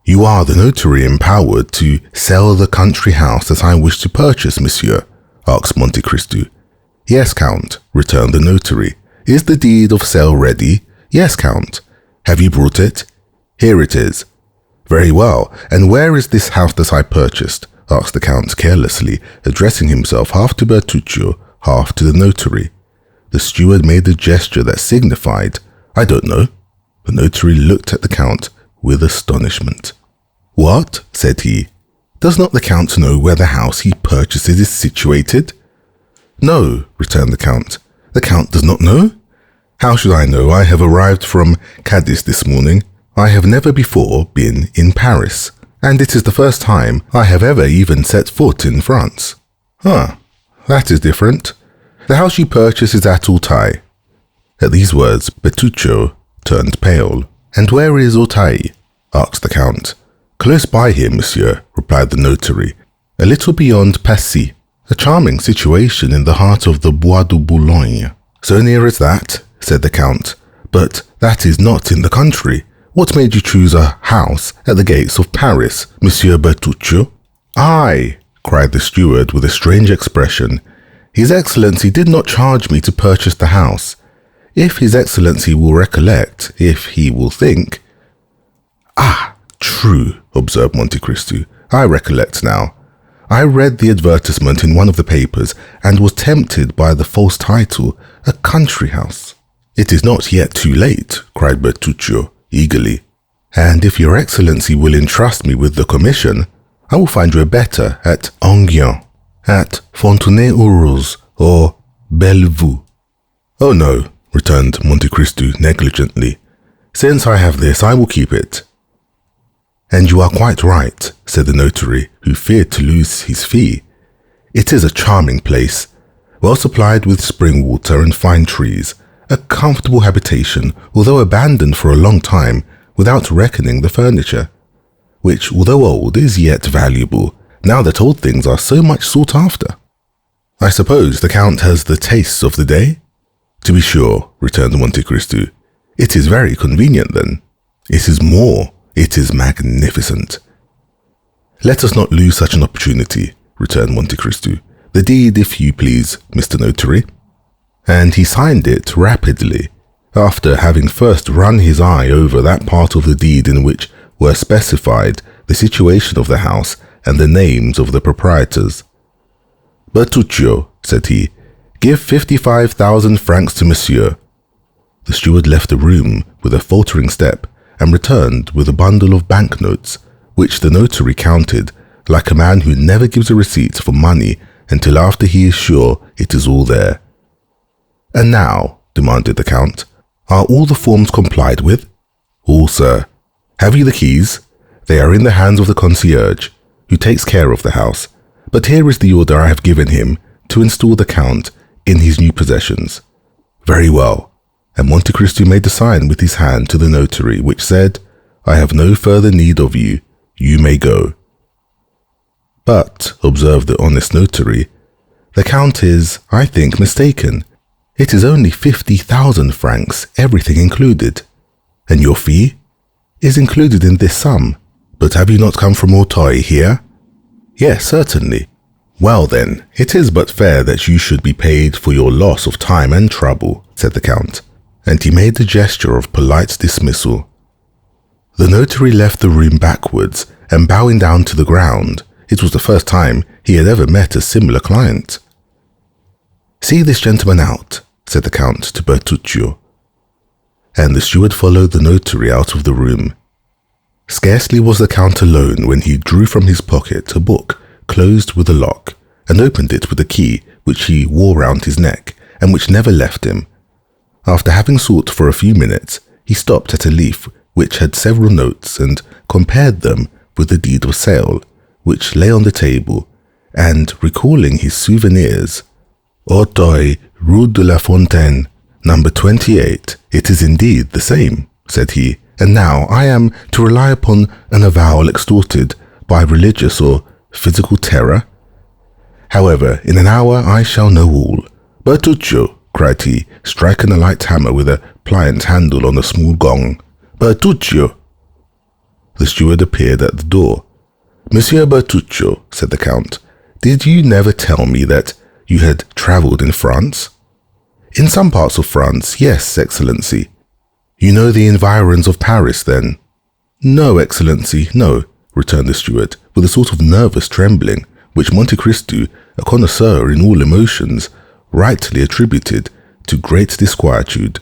"You are the notary empowered to sell the country house that I wish to purchase, monsieur?" asked Monte Cristo. "Yes, Count," returned the notary. "Is the deed of sale ready?" "Yes, Count." "Have you brought it?" "Here it is." "Very well. And where is this house that I purchased?" asked the Count carelessly, addressing himself half to Bertuccio, half to the notary. The steward made a gesture that signified, "I don't know." The notary looked at the Count with astonishment. "What?" said he. "Does not the Count know where the house he purchases is situated?" "No," returned the Count. "The Count does not know? How should I know? I have arrived from Cadiz this morning. I have never before been in Paris, and it is the first time I have ever even set foot in France." "Huh, that is different. The house you purchase is at Auteuil." At these words, Bertuccio turned pale. "And where is Auteuil?" asked the Count. "Close by here, monsieur," replied the notary, "a little beyond Passy, a charming situation in the heart of the Bois de Boulogne." "So near as that?" said the Count. "But that is not in the country. What made you choose a house at the gates of Paris, Monsieur Bertuccio?" "I," cried the steward with a strange expression. "His Excellency did not charge me to purchase the house. If His Excellency will recollect, if he will think—" "Ah, true," observed Monte Cristo. "I recollect now. I read the advertisement in one of the papers and was tempted by the false title, a country house." "It is not yet too late," cried Bertuccio eagerly. "And if your Excellency will entrust me with the commission, I will find you a better at Enghien, at Fontenay-aux-Roses, or Bellevue." "Oh no," returned Monte Cristo negligently. "Since I have this, I will keep it." "And you are quite right," said the notary, who feared to lose his fee. "It is a charming place, well supplied with spring water and fine trees, a comfortable habitation, although abandoned for a long time, without reckoning the furniture, which, although old, is yet valuable, now that old things are so much sought after." "I suppose the Count has the tastes of the day?" "To be sure," returned Monte Cristo. "It is very convenient, then." "It is more. It is magnificent." "Let us not lose such an opportunity," returned Monte Cristo. "The deed, if you please, Mr. Notary." And he signed it rapidly, after having first run his eye over that part of the deed in which were specified the situation of the house and the names of the proprietors. "Bertuccio," said he, "give 55,000 francs to monsieur." The steward left the room with a faltering step and returned with a bundle of banknotes, which the notary counted like a man who never gives a receipt for money until after he is sure it is all there. "And now," demanded the Count, "are all the forms complied with?" "All, sir." "Have you the keys?" "They are in the hands of the concierge, who takes care of the house. But here is the order I have given him to install the Count in his new possessions." "Very well." And Monte Cristo made a sign with his hand to the notary, which said, "I have no further need of you. You may go." "But," observed the honest notary, "the Count is, I think, mistaken. It is only 50,000 francs, everything included." "And your fee?" "Is included in this sum." "But have you not come from Auteuil here?" "Yes, certainly." "Well then, it is but fair that you should be paid for your loss of time and trouble," said the Count, and he made a gesture of polite dismissal. The notary left the room backwards and bowing down to the ground. It was the first time he had ever met a similar client. "See this gentleman out," said the Count to Bertuccio. And the steward followed the notary out of the room. Scarcely was the Count alone when he drew from his pocket a book closed with a lock, and opened it with a key which he wore round his neck, and which never left him. After having sought for a few minutes, he stopped at a leaf which had several notes, and compared them with the deed of sale, which lay on the table, and recalling his souvenirs, "Auteuil, Rue de la Fontaine, number 28, it is indeed the same," said he, "and now I am to rely upon an avowal extorted by religious or physical terror? However, in an hour I shall know all. Bertuccio," cried he, striking a light hammer with a pliant handle on a small gong. "Bertuccio!" The steward appeared at the door. "Monsieur Bertuccio," said the Count, "did you never tell me that you had travelled in France?" "In some parts of France, yes, Excellency." "You know the environs of Paris, then?" "No, Excellency, no," returned the steward, with a sort of nervous trembling, which Monte Cristo, a connoisseur in all emotions, rightly attributed to great disquietude.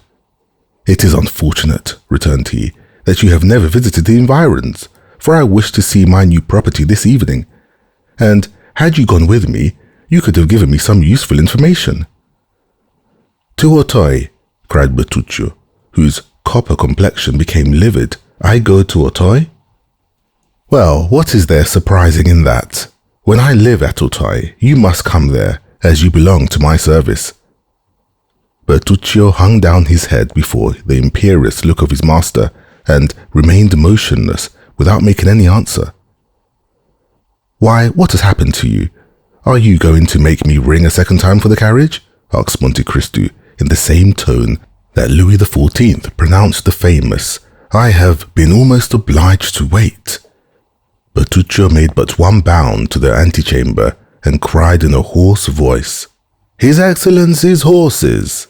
"It is unfortunate," returned he, "that you have never visited the environs, for I wish to see my new property this evening, and had you gone with me, you could have given me some useful information." "To Auteuil," cried Bertuccio, whose copper complexion became livid. "I go to Auteuil? Well, what is there surprising in that? When I live at Auteuil, you must come there, as you belong to my service." Bertuccio hung down his head before the imperious look of his master, and remained motionless without making any answer. "Why, what has happened to you? Are you going to make me ring a second time for the carriage?" asked Monte Cristo, in the same tone that Louis XIV pronounced the famous, "I have been almost obliged to wait." Bertuccio made but one bound to the antechamber, and cried in a hoarse voice, "His Excellency's horses!"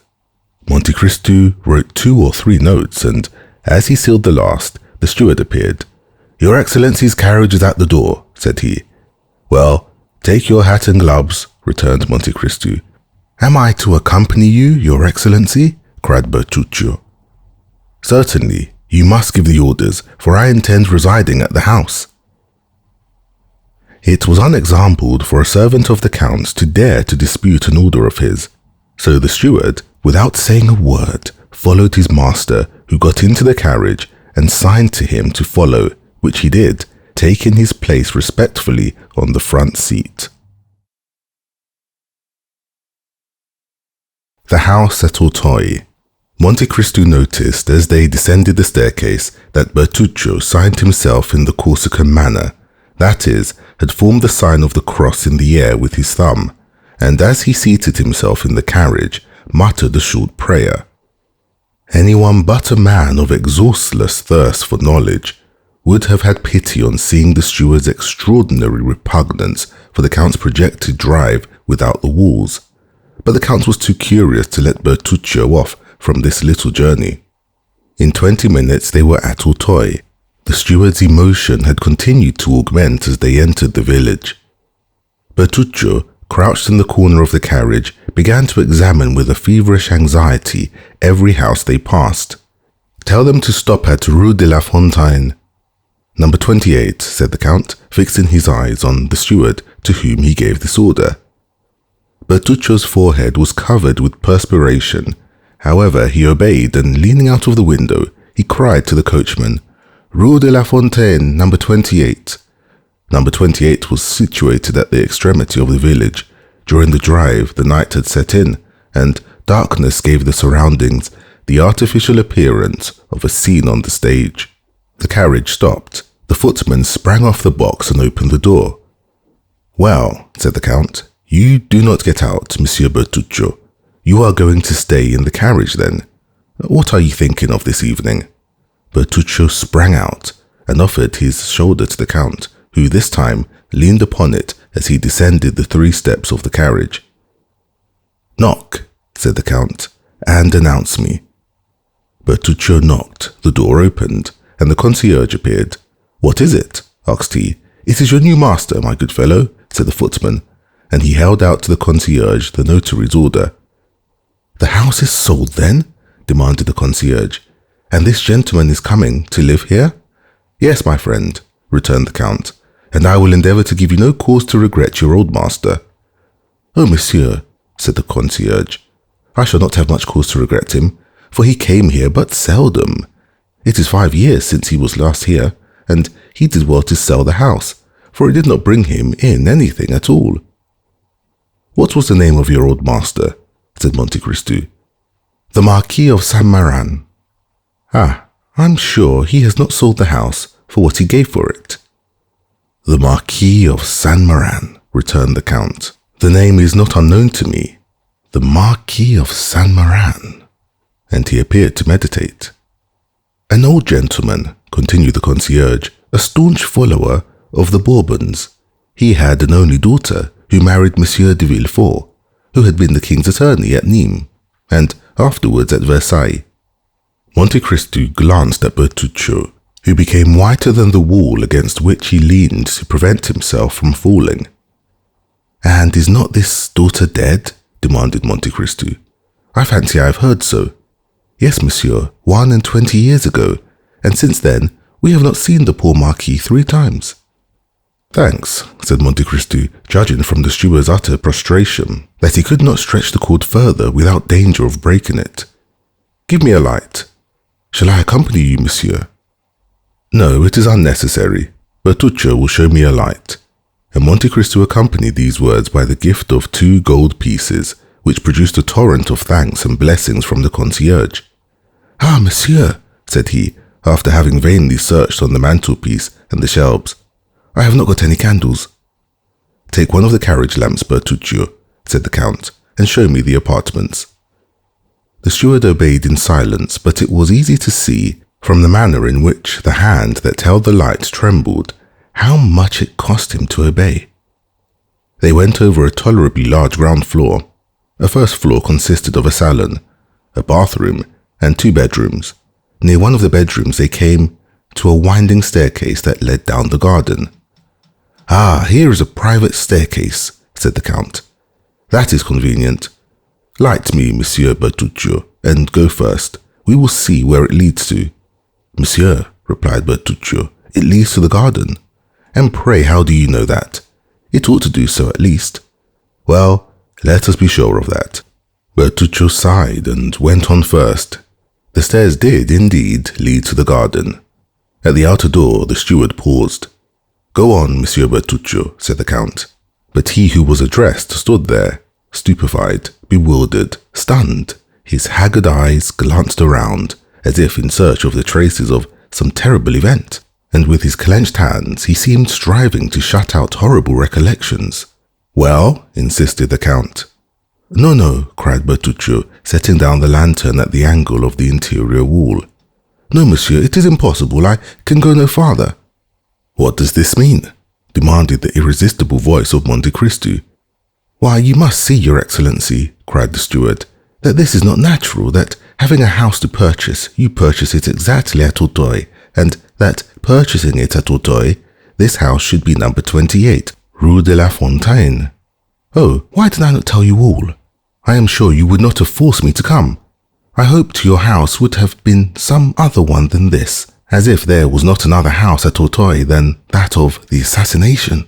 Monte Cristo wrote 2 or 3 notes, and as he sealed the last, the steward appeared. "Your Excellency's carriage is at the door," said he. "Well, take your hat and gloves," returned Monte Cristo. "Am I to accompany you, Your Excellency?" cried Bertuccio. "Certainly, you must give the orders, for I intend residing at the house." It was unexampled for a servant of the Count's to dare to dispute an order of his, so the steward, without saying a word, followed his master, who got into the carriage and signed to him to follow, which he did, taking his place respectfully on the front seat. The house at Auteuil. Monte Cristo noticed as they descended the staircase that Bertuccio signed himself in the Corsican manner, that is, had formed the sign of the cross in the air with his thumb, and as he seated himself in the carriage, muttered a short prayer. Anyone but a man of exhaustless thirst for knowledge would have had pity on seeing the steward's extraordinary repugnance for the Count's projected drive without the walls, but the Count was too curious to let Bertuccio off from this little journey. In 20 minutes they were at Auteuil. The steward's emotion had continued to augment as they entered the village. Bertuccio, crouched in the corner of the carriage, began to examine with a feverish anxiety every house they passed. "Tell them to stop at Rue de la Fontaine." "Number 28, said the Count, fixing his eyes on the steward, to whom he gave this order. Bertuccio's forehead was covered with perspiration. However, he obeyed, and leaning out of the window, he cried to the coachman, "Rue de la Fontaine, number 28. Number 28 was situated at the extremity of the village. During the drive, the night had set in, and darkness gave the surroundings the artificial appearance of a scene on the stage. The carriage stopped. The footman sprang off the box and opened the door. "Well," said the Count, "you do not get out, Monsieur Bertuccio. You are going to stay in the carriage, then. What are you thinking of this evening?" Bertuccio sprang out and offered his shoulder to the Count, who this time leaned upon it as he descended the 3 steps of the carriage. "Knock," said the Count, "and announce me." Bertuccio knocked, the door opened, and the concierge appeared. "What is it?" asked he. "It is your new master, my good fellow," said the footman, and he held out to the concierge the notary's order. "The house is sold then?" demanded the concierge. "And this gentleman is coming to live here?" "Yes, my friend," returned the Count, "and I will endeavour to give you no cause to regret your old master." "Oh, monsieur," said the concierge, "I shall not have much cause to regret him, for he came here but seldom. It is 5 years since he was last here, and he did well to sell the house, for it did not bring him in anything at all." "What was the name of your old master?" said Monte Cristo. "The Marquis of Saint-Méran." "Ah, I'm sure he has not sold the house for what he gave for it." "The Marquis of Saint-Méran," returned the Count. "The name is not unknown to me. The Marquis of Saint-Méran." And he appeared to meditate. "An old gentleman," continued the concierge, "a staunch follower of the Bourbons. He had an only daughter who married Monsieur de Villefort, who had been the king's attorney at Nîmes, and afterwards at Versailles." Monte Cristo glanced at Bertuccio, who became whiter than the wall against which he leaned to prevent himself from falling. "And is not this daughter dead?" demanded Monte Cristo. "I fancy I have heard so." "Yes, monsieur, 21 years ago, and since then we have not seen the poor Marquis 3 times. "Thanks," said Monte Cristo, judging from the steward's utter prostration that he could not stretch the cord further without danger of breaking it. "Give me a light." "Shall I accompany you, monsieur?" "No, it is unnecessary. Bertuccio will show me a light." And Monte Cristo accompanied these words by the gift of 2 gold pieces, which produced a torrent of thanks and blessings from the concierge. "Ah, monsieur," said he, after having vainly searched on the mantelpiece and the shelves, "I have not got any candles." "Take one of the carriage lamps, Bertuccio," said the Count, "and show me the apartments." The steward obeyed in silence, but it was easy to see, from the manner in which the hand that held the light trembled, how much it cost him to obey. They went over a tolerably large ground floor. A first floor consisted of a salon, a bathroom, and 2 bedrooms. Near one of the bedrooms they came to a winding staircase that led down the garden. "Ah, here is a private staircase," said the Count. "That is convenient. Light me, Monsieur Bertuccio, and go first. We will see where it leads to." "Monsieur," replied Bertuccio, "it leads to the garden." "And pray, how do you know that?" "It ought to do so at least." "Well, let us be sure of that." Bertuccio sighed and went on first. The stairs did, indeed, lead to the garden. At the outer door, the steward paused. "Go on, Monsieur Bertuccio," said the Count. But he who was addressed stood there, stupefied, bewildered, stunned. His haggard eyes glanced around, as if in search of the traces of some terrible event, and with his clenched hands he seemed striving to shut out horrible recollections. "Well?" insisted the Count. "No, no," cried Bertuccio, setting down the lantern at the angle of the interior wall. "No, monsieur, it is impossible. I can go no farther." "What does this mean?" demanded the irresistible voice of Monte Cristo. "Why, you must see, your excellency," cried the steward, "that this is not natural, that having a house to purchase, you purchase it exactly at Auteuil, and that, purchasing it at Auteuil, this house should be number 28, Rue de la Fontaine. Oh, why did I not tell you all? I am sure you would not have forced me to come. I hoped your house would have been some other one than this, as if there was not another house at Auteuil than that of the assassination."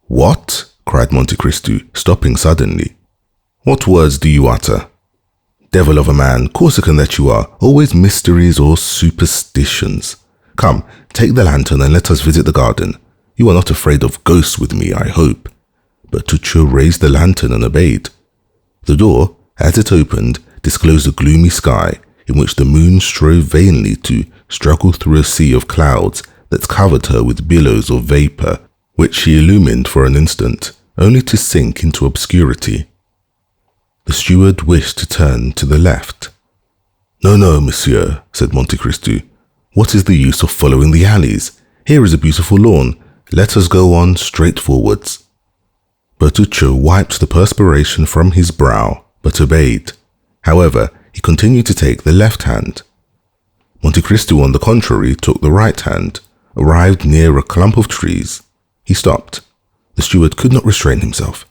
"What?" cried Monte Cristo, stopping suddenly. "What words do you utter? Devil of a man, Corsican that you are, always mysteries or superstitions. Come, take the lantern and let us visit the garden. You are not afraid of ghosts with me, I hope." Bertuccio raised the lantern and obeyed. The door, as it opened, disclosed a gloomy sky in which the moon strove vainly to struggle through a sea of clouds that covered her with billows of vapor, which she illumined for an instant, only to sink into obscurity. The steward wished to turn to the left. "No, no, monsieur," said Monte Cristo. "What is the use of following the alleys? Here is a beautiful lawn. Let us go on straight forwards." Bertuccio wiped the perspiration from his brow, but obeyed. However, he continued to take the left hand. Monte Cristo, on the contrary, took the right hand, arrived near a clump of trees. He stopped. The steward could not restrain himself.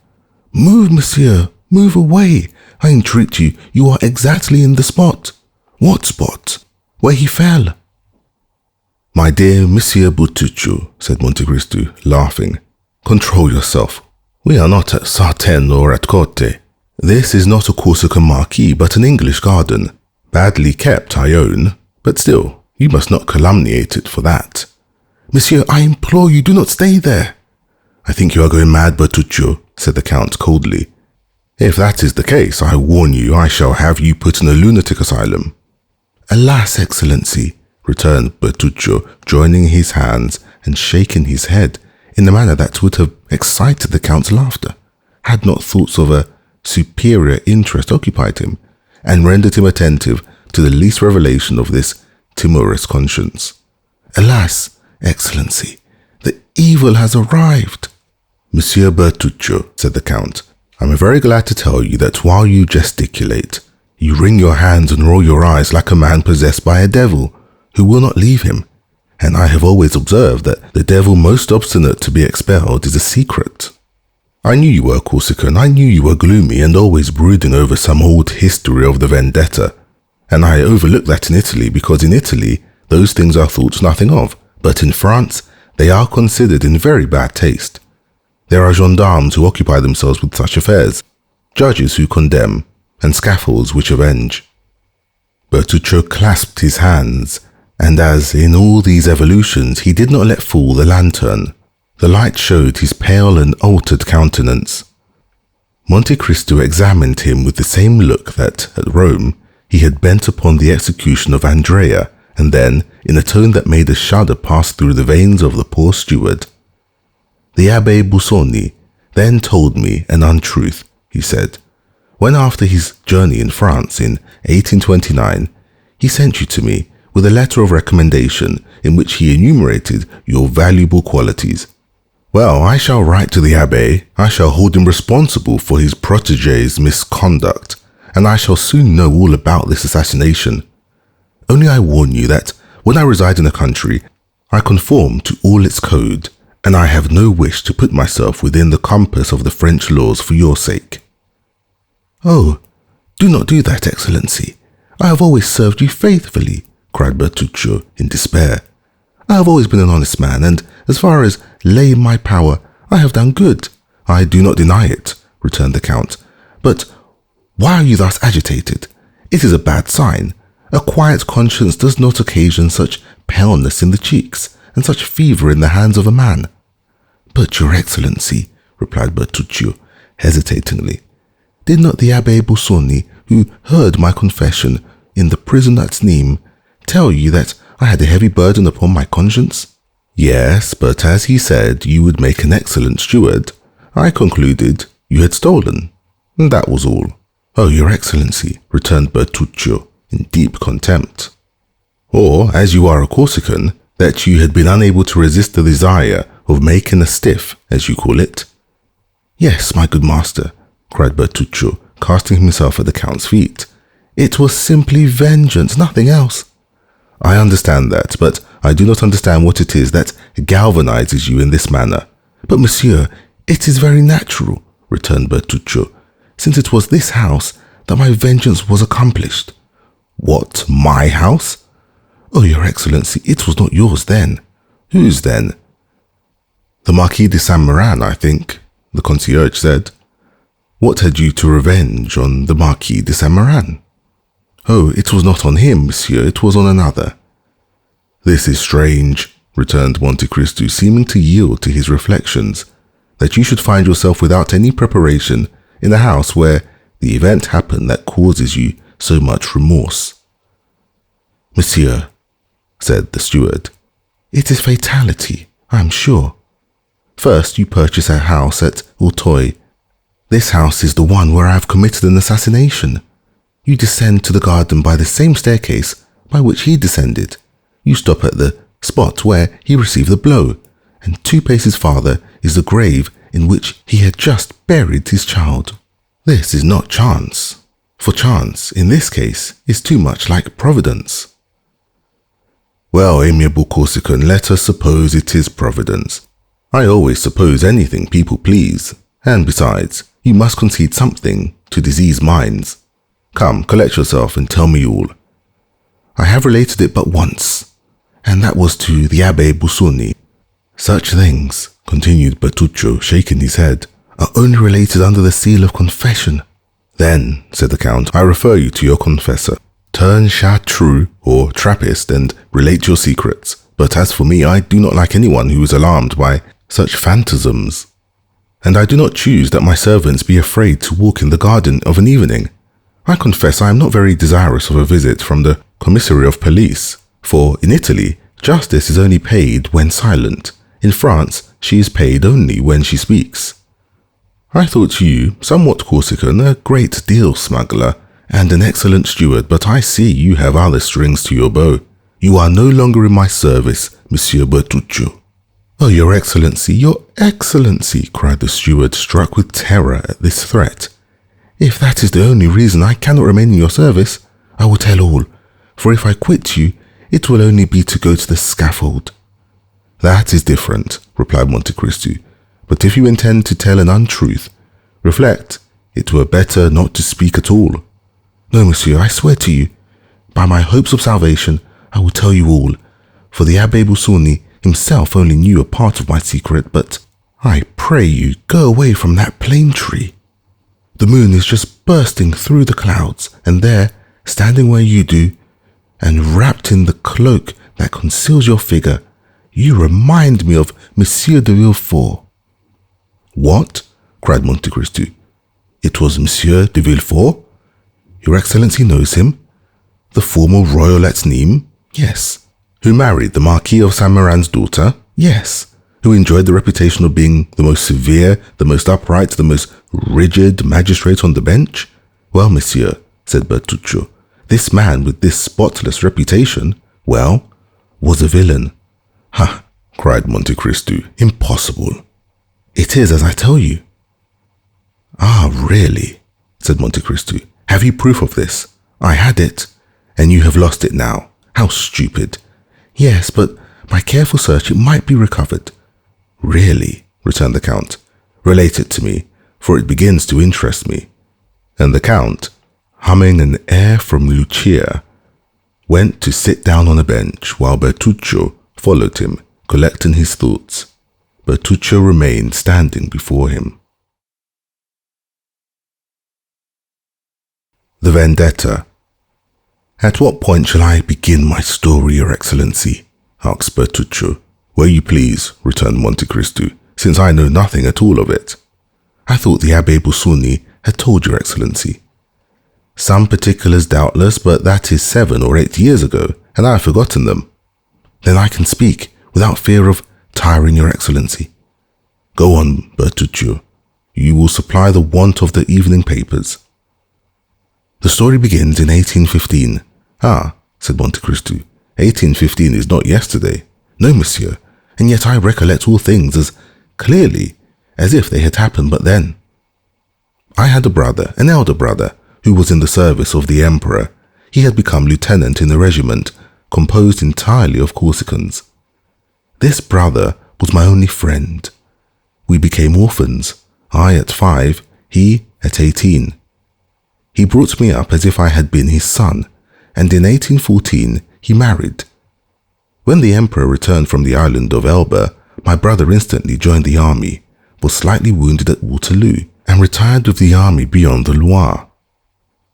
"Move, monsieur," Move away. I entreat you. You are exactly in the spot. What spot? Where he fell. My dear Monsieur Bertuccio, said Monte Cristo, laughing, control yourself. We are not at Sartène or at Corte. This is not a Corsican marquee, but an English garden. Badly kept, I own, but still, you must not calumniate it for that. Monsieur, I implore you, do not stay there. I think you are going mad, Bertuccio, said the Count coldly. If that is the case, I warn you, I shall have you put in a lunatic asylum. Alas, Excellency, returned Bertuccio, joining his hands and shaking his head in a manner that would have excited the Count's laughter, had not thoughts of a superior interest occupied him, and rendered him attentive to the least revelation of this timorous conscience. Alas, Excellency, the evil has arrived. Monsieur Bertuccio, said the Count, I am very glad to tell you that while you gesticulate, you wring your hands and roll your eyes like a man possessed by a devil, who will not leave him, and I have always observed that the devil most obstinate to be expelled is a secret. I knew you were Corsican, I knew you were gloomy and always brooding over some old history of the vendetta, and I overlooked that in Italy because in Italy those things are thought nothing of, but in France they are considered in very bad taste. There are gendarmes who occupy themselves with such affairs, judges who condemn, and scaffolds which avenge. Bertuccio clasped his hands, and as in all these evolutions he did not let fall the lantern, the light showed his pale and altered countenance. Monte Cristo examined him with the same look that, at Rome, he had bent upon the execution of Andrea, and then, in a tone that made a shudder pass through the veins of the poor steward, the Abbé Busoni then told me an untruth, he said, when after his journey in France in 1829, he sent you to me with a letter of recommendation in which he enumerated your valuable qualities. Well, I shall write to the Abbé, I shall hold him responsible for his protégé's misconduct, and I shall soon know all about this assassination. Only I warn you that when I reside in a country, I conform to all its code, and I have no wish to put myself within the compass of the French laws for your sake. Oh, do not do that, Excellency. I have always served you faithfully, cried Bertuccio in despair. I have always been an honest man, and as far as lay in my power, I have done good. I do not deny it, returned the Count. But why are you thus agitated? It is a bad sign. A quiet conscience does not occasion such paleness in the cheeks and such fever in the hands of a man. But, Your Excellency, replied Bertuccio, hesitatingly, did not the Abbé Busoni, who heard my confession in the prison at Nîmes, tell you that I had a heavy burden upon my conscience? Yes, but as he said you would make an excellent steward, I concluded you had stolen. That was all. Oh, Your Excellency, returned Bertuccio in deep contempt. Or, as you are a Corsican, that you had been unable to resist the desire of making a stiff, as you call it. Yes, my good master, cried Bertuccio, casting himself at the Count's feet. It was simply vengeance, nothing else. I understand that, but I do not understand what it is that galvanizes you in this manner. But, monsieur, it is very natural, returned Bertuccio, since it was this house that my vengeance was accomplished. What, my house? Oh, Your Excellency, it was not yours then. Whose then? The Marquis de Saint-Méran, I think, the concierge said. What had you to revenge on the Marquis de Saint-Méran? Oh, it was not on him, monsieur, it was on another. This is strange, returned Monte Cristo, seeming to yield to his reflections, that you should find yourself without any preparation in a house where the event happened that causes you so much remorse. Monsieur, said the steward, it is fatality, I am sure. First, you purchase a house at Auteuil. This house is the one where I have committed an assassination. You descend to the garden by the same staircase by which he descended. You stop at the spot where he received the blow, and 2 paces farther is the grave in which he had just buried his child. This is not chance, for chance, in this case, is too much like providence. Well, amiable Corsican, let us suppose it is providence. I always suppose anything people please, and besides, You must concede something to diseased minds. Come, collect yourself and tell me all. I have related it but once, and that was to the Abbé Busoni. Such things, continued Bertuccio, shaking his head, are only related under the seal of confession. Then, said the Count, I refer you to your confessor. Turn chartreux or Trappist and relate your secrets. But as for me, I do not like anyone who is alarmed by such phantasms. And I do not choose that my servants be afraid to walk in the garden of an evening. I confess I am not very desirous of a visit from the commissary of police, for in Italy, justice is only paid when silent. In France, she is paid only when she speaks. I thought you, somewhat Corsican, a great deal smuggler, and an excellent steward, but I see you have other strings to your bow. You are no longer in my service, Monsieur Bertuccio. Oh, Your Excellency, cried the steward, struck with terror at this threat. If that is the only reason I cannot remain in your service, I will tell all, for if I quit you, it will only be to go to the scaffold. That is different, replied Monte Cristo, but if you intend to tell an untruth, reflect, it were better not to speak at all. No, monsieur, I swear to you, by my hopes of salvation, I will tell you all, for the Abbé Busoni himself only knew a part of my secret, but I pray you, go away from that plane tree. The moon is just bursting through the clouds, and there, standing where you do, and wrapped in the cloak that conceals your figure, you remind me of Monsieur de Villefort. What? Cried Monte Cristo. It was Monsieur de Villefort? Your Excellency knows him? The former royal at Nîmes? Yes. Who married the Marquis of Saint-Méran's daughter? Yes. Who enjoyed the reputation of being the most severe, the most upright, the most rigid magistrate on the bench? Well, monsieur, said Bertuccio, this man with this spotless reputation, well, was a villain. Ha, cried Monte Cristo, impossible. It is as I tell you. Ah, really, said Monte Cristo. Have you proof of this? I had it, and you have lost it now. How stupid. Yes, but by careful search it might be recovered. Really, returned the Count. Relate it to me, for it begins to interest me. And the Count, humming an air from Lucia, went to sit down on a bench while Bertuccio followed him, collecting his thoughts. Bertuccio remained standing before him. The Vendetta. At what point shall I begin my story, Your Excellency? Asked Bertuccio. Where you please, returned Monte Cristo, since I know nothing at all of it. I thought the Abbé Busoni had told Your Excellency. Some particulars doubtless, but that is 7 or 8 years ago, and I have forgotten them. Then I can speak without fear of tiring Your Excellency. Go on, Bertuccio. You will supply the want of the evening papers. The story begins in 1815. Ah, said Monte Cristo, 1815 is not yesterday. No, monsieur, and yet I recollect all things as clearly as if they had happened but then. I had a brother, an elder brother, who was in the service of the emperor. He had become lieutenant in a regiment composed entirely of Corsicans. This brother was my only friend. We became orphans, I at 5, he at 18. He brought me up as if I had been his son, and in 1814 he married. When the emperor returned from the island of Elba, my brother instantly joined the army, was slightly wounded at Waterloo, and retired with the army beyond the Loire.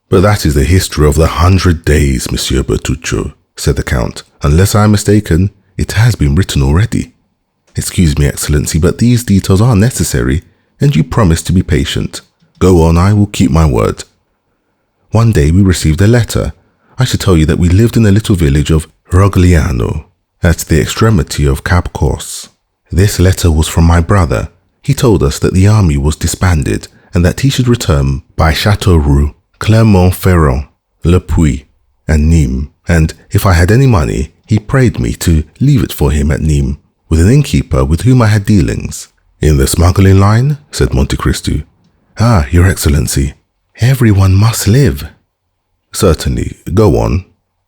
But that is the history of the 100 days, Monsieur Bertuccio, said the Count. Unless I am mistaken, it has been written already. Excuse me, Excellency, but these details are necessary, and you promised to be patient. Go on, I will keep my word. One day we received a letter. I should tell you that we lived in a little village of Rogliano, at the extremity of Cap Corse. This letter was from my brother. He told us that the army was disbanded, and that he should return by Châteauroux, Clermont-Ferrand, Le Puy, and Nîmes, and if I had any money, he prayed me to leave it for him at Nîmes, with an innkeeper with whom I had dealings. In the smuggling line? Said Monte Cristo. Ah, Your Excellency. Everyone must live. Certainly, go on.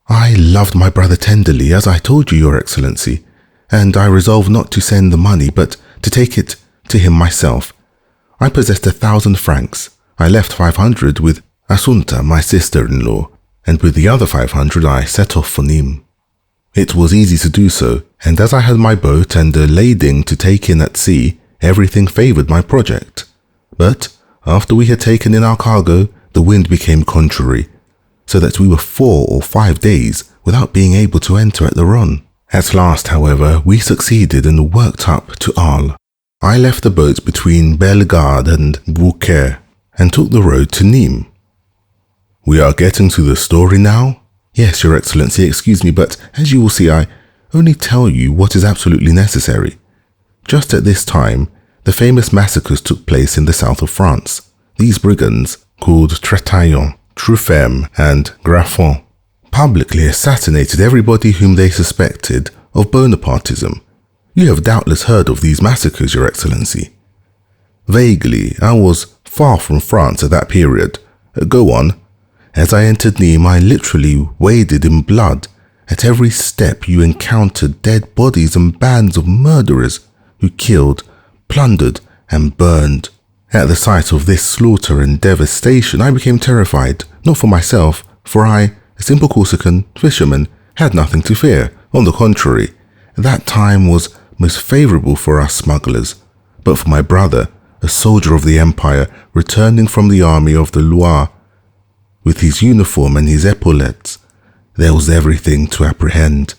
I loved my brother tenderly, as I told you, Your Excellency, and I resolved not to send the money, but to take it to him myself. I possessed 1,000 francs. I left 500 with Assunta, my sister-in-law, and with the other 500 I set off for Nîmes. It was easy to do so, and as I had my boat and a lading to take in at sea, everything favoured my project. But after we had taken in our cargo, the wind became contrary, so that we were 4 or 5 days without being able to enter at the Rhône. At last, however, we succeeded and worked up to Arles. I left the boat between Bellegarde and Beaucaire and took the road to Nîmes. We are getting to the story now? Yes, Your Excellency, excuse me, but as you will see, I only tell you what is absolutely necessary. Just at this time, the famous massacres took place in the south of France. These brigands, called Tretaillon, Truffem, and Graffon, publicly assassinated everybody whom they suspected of Bonapartism. You have doubtless heard of these massacres, Your Excellency. Vaguely, I was far from France at that period. Go on. As I entered Nîmes, I literally waded in blood. At every step you encountered dead bodies and bands of murderers who killed, plundered, and burned. At the sight of this slaughter and devastation, I became terrified, not for myself, for I, a simple Corsican fisherman, had nothing to fear. On the contrary, that time was most favourable for us smugglers. But for my brother, a soldier of the Empire, returning from the army of the Loire, with his uniform and his epaulettes, there was everything to apprehend.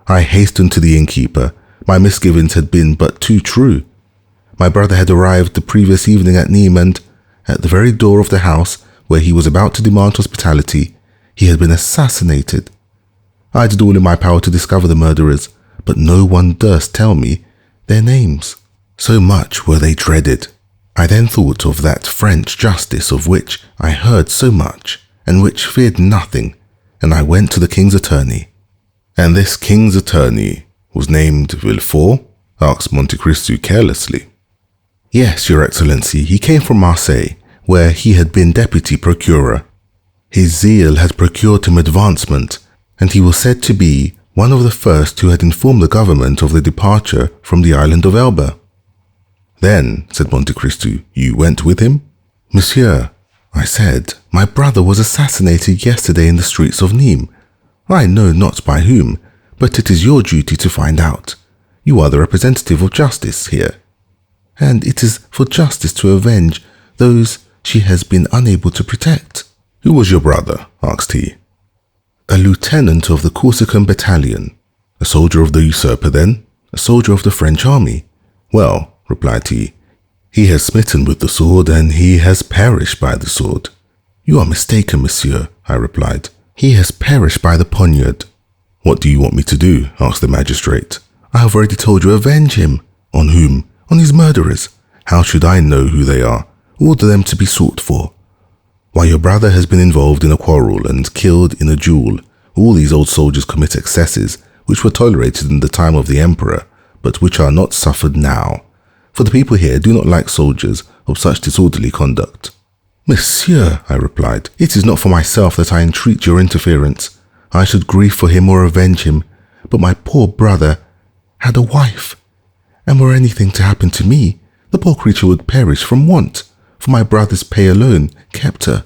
I hastened to the innkeeper. My misgivings had been but too true. My brother had arrived the previous evening at Nîmes, and at the very door of the house where he was about to demand hospitality, he had been assassinated. I did all in my power to discover the murderers, but no one durst tell me their names. So much were they dreaded. I then thought of that French justice of which I heard so much, and which feared nothing, and I went to the king's attorney. And this king's attorney was named Villefort? Asked Monte Cristo carelessly. Yes, Your Excellency, he came from Marseille, where he had been deputy procurer. His zeal had procured him advancement, and he was said to be one of the first who had informed the government of the departure from the island of Elba. Then, said Monte Cristo, you went with him? Monsieur, I said, my brother was assassinated yesterday in the streets of Nîmes. I know not by whom, but it is your duty to find out. You are the representative of justice here, and it is for justice to avenge those she has been unable to protect. Who was your brother? Asked he. A lieutenant of the Corsican battalion. A soldier of the usurper then? A soldier of the French army. Well, replied he has smitten with the sword, and he has perished by the sword. You are mistaken, monsieur, I replied. He has perished by the poniard. What do you want me to do? Asked the magistrate. I have already told you, avenge him. On whom? On his murderers. How should I know who they are? Order them to be sought for. Why, your brother has been involved in a quarrel and killed in a duel. All these old soldiers commit excesses, which were tolerated in the time of the emperor, but which are not suffered now. For the people here do not like soldiers of such disorderly conduct. Monsieur, I replied, it is not for myself that I entreat your interference. I should grieve for him or avenge him, but my poor brother had a wife, and were anything to happen to me, the poor creature would perish from want, for my brother's pay alone kept her.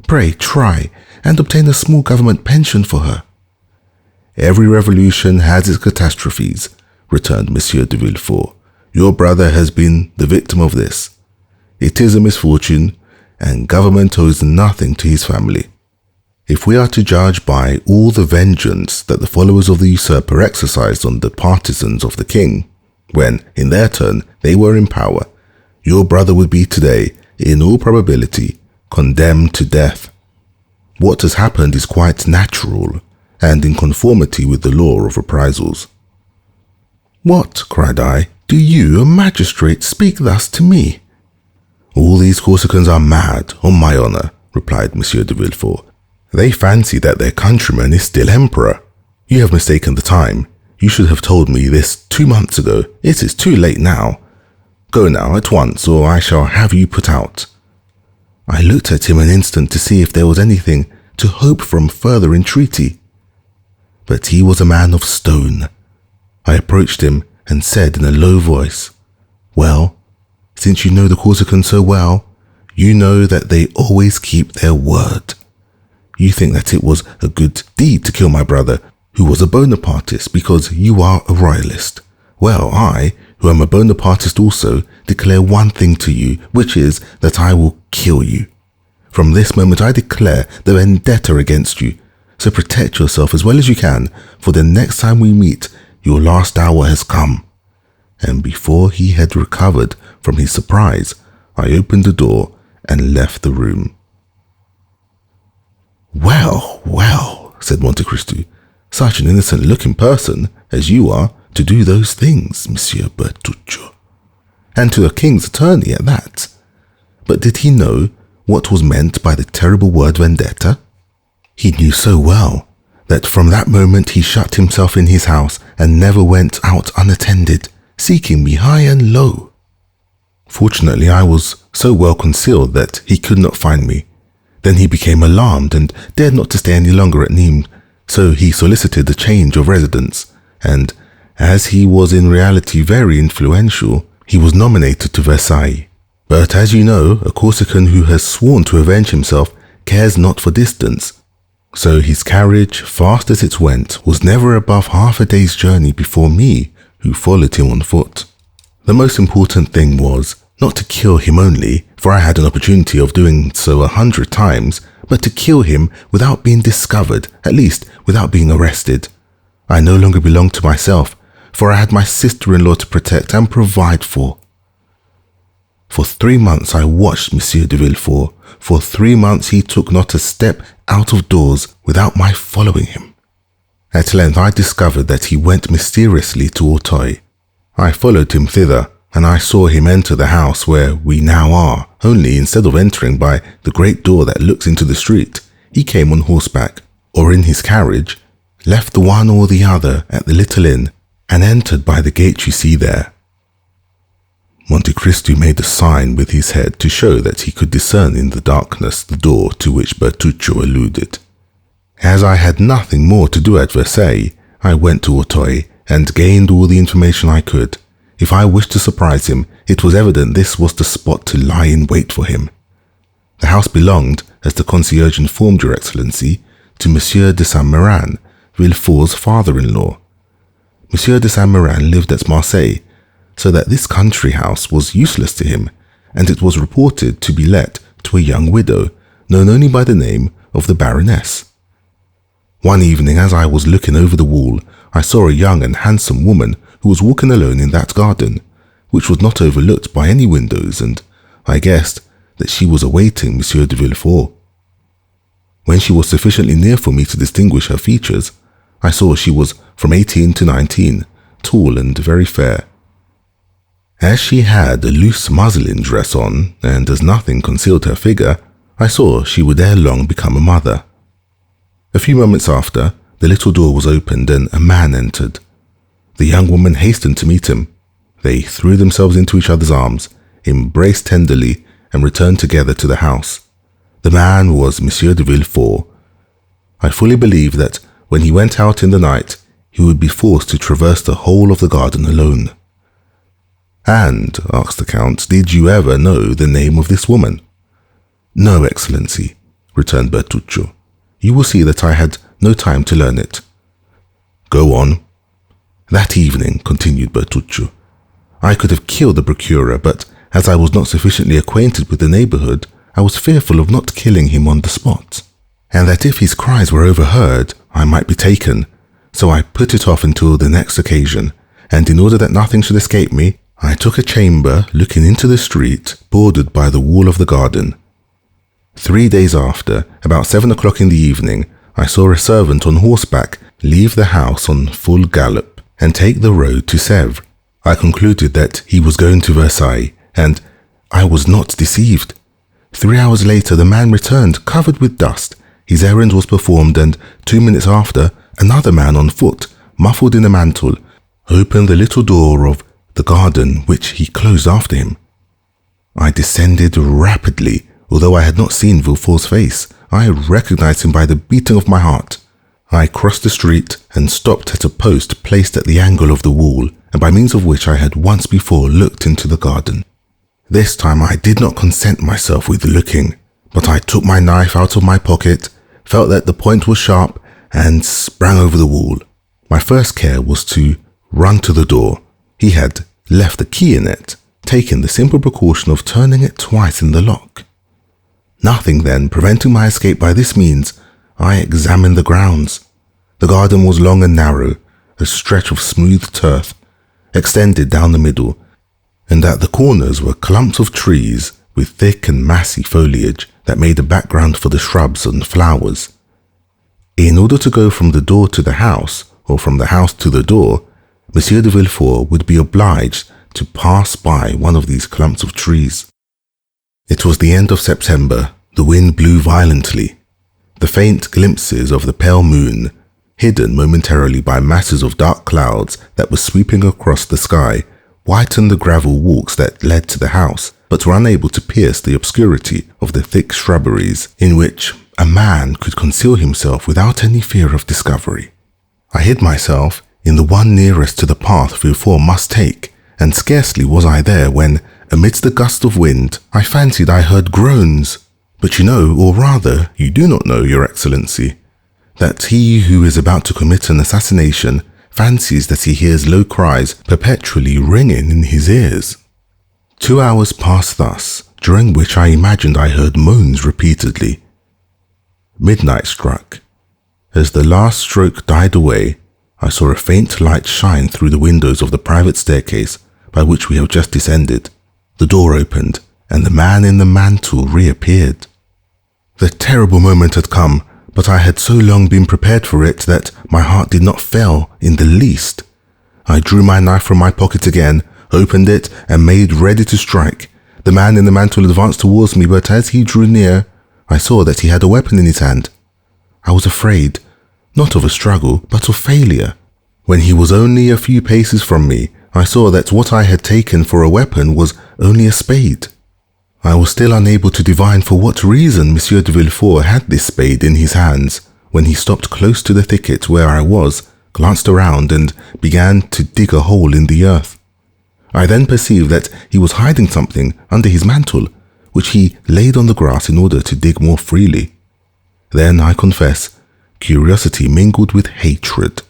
Pray try and obtain a small government pension for her. Every revolution has its catastrophes, returned Monsieur de Villefort. Your brother has been the victim of this. It is a misfortune, and government owes nothing to his family. If we are to judge by all the vengeance that the followers of the usurper exercised on the partisans of the king, when, in their turn, they were in power, your brother would be today, in all probability, condemned to death. What has happened is quite natural, and in conformity with the law of reprisals. What, cried I, do you, a magistrate, speak thus to me? All these Corsicans are mad, on my honour, replied Monsieur de Villefort. They fancy that their countryman is still emperor. You have mistaken the time. You should have told me this 2 months ago. It is too late now. Go now at once, or I shall have you put out. I looked at him an instant to see if there was anything to hope from further entreaty. But he was a man of stone. I approached him and said in a low voice, Well, since you know the Corsicans so well, you know that they always keep their word. You think that it was a good deed to kill my brother, who was a Bonapartist, because you are a royalist. Well, I, who am a Bonapartist also, declare one thing to you, which is that I will kill you. From this moment I declare the vendetta against you. So protect yourself as well as you can, for the next time we meet, your last hour has come. And before he had recovered from his surprise, I opened the door and left the room. Well, well, said Monte Cristo, such an innocent-looking person as you are to do those things, Monsieur Bertuccio. And to a king's attorney at that. But did he know what was meant by the terrible word vendetta? He knew so well that from that moment he shut himself in his house and never went out unattended, seeking me high and low. Fortunately, I was so well concealed that he could not find me. Then he became alarmed and dared not to stay any longer at Nîmes, so he solicited a change of residence, and as he was in reality very influential, he was nominated to Versailles. But as you know, a Corsican who has sworn to avenge himself cares not for distance, so his carriage, fast as it went, was never above half a day's journey before me, who followed him on foot. The most important thing was not to kill him only, for I had an opportunity of doing so 100 times, but to kill him without being discovered, at least without being arrested. I no longer belonged to myself, for I had my sister-in-law to protect and provide for. For 3 months I watched Monsieur de Villefort. For 3 months he took not a step out of doors without my following him. At length I discovered that he went mysteriously to Auteuil. I followed him thither, and I saw him enter the house where we now are, only instead of entering by the great door that looks into the street, he came on horseback, or in his carriage, left the one or the other at the little inn, and entered by the gate you see there. Monte Cristo made a sign with his head to show that he could discern in the darkness the door to which Bertuccio alluded. As I had nothing more to do at Versailles, I went to Auteuil and gained all the information I could. If I wished to surprise him, it was evident this was the spot to lie in wait for him. The house belonged, as the concierge informed Your Excellency, to Monsieur de Saint-Méran, Villefort's father-in-law. Monsieur de Saint-Méran lived at Marseille, so that this country house was useless to him, and it was reported to be let to a young widow, known only by the name of the Baroness. One evening, as I was looking over the wall, I saw a young and handsome woman who was walking alone in that garden, which was not overlooked by any windows, and I guessed that she was awaiting Monsieur de Villefort. When she was sufficiently near for me to distinguish her features, I saw she was from 18 to 19, tall and very fair. As she had a loose muslin dress on, and as nothing concealed her figure, I saw she would ere long become a mother. A few moments after, the little door was opened and a man entered. The young woman hastened to meet him. They threw themselves into each other's arms, embraced tenderly, and returned together to the house. The man was Monsieur de Villefort. I fully believed that when he went out in the night, he would be forced to traverse the whole of the garden alone. And, asked the Count, did you ever know the name of this woman? No, Excellency, returned Bertuccio. You will see that I had no time to learn it. Go on. That evening, continued Bertuccio, I could have killed the procurer, but as I was not sufficiently acquainted with the neighborhood, I was fearful of not killing him on the spot, and that if his cries were overheard, I might be taken. So I put it off until the next occasion, and in order that nothing should escape me, I took a chamber looking into the street, bordered by the wall of the garden. 3 days after, about 7 o'clock in the evening, I saw a servant on horseback leave the house on full gallop and take the road to Sèvres. I concluded that he was going to Versailles, and I was not deceived. 3 hours later, the man returned, covered with dust. His errand was performed, and 2 minutes after, another man on foot, muffled in a mantle, opened the little door of the garden, which he closed after him. I descended rapidly. Although I had not seen Villefort's face, I recognized him by the beating of my heart. I crossed the street and stopped at a post placed at the angle of the wall, and by means of which I had once before looked into the garden. This time I did not content myself with looking, but I took my knife out of my pocket, felt that the point was sharp, and sprang over the wall. My first care was to run to the door. He had left the key in it, taking the simple precaution of turning it twice in the lock. Nothing then preventing my escape by this means, I examined the grounds. The garden was long and narrow, a stretch of smooth turf, extended down the middle, and at the corners were clumps of trees with thick and massy foliage that made a background for the shrubs and flowers. In order to go from the door to the house, or from the house to the door, Monsieur de Villefort would be obliged to pass by one of these clumps of trees. It was the end of September. The wind blew violently. The faint glimpses of the pale moon, hidden momentarily by masses of dark clouds that were sweeping across the sky, whitened the gravel walks that led to the house, but were unable to pierce the obscurity of the thick shrubberies in which a man could conceal himself without any fear of discovery. I hid myself in the one nearest to the path Villefort must take, and scarcely was I there when, amidst the gust of wind, I fancied I heard groans. But you know, or rather, you do not know, Your Excellency, that he who is about to commit an assassination fancies that he hears low cries perpetually ringing in his ears. 2 hours passed thus, during which I imagined I heard moans repeatedly. Midnight struck. As the last stroke died away, I saw a faint light shine through the windows of the private staircase by which we have just descended. The door opened, and the man in the mantle reappeared. The terrible moment had come, but I had so long been prepared for it that my heart did not fail in the least. I drew my knife from my pocket again, opened it, and made ready to strike. The man in the mantle advanced towards me, but as he drew near, I saw that he had a weapon in his hand. I was afraid, not of a struggle, but of failure. When he was only a few paces from me, I saw that what I had taken for a weapon was only a spade. I was still unable to divine for what reason Monsieur de Villefort had this spade in his hands, when he stopped close to the thicket where I was, glanced around, and began to dig a hole in the earth. I then perceived that he was hiding something under his mantle, which he laid on the grass in order to dig more freely. Then, I confess, curiosity mingled with hatred.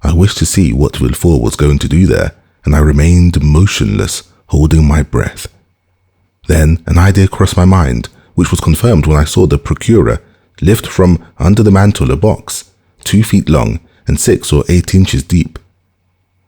I wished to see what Villefort was going to do there, and I remained motionless, holding my breath. Then an idea crossed my mind, which was confirmed when I saw the procurer lift from under the mantle a box, 2 feet long and 6 or 8 inches deep.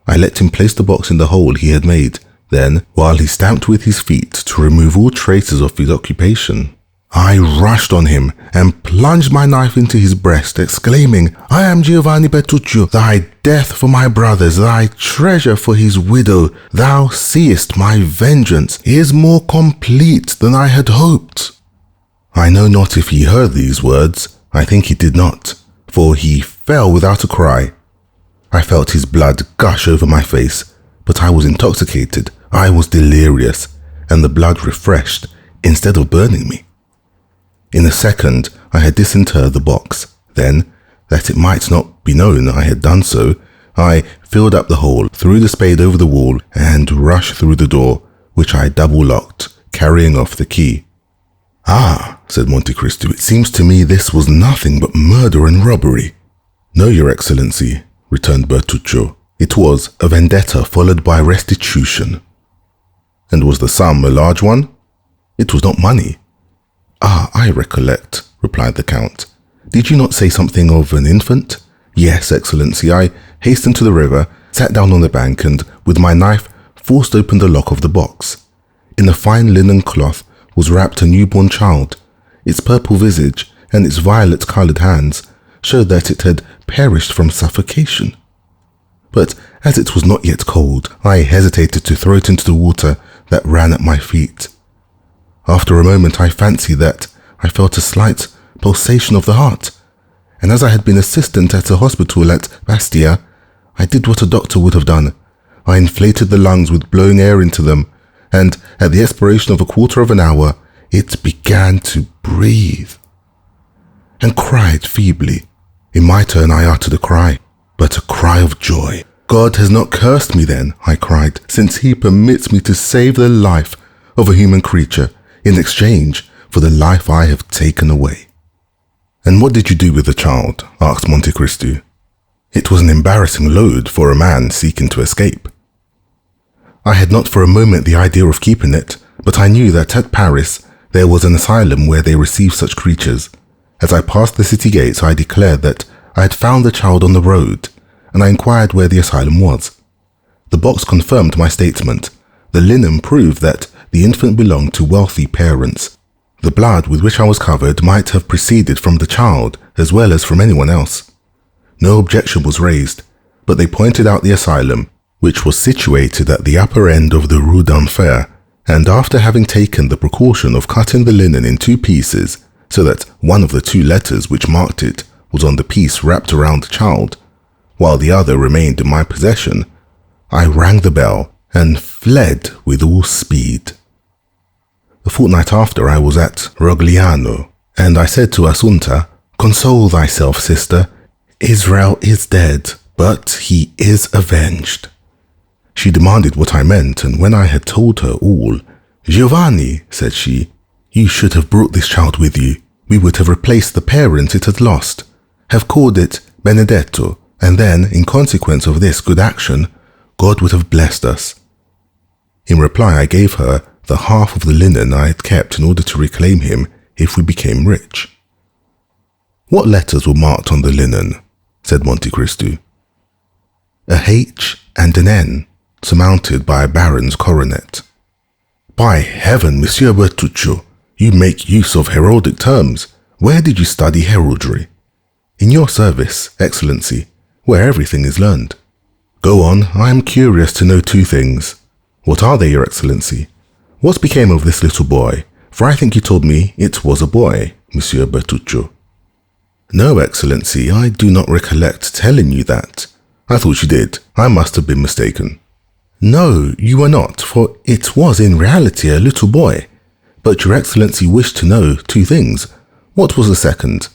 I let him place the box in the hole he had made. Then, while he stamped with his feet to remove all traces of his occupation, I rushed on him and plunged my knife into his breast, exclaiming, "I am Giovanni Bertuccio, thy death for my brothers, thy treasure for his widow. Thou seest my vengeance is more complete than I had hoped." I know not if he heard these words. I think he did not, for he fell without a cry. I felt his blood gush over my face, but I was intoxicated, I was delirious, and the blood refreshed instead of burning me. In a second, I had disinterred the box. Then, that it might not be known I had done so, I filled up the hole, threw the spade over the wall, and rushed through the door, which I double-locked, carrying off the key. "Ah," said Monte Cristo, "it seems to me this was nothing but murder and robbery." "No, Your Excellency," returned Bertuccio. "It was a vendetta followed by restitution." "And was the sum a large one?" "It was not money." "Ah, I recollect," replied the Count. "Did you not say something of an infant?" "Yes, Excellency. I hastened to the river, sat down on the bank, and with my knife forced open the lock of the box. In a fine linen cloth was wrapped a newborn child. Its purple visage and its violet-coloured hands showed that it had perished from suffocation. But as it was not yet cold, I hesitated to throw it into the water that ran at my feet. After a moment, I fancied that I felt a slight pulsation of the heart, and as I had been assistant at a hospital at Bastia, I did what a doctor would have done. I inflated the lungs with blowing air into them, and at the expiration of a quarter of an hour, it began to breathe and cried feebly. In my turn, I uttered a cry, but a cry of joy. "God has not cursed me then," I cried, "since he permits me to save the life of a human creature in exchange for the life I have taken away." "And what did you do with the child?" asked Monte Cristo. It was an embarrassing load for a man seeking to escape. I had not for a moment the idea of keeping it, but I knew that at Paris there was an asylum where they received such creatures. As I passed the city gates, I declared that I had found the child on the road, and I inquired where the asylum was. The box confirmed my statement. The linen proved that the infant belonged to wealthy parents. The blood with which I was covered might have proceeded from the child as well as from anyone else. No objection was raised, but they pointed out the asylum, which was situated at the upper end of the Rue d'Enfer, and after having taken the precaution of cutting the linen in two pieces, so that one of the two letters which marked it was on the piece wrapped around the child, while the other remained in my possession, I rang the bell and fled with all speed. A fortnight after, I was at Rogliano, and I said to Assunta, "Console thyself, sister. Israel is dead, but he is avenged." She demanded what I meant, and when I had told her all, "Giovanni," said she, "you should have brought this child with you. We would have replaced the parent it had lost, have called it Benedetto, and then, in consequence of this good action, God would have blessed us." In reply, I gave her the half of the linen I had kept in order to reclaim him if we became rich. "What letters were marked on the linen?" said Monte Cristo. "A H and an N, surmounted by a baron's coronet." "By heaven, Monsieur Bertuccio, you make use of heraldic terms. Where did you study heraldry?" "In your service, Excellency, where everything is learned." "Go on, I am curious to know two things." "What are they, Your Excellency?" "What became of this little boy? For I think you told me it was a boy, Monsieur Bertuccio." "No, Excellency, I do not recollect telling you that." "I thought you did. I must have been mistaken." "No, you were not, for it was in reality a little boy. But Your Excellency wished to know two things. What was the second?"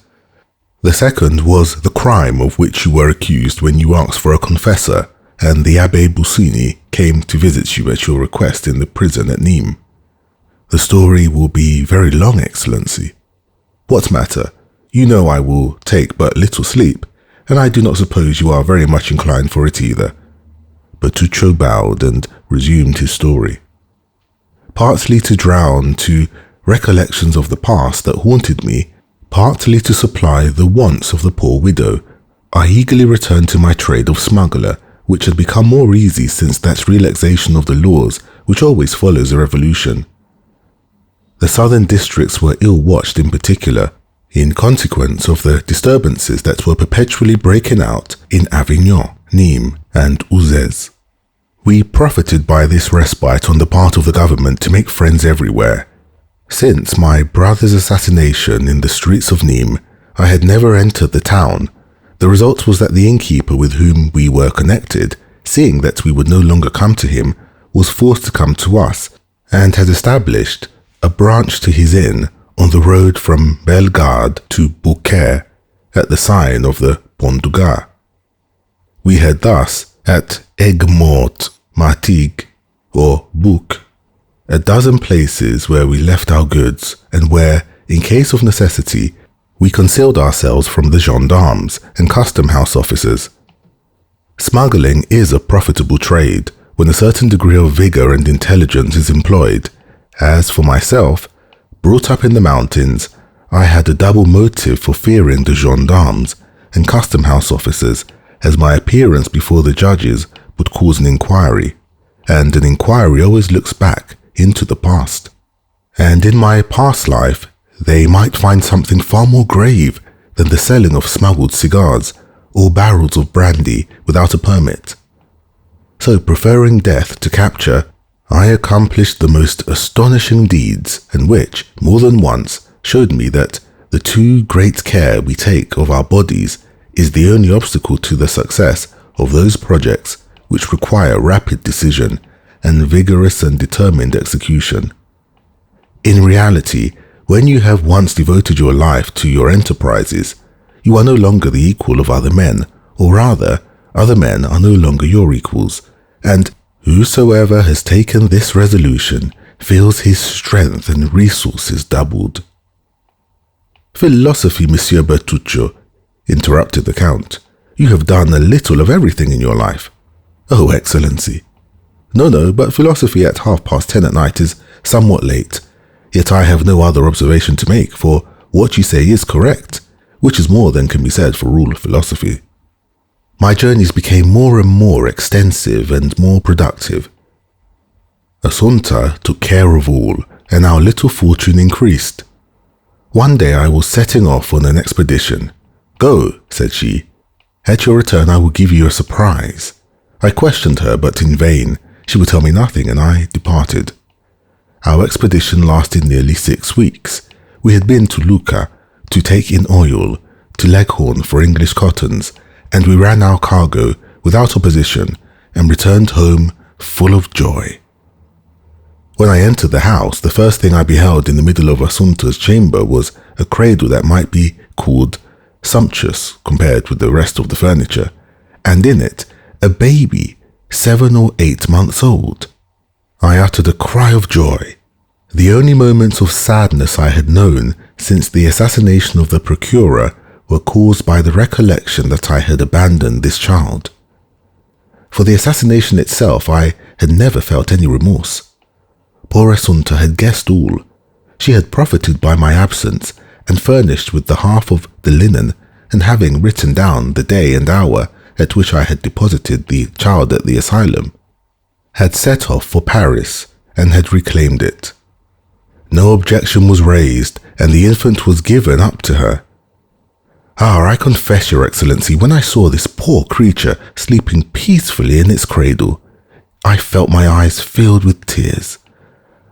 "The second was the crime of which you were accused when you asked for a confessor, and the Abbé Busini came to visit you at your request in the prison at Nîmes." "The story will be very long, Excellency." "What matter? You know I will take but little sleep, and I do not suppose you are very much inclined for it either." Bertuccio bowed and resumed his story. "Partly to drown to recollections of the past that haunted me, partly to supply the wants of the poor widow, I eagerly returned to my trade of smuggler, which had become more easy since that relaxation of the laws which always follows a revolution. The southern districts were ill watched in particular, in consequence of the disturbances that were perpetually breaking out in Avignon, Nîmes, and Uzès. We profited by this respite on the part of the government to make friends everywhere. Since my brother's assassination in the streets of Nîmes, I had never entered the town. The result was that the innkeeper with whom we were connected, seeing that we would no longer come to him, was forced to come to us, and had established a branch to his inn on the road from Bellegarde to Beaucaire, at the sign of the Pont du Gard. We had thus, at Aigues-Mortes, Martigues, or Bouc, a dozen places where we left our goods, and where, in case of necessity, we concealed ourselves from the gendarmes and custom house officers. Smuggling is a profitable trade when a certain degree of vigor and intelligence is employed. As for myself, brought up in the mountains, I had a double motive for fearing the gendarmes and custom house officers, as my appearance before the judges would cause an inquiry, and an inquiry always looks back into the past. And in my past life, they might find something far more grave than the selling of smuggled cigars or barrels of brandy without a permit. So, preferring death to capture, I accomplished the most astonishing deeds, and which, more than once, showed me that the too great care we take of our bodies is the only obstacle to the success of those projects which require rapid decision and vigorous and determined execution. In reality, when you have once devoted your life to your enterprises, you are no longer the equal of other men, or rather, other men are no longer your equals, and whosoever has taken this resolution feels his strength and resources doubled. Philosophy, Monsieur Bertuccio, interrupted the Count. You have done a little of everything in your life. Oh, Excellency. No, but philosophy at 10:30 at night is somewhat late. Yet I have no other observation to make, for what you say is correct, which is more than can be said for all philosophy. My journeys became more and more extensive and more productive. Assunta took care of all, and our little fortune increased. One day I was setting off on an expedition. Go, said she. At your return I will give you a surprise. I questioned her, but in vain. She would tell me nothing, and I departed. Our expedition lasted nearly 6 weeks. We had been to Lucca to take in oil, to Leghorn for English cottons, and we ran our cargo without opposition and returned home full of joy. When I entered the house, the first thing I beheld in the middle of Assunta's chamber was a cradle that might be called sumptuous compared with the rest of the furniture, and in it a baby 7 or 8 months old. I uttered a cry of joy. The only moments of sadness I had known since the assassination of the procurer were caused by the recollection that I had abandoned this child. For the assassination itself I had never felt any remorse. Poor Assunta had guessed all. She had profited by my absence, and furnished with the half of the linen, and having written down the day and hour at which I had deposited the child at the asylum, had set off for Paris and had reclaimed it. No objection was raised, and the infant was given up to her. I confess, Your Excellency, when I saw this poor creature sleeping peacefully in its cradle, I felt my eyes filled with tears.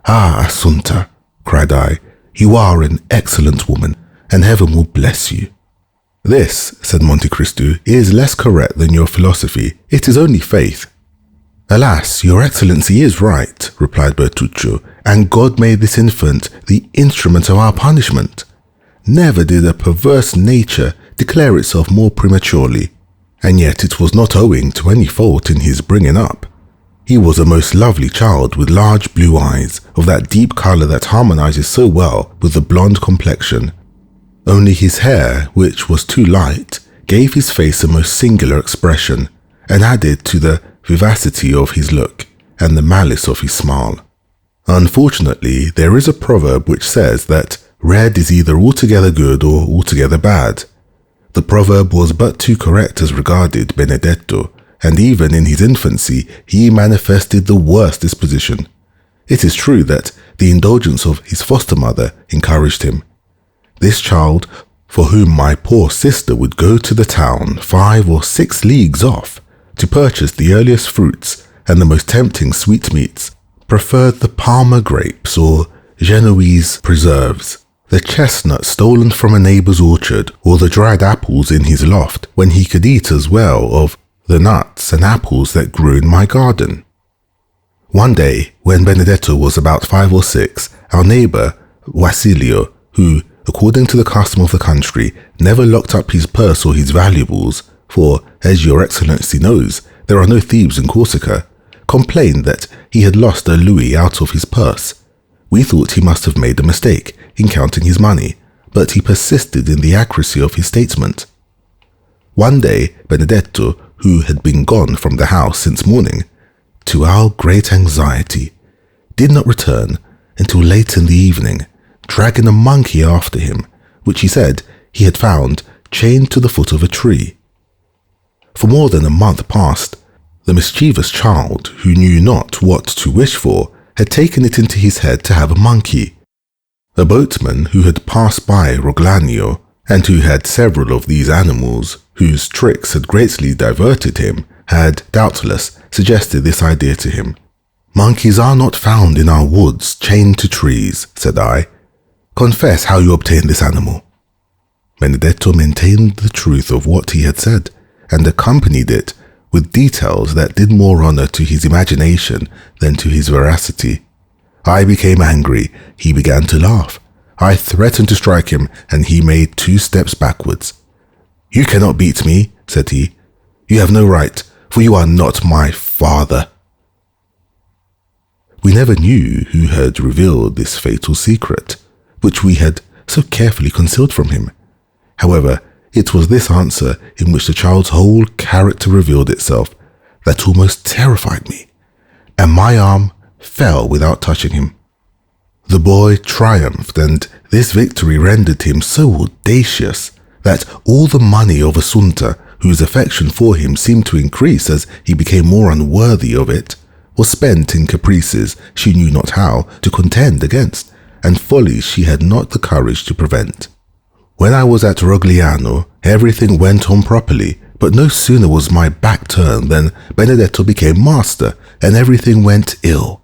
Assunta, cried I, you are an excellent woman, and heaven will bless you. This, said Monte Cristo, is less correct than your philosophy. It is only faith. Alas, Your Excellency is right, replied Bertuccio, and God made this infant the instrument of our punishment. Never did a perverse nature declare itself more prematurely, and yet it was not owing to any fault in his bringing up. He was a most lovely child with large blue eyes, of that deep color that harmonizes so well with the blonde complexion. Only his hair, which was too light, gave his face a most singular expression, and added to the vivacity of his look and the malice of his smile. Unfortunately, there is a proverb which says that red is either altogether good or altogether bad. The proverb was but too correct as regarded Benedetto, and even in his infancy he manifested the worst disposition. It is true that the indulgence of his foster mother encouraged him. This child, for whom my poor sister would go to the town 5 or 6 leagues off to purchase the earliest fruits and the most tempting sweetmeats, preferred the Parma grapes or Genoese preserves, the chestnut stolen from a neighbor's orchard, or the dried apples in his loft, when he could eat as well of the nuts and apples that grew in my garden. One day, when Benedetto was about 5 or 6, our neighbor, Wasilio, who, according to the custom of the country, never locked up his purse or his valuables, for, as Your Excellency knows, there are no thieves in Corsica, complained that he had lost a louis out of his purse. We thought he must have made a mistake in counting his money, but he persisted in the accuracy of his statement. One day, Benedetto, who had been gone from the house since morning, to our great anxiety, did not return until late in the evening, dragging a monkey after him, which he said he had found chained to the foot of a tree. For more than a month past, the mischievous child, who knew not what to wish for, had taken it into his head to have a monkey. A boatman who had passed by Roglanio, and who had several of these animals, whose tricks had greatly diverted him, had, doubtless, suggested this idea to him. Monkeys are not found in our woods chained to trees, said I. Confess how you obtained this animal. Benedetto maintained the truth of what he had said, and accompanied it with details that did more honor to his imagination than to his veracity. I became angry. He began to laugh. I threatened to strike him, and he made 2 steps backwards. You cannot beat me, said he. You have no right, for you are not my father. We never knew who had revealed this fatal secret, which we had so carefully concealed from him. However, it was this answer in which the child's whole character revealed itself that almost terrified me, and my arm fell without touching him. The boy triumphed, and this victory rendered him so audacious that all the money of Assunta, whose affection for him seemed to increase as he became more unworthy of it, was spent in caprices she knew not how to contend against, and follies she had not the courage to prevent. When I was at Rogliano, everything went on properly, but no sooner was my back turned than Benedetto became master, and everything went ill.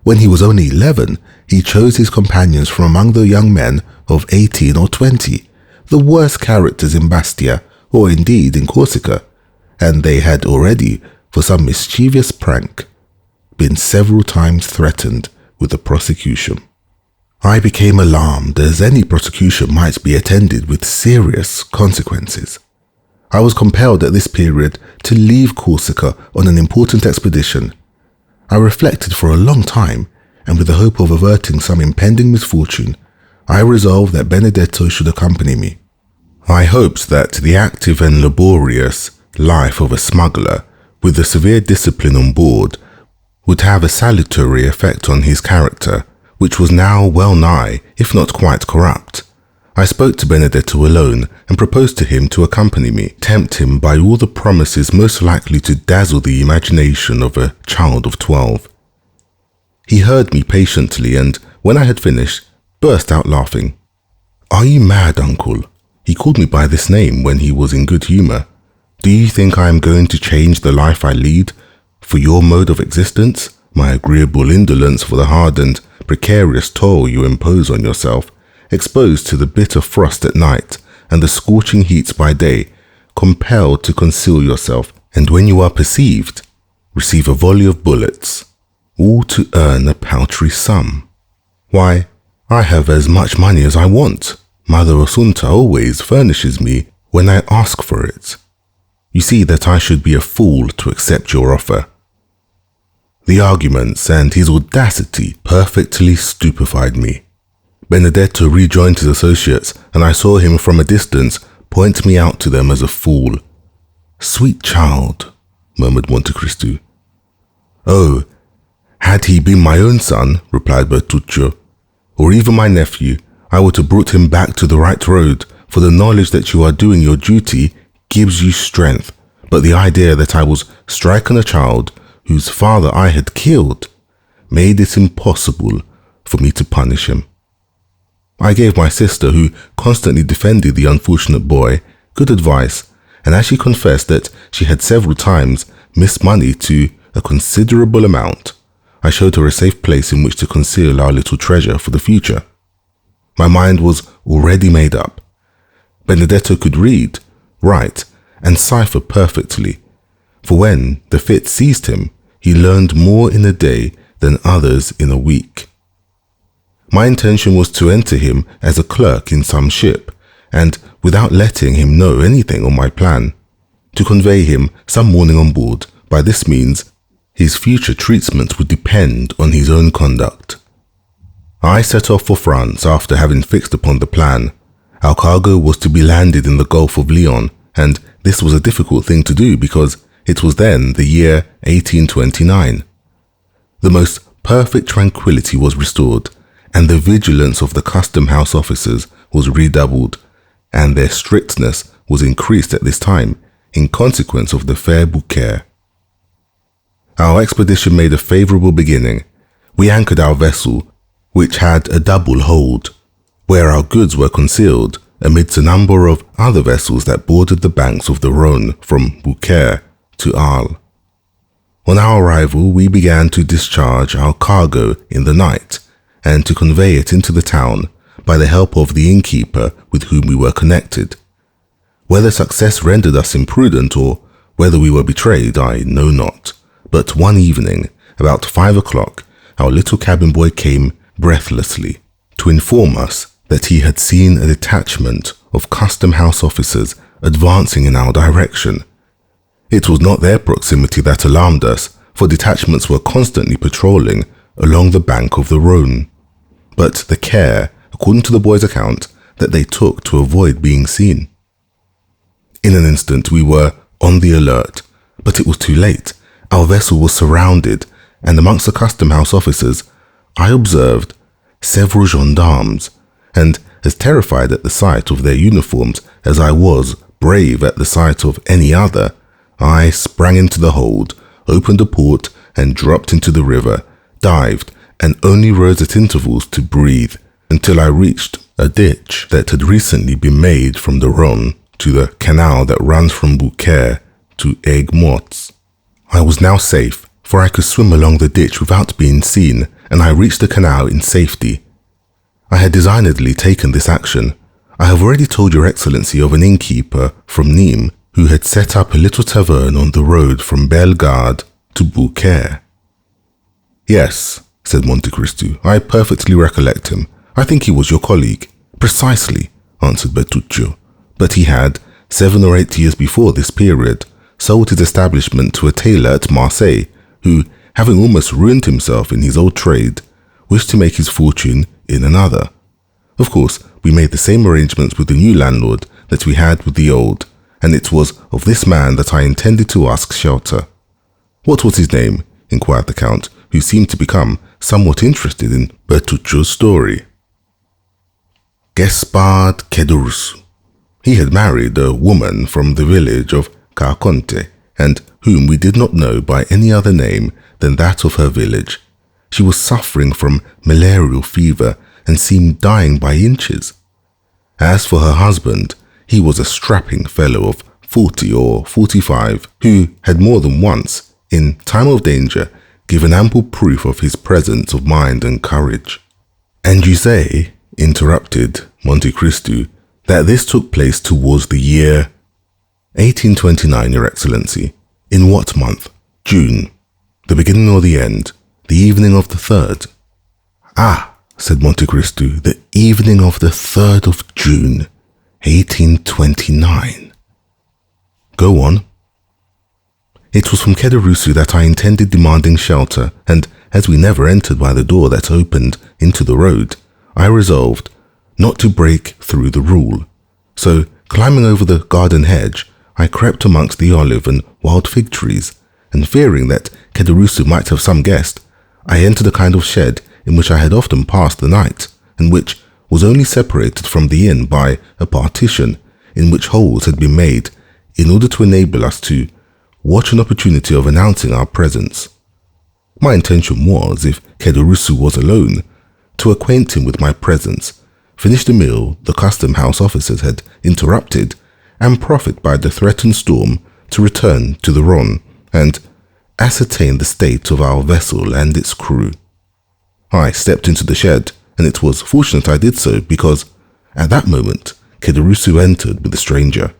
When he was only 11, he chose his companions from among the young men of 18 or 20, the worst characters in Bastia, or indeed in Corsica, and they had already, for some mischievous prank, been several times threatened with a prosecution. I became alarmed, as any prosecution might be attended with serious consequences. I was compelled at this period to leave Corsica on an important expedition. I reflected for a long time, and with the hope of averting some impending misfortune, I resolved that Benedetto should accompany me. I hoped that the active and laborious life of a smuggler, with the severe discipline on board, would have a salutary effect on his character, which was now well nigh, if not quite corrupt. I spoke to Benedetto alone and proposed to him to accompany me, tempt him by all the promises most likely to dazzle the imagination of a child of 12. He heard me patiently, and when I had finished, burst out laughing. "Are you mad, uncle?" He called me by this name when he was in good humor. "Do you think I am going to change the life I lead for your mode of existence, my agreeable indolence for the hard and precarious toil you impose on yourself, exposed to the bitter frost at night and the scorching heats by day, compelled to conceal yourself, and when you are perceived, receive a volley of bullets, all to earn a paltry sum? Why, I have as much money as I want. Mother Assunta always furnishes me when I ask for it. You see that I should be a fool to accept your offer." The arguments and his audacity perfectly stupefied me. Benedetto rejoined his associates, and I saw him from a distance point me out to them as a fool. "Sweet child," murmured Monte Cristo. "Oh, had he been my own son," replied Bertuccio, "or even my nephew, I would have brought him back to the right road, for the knowledge that you are doing your duty gives you strength, but the idea that I was striking a child whose father I had killed made it impossible for me to punish him. I gave my sister, who constantly defended the unfortunate boy, good advice, and as she confessed that she had several times missed money to a considerable amount, I showed her a safe place in which to conceal our little treasure for the future. My mind was already made up. Benedetto could read, write, and cipher perfectly, for when the fit seized him, he learned more in a day than others in a week. My intention was to enter him as a clerk in some ship, and without letting him know anything on my plan, to convey him some morning on board. By this means, his future treatment would depend on his own conduct. I set off for France after having fixed upon the plan. Our cargo was to be landed in the Gulf of Lyons, and this was a difficult thing to do because it was then the year 1829. The most perfect tranquility was restored, and the vigilance of the custom house officers was redoubled, and their strictness was increased at this time in consequence of the fair bouquet. Our expedition made a favorable beginning. We anchored our vessel, which had a double hold, where our goods were concealed amidst a number of other vessels that bordered the banks of the Rhone from Bouquet to Arles. On our arrival, we began to discharge our cargo in the night and to convey it into the town by the help of the innkeeper with whom we were connected. Whether success rendered us imprudent or whether we were betrayed, I know not. But one evening, about 5 o'clock, our little cabin boy came breathlessly to inform us that he had seen a detachment of custom house officers advancing in our direction. It was not their proximity that alarmed us, for detachments were constantly patrolling along the bank of the Rhone. But the care, according to the boy's account, that they took to avoid being seen. In an instant we were on the alert, but it was too late. Our vessel was surrounded, and amongst the custom house officers, I observed several gendarmes, and as terrified at the sight of their uniforms as I was brave at the sight of any other, I sprang into the hold, opened a port, and dropped into the river, dived, and only rose at intervals to breathe until I reached a ditch that had recently been made from the Rhone to the canal that runs from Beaucaire to Aigues-Mortes. I was now safe, for I could swim along the ditch without being seen, and I reached the canal in safety. I had designedly taken this action. I have already told Your Excellency of an innkeeper from Nîmes who had set up a little tavern on the road from Bellegarde to Beaucaire. Yes, said Monte Cristo, I perfectly recollect him. I think he was your colleague. Precisely, answered Bertuccio. But he had, 7 or 8 years before this period, sold his establishment to a tailor at Marseille, who, having almost ruined himself in his old trade, wished to make his fortune in another. Of course, we made the same arrangements with the new landlord that we had with the old, and it was of this man that I intended to ask shelter. What was his name? Inquired the Count, who seemed to become somewhat interested in Bertuccio's story. Gaspard Caderousse. He had married a woman from the village of Carconte, and whom we did not know by any other name than that of her village. She was suffering from malarial fever and seemed dying by inches. As for her husband, he was a strapping fellow of 40 or 45, who had more than once, in time of danger, given ample proof of his presence of mind and courage. And you say, interrupted Monte Cristo, that this took place towards the year 1829, Your Excellency. In what month? June. The beginning or the end? The evening of the 3rd. Ah, said Monte Cristo, the evening of the 3rd of June, 1829. Go on. It was from Caderousse that I intended demanding shelter, and as we never entered by the door that opened into the road, I resolved not to break through the rule. So, climbing over the garden hedge, I crept amongst the olive and wild fig trees, and fearing that Caderousse might have some guest, I entered a kind of shed in which I had often passed the night, and which was only separated from the inn by a partition in which holes had been made in order to enable us to watch an opportunity of announcing our presence. My intention was, if Caderousse was alone, to acquaint him with my presence, finish the meal the custom house officers had interrupted, and profit by the threatened storm to return to the Rhone and ascertain the state of our vessel and its crew. I stepped into the shed, and it was fortunate I did so because, at that moment, Caderousse entered with a stranger.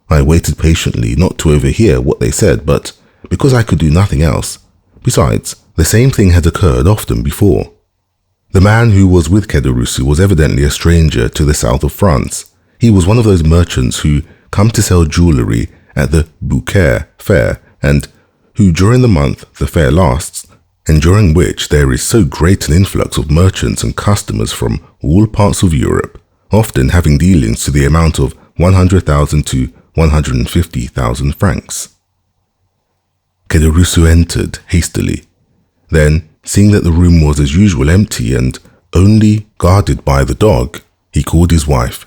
I waited patiently not to overhear what they said, but because I could do nothing else. Besides, the same thing had occurred often before. The man who was with Caderousse was evidently a stranger to the south of France. He was one of those merchants who come to sell jewellery at the Beaucaire fair, and who during the month the fair lasts, and during which there is so great an influx of merchants and customers from all parts of Europe, often having dealings to the amount of 100,000 to 150,000 francs. Caderousse entered hastily. Then, seeing that the room was as usual empty and only guarded by the dog, he called his wife.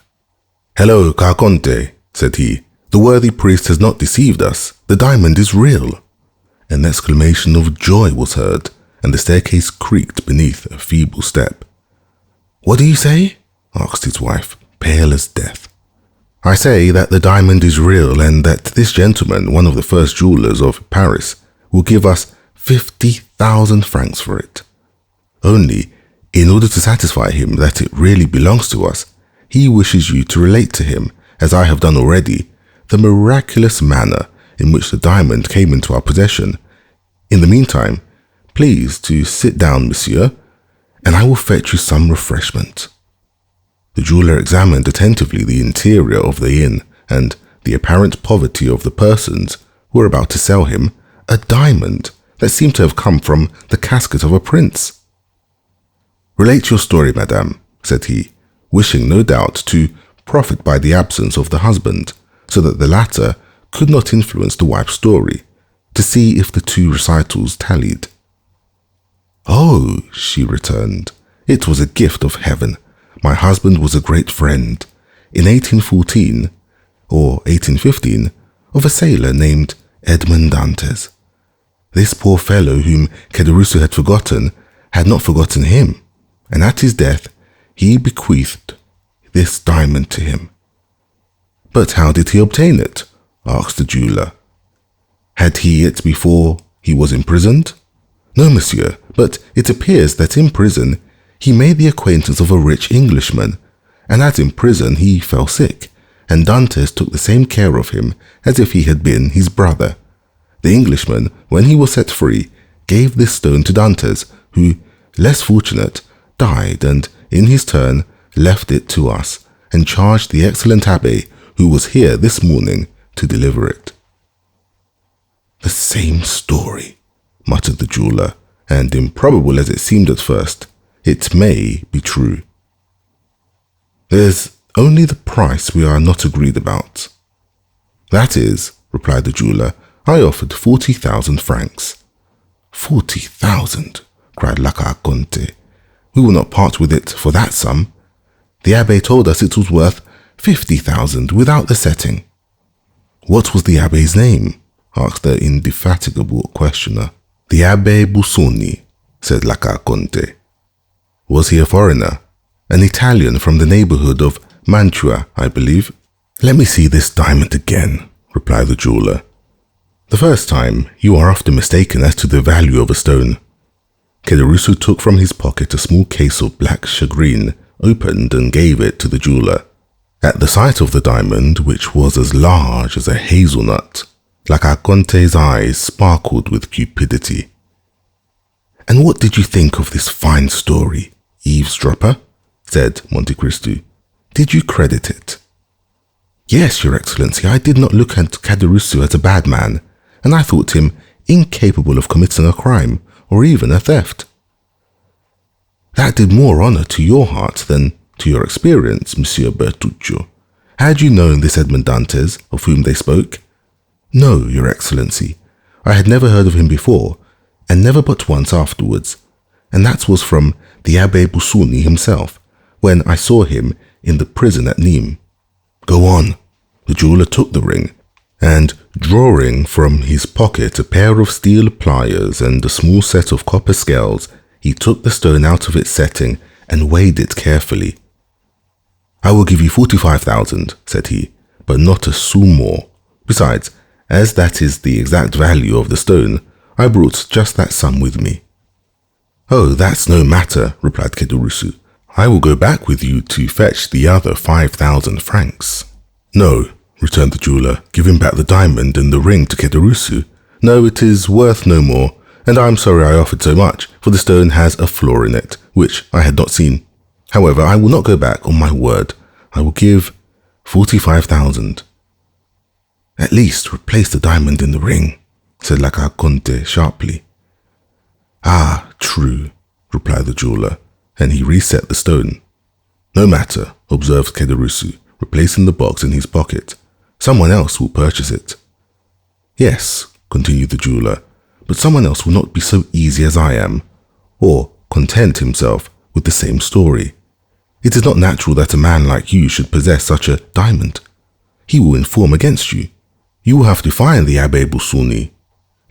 "Hello, Carconte," said he. "The worthy priest has not deceived us. The diamond is real." An exclamation of joy was heard, and the staircase creaked beneath a feeble step. "What do you say?" asked his wife, pale as death. "I say that the diamond is real, and that this gentleman, one of the first jewelers of Paris, will give us 50,000 francs for it. Only, in order to satisfy him that it really belongs to us, he wishes you to relate to him, as I have done already, the miraculous manner in which the diamond came into our possession. In the meantime, please to sit down, monsieur, and I will fetch you some refreshment." The jeweler examined attentively the interior of the inn and the apparent poverty of the persons who were about to sell him a diamond that seemed to have come from the casket of a prince. "Relate your story, madame," said he, wishing no doubt to profit by the absence of the husband, so that the latter could not influence the wife's story, to see if the two recitals tallied. "Oh," she returned, "it was a gift of heaven. My husband was a great friend, in 1814, or 1815, of a sailor named Edmond Dantes. This poor fellow whom Caderousse had forgotten had not forgotten him, and at his death he bequeathed this diamond to him." "But how did he obtain it?" asked the jeweler. "Had he it before he was imprisoned?" "No, monsieur, but it appears that in prison he made the acquaintance of a rich Englishman, and as in prison he fell sick, and Dantes took the same care of him as if he had been his brother. The Englishman, when he was set free, gave this stone to Dantes, who, less fortunate, died, and in his turn left it to us, and charged the excellent abbé, who was here this morning, to deliver it." "The same story," muttered the jeweler, "and improbable as it seemed at first, it may be true." "There's only the price we are not agreed about." "That is," replied the jeweler, "I offered 40,000 francs. 40,000, cried Conte. "We will not part with it for that sum. The abbé told us it was worth 50,000 without the setting." "What was the abbé's name?" asked the indefatigable questioner. "The Abbé Busoni," said Conte. "Was he a foreigner?" "An Italian from the neighborhood of Mantua, I believe." "Let me see this diamond again," replied the jeweler. "The first time, you are often mistaken as to the value of a stone." Caderousse took from his pocket a small case of black shagreen, opened and gave it to the jeweler. At the sight of the diamond, which was as large as a hazelnut, Conte's eyes sparkled with cupidity. "And what did you think of this fine story, eavesdropper?" said Monte Cristo. "Did you credit it?" "Yes, your excellency, I did not look at Caderousse as a bad man, and I thought him incapable of committing a crime, or even a theft." "That did more honor to your heart than to your experience, Monsieur Bertuccio. Had you known this Edmond Dantes, of whom they spoke?" "No, your excellency. I had never heard of him before, and never but once afterwards, and that was from the Abbé Busoni himself, when I saw him in the prison at Nîmes." "Go on." The jeweler took the ring, and drawing from his pocket a pair of steel pliers and a small set of copper scales, he took the stone out of its setting and weighed it carefully. "I will give you 45,000, said he, "but not a sou more. Besides, as that is the exact value of the stone, I brought just that sum with me." "Oh, that's no matter," replied Caderousse. "I will go back with you to fetch the other 5,000 francs. "No," returned the jeweler, giving back the diamond and the ring to Caderousse. "No, it is worth no more, and I am sorry I offered so much, for the stone has a flaw in it, which I had not seen. However, I will not go back on my word. I will give 45,000. "At least replace the diamond in the ring," said Conte sharply. "Ah, true," replied the jeweler, and he reset the stone. "No matter," observed Caderousse, replacing the box in his pocket. "Someone else will purchase it." "Yes," continued the jeweler, "but someone else will not be so easy as I am, or content himself with the same story. It is not natural that a man like you should possess such a diamond. He will inform against you. You will have to find the Abbé Busoni,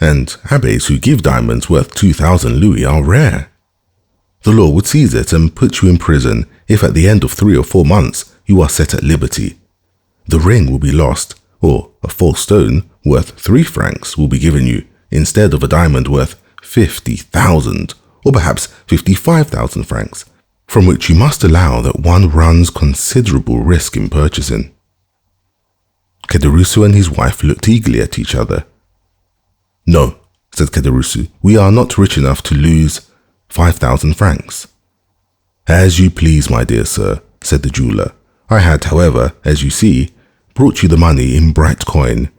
and abbés who give diamonds worth 2,000 louis are rare. The law would seize it and put you in prison if at the end of 3 or 4 months you are set at liberty. The ring will be lost, or a false stone worth 3 francs will be given you instead of a diamond worth 50,000 or perhaps 55,000 francs, from which you must allow that one runs considerable risk in purchasing." Caderousse and his wife looked eagerly at each other. "No," said Caderousse, "we are not rich enough to lose 5,000 francs. "As you please, my dear sir," said the jeweler. "I had, however, as you see, brought you the money in bright coin,"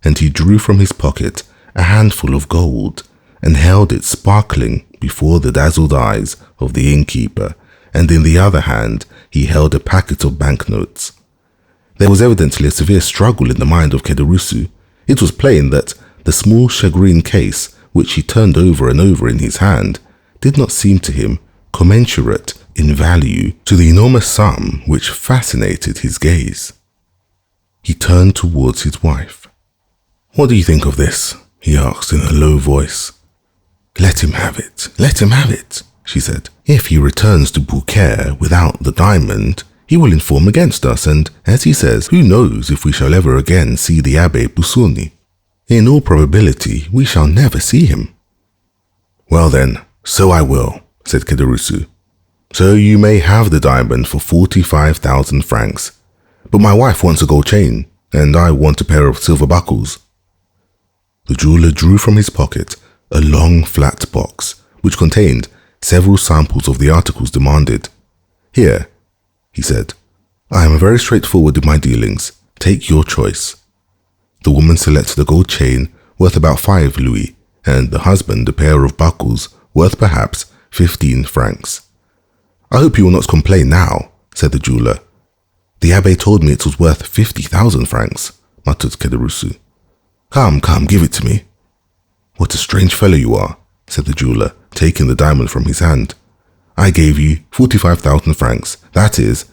and he drew from his pocket a handful of gold and held it sparkling before the dazzled eyes of the innkeeper, and in the other hand he held a packet of banknotes. There was evidently a severe struggle in the mind of Kederusu. It was plain that the small shagreen case, which he turned over and over in his hand, did not seem to him commensurate in value to the enormous sum which fascinated his gaze. He turned towards his wife. "What do you think of this?" he asked in a low voice. "Let him have it, let him have it," she said. "If he returns to Beaucaire without the diamond, he will inform against us, and, as he says, who knows if we shall ever again see the Abbé Busoni? In all probability, we shall never see him." "Well then, so I will," said Kederusu. "So you may have the diamond for 45,000 francs. But my wife wants a gold chain, and I want a pair of silver buckles." The jeweler drew from his pocket a long flat box, which contained several samples of the articles demanded. "Here," he said, "I am very straightforward in my dealings. Take your choice." The woman selected a gold chain worth about 5 louis, and the husband a pair of buckles worth perhaps 15 francs. "I hope you will not complain now," said the jeweler. "The abbé told me it was worth 50,000 francs, muttered Kederusu. Come, give it to me." "What a strange fellow you are," said the jeweler, taking the diamond from his hand. "I gave you 45,000 francs, that is,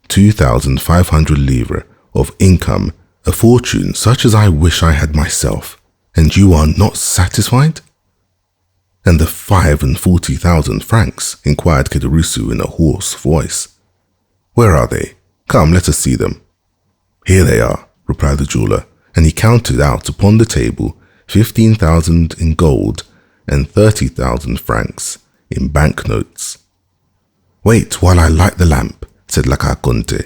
2,500 livres of income, a fortune such as I wish I had myself, and you are not satisfied?" "And the 45,000 francs?" inquired Kederusu in a hoarse voice. "Where are they? Come, let us see them." "Here they are," replied the jeweler, and he counted out upon the table 15,000 in gold and 30,000 francs in banknotes. "Wait while I light the lamp," said Conte.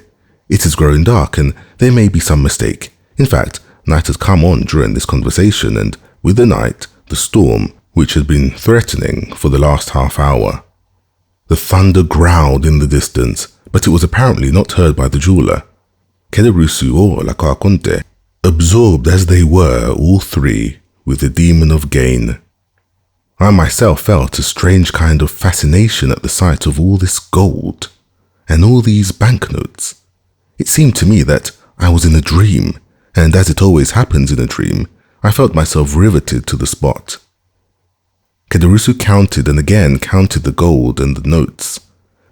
"It is growing dark, and there may be some mistake. In fact, night has come on during this conversation, and with the night, the storm, which had been threatening for the last half hour." The thunder growled in the distance, but it was apparently not heard by the jeweler. Kederusu or Conte, absorbed as they were, all three, with the demon of gain. I myself felt a strange kind of fascination at the sight of all this gold and all these banknotes. It seemed to me that I was in a dream, and as it always happens in a dream, I felt myself riveted to the spot. Kederusu counted and again counted the gold and the notes,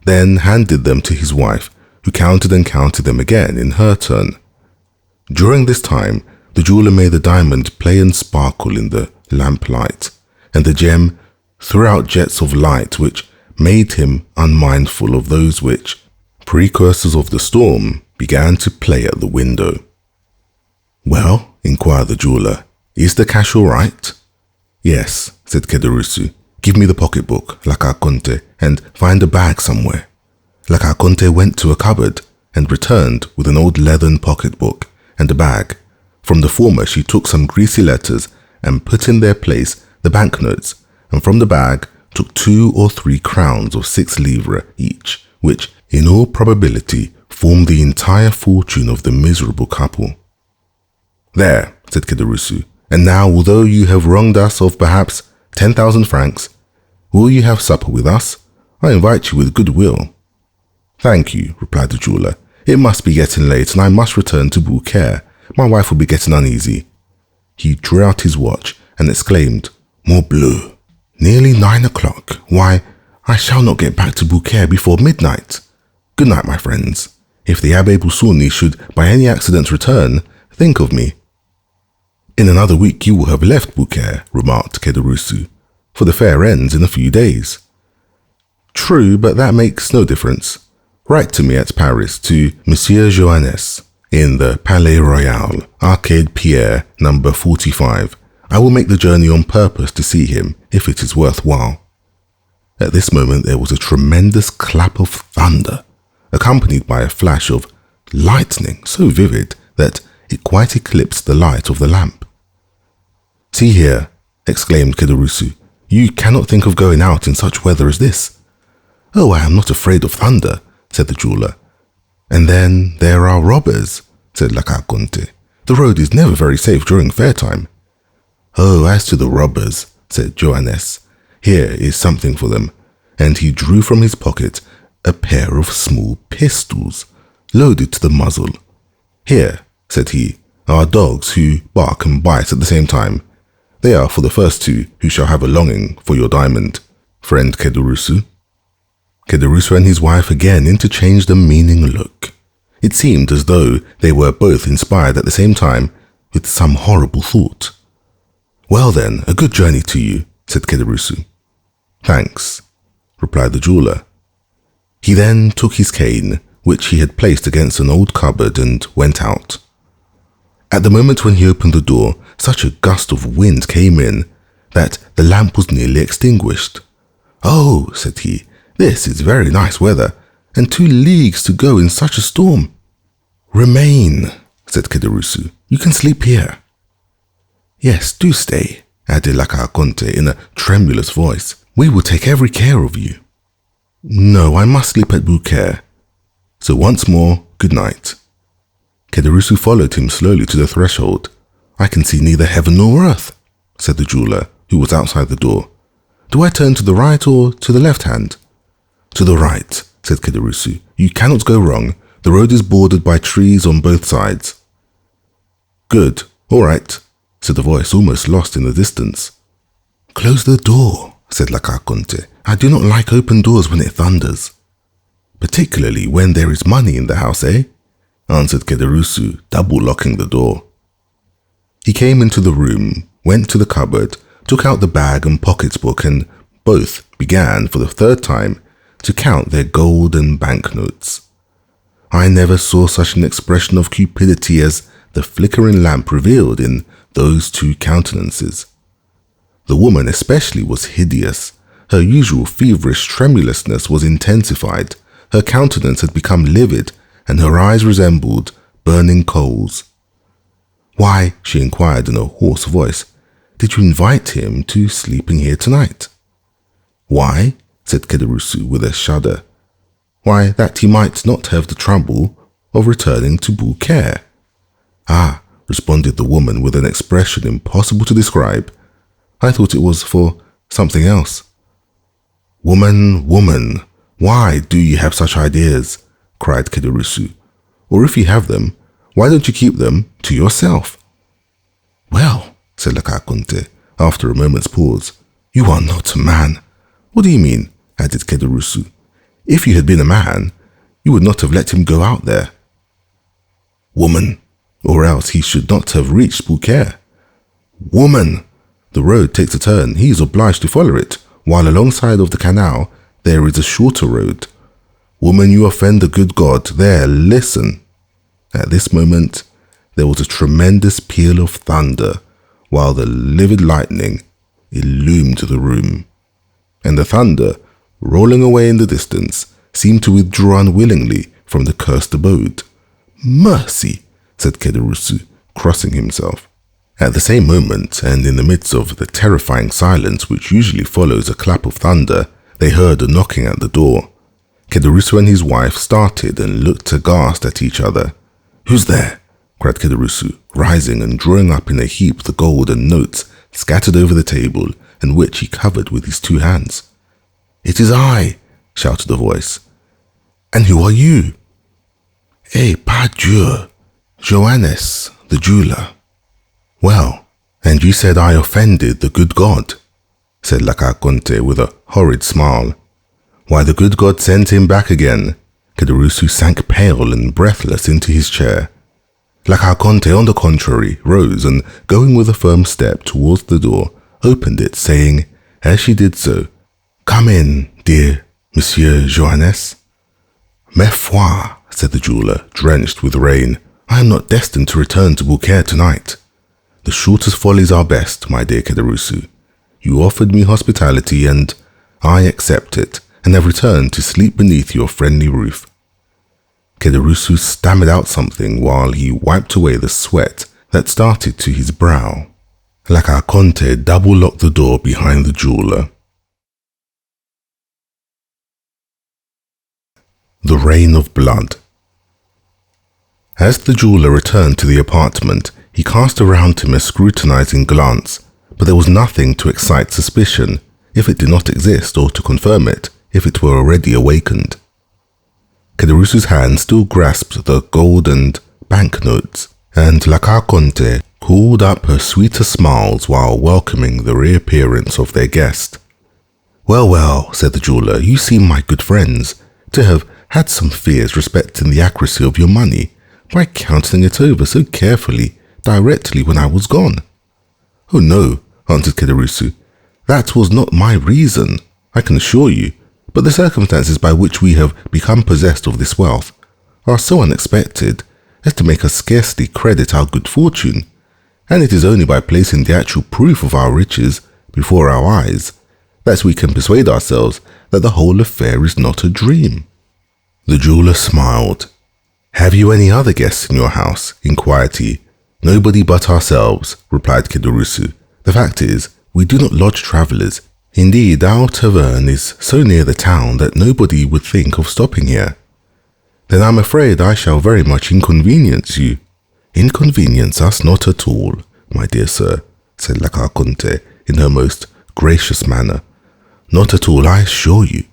then handed them to his wife, who counted and counted them again in her turn. During this time, the jeweler made the diamond play and sparkle in the lamplight, and the gem threw out jets of light which made him unmindful of those which, precursors of the storm, began to play at the window. "Well," inquired the jeweler, "is the cash all right?" "Yes," said Kederusu. "Give me the pocketbook, Conte, and find a bag somewhere." Conte went to a cupboard and returned with an old leathern pocketbook and a bag. From the former she took some greasy letters and put in their place the banknotes, and from the bag took 2 or 3 crowns of 6 livres each, which, in all probability, formed the entire fortune of the miserable couple. "There," said Kederusu, "and now, although you have wronged us of perhaps 10,000 francs, will you have supper with us? I invite you with good will." "Thank you," replied the jeweler. "It must be getting late, and I must return to Beaucaire. My wife will be getting uneasy." He drew out his watch and exclaimed, "Morbleu! Nearly 9 o'clock. Why, I shall not get back to Beaucaire before midnight. Good night, my friends. If the Abbé Busoni should by any accident return, think of me." "In another week you will have left Beaucaire," remarked Kederusu, "for the fair ends in a few days." "True, but that makes no difference. Write to me at Paris to Monsieur Joannes in the Palais Royal, Arcade Pierre, number 45. I will make the journey on purpose to see him, if it is worthwhile." At this moment there was a tremendous clap of thunder, accompanied by a flash of lightning so vivid that it quite eclipsed the light of the lamp. "See here," exclaimed Kederusu, "you cannot think of going out in such weather as this." "Oh, I am not afraid of thunder," said the jeweler. "And then there are robbers," said Conte. "The road is never very safe during fair time." "Oh, as to the robbers," said Johannes. "Here is something for them." And he drew from his pocket a pair of small pistols, loaded to the muzzle. "Here," said he, "are dogs who bark and bite at the same time. They are for the first two who shall have a longing for your diamond, friend Kederusu." Kederusu and his wife again interchanged a meaning look. It seemed as though they were both inspired at the same time with some horrible thought. "Well then, a good journey to you," said Kederusu. "Thanks," replied the jeweler. He then took his cane, which he had placed against an old cupboard, and went out. At the moment when he opened the door, such a gust of wind came in that the lamp was nearly extinguished. "Oh," said he, "this is very nice weather, and 2 leagues to go in such a storm." "Remain," said Kederusu. "You can sleep here." "Yes, do stay," added Lacaconte in a tremulous voice. "We will take every care of you." "No, I must sleep at Bouquet. So once more, good night." Kederusu followed him slowly to the threshold. "I can see neither heaven nor earth," said the jeweler, who was outside the door. "Do I turn to the right or to the left hand?" "To the right," said Kederusu. "You cannot go wrong. The road is bordered by trees on both sides." "Good, all right," said a voice almost lost in the distance. "Close the door," said Lacaconte. "I do not like open doors when it thunders." "Particularly when there is money in the house, eh?" answered Kederusu, double-locking the door. He came into the room, went to the cupboard, took out the bag and pocketbook, and both began, for the 3rd time, to count their gold and banknotes. I never saw such an expression of cupidity as the flickering lamp revealed in those 2 countenances. The woman especially was hideous. Her usual feverish tremulousness was intensified. Her countenance had become livid, and her eyes resembled burning coals. "Why," she inquired in a hoarse voice, "did you invite him to sleeping here tonight?" "Why?" said Kederusu with a shudder. "Why, that he might not have the trouble of returning to Bouquet." "Ah," responded the woman with an expression impossible to describe. "I thought it was for something else." "Woman, woman, why do you have such ideas?" cried Kederusu. "Or if you have them, why don't you keep them to yourself?" "Well," said Lacaconte, after a moment's pause, "you are not a man." "What do you mean?" added Kederusu. "If you had been a man, you would not have let him go out there." "Woman, or else he should not have reached Bouquet." "Woman, the road takes a turn. He is obliged to follow it, while alongside of the canal there is a shorter road. Woman, you offend the good God. There, listen." At this moment, there was a tremendous peal of thunder, while the livid lightning illumined the room. And the thunder, rolling away in the distance, seemed to withdraw unwillingly from the cursed abode. "Mercy," said Kederusu, crossing himself. At the same moment, and in the midst of the terrifying silence which usually follows a clap of thunder, they heard a knocking at the door. Kederusu and his wife started and looked aghast at each other. "Who's there?" cried Kederusu, rising and drawing up in a heap the gold and notes scattered over the table, and which he covered with his 2 hands. "It is I," shouted a voice. "And who are you?" "Eh, pas Dieu, Johannes, the jeweler." "Well, and you said I offended the good God," said Lacaconte with a horrid smile. "Why, the good God sent him back again." Kederusu sank pale and breathless into his chair. Lacaconte, on the contrary, rose and, going with a firm step towards the door, opened it, saying, as she did so, "Come in, dear Monsieur Johannes." "Ma foi," said the jeweler, drenched with rain, "I am not destined to return to Bouquet tonight. The shortest follies are best, my dear Kederusu. You offered me hospitality, and I accept it, and have returned to sleep beneath your friendly roof." Kederusu stammered out something while he wiped away the sweat that started to his brow. Lacaconte double-locked the door behind the jeweler. The Rain of Blood. As the jeweler returned to the apartment, he cast around him a scrutinizing glance, but there was nothing to excite suspicion if it did not exist, or to confirm it if it were already awakened. Kederusu's hand still grasped the gold and banknotes, and La Carconte called up her sweeter smiles while welcoming the reappearance of their guest. "Well, well," said the jeweller, "you seem, my good friends, to have had some fears respecting the accuracy of your money by counting it over so carefully directly when I was gone." "Oh no," answered Kederusu, "that was not my reason, I can assure you, but the circumstances by which we have become possessed of this wealth are so unexpected as to make us scarcely credit our good fortune, and it is only by placing the actual proof of our riches before our eyes that we can persuade ourselves that the whole affair is not a dream." The jeweller smiled. "Have you any other guests in your house?" inquired he. "Nobody but ourselves," replied Kederusu. "The fact is, we do not lodge travellers. Indeed, our tavern is so near the town that nobody would think of stopping here." "Then I'm afraid I shall very much inconvenience you." "Inconvenience us not at all, my dear sir," said La Carconte in her most gracious manner. "Not at all, I assure you.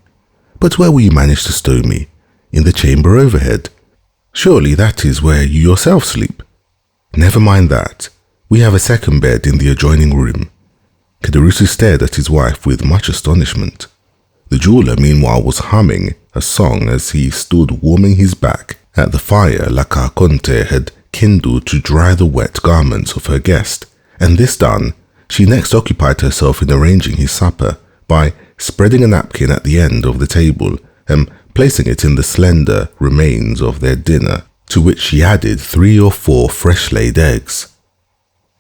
But where will you manage to stow me? In the chamber overhead? Surely that is where you yourself sleep." "Never mind that. We have a second bed in the adjoining room." Kederusu stared at his wife with much astonishment. The jeweller meanwhile was humming a song as he stood warming his back at the fire La Carconte had kindled to dry the wet garments of her guest, and this done, she next occupied herself in arranging his supper by spreading a napkin at the end of the table and placing it in the slender remains of their dinner, to which she added 3 or 4 fresh-laid eggs.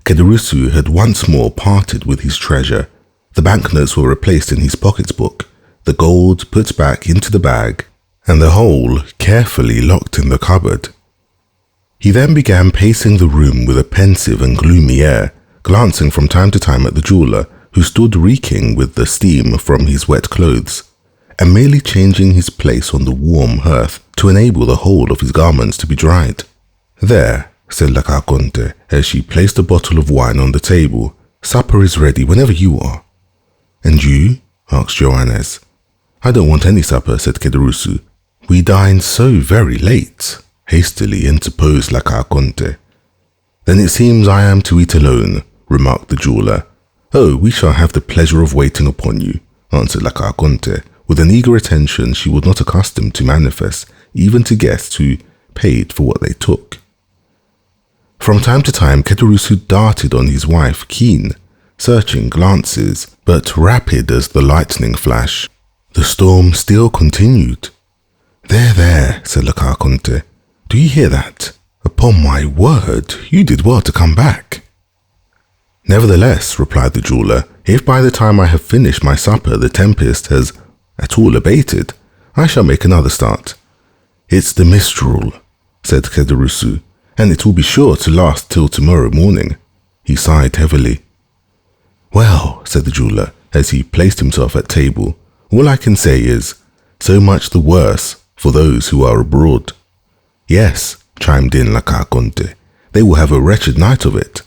Kederusu had once more parted with his treasure. The banknotes were replaced in his pocketbook, the gold put back into the bag, and the whole carefully locked in the cupboard. He then began pacing the room with a pensive and gloomy air, glancing from time to time at the jeweller, who stood reeking with the steam from his wet clothes, and merely changing his place on the warm hearth to enable the whole of his garments to be dried. "There," said La Carconte, as she placed a bottle of wine on the table. "Supper is ready whenever you are." "And you?" asked Johannes. "I don't want any supper," said Kederusu. "We dined so very late," hastily interposed La Carconte. "Then it seems I am to eat alone," remarked the jeweller. "Oh, we shall have the pleasure of waiting upon you," answered La Carconte, with an eager attention she was not accustomed to manifest, even to guests who paid for what they took. From time to time, Kederusu darted on his wife keen, searching glances, but rapid as the lightning flash. The storm still continued. There, said La Carconte. "Do you hear that? Upon my word, you did well to come back." "Nevertheless," replied the jeweller, "if by the time I have finished my supper the tempest has at all abated, I shall make another start." "It's the mistral," said Kederusu, "and it will be sure to last till tomorrow morning." He sighed heavily. "Well," said the jeweller, as he placed himself at table, "all I can say is, so much the worse for those who are abroad." "Yes," chimed in La Carconte, "they will have a wretched night of it."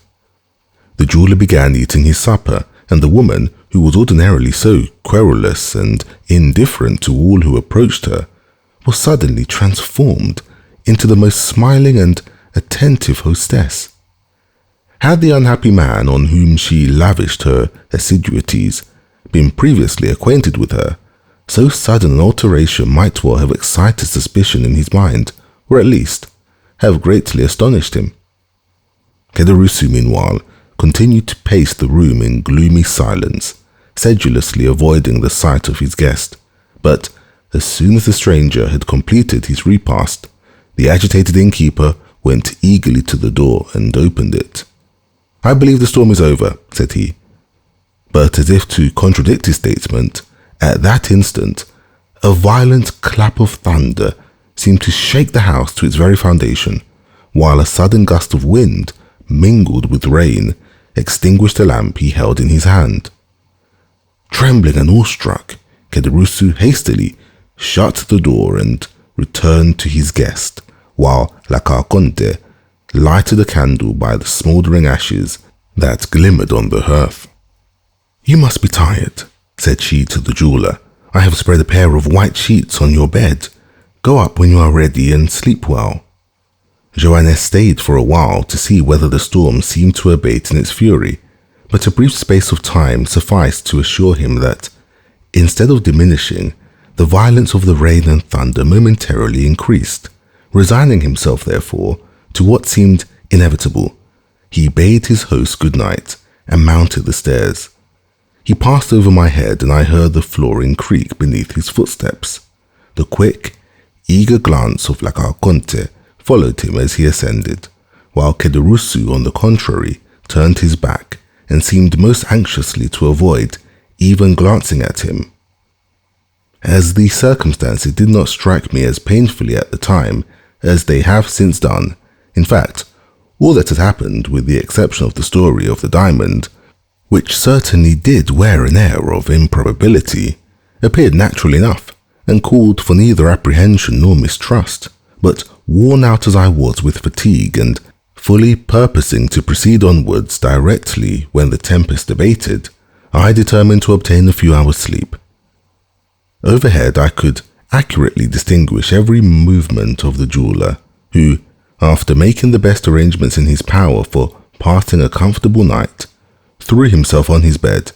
The jeweller began eating his supper, and the woman, who was ordinarily so querulous and indifferent to all who approached her, was suddenly transformed into the most smiling and attentive hostess. Had the unhappy man on whom she lavished her assiduities been previously acquainted with her, so sudden an alteration might well have excited suspicion in his mind, or at least have greatly astonished him. Kederusu, meanwhile, continued to pace the room in gloomy silence, sedulously avoiding the sight of his guest, but as soon as the stranger had completed his repast, the agitated innkeeper went eagerly to the door and opened it. "I believe the storm is over," said he. But as if to contradict his statement, at that instant, a violent clap of thunder seemed to shake the house to its very foundation, while a sudden gust of wind, mingled with rain, extinguished the lamp he held in his hand. Trembling and awestruck, Kederusu hastily shut the door and returned to his guest, while La Carconte lighted a candle by the smouldering ashes that glimmered on the hearth. "You must be tired," said she to the jeweler. "I have spread a pair of white sheets on your bed. Go up when you are ready and sleep well." Johannes stayed for a while to see whether the storm seemed to abate in its fury, but a brief space of time sufficed to assure him that, instead of diminishing, the violence of the rain and thunder momentarily increased. Resigning himself, therefore, to what seemed inevitable, he bade his host good night and mounted the stairs. He passed over my head and I heard the flooring creak beneath his footsteps. The quick, eager glance of Conte followed him as he ascended, while Kederusu, on the contrary, turned his back and seemed most anxiously to avoid even glancing at him. As the circumstances did not strike me as painfully at the time as they have since done, in fact, all that had happened, with the exception of the story of the diamond, which certainly did wear an air of improbability, appeared natural enough and called for neither apprehension nor mistrust. But worn out as I was with fatigue and fully purposing to proceed onwards directly when the tempest abated, I determined to obtain a few hours' sleep. Overhead I could accurately distinguish every movement of the jeweler, who, after making the best arrangements in his power for passing a comfortable night, threw himself on his bed,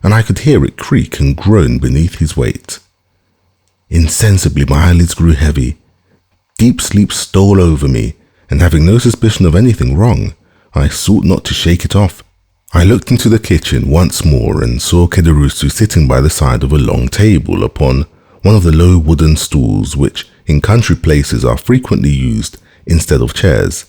and I could hear it creak and groan beneath his weight. Insensibly my eyelids grew heavy. Deep sleep stole over me, and having no suspicion of anything wrong, I sought not to shake it off. I looked into the kitchen once more and saw Kederusu sitting by the side of a long table upon one of the low wooden stools which in country places are frequently used instead of chairs.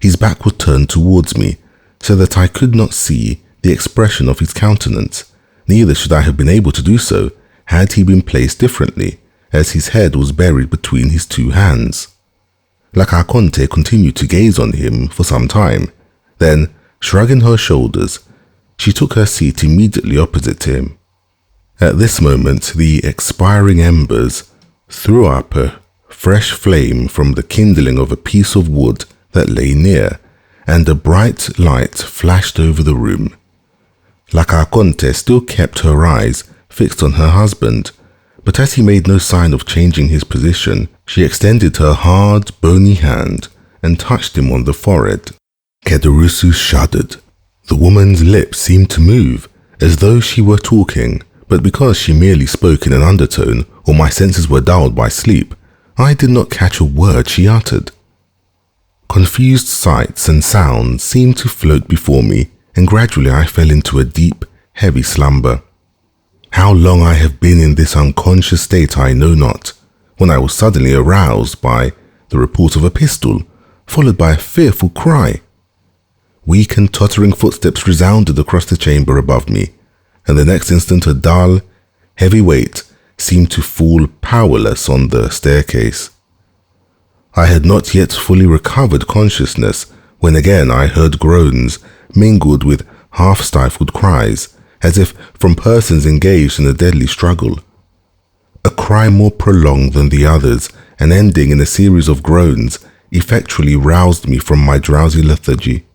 His back was turned towards me, so that I could not see the expression of his countenance. Neither should I have been able to do so had he been placed differently, as his head was buried between his two hands. Conte continued to gaze on him for some time. Then, shrugging her shoulders, she took her seat immediately opposite him. At this moment, the expiring embers threw up a fresh flame from the kindling of a piece of wood that lay near, and a bright light flashed over the room. Conte still kept her eyes fixed on her husband, but as he made no sign of changing his position, she extended her hard, bony hand and touched him on the forehead. Kederusu shuddered. The woman's lips seemed to move, as though she were talking, but because she merely spoke in an undertone or my senses were dulled by sleep, I did not catch a word she uttered. Confused sights and sounds seemed to float before me, and gradually I fell into a deep, heavy slumber. How long I have been in this unconscious state I know not, when I was suddenly aroused by the report of a pistol, followed by a fearful cry. Weak and tottering footsteps resounded across the chamber above me, and the next instant a dull, heavy weight seemed to fall powerless on the staircase. I had not yet fully recovered consciousness when again I heard groans mingled with half-stifled cries, as if from persons engaged in a deadly struggle. A cry more prolonged than the others and ending in a series of groans effectually roused me from my drowsy lethargy.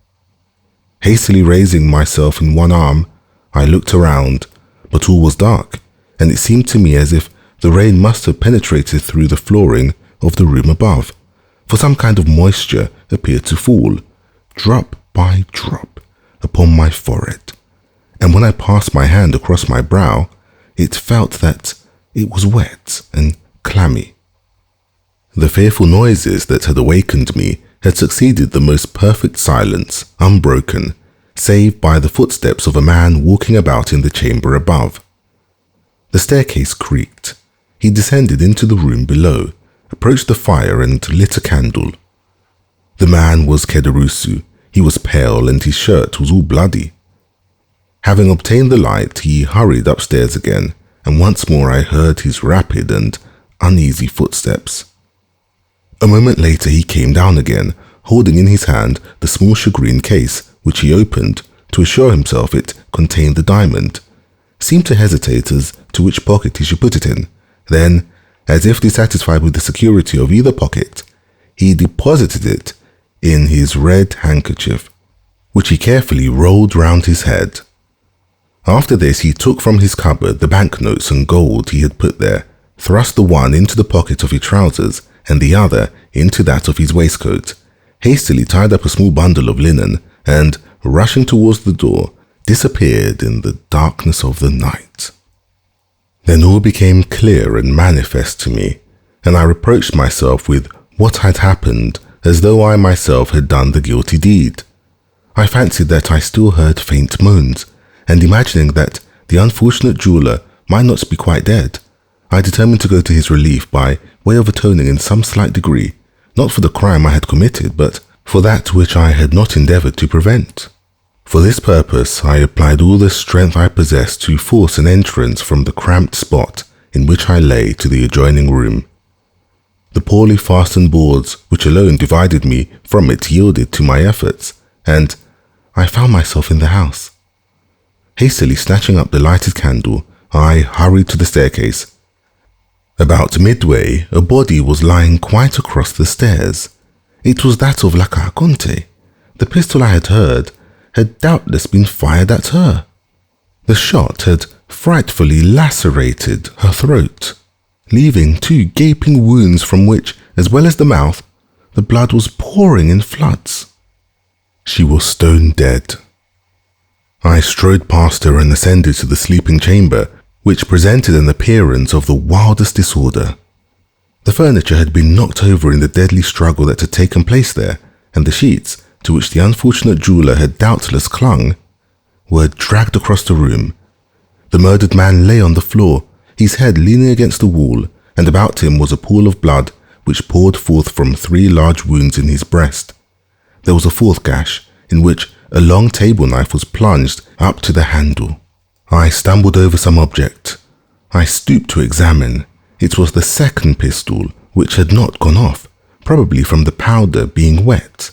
Hastily raising myself in one arm, I looked around, but all was dark, and it seemed to me as if the rain must have penetrated through the flooring of the room above, for some kind of moisture appeared to fall, drop by drop, upon my forehead, and when I passed my hand across my brow, it felt that it was wet and clammy. The fearful noises that had awakened me had succeeded the most perfect silence, unbroken, save by the footsteps of a man walking about in the chamber above. The staircase creaked. He descended into the room below, approached the fire and lit a candle. The man was Kederusu. He was pale and his shirt was all bloody. Having obtained the light, he hurried upstairs again, and once more I heard his rapid and uneasy footsteps. A moment later he came down again, holding in his hand the small shagreen case, which he opened to assure himself it contained the diamond, seemed to hesitate as to which pocket he should put it in. Then, as if dissatisfied with the security of either pocket, he deposited it in his red handkerchief, which he carefully rolled round his head. After this, he took from his cupboard the banknotes and gold he had put there, thrust the one into the pocket of his trousers and the other into that of his waistcoat, hastily tied up a small bundle of linen, and, rushing towards the door, disappeared in the darkness of the night. Then all became clear and manifest to me, and I reproached myself with what had happened as though I myself had done the guilty deed. I fancied that I still heard faint moans, and imagining that the unfortunate jeweller might not be quite dead, I determined to go to his relief by way of atoning in some slight degree, not for the crime I had committed, but for that which I had not endeavoured to prevent. For this purpose, I applied all the strength I possessed to force an entrance from the cramped spot in which I lay to the adjoining room. The poorly fastened boards which alone divided me from it yielded to my efforts, and I found myself in the house. Hastily snatching up the lighted candle, I hurried to the staircase. About midway, a body was lying quite across the stairs. It was that of La Carconte. The pistol I had heard had doubtless been fired at her. The shot had frightfully lacerated her throat, leaving 2 gaping wounds from which, as well as the mouth, the blood was pouring in floods. She was stone dead. I strode past her and ascended to the sleeping chamber, which presented an appearance of the wildest disorder. The furniture had been knocked over in the deadly struggle that had taken place there, and the sheets, to which the unfortunate jeweller had doubtless clung, were dragged across the room. The murdered man lay on the floor, his head leaning against the wall, and about him was a pool of blood which poured forth from 3 large wounds in his breast. There was a 4th gash, in which a long table knife was plunged up to the handle. I stumbled over some object. I stooped to examine. It was the 2nd pistol, which had not gone off, probably from the powder being wet.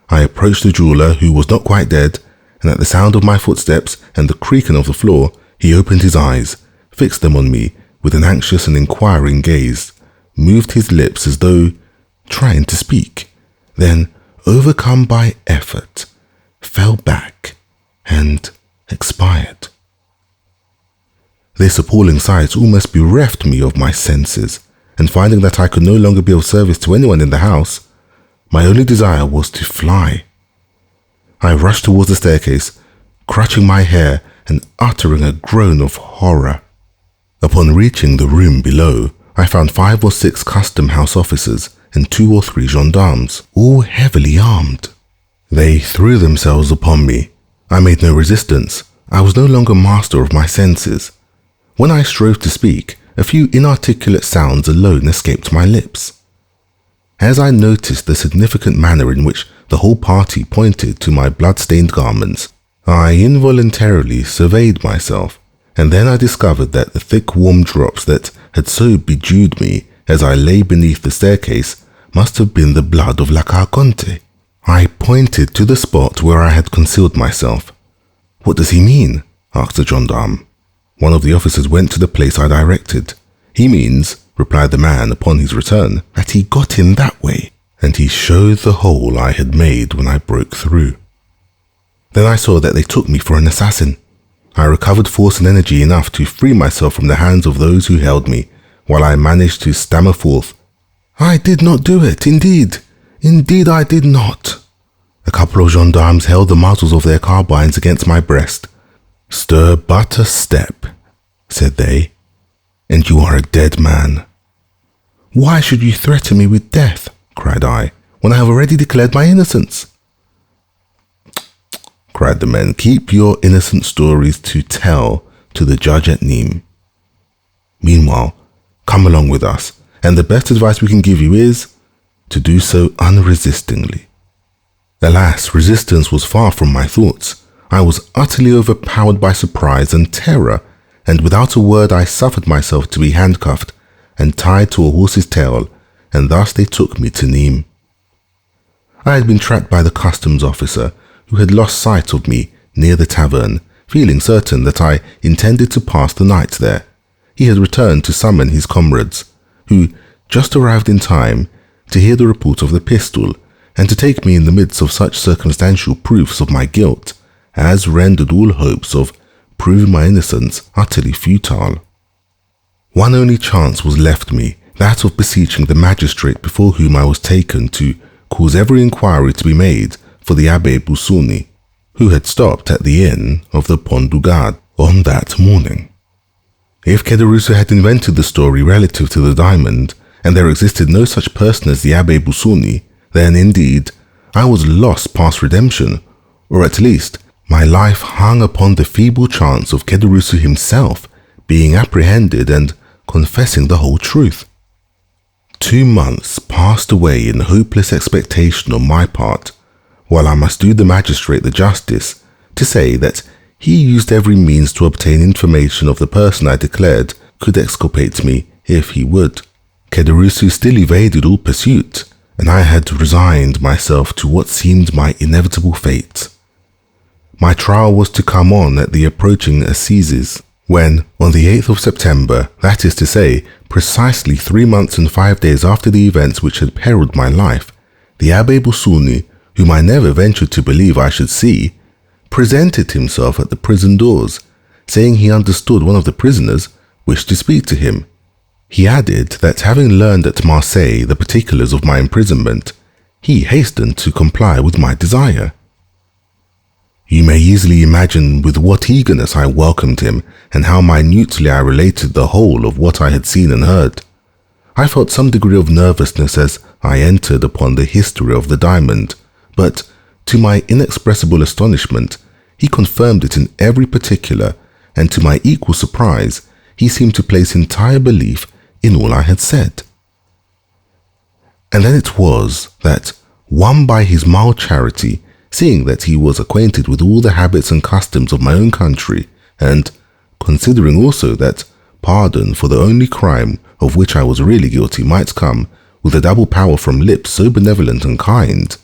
I approached the jeweller, who was not quite dead, and at the sound of my footsteps and the creaking of the floor, he opened his eyes, fixed them on me with an anxious and inquiring gaze, moved his lips as though trying to speak, then, overcome by effort, fell back and expired. This appalling sight almost bereft me of my senses, and finding that I could no longer be of service to anyone in the house, my only desire was to fly. I rushed towards the staircase, clutching my hair and uttering a groan of horror. Upon reaching the room below, I found 5 or 6 custom house officers and 2 or 3 gendarmes, all heavily armed. They threw themselves upon me. I made no resistance. I was no longer master of my senses. When I strove to speak, a few inarticulate sounds alone escaped my lips. As I noticed the significant manner in which the whole party pointed to my blood-stained garments, I involuntarily surveyed myself, and then I discovered that the thick warm drops that had so bedewed me as I lay beneath the staircase must have been the blood of La Carconte. I pointed to the spot where I had concealed myself. "What does he mean?" asked the gendarme. One of the officers went to the place I directed. "He means," replied the man upon his return, "that he got in that way," and he showed the hole I had made when I broke through. Then I saw that they took me for an assassin. I recovered force and energy enough to free myself from the hands of those who held me, while I managed to stammer forth, "I did not do it, indeed. Indeed I did not." A couple of gendarmes held the muzzles of their carbines against my breast. "Stir but a step," said they, "and you are a dead man." "Why should you threaten me with death," cried I, "when I have already declared my innocence?" cried the men, "keep your innocent stories to tell to the judge at Nîmes. Meanwhile, come along with us, and the best advice we can give you is to do so unresistingly." Alas, resistance was far from my thoughts. I was utterly overpowered by surprise and terror, and without a word I suffered myself to be handcuffed and tied to a horse's tail, and thus they took me to Nîmes. I had been trapped by the customs officer, who had lost sight of me near the tavern, feeling certain that I intended to pass the night there. He had returned to summon his comrades, who just arrived in time to hear the report of the pistol, and to take me in the midst of such circumstantial proofs of my guilt as rendered all hopes of proving my innocence utterly futile. One only chance was left me, that of beseeching the magistrate before whom I was taken to cause every inquiry to be made for the Abbé Busoni, who had stopped at the inn of the Pont du Gard on that morning. If Caderousse had invented the story relative to the diamond, and there existed no such person as the Abbé Busoni, then indeed I was lost past redemption, or at least my life hung upon the feeble chance of Caderousse himself being apprehended and confessing the whole truth. 2 months passed away in hopeless expectation on my part, while I must do the magistrate the justice to say that he used every means to obtain information of the person I declared could exculpate me if he would. Caderousse still evaded all pursuit, and I had resigned myself to what seemed my inevitable fate. My trial was to come on at the approaching assizes, when, on the 8th of September, that is to say, precisely 3 months and 5 days after the events which had perilled my life, the Abbé Busoni, whom I never ventured to believe I should see, presented himself at the prison doors, saying he understood one of the prisoners wished to speak to him. He added that having learned at Marseille the particulars of my imprisonment, he hastened to comply with my desire. You may easily imagine with what eagerness I welcomed him, and how minutely I related the whole of what I had seen and heard. I felt some degree of nervousness as I entered upon the history of the diamond, but, to my inexpressible astonishment, he confirmed it in every particular, and to my equal surprise, he seemed to place entire belief in all I had said. And then it was that, won by his mild charity, seeing that he was acquainted with all the habits and customs of my own country, and considering also that pardon for the only crime of which I was really guilty might come with a double power from lips so benevolent and kind,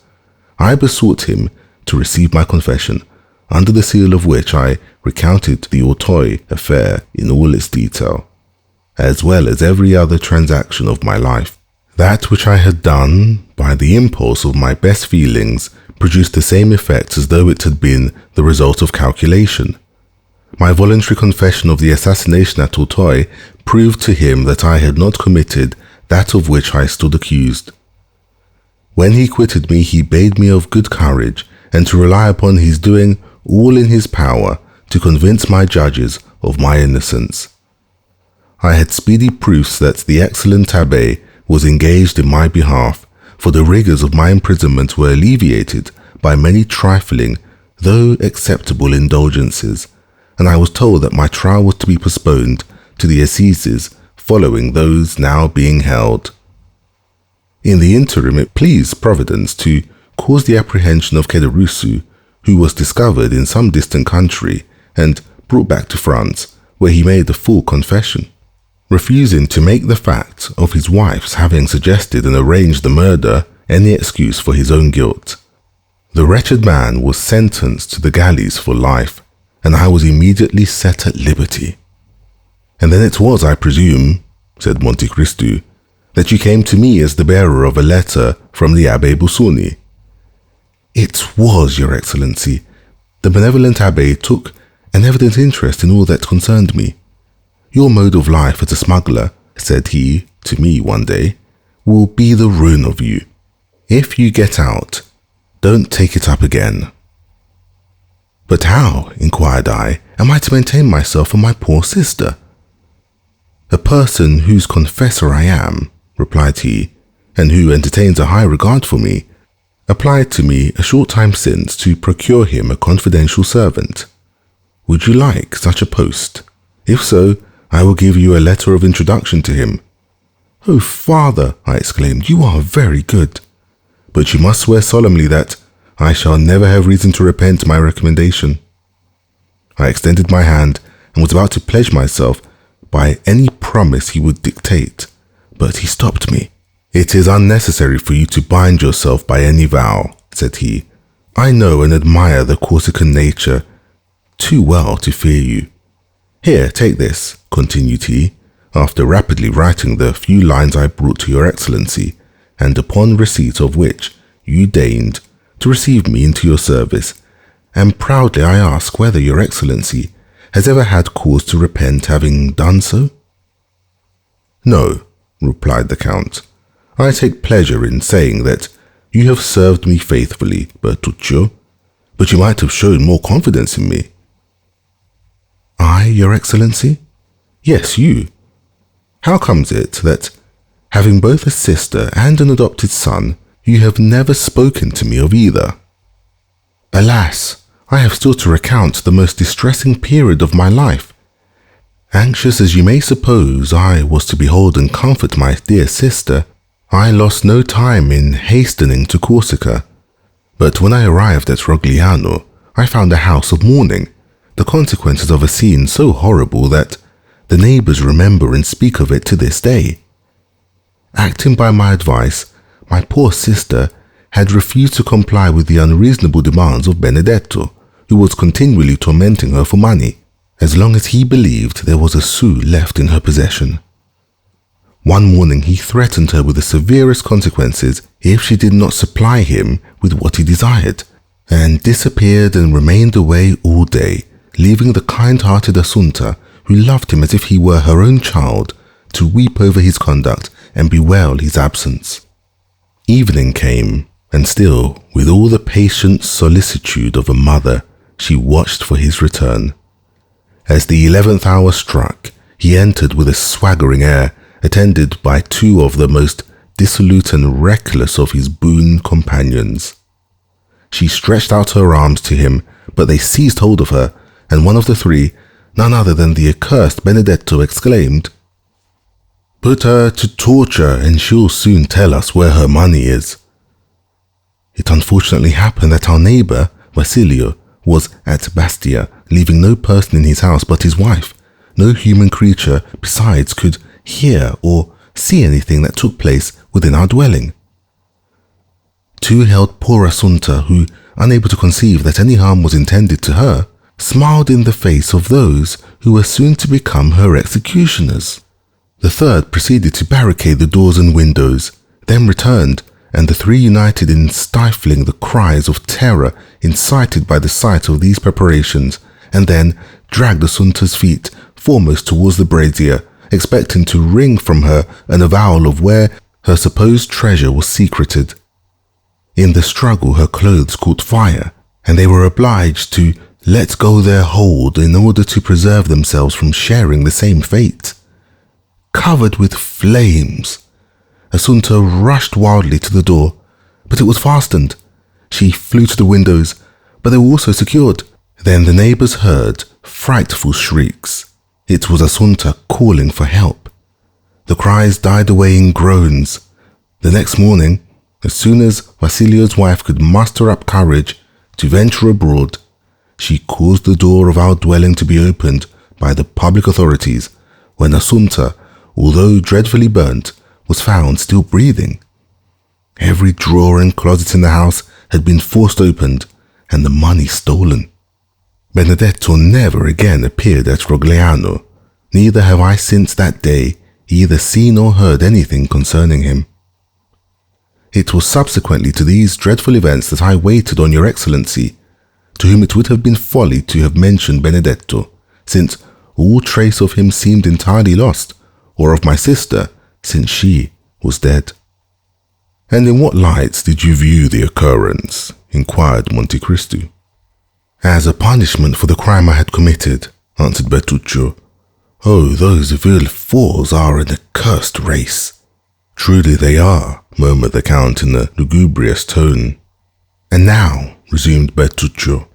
I besought him to receive my confession, under the seal of which I recounted the Auteuil affair in all its detail, as well as every other transaction of my life. That which I had done, by the impulse of my best feelings, produced the same effect as though it had been the result of calculation. My voluntary confession of the assassination at Auteuil proved to him that I had not committed that of which I stood accused. When he quitted me, he bade me of good courage, and to rely upon his doing all in his power to convince my judges of my innocence. I had speedy proofs that the excellent abbé was engaged in my behalf, for the rigours of my imprisonment were alleviated by many trifling, though acceptable indulgences, and I was told that my trial was to be postponed to the assizes following those now being held. In the interim, it pleased Providence to cause the apprehension of Caderousse, who was discovered in some distant country and brought back to France, where he made a full confession, refusing to make the fact of his wife's having suggested and arranged the murder any excuse for his own guilt. The wretched man was sentenced to the galleys for life, and I was immediately set at liberty. And then it was, I presume, said Monte Cristo, that you came to me as the bearer of a letter from the Abbé Busoni. It was, Your Excellency. The benevolent abbé took an evident interest in all that concerned me. Your mode of life as a smuggler, said he to me one day, will be the ruin of you. If you get out, don't take it up again. But how, inquired I, am I to maintain myself and my poor sister? A person whose confessor I am, replied he, and who entertains a high regard for me, applied to me a short time since to procure him a confidential servant. Would you like such a post? If so, I will give you a letter of introduction to him. Oh, father, I exclaimed, you are very good. But you must swear solemnly that I shall never have reason to repent my recommendation. I extended my hand and was about to pledge myself by any promise he would dictate, but he stopped me. It is unnecessary for you to bind yourself by any vow, said he. I know and admire the Corsican nature too well to fear you. Here, take this, continued he, after rapidly writing the few lines I brought to your Excellency, and upon receipt of which you deigned to receive me into your service, and proudly I ask whether your Excellency has ever had cause to repent having done so? No, replied the Count. I take pleasure in saying that you have served me faithfully, Bertuccio, but you might have shown more confidence in me. I, Your Excellency? Yes, you. How comes it that, having both a sister and an adopted son, you have never spoken to me of either? Alas, I have still to recount the most distressing period of my life. Anxious as you may suppose I was to behold and comfort my dear sister, I lost no time in hastening to Corsica. But when I arrived at Rogliano, I found a house of mourning, the consequences of a scene so horrible that the neighbours remember and speak of it to this day. Acting by my advice, my poor sister had refused to comply with the unreasonable demands of Benedetto, who was continually tormenting her for money, as long as he believed there was a sou left in her possession. One morning he threatened her with the severest consequences if she did not supply him with what he desired, and disappeared and remained away all day, leaving the kind-hearted Assunta, who loved him as if he were her own child, to weep over his conduct and bewail his absence. Evening came, and still, with all the patient solicitude of a mother, she watched for his return. As the 11th hour struck, he entered with a swaggering air, attended by two of the most dissolute and reckless of his boon companions. She stretched out her arms to him, but they seized hold of her, and one of the three, none other than the accursed Benedetto, exclaimed, "Put her to torture, and she'll soon tell us where her money is." It unfortunately happened that our neighbour, Basilio, was at Bastia, leaving no person in his house but his wife. No human creature besides could hear or see anything that took place within our dwelling. Two held poor Assunta, who, unable to conceive that any harm was intended to her, smiled in the face of those who were soon to become her executioners. The third proceeded to barricade the doors and windows, then returned, and the three united in stifling the cries of terror incited by the sight of these preparations, and then dragged Assunta's feet foremost towards the brazier, expecting to wring from her an avowal of where her supposed treasure was secreted. In the struggle her clothes caught fire, and they were obliged to let go their hold in order to preserve themselves from sharing the same fate. Covered with flames, Assunta rushed wildly to the door, but it was fastened. She flew to the windows, but they were also secured. Then the neighbours heard frightful shrieks. It was Assunta calling for help. The cries died away in groans. The next morning, as soon as Basilio's wife could muster up courage to venture abroad, she caused the door of our dwelling to be opened by the public authorities, when Assunta, although dreadfully burnt, was found still breathing. Every drawer and closet in the house had been forced open, and the money stolen. Benedetto never again appeared at Rogliano, neither have I since that day either seen or heard anything concerning him. It was subsequently to these dreadful events that I waited on Your Excellency, to whom it would have been folly to have mentioned Benedetto, since all trace of him seemed entirely lost, or of my sister, since she was dead. "And in what light did you view the occurrence?" inquired Monte Cristo. "As a punishment for the crime I had committed," answered Bertuccio. "Oh, those Villefors are an accursed race." "Truly they are," murmured the Count in a lugubrious tone. "And now," resumed Bertuccio,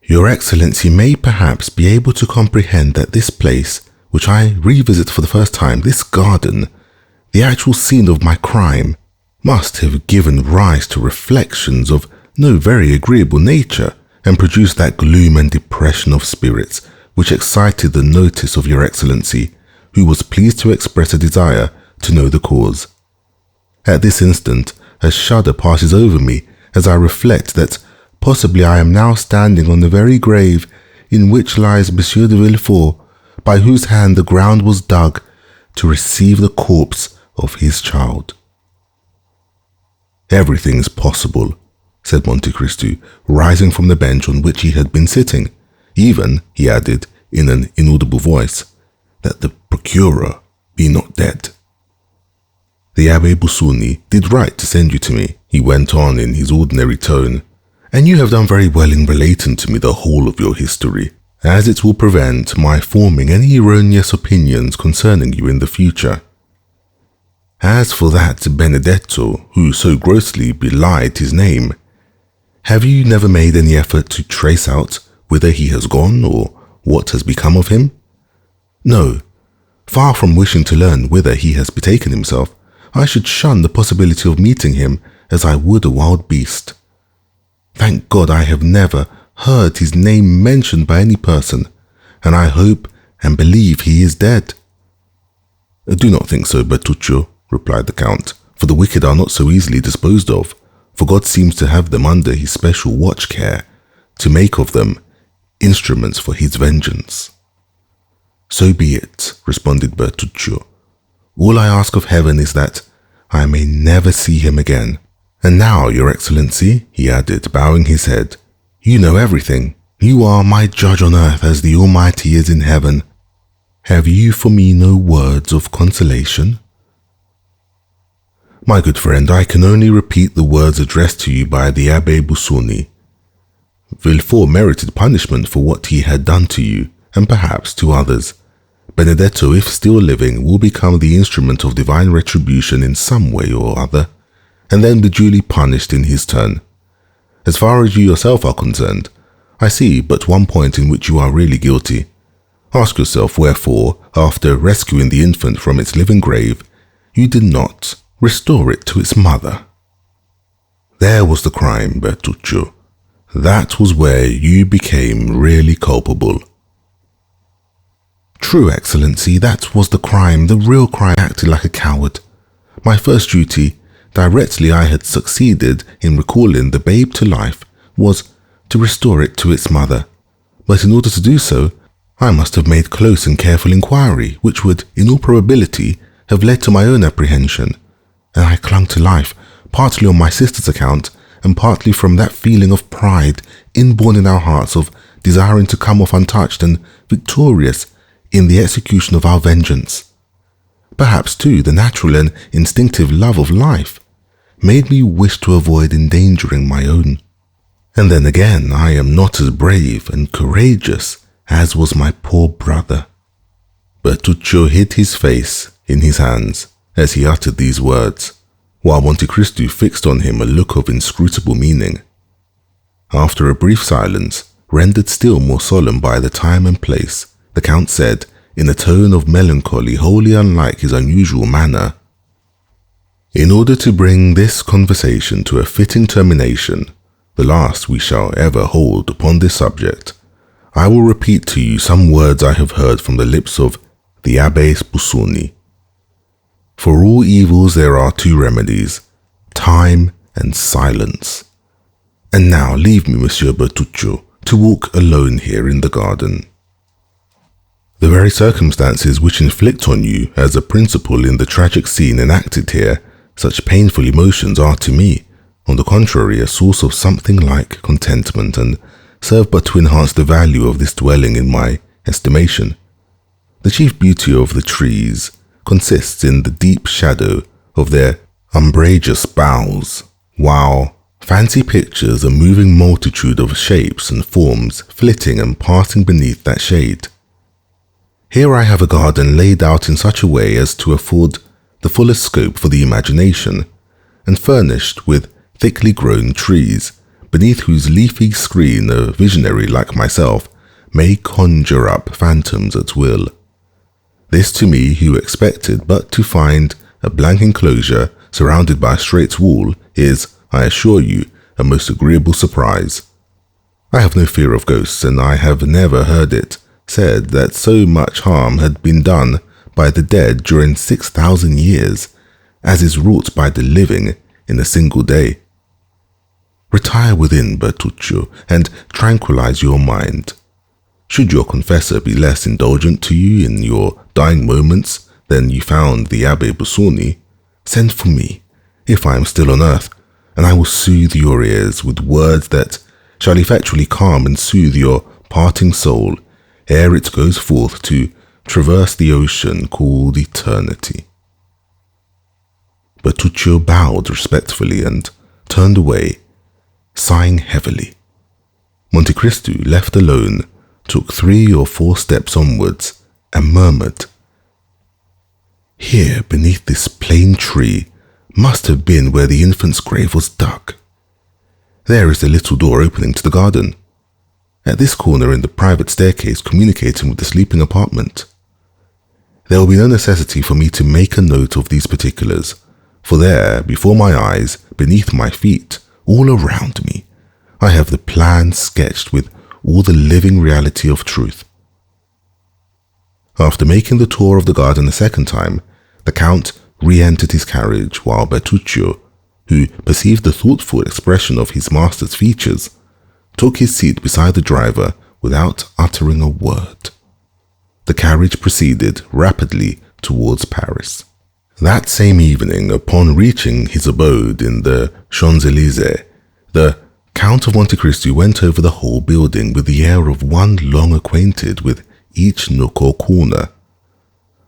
"Your Excellency may perhaps be able to comprehend that this place, which I revisit for the first time, this garden, the actual scene of my crime, must have given rise to reflections of no very agreeable nature, and produced that gloom and depression of spirits which excited the notice of Your Excellency, who was pleased to express a desire to know the cause. At this instant, a shudder passes over me as I reflect that possibly I am now standing on the very grave in which lies Monsieur de Villefort, by whose hand the ground was dug to receive the corpse of his child." "Everything is possible," said Monte Cristo, rising from the bench on which he had been sitting. "Even," he added, in an inaudible voice, that the procurer be not dead. The Abbe Busoni did right to send you to me, he went on in his ordinary tone, and you have done very well in relating to me the whole of your history, as it will prevent my forming any erroneous opinions concerning you in the future. As for that Benedetto, who so grossly belied his name, have you never made any effort to trace out whither he has gone or what has become of him? No, far from wishing to learn whither he has betaken himself, I should shun the possibility of meeting him as I would a wild beast. Thank God I have never heard his name mentioned by any person, and I hope and believe he is dead. Do not think so, Bertuccio, replied the Count, for the wicked are not so easily disposed of, for God seems to have them under his special watch care, to make of them instruments for his vengeance. So be it, responded Bertuccio. All I ask of heaven is that I may never see him again. And now, your Excellency, he added, bowing his head, you know everything. You are my judge on earth as the Almighty is in heaven. Have you for me no words of consolation? My good friend, I can only repeat the words addressed to you by the Abbe Busoni. Villefort merited punishment for what he had done to you, and perhaps to others. Benedetto, if still living, will become the instrument of divine retribution in some way or other, and then be duly punished in his turn. As far as you yourself are concerned, I see but one point in which you are really guilty. Ask yourself wherefore, after rescuing the infant from its living grave, you did not restore it to its mother. There was the crime, Bertuccio. That was where you became really culpable. True, Excellency, that was the crime, the real crime. I acted like a coward. My first duty, directly I had succeeded in recalling the babe to life, was to restore it to its mother. But in order to do so, I must have made close and careful inquiry, which would, in all probability, have led to my own apprehension, and I clung to life, partly on my sister's account, and partly from that feeling of pride inborn in our hearts of desiring to come off untouched and victorious in the execution of our vengeance. Perhaps, too, the natural and instinctive love of life made me wish to avoid endangering my own. And then again, I am not as brave and courageous as was my poor brother. Bertuccio hid his face in his hands as he uttered these words, while Monte Cristo fixed on him a look of inscrutable meaning. After a brief silence, rendered still more solemn by the time and place, the Count said, in a tone of melancholy wholly unlike his unusual manner, in order to bring this conversation to a fitting termination, the last we shall ever hold upon this subject, I will repeat to you some words I have heard from the lips of the Abbe Busoni. For all evils there are two remedies, time and silence. And now leave me, Monsieur Bertuccio, to walk alone here in the garden. The very circumstances which inflict on you, as a principal in the tragic scene enacted here, such painful emotions are to me, on the contrary, a source of something like contentment, and serve but to enhance the value of this dwelling in my estimation. The chief beauty of the trees consists in the deep shadow of their umbrageous boughs, while fancy pictures a moving multitude of shapes and forms flitting and passing beneath that shade. Here I have a garden laid out in such a way as to afford the fullest scope for the imagination, and furnished with thickly grown trees, beneath whose leafy screen a visionary like myself may conjure up phantoms at will. This to me, who expected but to find a blank enclosure surrounded by a straight wall, is, I assure you, a most agreeable surprise. I have no fear of ghosts, and I have never heard it said that so much harm had been done by the dead during 6,000 years, as is wrought by the living in a single day. Retire within, Bertuccio, and tranquilize your mind. Should your confessor be less indulgent to you in your dying moments than you found the Abbe Busoni, send for me, if I am still on earth, and I will soothe your ears with words that shall effectually calm and soothe your parting soul, ere it goes forth to traverse the ocean called eternity. Bertuccio bowed respectfully and turned away, sighing heavily. Monte Cristo, left alone, took 3 or 4 steps onwards and murmured, "Here, beneath this plane tree, must have been where the infant's grave was dug. There is the little door opening to the garden. At this corner in the private staircase communicating with the sleeping apartment. There will be no necessity for me to make a note of these particulars, for there, before my eyes, beneath my feet, all around me, I have the plan sketched with all the living reality of truth." After making the tour of the garden a second time, the Count re-entered his carriage, while Bertuccio, who perceived the thoughtful expression of his master's features, took his seat beside the driver without uttering a word. The carriage proceeded rapidly towards Paris. That same evening, upon reaching his abode in the Champs-Élysées, the Count of Monte Cristo went over the whole building with the air of one long acquainted with each nook or corner.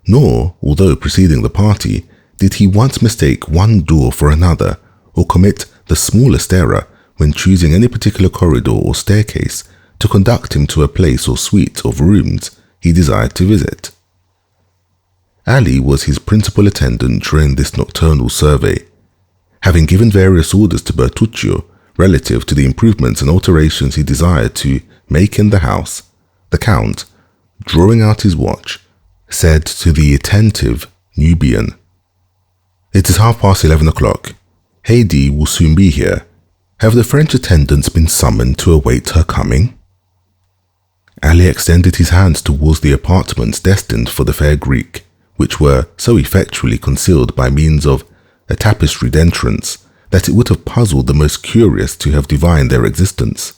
Nor, although preceding the party, did he once mistake one door for another or commit the smallest error when choosing any particular corridor or staircase to conduct him to a place or suite of rooms he desired to visit. Ali was his principal attendant during this nocturnal survey. Having given various orders to Bertuccio relative to the improvements and alterations he desired to make in the house, the Count, drawing out his watch, said to the attentive Nubian, "It is 11:30 o'clock. Haydée will soon be here. Have the French attendants been summoned to await her coming?" Ali extended his hands towards the apartments destined for the fair Greek, which were so effectually concealed by means of a tapestried entrance that it would have puzzled the most curious to have divined their existence.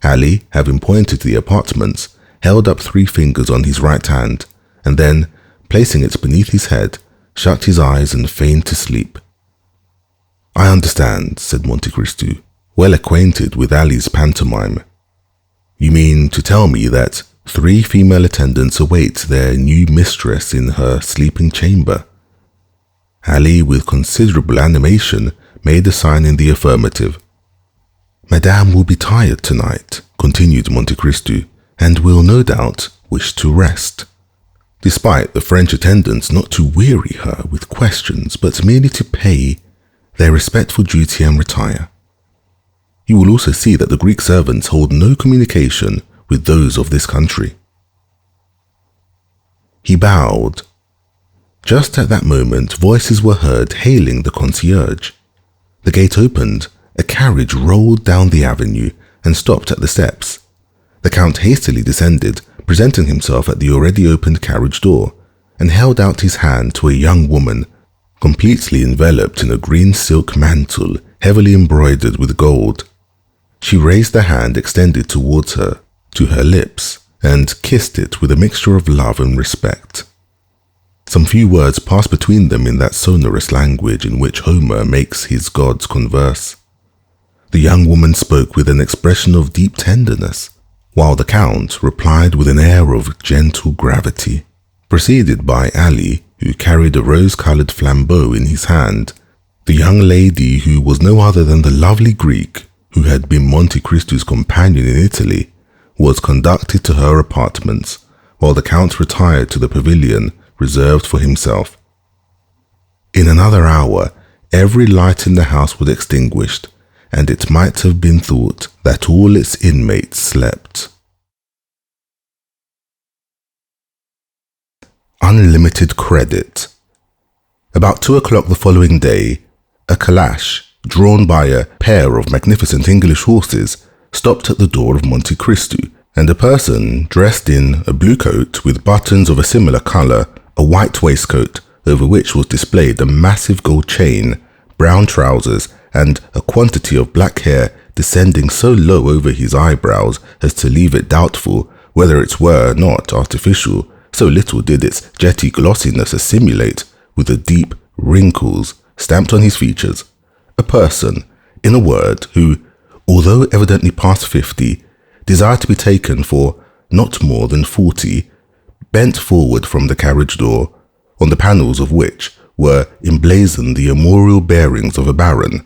Ali, having pointed to the apartments, held up 3 fingers on his right hand, and then, placing it beneath his head, shut his eyes and feigned to sleep. "I understand," said Monte Cristo, well acquainted with Ali's pantomime. "You mean to tell me that 3 female attendants await their new mistress in her sleeping chamber?" Ali, with considerable animation, made a sign in the affirmative. "Madame will be tired tonight," continued Monte Cristo, "and will no doubt wish to rest. Despite the French attendants not to weary her with questions, but merely to pay their respectful duty and retire. You will also see that the Greek servants hold no communication with those of this country." He bowed. Just at that moment, voices were heard hailing the concierge. The gate opened, a carriage rolled down the avenue and stopped at the steps. The Count hastily descended, presenting himself at the already opened carriage door, and held out his hand to a young woman, completely enveloped in a green silk mantle heavily embroidered with gold. She raised the hand extended towards her to her lips and kissed it with a mixture of love and respect. Some few words passed between them in that sonorous language in which Homer makes his gods converse. The young woman spoke with an expression of deep tenderness, while the Count replied with an air of gentle gravity. Preceded by Ali, who carried a rose-colored flambeau in his hand, the young lady, who was no other than the lovely Greek who had been Monte Cristo's companion in Italy, was conducted to her apartments, while the Count retired to the pavilion reserved for himself. In another hour, every light in the house was extinguished, and it might have been thought that all its inmates slept. Unlimited credit. About 2 o'clock the following day, a calash, drawn by a pair of magnificent English horses, stopped at the door of Monte Cristo, and a person dressed in a blue coat with buttons of a similar colour, a white waistcoat, over which was displayed a massive gold chain, brown trousers, and a quantity of black hair descending so low over his eyebrows as to leave it doubtful whether it were not artificial, so little did its jetty glossiness assimilate with the deep wrinkles stamped on his features. A person, in a word, who, although evidently past 50, desired to be taken for not more than 40, bent forward from the carriage door, on the panels of which were emblazoned the armorial bearings of a baron,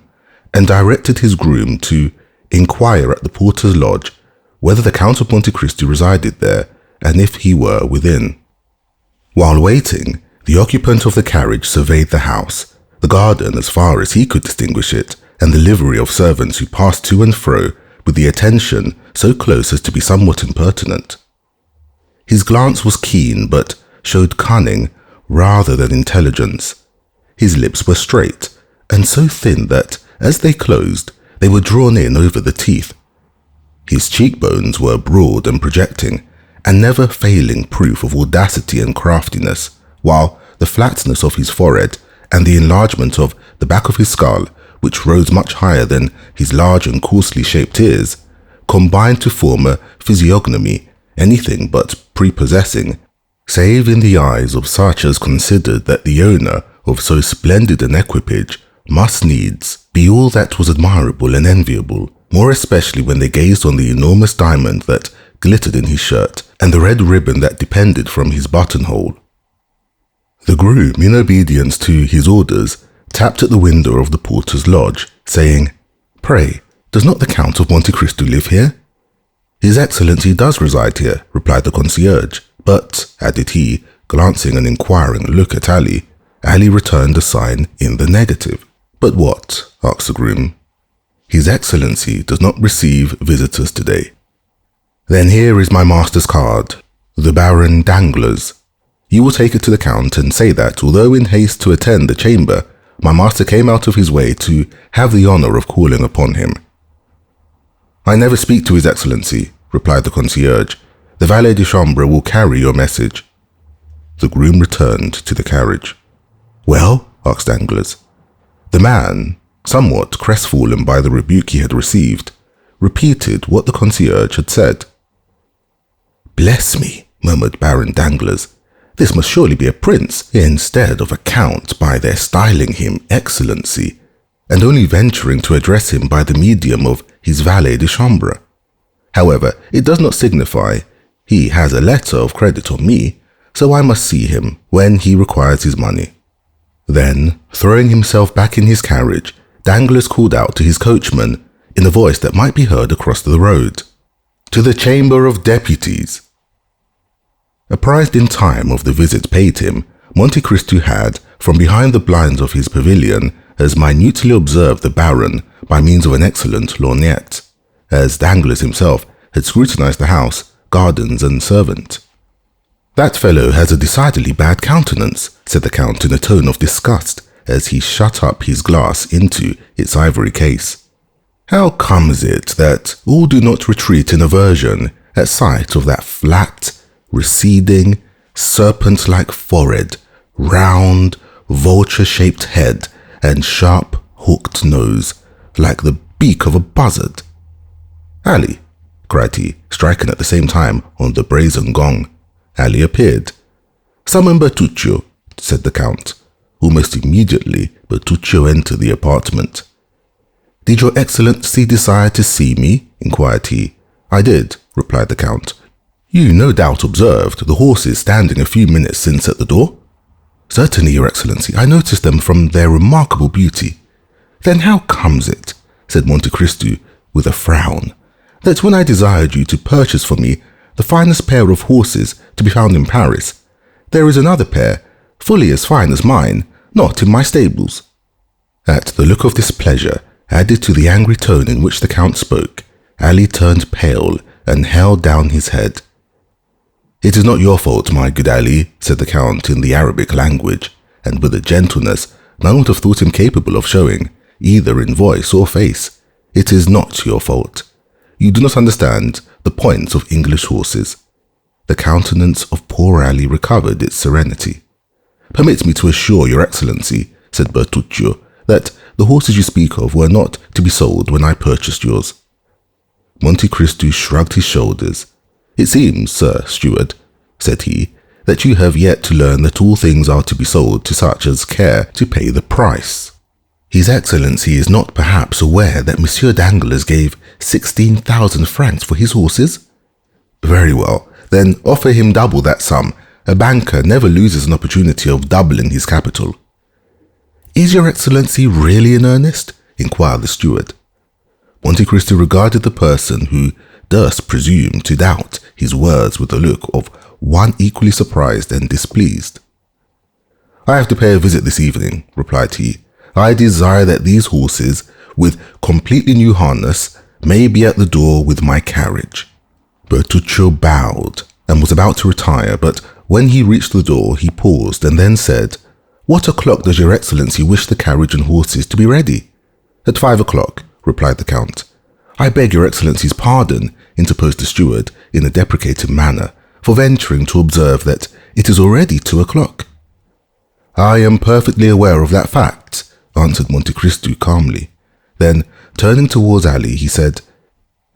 and directed his groom to inquire at the porter's lodge whether the Count of Monte Cristo resided there, and if he were within. While waiting, the occupant of the carriage surveyed the house, the garden as far as he could distinguish it, and the livery of servants who passed to and fro with the attention so close as to be somewhat impertinent. His glance was keen, but showed cunning rather than intelligence. His lips were straight, and so thin that, as they closed, they were drawn in over the teeth. His cheekbones were broad and projecting, and never failing proof of audacity and craftiness, while the flatness of his forehead and the enlargement of the back of his skull, which rose much higher than his large and coarsely shaped ears, combined to form a physiognomy anything but prepossessing, save in the eyes of such as considered that the owner of so splendid an equipage must needs be all that was admirable and enviable, more especially when they gazed on the enormous diamond that glittered in his shirt and the red ribbon that depended from his buttonhole. The groom, in obedience to his orders, tapped at the window of the porter's lodge, saying, "Pray, does not the Count of Monte Cristo live here?" "His Excellency does reside here," replied the concierge, "but," added he, glancing an inquiring look at Ali, Ali returned a sign in the negative. "But what?" asked the groom. "His Excellency does not receive visitors today." "Then here is my master's card, the Baron Danglars. You will take it to the Count and say that, although in haste to attend the chamber, my master came out of his way to have the honor of calling upon him." "I never speak to His Excellency," replied the concierge. "The valet de chambre will carry your message." The groom returned to the carriage. "Well?" asked Danglars. The man, somewhat crestfallen by the rebuke he had received, repeated what the concierge had said. "Bless me," murmured Baron Danglars. "This must surely be a prince instead of a count by their styling him Excellency, and only venturing to address him by the medium of his valet de chambre. However, it does not signify. He has a letter of credit on me, so I must see him when he requires his money." Then, throwing himself back in his carriage, Danglars called out to his coachman, in a voice that might be heard across the road, "To the Chamber of Deputies." Apprised in time of the visit paid him, Monte Cristo had, from behind the blinds of his pavilion, as minutely observed the Baron by means of an excellent lorgnette, as Danglars himself had scrutinized the house, gardens, and servant. "That fellow has a decidedly bad countenance," said the Count in a tone of disgust, as he shut up his glass into its ivory case. "How comes it that all do not retreat in aversion at sight of that flat, receding, serpent-like forehead, round, vulture-shaped head, and sharp, hooked nose, like the beak of a buzzard?" "Ali," cried he, striking at the same time on the brazen gong. Ali appeared. "Summon Bertuccio," said the Count. Almost immediately, Bertuccio entered the apartment. "Did your Excellency desire to see me?" inquired he. "I did," replied the Count. "You no doubt observed the horses standing a few minutes since at the door?" "Certainly, your Excellency. I noticed them from their remarkable beauty." "Then how comes it," said Monte Cristo with a frown, "that when I desired you to purchase for me the finest pair of horses to be found in Paris, there is another pair, fully as fine as mine, not in my stables?" At the look of displeasure, added to the angry tone in which the Count spoke, Ali turned pale and held down his head. "It is not your fault, my good Ali," said the Count in the Arabic language, and with a gentleness none would have thought him capable of showing, either in voice or face. "It is not your fault. You do not understand the points of English horses." The countenance of poor Ali recovered its serenity. "Permit me to assure your Excellency," said Bertuccio, "that the horses you speak of were not to be sold when I purchased yours." Monte Cristo shrugged his shoulders. "It seems, Sir Steward," said he, "that you have yet to learn that all things are to be sold to such as care to pay the price. His Excellency is not perhaps aware that Monsieur Danglars gave 16,000 francs for his horses?" "Very well, then offer him double that sum. A banker never loses an opportunity of doubling his capital." "Is your excellency really in earnest?" inquired the steward. Monte Cristo regarded the person who durst presume to doubt his words with a look of one equally surprised and displeased. "I have to pay a visit this evening," replied he. "I desire that these horses, with completely new harness, may be at the door with my carriage." Bertuccio bowed and was about to retire, but when he reached the door, he paused and then said, "What o'clock does your excellency wish the carriage and horses to be ready?" "At 5 o'clock, replied the count. "I beg your excellency's pardon," interposed the steward in a deprecating manner, "for venturing to observe that it is already 2 o'clock. "I am perfectly aware of that fact," answered Monte Cristo calmly. Then, turning towards Ali, he said,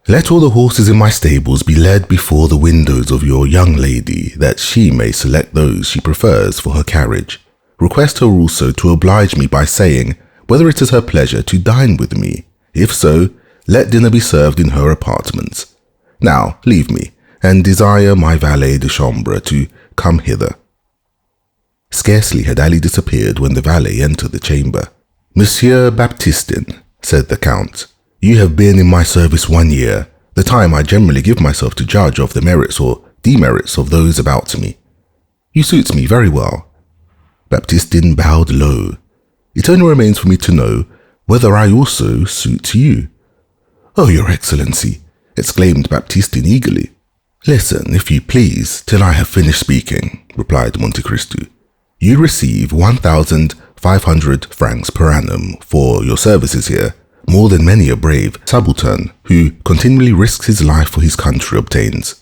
"Let all the horses in my stables be led before the windows of your young lady, that she may select those she prefers for her carriage. Request her also to oblige me by saying whether it is her pleasure to dine with me. If so, let dinner be served in her apartments. Now leave me, and desire my valet de chambre to come hither." Scarcely had Ali disappeared when the valet entered the chamber. "Monsieur Baptistin," said the count, "you have been in my service 1 year, the time I generally give myself to judge of the merits or demerits of those about me. You suit me very well." Baptistin bowed low. "It only remains for me to know whether I also suit you." "Oh, your excellency," exclaimed Baptistin eagerly. "Listen, if you please, till I have finished speaking," replied Monte Cristo. "You receive 1,500 francs per annum for your services here, more than many a brave subaltern who continually risks his life for his country obtains.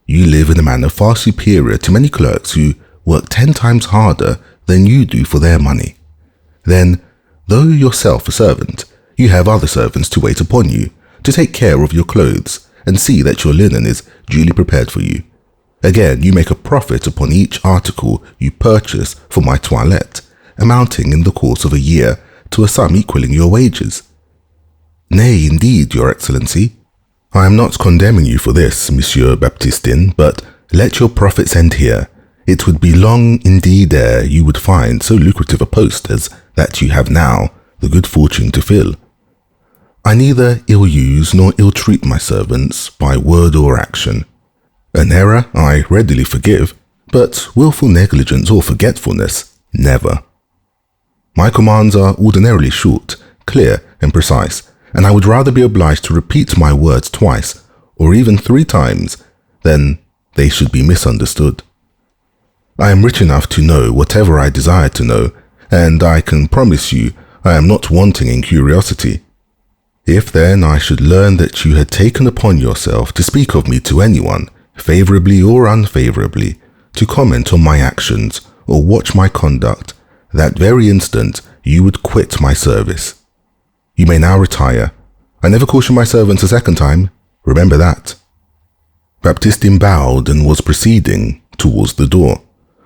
You live in a manner far superior to many clerks who work 10 times harder than you do for their money. Then, though yourself a servant, you have other servants to wait upon you, to take care of your clothes, and see that your linen is duly prepared for you. Again, you make a profit upon each article you purchase for my toilette, amounting in the course of a year to a sum equaling your wages." "Nay, indeed, your excellency. I am not condemning you for this, Monsieur Baptistin, but let your profits end here. It would be long indeed ere you would find so lucrative a post as that you have now the good fortune to fill. I neither ill-use nor ill-treat my servants by word or action. An error I readily forgive, but willful negligence or forgetfulness, never. My commands are ordinarily short, clear, and precise, and I would rather be obliged to repeat my words twice, or even 3 times, than they should be misunderstood. I am rich enough to know whatever I desire to know, and I can promise you I am not wanting in curiosity. If then I should learn that you had taken upon yourself to speak of me to anyone, favorably or unfavorably, to comment on my actions or watch my conduct, that very instant you would quit my service. You may now retire. I never caution my servants a second time. Remember that." Baptistin bowed and was proceeding towards the door.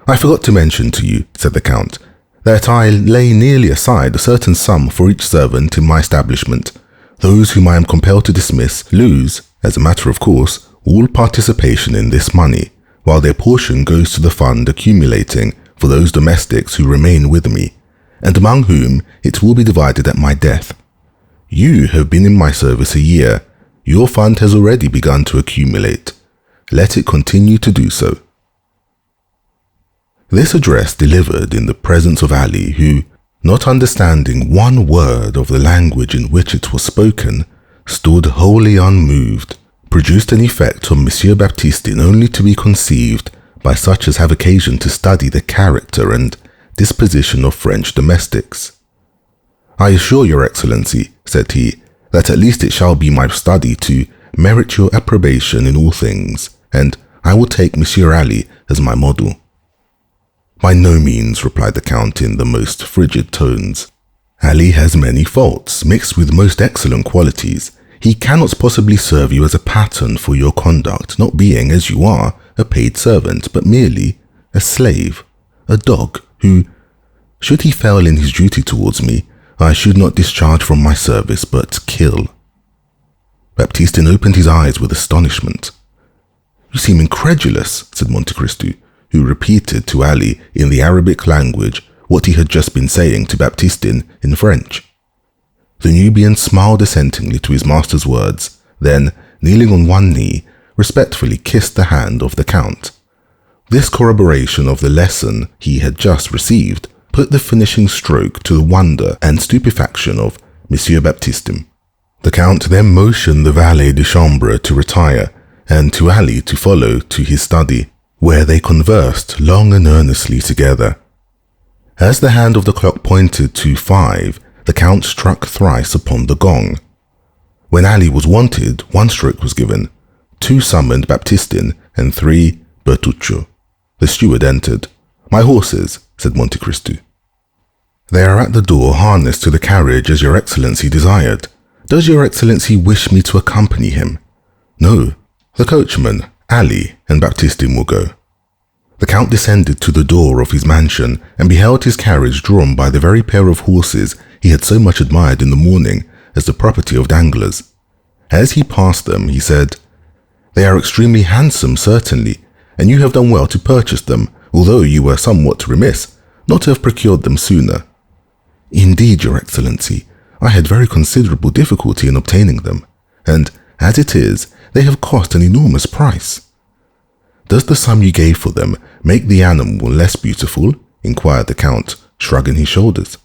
"I forgot to mention to you," said the count, "that I lay nearly aside a certain sum for each servant in my establishment. Those whom I am compelled to dismiss lose, as a matter of course, all participation in this money, while their portion goes to the fund accumulating for those domestics who remain with me, and among whom it will be divided at my death. You have been in my service a year. Your fund has already begun to accumulate. Let it continue to do so." This address delivered in the presence of Ali, who, not understanding one word of the language in which it was spoken, stood wholly unmoved, produced an effect on Monsieur Baptistin only to be conceived by such as have occasion to study the character and disposition of French domestics. "I assure your excellency," said he, "that at least it shall be my study to merit your approbation in all things, and I will take Monsieur Ali as my model." "By no means," replied the count in the most frigid tones. "Ali has many faults, mixed with most excellent qualities. He cannot possibly serve you as a pattern for your conduct, not being, as you are, a paid servant, but merely a slave, a dog, who, should he fail in his duty towards me, I should not discharge from my service, but kill." Baptistin opened his eyes with astonishment. You seem incredulous, said Monte Cristo, who repeated to Ali in the Arabic language what he had just been saying to Baptistin in French. The Nubian smiled assentingly to his master's words, then, kneeling on one knee, respectfully kissed the hand of the Count. This corroboration of the lesson he had just received put the finishing stroke to the wonder and stupefaction of Monsieur Baptistin. The Count then motioned the valet de chambre to retire, and to Ali to follow to his study, where they conversed long and earnestly together. As the hand of the clock pointed to 5, the Count struck thrice upon the gong. When Ali was wanted, 1 stroke was given, 2 summoned Baptistin, and 3 Bertuccio. The steward entered. "My horses," said Monte Cristo. "They are at the door, harnessed to the carriage as your Excellency desired. Does your Excellency wish me to accompany him?" "No. The coachman, Ali, and Baptistin will go." The Count descended to the door of his mansion and beheld his carriage drawn by the very pair of horses he had so much admired in the morning as the property of Danglars. As he passed them, he said, "They are extremely handsome, certainly, and you have done well to purchase them, although you were somewhat remiss not to have procured them sooner." "Indeed, your Excellency, I had very considerable difficulty in obtaining them, and, as it is, they have cost an enormous price." "Does the sum you gave for them make the animal less beautiful?" inquired the Count, shrugging his shoulders.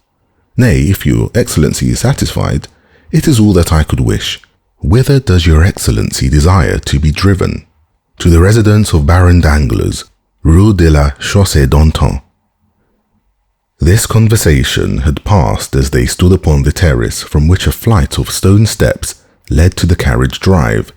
"Nay, if your Excellency is satisfied, it is all that I could wish. Whither does your Excellency desire to be driven?" "To the residence of Baron Danglars, Rue de la Chaussée d'Antin." This conversation had passed as they stood upon the terrace from which a flight of stone steps led to the carriage drive.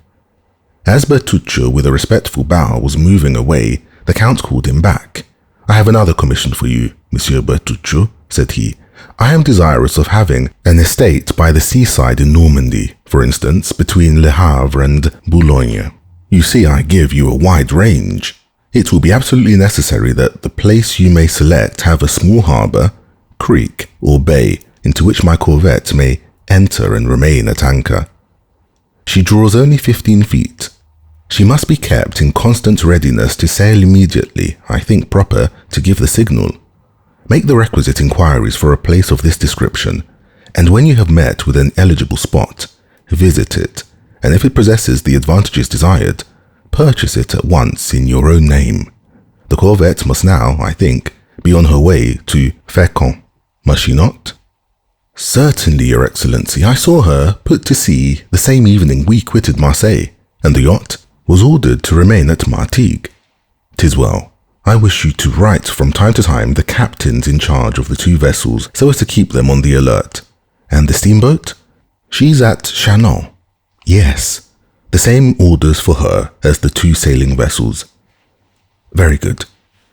As Bertuccio, with a respectful bow, was moving away, the Count called him back. "I have another commission for you, Monsieur Bertuccio," said he. "I am desirous of having an estate by the seaside in Normandy, for instance, between Le Havre and Boulogne. You see, I give you a wide range. It will be absolutely necessary that the place you may select have a small harbour, creek, or bay into which my corvette may enter and remain at anchor. She draws only 15 feet. She must be kept in constant readiness to sail immediately, I think proper to give the signal. Make the requisite inquiries for a place of this description, and when you have met with an eligible spot, visit it, and if it possesses the advantages desired, purchase it at once in your own name. The corvette must now, I think, be on her way to Fécamp. Must she not?" "Certainly, your Excellency. I saw her put to sea the same evening we quitted Marseille, and the yacht was ordered to remain at Martigues." "'Tis well. I wish you to write from time to time the captains in charge of the 2 vessels so as to keep them on the alert. And the steamboat? She's at Chinon." "Yes. The same orders for her as the 2 sailing vessels." "Very good.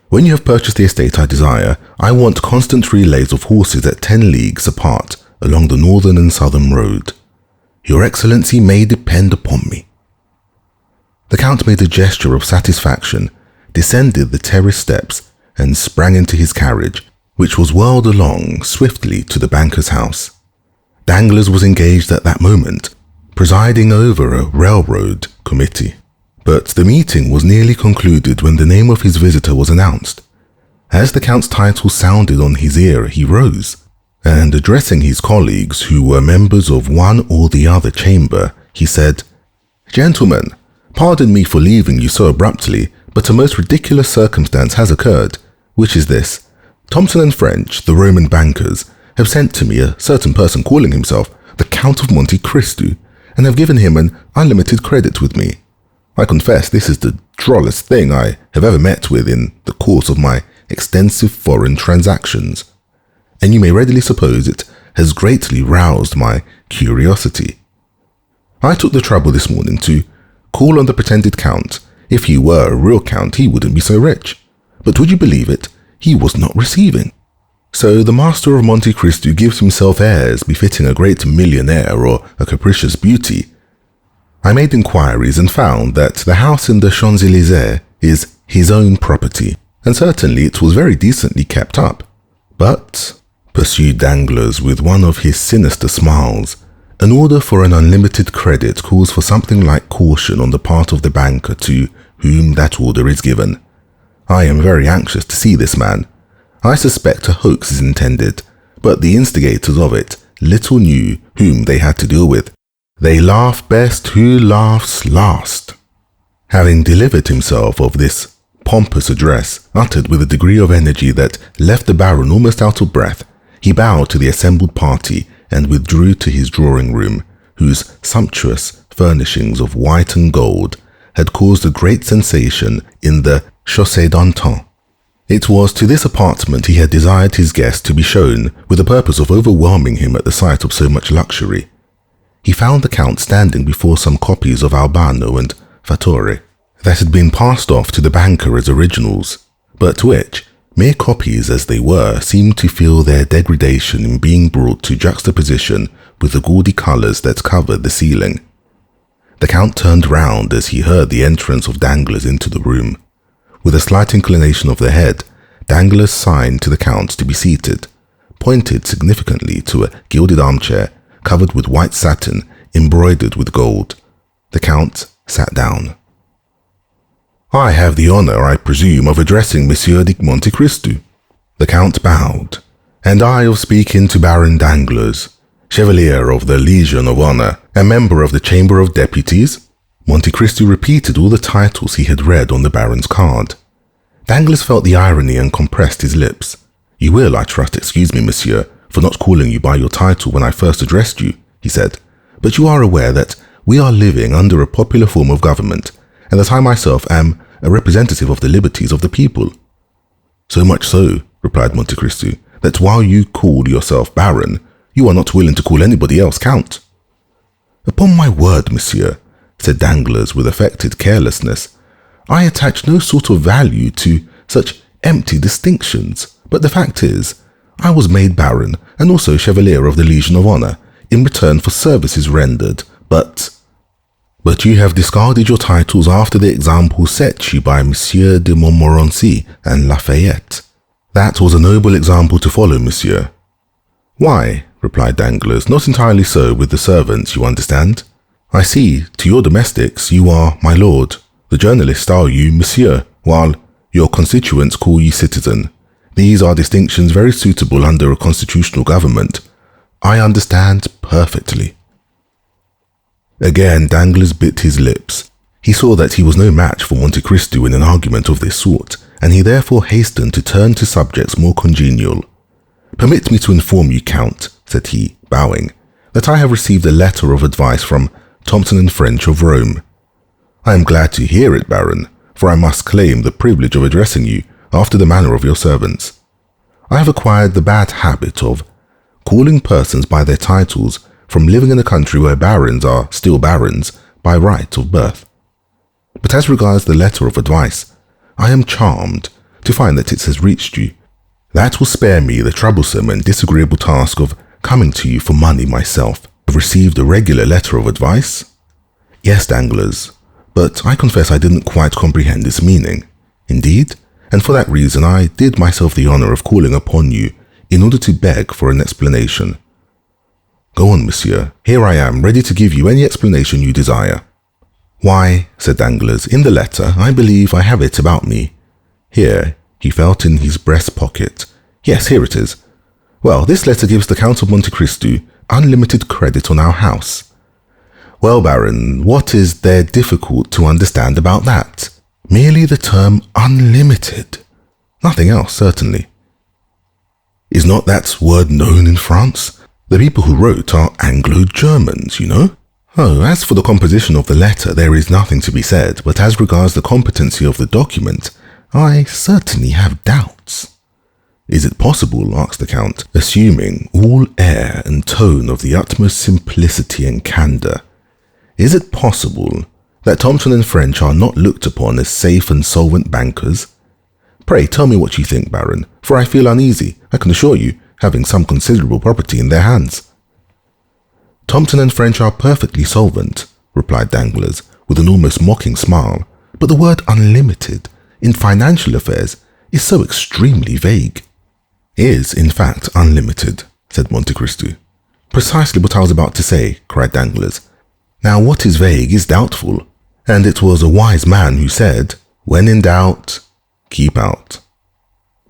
When you have purchased the estate I desire, I want constant relays of horses at 10 leagues apart along the northern and southern road. Your Excellency may depend upon me." The Count made a gesture of satisfaction, descended the terrace steps, and sprang into his carriage, which was whirled along swiftly to the banker's house. Danglars was engaged at that moment, presiding over a railroad committee. But the meeting was nearly concluded when the name of his visitor was announced. As the Count's title sounded on his ear, he rose, and addressing his colleagues, who were members of one or the other chamber, he said, "Gentlemen, pardon me for leaving you so abruptly, but a most ridiculous circumstance has occurred, which is this. Thomson and French, the Roman bankers, have sent to me a certain person calling himself the Count of Monte Cristo, and have given him an unlimited credit with me. I confess this is the drollest thing I have ever met with in the course of my extensive foreign transactions, and you may readily suppose it has greatly roused my curiosity. I took the trouble this morning to call on the pretended Count. If he were a real Count, he wouldn't be so rich. But would you believe it? He was not receiving. So the master of Monte Cristo gives himself airs befitting a great millionaire or a capricious beauty. I made inquiries and found that the house in the Champs-Élysées is his own property, and certainly it was very decently kept up. But," pursued Danglars with one of his sinister smiles, "an order for an unlimited credit calls for something like caution on the part of the banker to whom that order is given. I am very anxious to see this man. I suspect a hoax is intended, but the instigators of it little knew whom they had to deal with. They laugh best who laughs last. Having delivered himself of this pompous address, uttered with a degree of energy that left the Baron almost out of breath, he bowed to the assembled party and withdrew to his drawing-room, whose sumptuous furnishings of white and gold had caused a great sensation in the Chaussée d'Antin. It was to this apartment he had desired his guest to be shown with the purpose of overwhelming him at the sight of so much luxury. He found the Count standing before some copies of Albano and Fattore that had been passed off to the banker as originals, but which, mere copies as they were, seemed to feel their degradation in being brought to juxtaposition with the gaudy colours that covered the ceiling. The Count turned round as he heard the entrance of Danglars into the room. With a slight inclination of the head, Danglars signed to the Count to be seated, pointed significantly to a gilded armchair covered with white satin embroidered with gold. The Count sat down. "I have the honour, I presume, of addressing Monsieur de Monte Cristo." The Count bowed. "And I of speaking to Baron Danglars, Chevalier of the Legion of Honour, and member of the Chamber of Deputies?" Monte Cristo repeated all the titles he had read on the Baron's card. Danglars felt the irony and compressed his lips. "You will, I trust, excuse me, monsieur, for not calling you by your title when I first addressed you," he said, "but you are aware that we are living under a popular form of government, and that I myself am a representative of the liberties of the people." "So much so," replied Monte Cristo, "that while you call yourself Baron, you are not willing to call anybody else Count." "Upon my word, monsieur," said Danglars with affected carelessness, "I attach no sort of value to such empty distinctions, but the fact is, I was made Baron and also Chevalier of the Legion of Honour in return for services rendered, but you have discarded your titles after the example set you by Monsieur de Montmorency and Lafayette. That was a noble example to follow, monsieur." "Why," replied Danglars, "not entirely so with the servants, you understand. I see, to your domestics you are my lord, the journalists style you monsieur, while your constituents call you citizen. These are distinctions very suitable under a constitutional government. I understand perfectly." Again Danglars bit his lips. He saw that he was no match for Monte Cristo in an argument of this sort, and he therefore hastened to turn to subjects more congenial. "Permit me to inform you, Count," said he, bowing, "that I have received a letter of advice from Thompson and French of Rome." "I am glad to hear it, Baron, for I must claim the privilege of addressing you after the manner of your servants. I have acquired the bad habit of calling persons by their titles from living in a country where barons are still barons by right of birth. But as regards the letter of advice, I am charmed to find that it has reached you. That will spare me the troublesome and disagreeable task of coming to you for money myself. Have received a regular letter of advice?" "Yes, Danglars, but I confess I didn't quite comprehend its meaning." "Indeed? And for that reason I did myself the honour of calling upon you in order to beg for an explanation." "Go on, monsieur. Here I am, ready to give you any explanation you desire." "Why," said Danglars, "in the letter, I believe I have it about me." Here he felt in his breast pocket. "Yes, here it is. Well, this letter gives the Count of Monte Cristo unlimited credit on our house." "Well, Baron, what is there difficult to understand about that?" "Merely the term unlimited. Nothing else, certainly." "Is not that word known in France? The people who wrote are Anglo-Germans, you know." "Oh, as for the composition of the letter, there is nothing to be said, but as regards the competency of the document, I certainly have doubts." "Is it possible," asked the Count, assuming all air and tone of the utmost simplicity and candour, "is it possible that Thompson and French are not looked upon as safe and solvent bankers? Pray tell me what you think, Baron, for I feel uneasy, I can assure you, having some considerable property in their hands." "Thompson and French are perfectly solvent," replied Danglars, with an almost mocking smile, "but the word unlimited, in financial affairs, is so extremely vague." "Is, in fact, unlimited," said Monte Cristo. "Precisely what I was about to say," cried Danglars. "Now what is vague is doubtful, And it was a wise man who said, "When in doubt, keep out."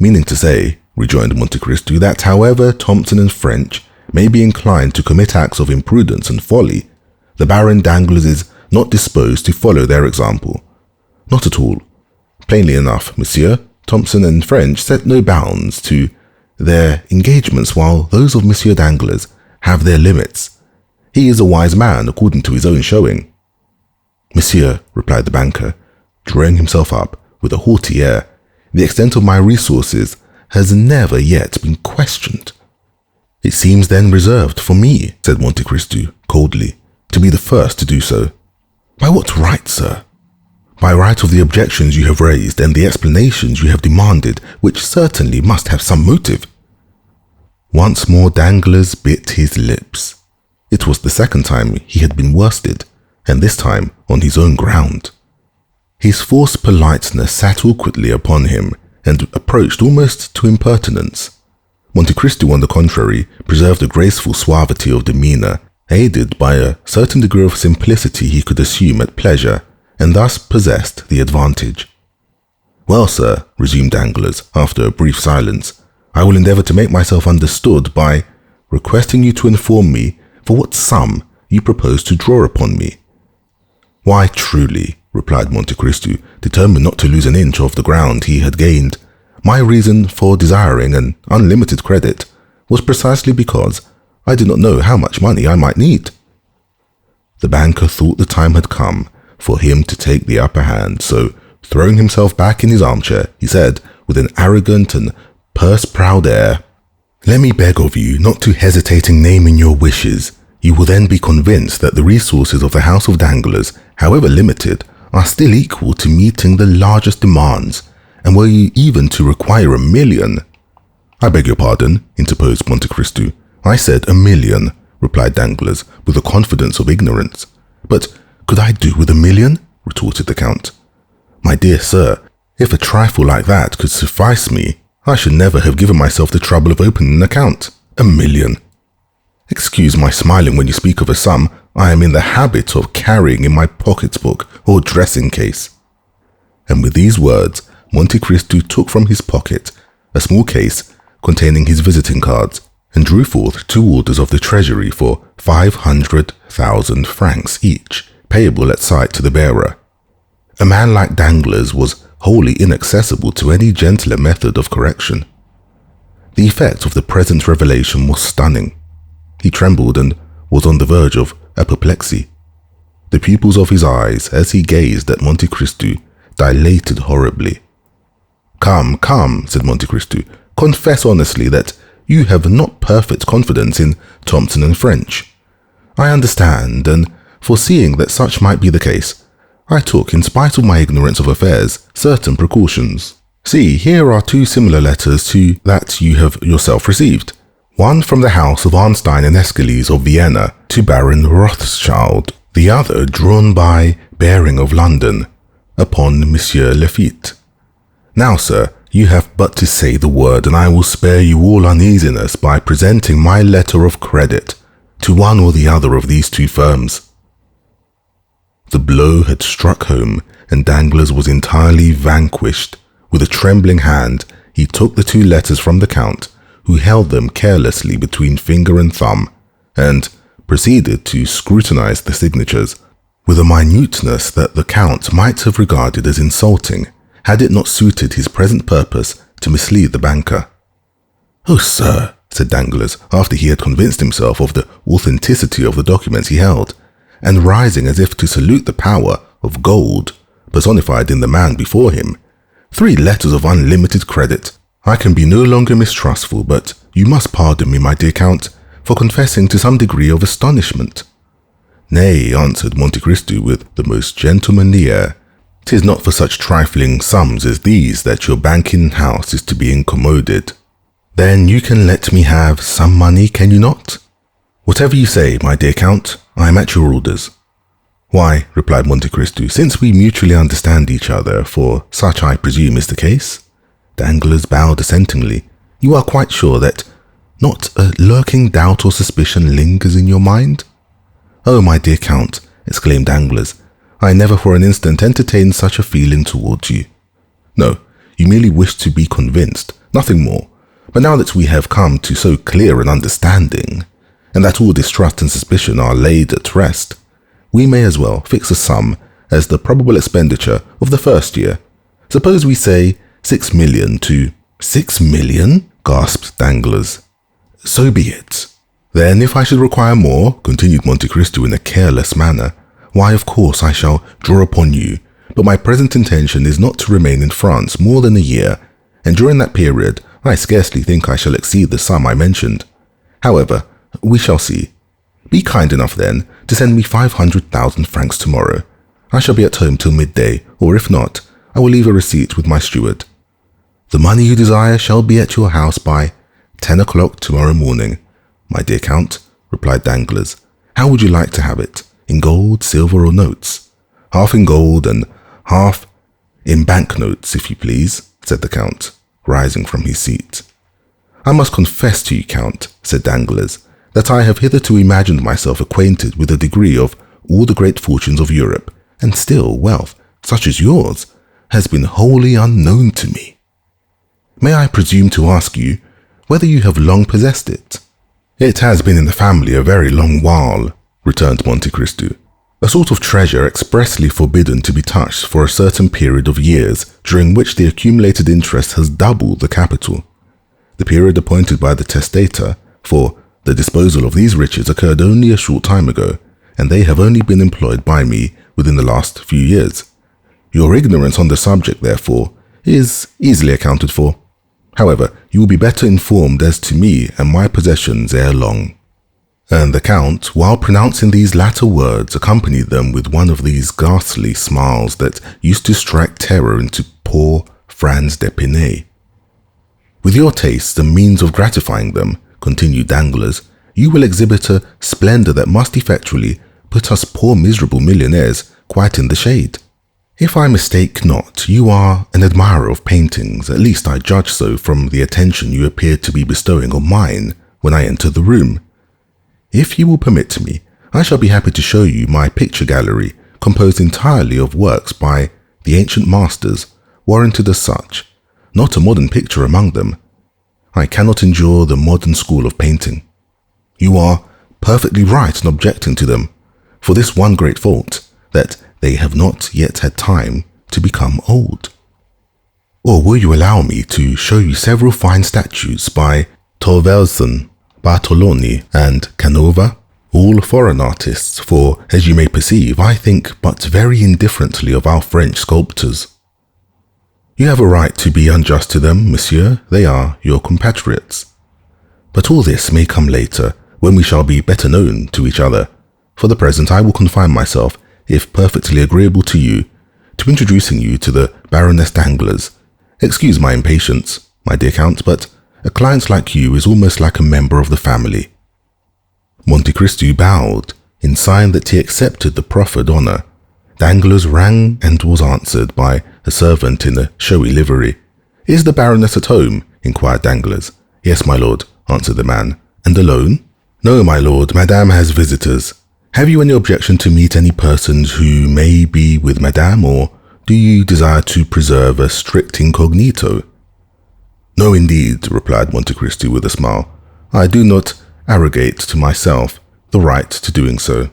Meaning to say, rejoined Monte Cristo, that however Thompson and French may be inclined to commit acts of imprudence and folly, the Baron Danglars is not disposed to follow their example. Not at all. Plainly enough, Monsieur, Thompson and French set no bounds to their engagements, while those of Monsieur Danglars have their limits. He is a wise man according to his own showing. "Monsieur," replied the banker, drawing himself up with a haughty air, "the extent of my resources has never yet been questioned." "It seems then reserved for me," said Monte Cristo coldly, "to be the first to do so." "By what right, sir?" "By right of the objections you have raised and the explanations you have demanded, which certainly must have some motive." Once more Danglars bit his lips. It was the second time he had been worsted, and this time on his own ground. His forced politeness sat awkwardly upon him and approached almost to impertinence. Monte Cristo, on the contrary, preserved a graceful suavity of demeanour, aided by a certain degree of simplicity he could assume at pleasure, and thus possessed the advantage. "Well, sir," resumed Danglars, after a brief silence, "I will endeavour to make myself understood by requesting you to inform me for what sum you propose to draw upon me." "Why, truly," replied Monte Cristo, determined not to lose an inch of the ground he had gained, "my reason for desiring an unlimited credit was precisely because I did not know how much money I might need." The banker thought the time had come for him to take the upper hand, so throwing himself back in his armchair, he said, with an arrogant and purse-proud air, "Let me beg of you not to hesitate in naming your wishes. You will then be convinced that the resources of the House of Danglars, however limited, are still equal to meeting the largest demands, and were you even to require $1,000,000... "I beg your pardon," interposed Monte Cristo. "I said $1,000,000, replied Danglars, with the confidence of ignorance. "But could I do with $1,000,000? Retorted the Count. "My dear sir, if a trifle like that could suffice me, I should never have given myself the trouble of opening an account. $1,000,000! Excuse my smiling when you speak of a sum I am in the habit of carrying in my pocket-book or dressing case." And with these words, Monte Cristo took from his pocket a small case containing his visiting cards, and drew forth 2 orders of the treasury for 500,000 francs each, payable at sight to the bearer. A man like Danglars was wholly inaccessible to any gentler method of correction. The effect of the present revelation was stunning. He trembled and was on the verge of apoplexy. The pupils of his eyes, as he gazed at Monte Cristo, dilated horribly. "Come, come," said Monte Cristo, "confess honestly that you have not perfect confidence in Thompson and French. I understand, and foreseeing that such might be the case, I took, in spite of my ignorance of affairs, certain precautions. See, here are 2 similar letters to that you have yourself received. One from the house of Arnstein and Escalise of Vienna to Baron Rothschild, the other drawn by Baring of London upon Monsieur Lafitte. Now, sir, you have but to say the word, and I will spare you all uneasiness by presenting my letter of credit to one or the other of these 2 firms." The blow had struck home, and Danglars was entirely vanquished. With a trembling hand, he took the 2 letters from the Count, who held them carelessly between finger and thumb, and proceeded to scrutinize the signatures with a minuteness that the Count might have regarded as insulting, had it not suited his present purpose to mislead the banker. "Oh, sir," said Danglars, after he had convinced himself of the authenticity of the documents he held, and rising as if to salute the power of gold personified in the man before him, "3 letters of unlimited credit. I can be no longer mistrustful, but you must pardon me, my dear Count, for confessing to some degree of astonishment." "Nay," answered Monte Cristo with the most gentlemanly air, "'tis not for such trifling sums as these that your banking house is to be incommoded." "Then you can let me have some money, can you not?" "Whatever you say, my dear Count, I am at your orders." "Why," replied Monte Cristo, "since we mutually understand each other, for such I presume is the case," Danglars bowed assentingly, "you are quite sure that not a lurking doubt or suspicion lingers in your mind?" "Oh, my dear Count," exclaimed Danglars, I never for an instant entertained such a feeling towards you. No, you merely wished to be convinced, nothing more. But now that we have come to so clear an understanding, and that all distrust and suspicion are laid at rest, we may as well fix a sum as the probable expenditure of the first year. Suppose we say 6 million to... 6 million? Gasped Danglars. So be it. Then if I should require more, continued Monte Cristo in a careless manner, why of course I shall draw upon you, but my present intention is not to remain in France more than a year, and during that period I scarcely think I shall exceed the sum I mentioned. However, we shall see. Be kind enough then to send me 500,000 francs tomorrow. I shall be at home till midday, or if not, I will leave a receipt with my steward. The money you desire shall be at your house by 10 o'clock tomorrow morning. My dear Count, replied Danglars, how would you like to have it? In gold, silver, or notes? Half in gold and half in banknotes, if you please, said the Count, rising from his seat. I must confess to you, Count, said Danglars, that I have hitherto imagined myself acquainted with a degree of all the great fortunes of Europe, and still wealth, such as yours, has been wholly unknown to me. May I presume to ask you whether you have long possessed it? It has been in the family a very long while, returned Monte Cristo, a sort of treasure expressly forbidden to be touched for a certain period of years, during which the accumulated interest has doubled the capital. The period appointed by the testator for the disposal of these riches occurred only a short time ago, and they have only been employed by me within the last few years. Your ignorance on the subject, therefore, is easily accounted for. However, you will be better informed as to me and my possessions ere long. And the Count, while pronouncing these latter words, accompanied them with one of these ghastly smiles that used to strike terror into poor Franz d'Épinay. With your tastes and means of gratifying them, continued Danglars, you will exhibit a splendour that must effectually put us poor miserable millionaires quite in the shade. If I mistake not, you are an admirer of paintings, at least I judge so from the attention you appeared to be bestowing on mine when I entered the room. If you will permit me, I shall be happy to show you my picture gallery, composed entirely of works by the ancient masters, warranted as such, not a modern picture among them. I cannot endure the modern school of painting. You are perfectly right in objecting to them, for this one great fault, that they have not yet had time to become old. Or will you allow me to show you several fine statues by Thorvaldsen, Bartoloni, and Canova, all foreign artists, for, as you may perceive, I think but very indifferently of our French sculptors. You have a right to be unjust to them, monsieur, they are your compatriots. But all this may come later, when we shall be better known to each other. For the present I will confine myself, if perfectly agreeable to you, to introducing you to the Baroness Danglars. Excuse my impatience, my dear Count, but a client like you is almost like a member of the family. Monte Cristo bowed, in sign that he accepted the proffered honour. Danglars rang and was answered by a servant in a showy livery. Is the Baroness at home? Inquired Danglars. Yes, my lord, answered the man. And alone? No, my lord, Madame has visitors. Have you any objection to meet any persons who may be with Madame, or do you desire to preserve a strict incognito? No, indeed, replied Monte Cristo with a smile. I do not arrogate to myself the right to doing so.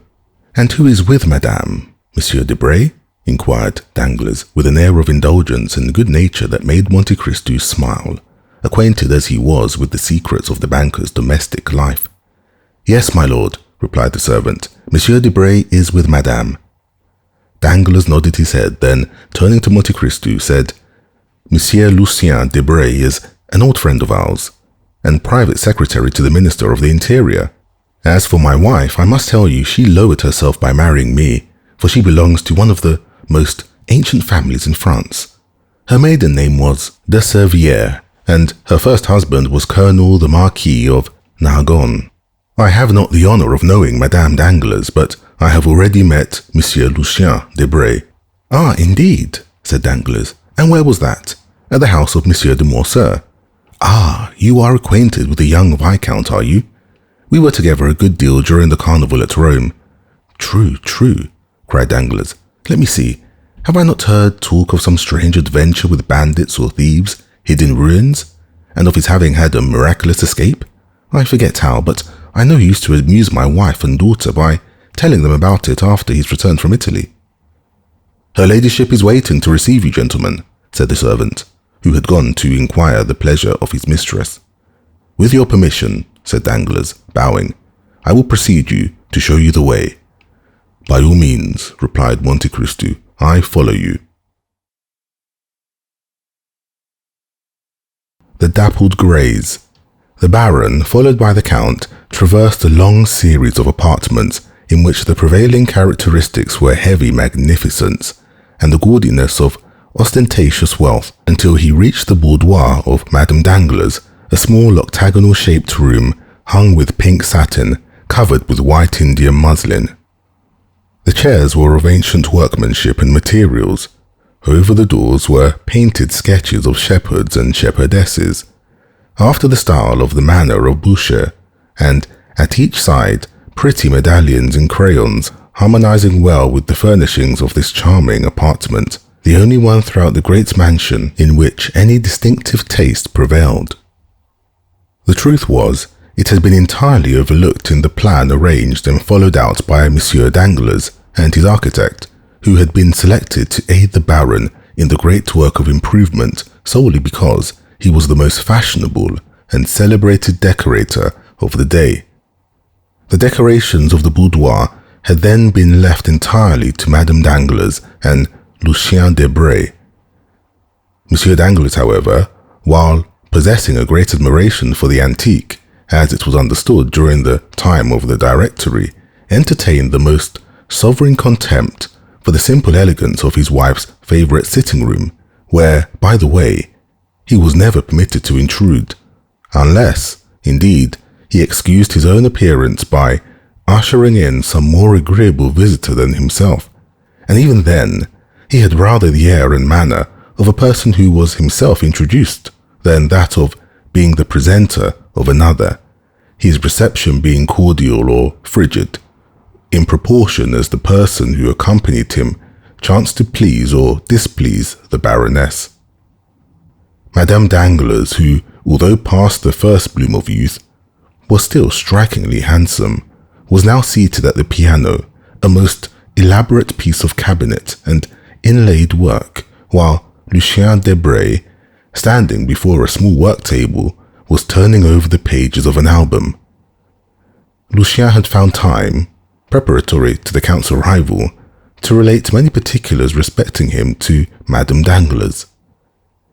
And who is with Madame? Monsieur Debray? Inquired Danglars, with an air of indulgence and good nature that made Monte Cristo smile, acquainted as he was with the secrets of the banker's domestic life. Yes, my lord, replied the servant. Monsieur Debray is with Madame. Danglars nodded his head, then, turning to Monte Cristo, said, Monsieur Lucien Debray is an old friend of ours, and private secretary to the Minister of the Interior. As for my wife, I must tell you she lowered herself by marrying me, for she belongs to one of the most ancient families in France. Her maiden name was de Servières, and her first husband was Colonel the Marquis of Narbonne. I have not the honour of knowing Madame Danglars, but I have already met Monsieur Lucien Debray. Ah, indeed, said Danglars. And where was that? At the house of Monsieur de Morcerf. Ah, you are acquainted with the young Viscount, are you? We were together a good deal during the carnival at Rome. True, true, cried Danglars. Let me see. Have I not heard talk of some strange adventure with bandits or thieves hid in ruins, and of his having had a miraculous escape? I forget how, but I know he used to amuse my wife and daughter by telling them about it after his return from Italy. Her ladyship is waiting to receive you, gentlemen, said the servant, who had gone to inquire the pleasure of his mistress. With your permission, said Danglars, bowing, I will precede you to show you the way. By all means, replied Monte Cristo, I follow you. The dappled greys. The Baron, followed by the Count, traversed a long series of apartments in which the prevailing characteristics were heavy magnificence and the gaudiness of ostentatious wealth, until he reached the boudoir of Madame Danglars, a small octagonal-shaped room hung with pink satin, covered with white Indian muslin. The chairs were of ancient workmanship and materials. Over the doors were painted sketches of shepherds and shepherdesses, after the style of the manor of Boucher, and at each side pretty medallions in crayons, harmonizing well with the furnishings of this charming apartment, the only one throughout the great mansion in which any distinctive taste prevailed. The truth was, it had been entirely overlooked in the plan arranged and followed out by Monsieur Danglars and his architect, who had been selected to aid the Baron in the great work of improvement solely because he was the most fashionable and celebrated decorator of the day. The decorations of the boudoir had then been left entirely to Madame Danglars and Lucien Debray. Monsieur Danglars, however, while possessing a great admiration for the antique, as it was understood during the time of the Directory, entertained the most sovereign contempt for the simple elegance of his wife's favourite sitting-room, where, by the way, he was never permitted to intrude, unless, indeed, he excused his own appearance by ushering in some more agreeable visitor than himself, and even then, he had rather the air and manner of a person who was himself introduced than that of being the presenter of another, his reception being cordial or frigid, in proportion as the person who accompanied him chanced to please or displease the Baroness. Madame Danglars, who, although past the first bloom of youth, was still strikingly handsome, was now seated at the piano, a most elaborate piece of cabinet and inlaid work, while Lucien Debray, standing before a small work table, was turning over the pages of an album. Lucien had found time, preparatory to the Count's arrival, to relate many particulars respecting him to Madame Danglars.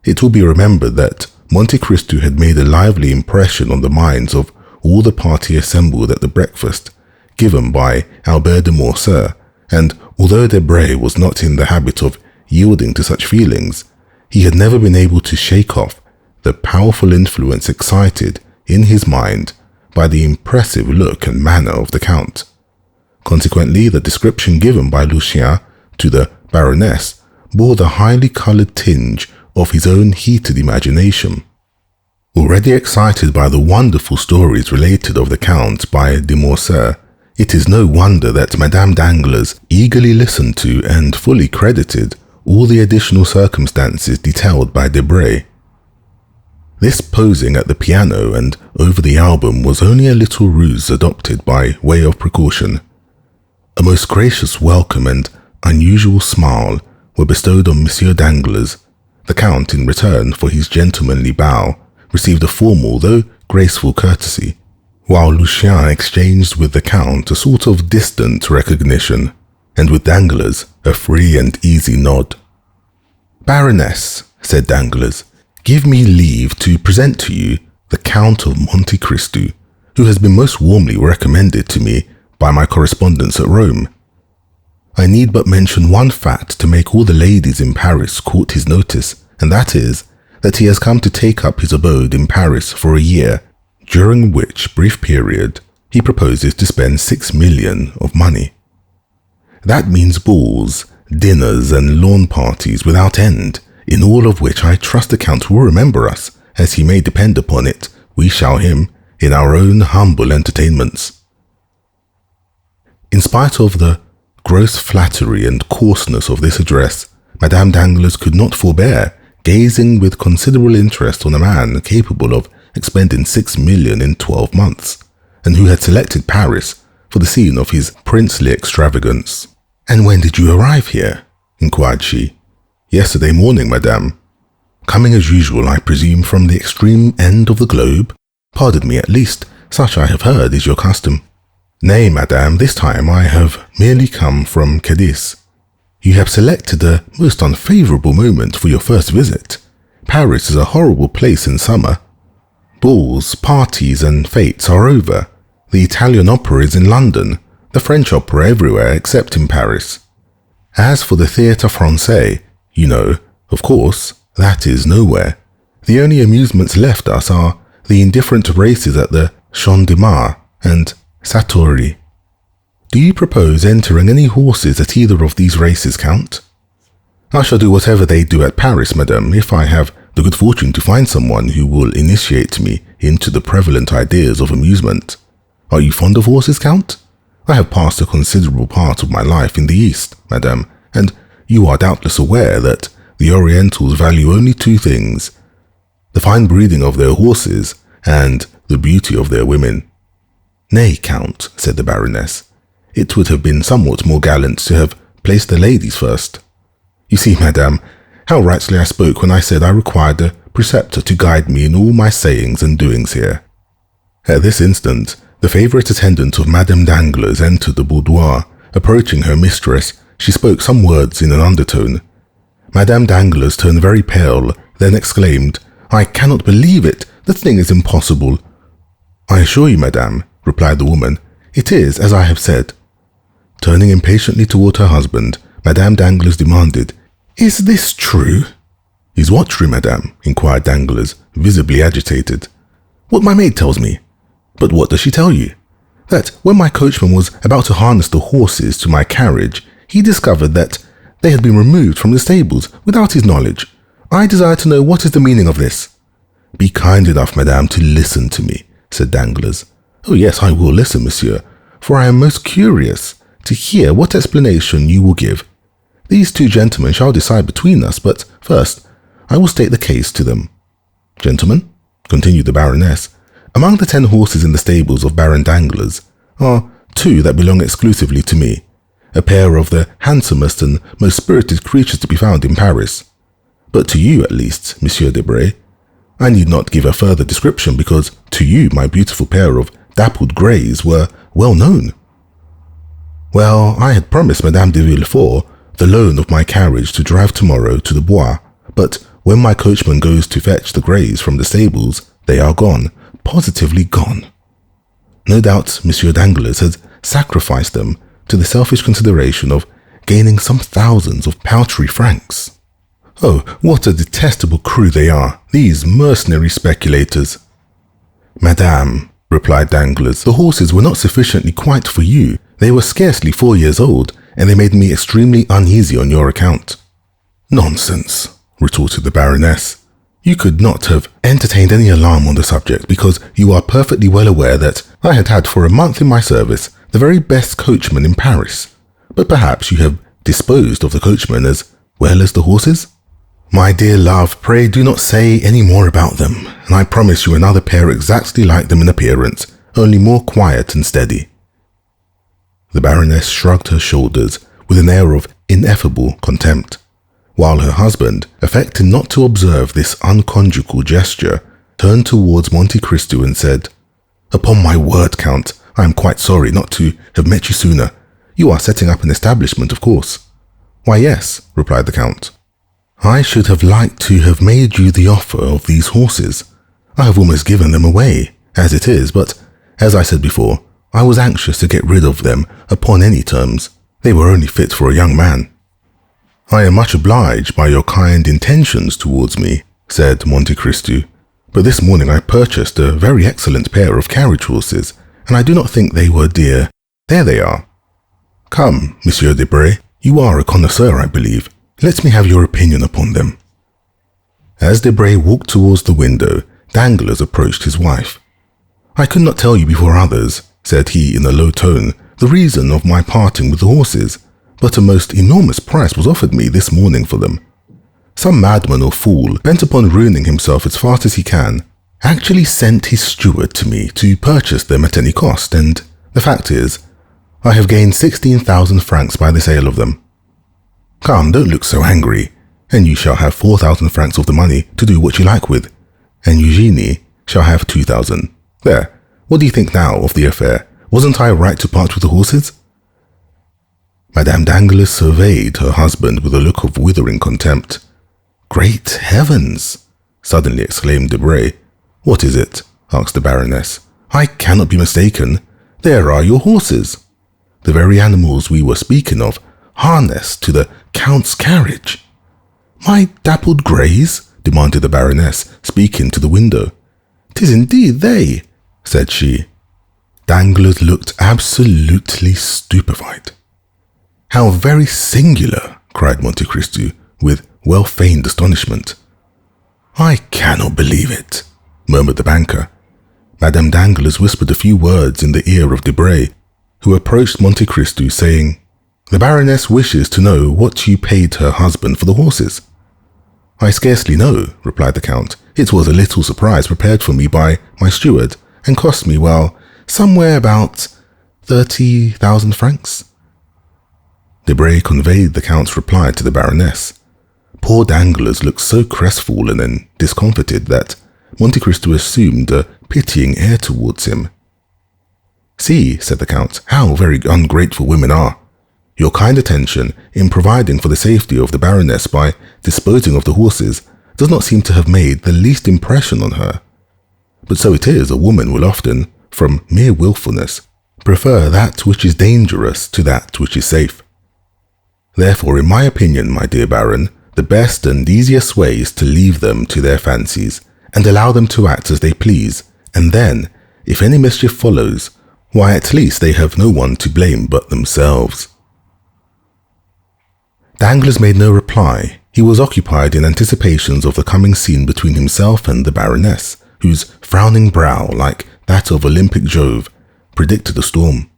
It will be remembered that Monte Cristo had made a lively impression on the minds of all the party assembled at the breakfast given by Albert de Morcerf, and although Debray was not in the habit of yielding to such feelings, he had never been able to shake off the powerful influence excited in his mind by the impressive look and manner of the Count. Consequently, the description given by Lucien to the Baroness bore the highly coloured tinge of his own heated imagination. Already excited by the wonderful stories related of the Count by de Morcerf, it is no wonder that Madame Danglars eagerly listened to and fully credited all the additional circumstances detailed by Debray. This posing at the piano and over the album was only a little ruse adopted by way of precaution. A most gracious welcome and unusual smile were bestowed on Monsieur Danglars. The Count, in return for his gentlemanly bow, received a formal though graceful courtesy, while Lucien exchanged with the Count a sort of distant recognition, and with Danglars a free and easy nod. "Baroness," said Danglars, "give me leave to present to you the Count of Monte Cristo, who has been most warmly recommended to me by my correspondents at Rome. I need but mention one fact to make all the ladies in Paris court his notice, and that is, that he has come to take up his abode in Paris for a year, during which brief period he proposes to spend 6 million of money. That means balls, dinners and lawn parties without end, in all of which I trust the Count will remember us, as he may depend upon it, we shall him in our own humble entertainments." In spite of the gross flattery and coarseness of this address, Madame Danglars could not forbear gazing with considerable interest on a man capable of expending 6 million in 12 months, and who had selected Paris for the scene of his princely extravagance. "And when did you arrive here?" inquired she. "Yesterday morning, madame. Coming as usual, I presume, from the extreme end of the globe? Pardon me, at least, such I have heard is your custom." "Nay, madame, this time I have merely come from Cadiz." "You have selected a most unfavourable moment for your first visit. Paris is a horrible place in summer. Balls, parties and fêtes are over. The Italian opera is in London, the French opera everywhere except in Paris. As for the Théâtre Français, you know, of course, that is nowhere. The only amusements left us are the indifferent races at the Champ de Mars and Satori. Do you propose entering any horses at either of these races, Count?" "I shall do whatever they do at Paris, madame, if I have the good fortune to find someone who will initiate me into the prevalent ideas of amusement. Are you fond of horses, Count? I have passed a considerable part of my life in the East, madame, and you are doubtless aware that the Orientals value only two things: the fine breeding of their horses and the beauty of their women." "Nay, Count," said the Baroness, "it would have been somewhat more gallant to have placed the ladies first. You see, madame, how rightly I spoke when I said I required a preceptor to guide me in all my sayings and doings here." At this instant, the favourite attendant of Madame Danglars entered the boudoir. Approaching her mistress, she spoke some words in an undertone. Madame Danglars turned very pale, then exclaimed, "I cannot believe it! The thing is impossible." "I assure you, madame," replied the woman, "it is as I have said." Turning impatiently toward her husband, Madame Danglars demanded, "Is this true?" "Is what true, madame?" inquired Danglars, visibly agitated. "What my maid tells me." "But what does she tell you?" "That when my coachman was about to harness the horses to my carriage, he discovered that they had been removed from the stables without his knowledge. I desire to know what is the meaning of this." "Be kind enough, madame, to listen to me," said Danglars. "Oh yes, I will listen, monsieur, for I am most curious to hear what explanation you will give. These two gentlemen shall decide between us, but first, I will state the case to them. Gentlemen," continued the Baroness, "among the 10 horses in the stables of Baron Danglars are 2 that belong exclusively to me, a pair of the handsomest and most spirited creatures to be found in Paris. But to you, at least, Monsieur Debray, I need not give a further description, because to you my beautiful pair of dappled greys were well known. Well, I had promised Madame de Villefort the loan of my carriage to drive tomorrow to the Bois, but when my coachman goes to fetch the greys from the stables, they are gone, positively gone. No doubt Monsieur Danglars has sacrificed them to the selfish consideration of gaining some thousands of paltry francs. Oh, what a detestable crew they are, these mercenary speculators." "Madame," replied Danglars, "the horses were not sufficiently quite for you. They were scarcely 4 years old, and they made me extremely uneasy on your account." "Nonsense," retorted the Baroness. "You could not have entertained any alarm on the subject, because you are perfectly well aware that I had had for a month in my service the very best coachman in Paris. But perhaps you have disposed of the coachman as well as the horses?" "My dear love, pray do not say any more about them, and I promise you another pair exactly like them in appearance, only more quiet and steady." The Baroness shrugged her shoulders with an air of ineffable contempt, while her husband, affecting not to observe this unconjugal gesture, turned towards Monte Cristo and said, "Upon my word, Count, I am quite sorry not to have met you sooner. You are setting up an establishment, of course." "Why, yes," replied the Count. "I should have liked to have made you the offer of these horses. I have almost given them away, as it is, but, as I said before, I was anxious to get rid of them upon any terms. They were only fit for a young man." "I am much obliged by your kind intentions towards me," said Monte Cristo, "but this morning I purchased a very excellent pair of carriage horses, and I do not think they were dear. There they are. Come, Monsieur Debray, you are a connoisseur, I believe. Let me have your opinion upon them." As Debray walked towards the window, Danglars approached his wife. "I could not tell you before others," said he in a low tone, "the reason of my parting with the horses. but a most enormous price was offered me this morning for them. Some madman or fool, bent upon ruining himself as fast as he can, actually sent his steward to me to purchase them at any cost, and the fact is, I have gained 16,000 francs by the sale of them. Come, don't look so angry, and you shall have 4,000 francs of the money to do what you like with, and Eugenie shall have 2,000. There, what do you think now of the affair? Wasn't I right to part with the horses?" Madame Danglars surveyed her husband with a look of withering contempt. "Great heavens!" suddenly exclaimed Debray. "What is it?" asked the Baroness. "I cannot be mistaken. There are your horses. The very animals we were speaking of, harnessed to the Count's carriage." "My dappled greys?" demanded the Baroness, speaking to the window. "'Tis indeed they," said she. Danglars looked absolutely stupefied. "How very singular!" cried Monte Cristo, with well-feigned astonishment. "I cannot believe it," murmured the banker. Madame Danglars whispered a few words in the ear of Debray, who approached Monte Cristo, saying, "The Baroness wishes to know what you paid her husband for the horses." "I scarcely know," replied the Count. "It was a little surprise prepared for me by my steward, and cost me, well, somewhere about 30,000 francs. Debray conveyed the Count's reply to the Baroness. Poor Danglars looked so crestfallen and discomfited that Monte Cristo assumed a pitying air towards him. "See," said the Count, "how very ungrateful women are. Your kind attention in providing for the safety of the Baroness by disposing of the horses does not seem to have made the least impression on her. But so it is, a woman will often, from mere willfulness, prefer that which is dangerous to that which is safe. Therefore, in my opinion, my dear Baron, the best and easiest way is to leave them to their fancies, and allow them to act as they please, and then, if any mischief follows, why at least they have no one to blame but themselves." Danglars made no reply. He was occupied in anticipations of the coming scene between himself and the Baroness, whose frowning brow, like that of Olympic Jove, predicted a storm.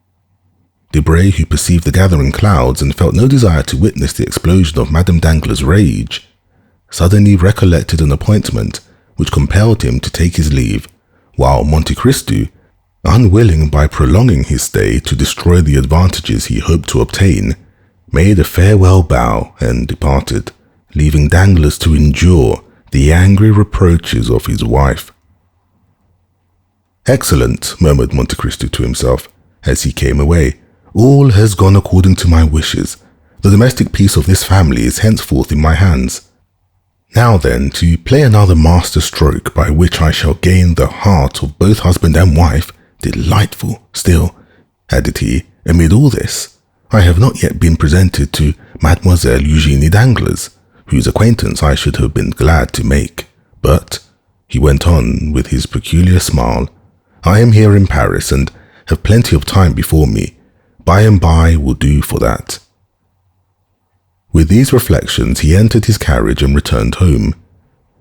Debray, who perceived the gathering clouds and felt no desire to witness the explosion of Madame Danglars' rage, suddenly recollected an appointment which compelled him to take his leave, while Monte Cristo, unwilling by prolonging his stay to destroy the advantages he hoped to obtain, made a farewell bow and departed, leaving Danglars to endure the angry reproaches of his wife. "Excellent," murmured Monte Cristo to himself as he came away. "All has gone according to my wishes. The domestic peace of this family is henceforth in my hands. Now then, to play another master stroke by which I shall gain the heart of both husband and wife. Delightful. Still," added he, "amid all this, I have not yet been presented to Mademoiselle Eugenie Danglars, whose acquaintance I should have been glad to make. But," he went on with his peculiar smile, "I am here in Paris and have plenty of time before me. By and by will do for that." With these reflections, he entered his carriage and returned home.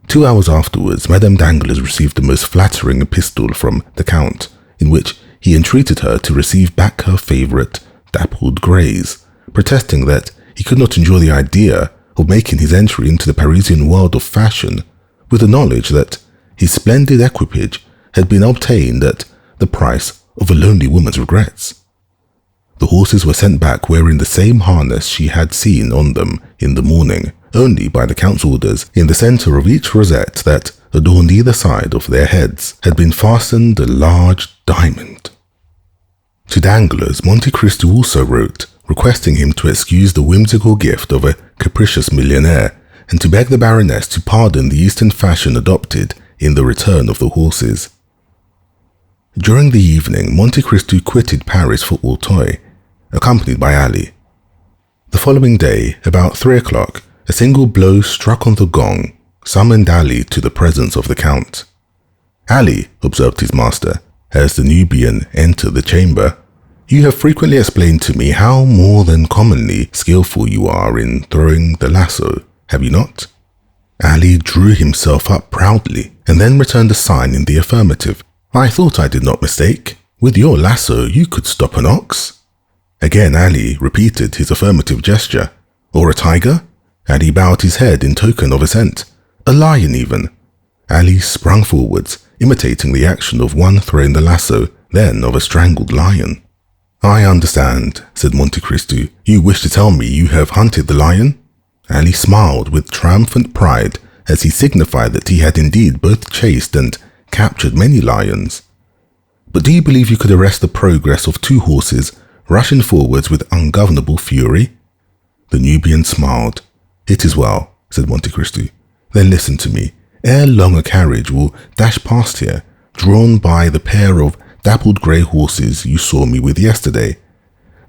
2 hours afterwards, Madame Danglars received the most flattering epistle from the Count, in which he entreated her to receive back her favourite dappled greys, protesting that he could not endure the idea of making his entry into the Parisian world of fashion with the knowledge that his splendid equipage had been obtained at the price of a lonely woman's regrets. The horses were sent back wearing the same harness she had seen on them in the morning, only by the Count's orders, in the centre of each rosette that adorned either side of their heads had been fastened a large diamond. To Danglars, Monte Cristo also wrote, requesting him to excuse the whimsical gift of a capricious millionaire, and to beg the Baroness to pardon the Eastern fashion adopted in the return of the horses. During the evening, Monte Cristo quitted Paris for Auteuil, accompanied by Ali. The following day, about 3 o'clock, a single blow struck on the gong summoned Ali to the presence of the Count. "Ali," observed his master, as the Nubian entered the chamber, "you have frequently explained to me how more than commonly skillful you are in throwing the lasso, have you not?" Ali drew himself up proudly, and then returned a sign in the affirmative. "I thought I did not mistake. With your lasso you could stop an ox." Again Ali repeated his affirmative gesture. Or a tiger? Ali bowed his head in token of assent. A lion even. Ali sprung forwards, imitating the action of one throwing the lasso, then of a strangled lion. I understand, said Monte Cristo. You wish to tell me you have hunted the lion? Ali smiled with triumphant pride as he signified that he had indeed both chased and captured many lions. But do you believe you could arrest the progress of two horses rushing forwards with ungovernable fury? The Nubian smiled. It is well, said Monte Cristo. Then listen to me. Ere long a carriage will dash past here, drawn by the pair of dappled grey horses you saw me with yesterday.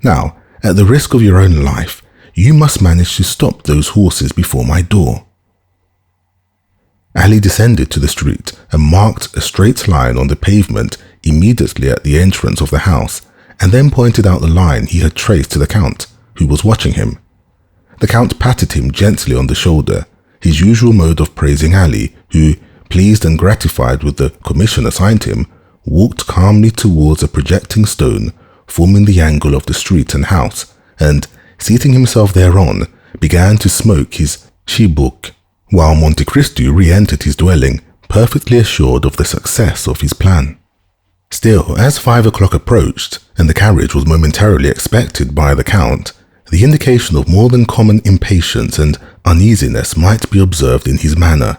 Now, at the risk of your own life, you must manage to stop those horses before my door. Ali descended to the street and marked a straight line on the pavement immediately at the entrance of the house, and then pointed out the line he had traced to the Count, who was watching him. The Count patted him gently on the shoulder, his usual mode of praising Ali, who, pleased and gratified with the commission assigned him, walked calmly towards a projecting stone forming the angle of the street and house, and, seating himself thereon, began to smoke his Audiobooks, while Monte Cristo re-entered his dwelling, perfectly assured of the success of his plan. Still, as 5 o'clock approached, and the carriage was momentarily expected by the Count, the indication of more than common impatience and uneasiness might be observed in his manner.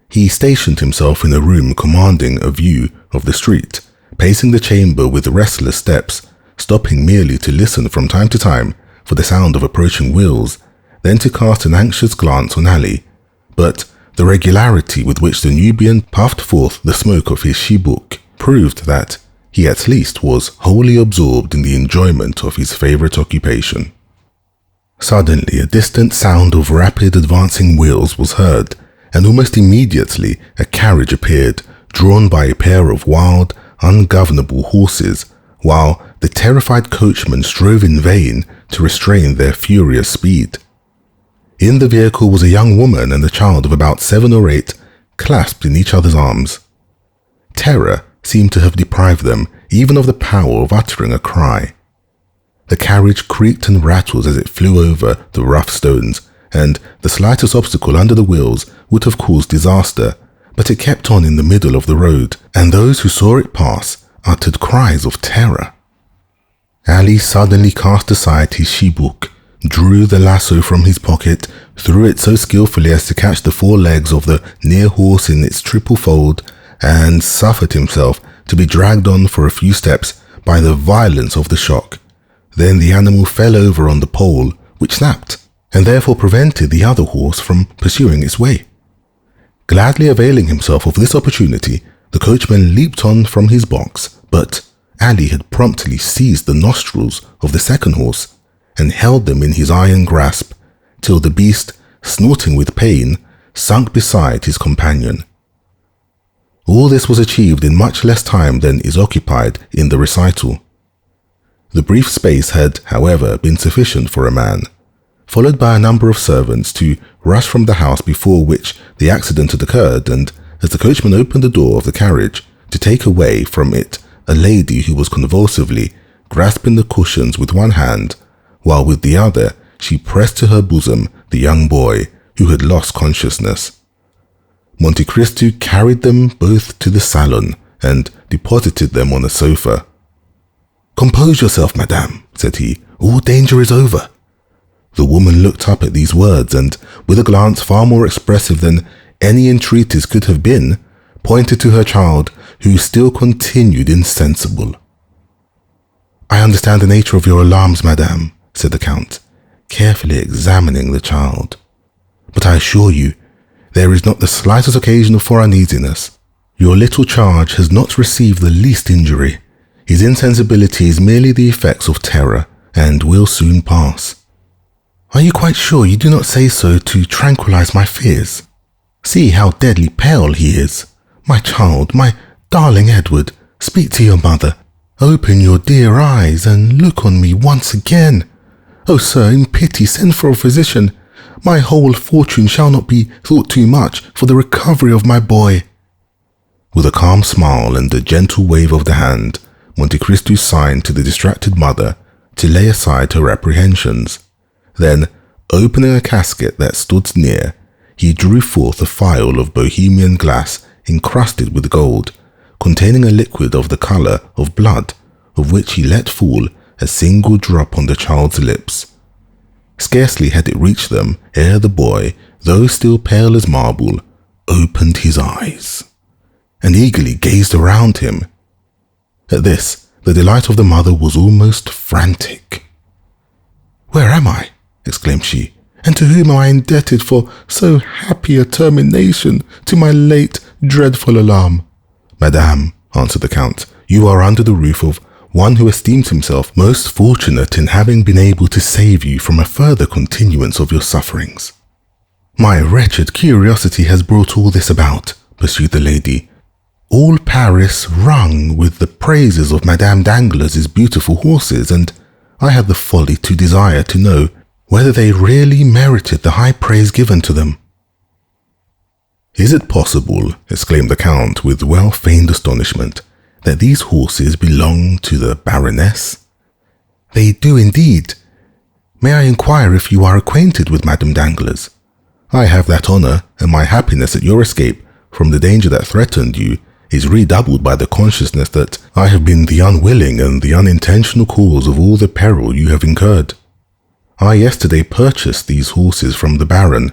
He stationed himself in a room commanding a view of the street, pacing the chamber with restless steps, stopping merely to listen from time to time for the sound of approaching wheels, then to cast an anxious glance on Ali. But the regularity with which the Nubian puffed forth the smoke of his Audiobooks proved that he at least was wholly absorbed in the enjoyment of his favorite occupation. Suddenly, a distant sound of rapid advancing wheels was heard, and almost immediately a carriage appeared, drawn by a pair of wild, ungovernable horses, while the terrified coachman strove in vain to restrain their furious speed. In the vehicle was a young woman and a child of about 7 or 8, clasped in each other's arms. Terror seemed to have deprived them even of the power of uttering a cry. The carriage creaked and rattled as it flew over the rough stones, and the slightest obstacle under the wheels would have caused disaster, but it kept on in the middle of the road, and those who saw it pass uttered cries of terror. Ali suddenly cast aside his Audiobooks, drew the lasso from his pocket, threw it so skillfully as to catch the 4 legs of the near horse in its triple fold, and suffered himself to be dragged on for a few steps by the violence of the shock. Then the animal fell over on the pole, which snapped, and therefore prevented the other horse from pursuing its way. Gladly availing himself of this opportunity, the coachman leaped on from his box, but Ali had promptly seized the nostrils of the second horse and held them in his iron grasp, till the beast, snorting with pain, sunk beside his companion. All this was achieved in much less time than is occupied in the recital. The brief space had, however, been sufficient for a man, followed by a number of servants, to rush from the house before which the accident had occurred, and, as the coachman opened the door of the carriage, to take away from it a lady who was convulsively grasping the cushions with one hand, while with the other she pressed to her bosom the young boy who had lost consciousness. Monte Cristo carried them both to the salon and deposited them on a sofa. "Compose yourself, madame," said he. "All danger is over." The woman looked up at these words and, with a glance far more expressive than any entreaties could have been, pointed to her child, who still continued insensible. "I understand the nature of your alarms, madame," said the Count, carefully examining the child. "But I assure you, there is not the slightest occasion for uneasiness. Your little charge has not received the least injury. His insensibility is merely the effects of terror, and will soon pass." "Are you quite sure you do not say so to tranquilize my fears? See how deadly pale he is. My child, my darling Edward, speak to your mother. Open your dear eyes and look on me once again. Oh, sir, in pity send for a physician. My whole fortune shall not be thought too much for the recovery of my boy." With a calm smile and a gentle wave of the hand, Monte Cristo signed to the distracted mother to lay aside her apprehensions. Then, opening a casket that stood near, he drew forth a phial of Bohemian glass encrusted with gold, containing a liquid of the colour of blood, of which he let fall a single drop on the child's lips. Scarcely had it reached them ere the boy, though still pale as marble, opened his eyes and eagerly gazed around him. At this, the delight of the mother was almost frantic. "Where am I?" exclaimed she, "and to whom am I indebted for so happy a termination to my late dreadful alarm?" "Madame," answered the Count, "you are under the roof of one who esteems himself most fortunate in having been able to save you from a further continuance of your sufferings." "My wretched curiosity has brought all this about," pursued the lady. "All Paris rung with the praises of Madame Danglars' beautiful horses, and I had the folly to desire to know whether they really merited the high praise given to them." "Is it possible," exclaimed the Count with well-feigned astonishment, "that these horses belong to the Baroness?" "They do indeed. May I inquire if you are acquainted with Madame Danglars?" "I have that honour, and my happiness at your escape from the danger that threatened you is redoubled by the consciousness that I have been the unwilling and the unintentional cause of all the peril you have incurred. I yesterday purchased these horses from the Baron,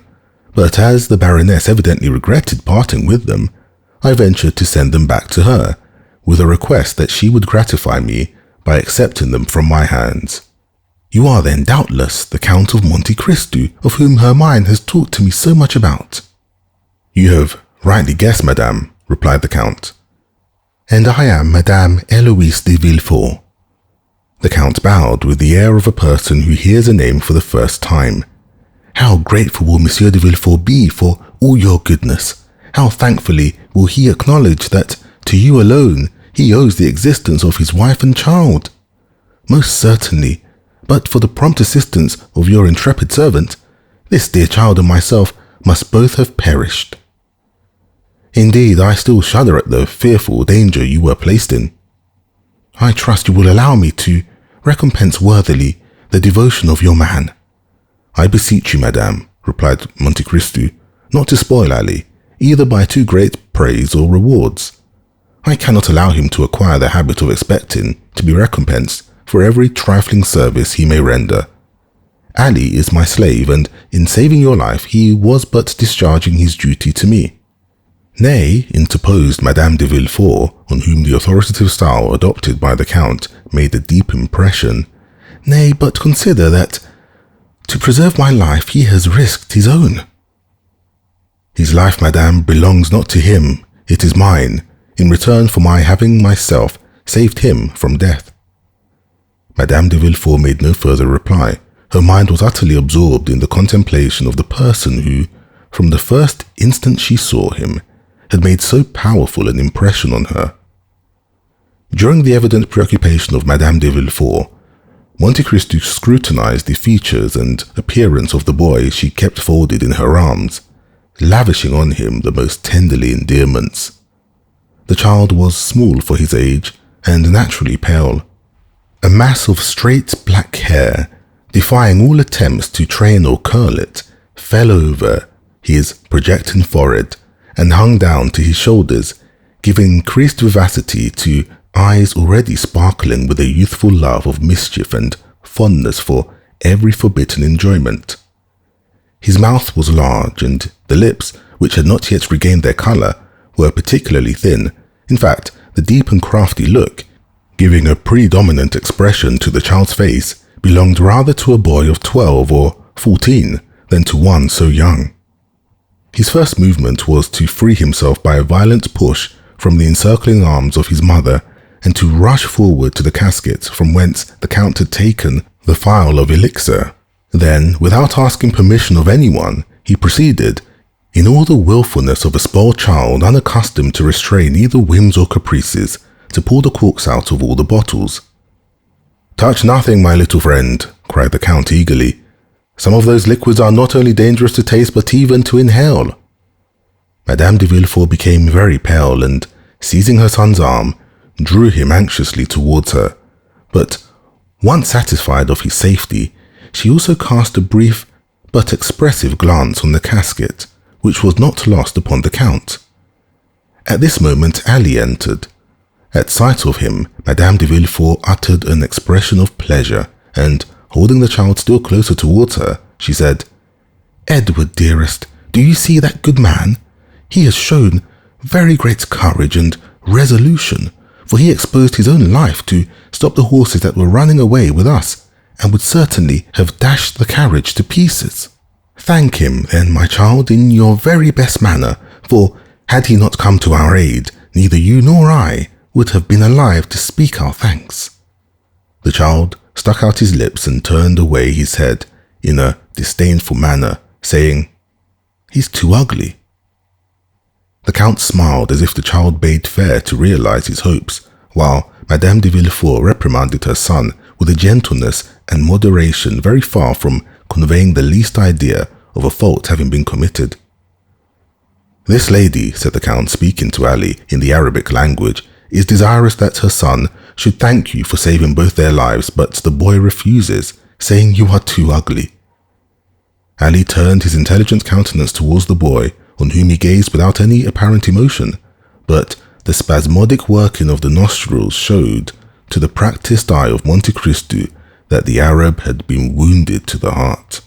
but as the Baroness evidently regretted parting with them, I ventured to send them back to her, with a request that she would gratify me by accepting them from my hands." "You are then doubtless the Count of Monte Cristo, of whom Hermine has talked to me so much about." "You have rightly guessed, madame," replied the Count. "And I am Madame Eloise de Villefort." The Count bowed with the air of a person who hears a name for the first time. "How grateful will Monsieur de Villefort be for all your goodness! How thankfully will he acknowledge that to you alone he owes the existence of his wife and child! Most certainly, but for the prompt assistance of your intrepid servant, this dear child and myself must both have perished. Indeed, I still shudder at the fearful danger you were placed in. I trust you will allow me to recompense worthily the devotion of your man." "I beseech you, madame," replied Monte Cristo, "not to spoil Ali, either by too great praise or rewards. I cannot allow him to acquire the habit of expecting to be recompensed for every trifling service he may render. Ali is my slave, and in saving your life he was but discharging his duty to me." "Nay," interposed Madame de Villefort, on whom the authoritative style adopted by the Count made a deep impression, "nay, but consider that to preserve my life he has risked his own." "His life, madame, belongs not to him, it is mine, in return for my having myself saved him from death." Madame de Villefort made no further reply. Her mind was utterly absorbed in the contemplation of the person who, from the first instant she saw him, had made so powerful an impression on her. During the evident preoccupation of Madame de Villefort, Monte Cristo scrutinized the features and appearance of the boy she kept folded in her arms, lavishing on him the most tenderly endearments. The child was small for his age and naturally pale. A mass of straight black hair, defying all attempts to train or curl it, fell over his projecting forehead and hung down to his shoulders, giving increased vivacity to eyes already sparkling with a youthful love of mischief and fondness for every forbidden enjoyment. His mouth was large, and the lips, which had not yet regained their colour, were particularly thin. In fact, the deep and crafty look, giving a predominant expression to the child's face, belonged rather to a boy of 12 or 14 than to one so young. His first movement was to free himself by a violent push from the encircling arms of his mother and to rush forward to the casket from whence the Count had taken the phial of elixir. Then, without asking permission of anyone, he proceeded, in all the willfulness of a spoiled child unaccustomed to restrain either whims or caprices, to pour the corks out of all the bottles. "Touch nothing, my little friend," cried the Count eagerly. "Some of those liquids are not only dangerous to taste but even to inhale." Madame de Villefort became very pale and, seizing her son's arm, drew him anxiously towards her. But Once satisfied of his safety, she also cast a brief but expressive glance on the casket, which was not lost upon the Count. At this moment Ali entered. At sight of him, Madame de Villefort uttered an expression of pleasure, and, holding the child still closer towards her, she said, "Edward, dearest, do you see that good man? He has shown very great courage and resolution, for he exposed his own life to stop the horses that were running away with us, and would certainly have dashed the carriage to pieces. Thank him, then, my child, in your very best manner, for had he not come to our aid, neither you nor I would have been alive to speak our thanks." The child stuck out his lips and turned away his head in a disdainful manner, saying, "He's too ugly." The Count smiled as if the child bade fair to realize his hopes, while Madame de Villefort reprimanded her son with a gentleness and moderation very far from conveying the least idea of a fault having been committed. "This lady," said the Count, speaking to Ali in the Arabic language, "is desirous that her son should thank you for saving both their lives, but the boy refuses, saying you are too ugly." Ali turned his intelligent countenance towards the boy, on whom he gazed without any apparent emotion, but the spasmodic working of the nostrils showed to the practiced eye of Monte Cristo that the Arab had been wounded to the heart.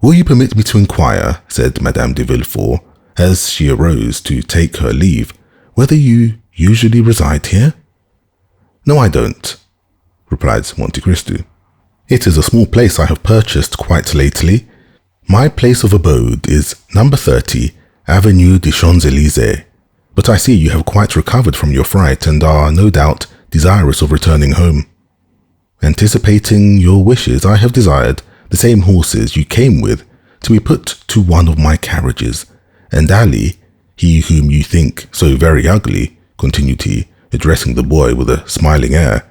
"Will you permit me to inquire," said Madame de Villefort, as she arose to take her leave, "whether you usually reside here?" "No, I don't," replied Monte Cristo. "It is a small place I have purchased quite lately. My place of abode is number 30, Avenue des Champs-Élysées, but I see you have quite recovered from your fright and are, no doubt, desirous of returning home. Anticipating your wishes, I have desired the same horses you came with to be put to one of my carriages, and Ali, he whom you think so very ugly," continued he, addressing the boy with a smiling air,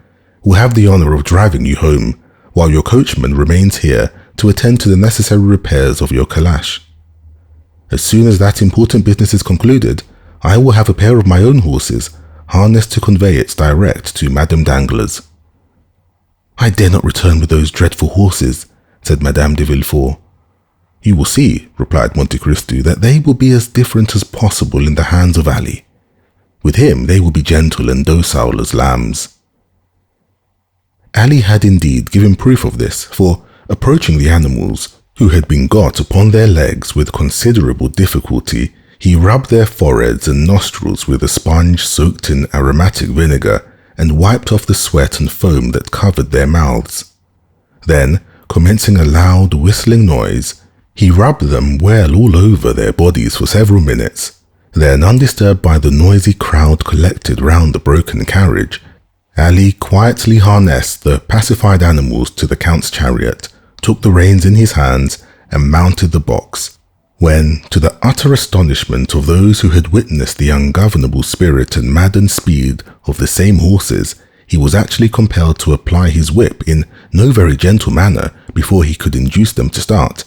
"will have the honor of driving you home, while your coachman remains here to attend to the necessary repairs of your calash. As soon as that important business is concluded, I will have a pair of my own horses harnessed to convey it direct to Madame Danglars." "I dare not return with those dreadful horses," said Madame de Villefort. "You will see," replied Monte Cristo, "that they will be as different as possible in the hands of Ali. With him they will be gentle and docile as lambs." Ali had indeed given proof of this, for, approaching the animals, who had been got upon their legs with considerable difficulty, he rubbed their foreheads and nostrils with a sponge soaked in aromatic vinegar and wiped off the sweat and foam that covered their mouths. Then, commencing a loud whistling noise, he rubbed them well all over their bodies for several minutes. Then, undisturbed by the noisy crowd collected round the broken carriage, Ali quietly harnessed the pacified animals to the Count's chariot, took the reins in his hands, and mounted the box, when, to the utter astonishment of those who had witnessed the ungovernable spirit and maddened speed of the same horses, he was actually compelled to apply his whip in no very gentle manner before he could induce them to start,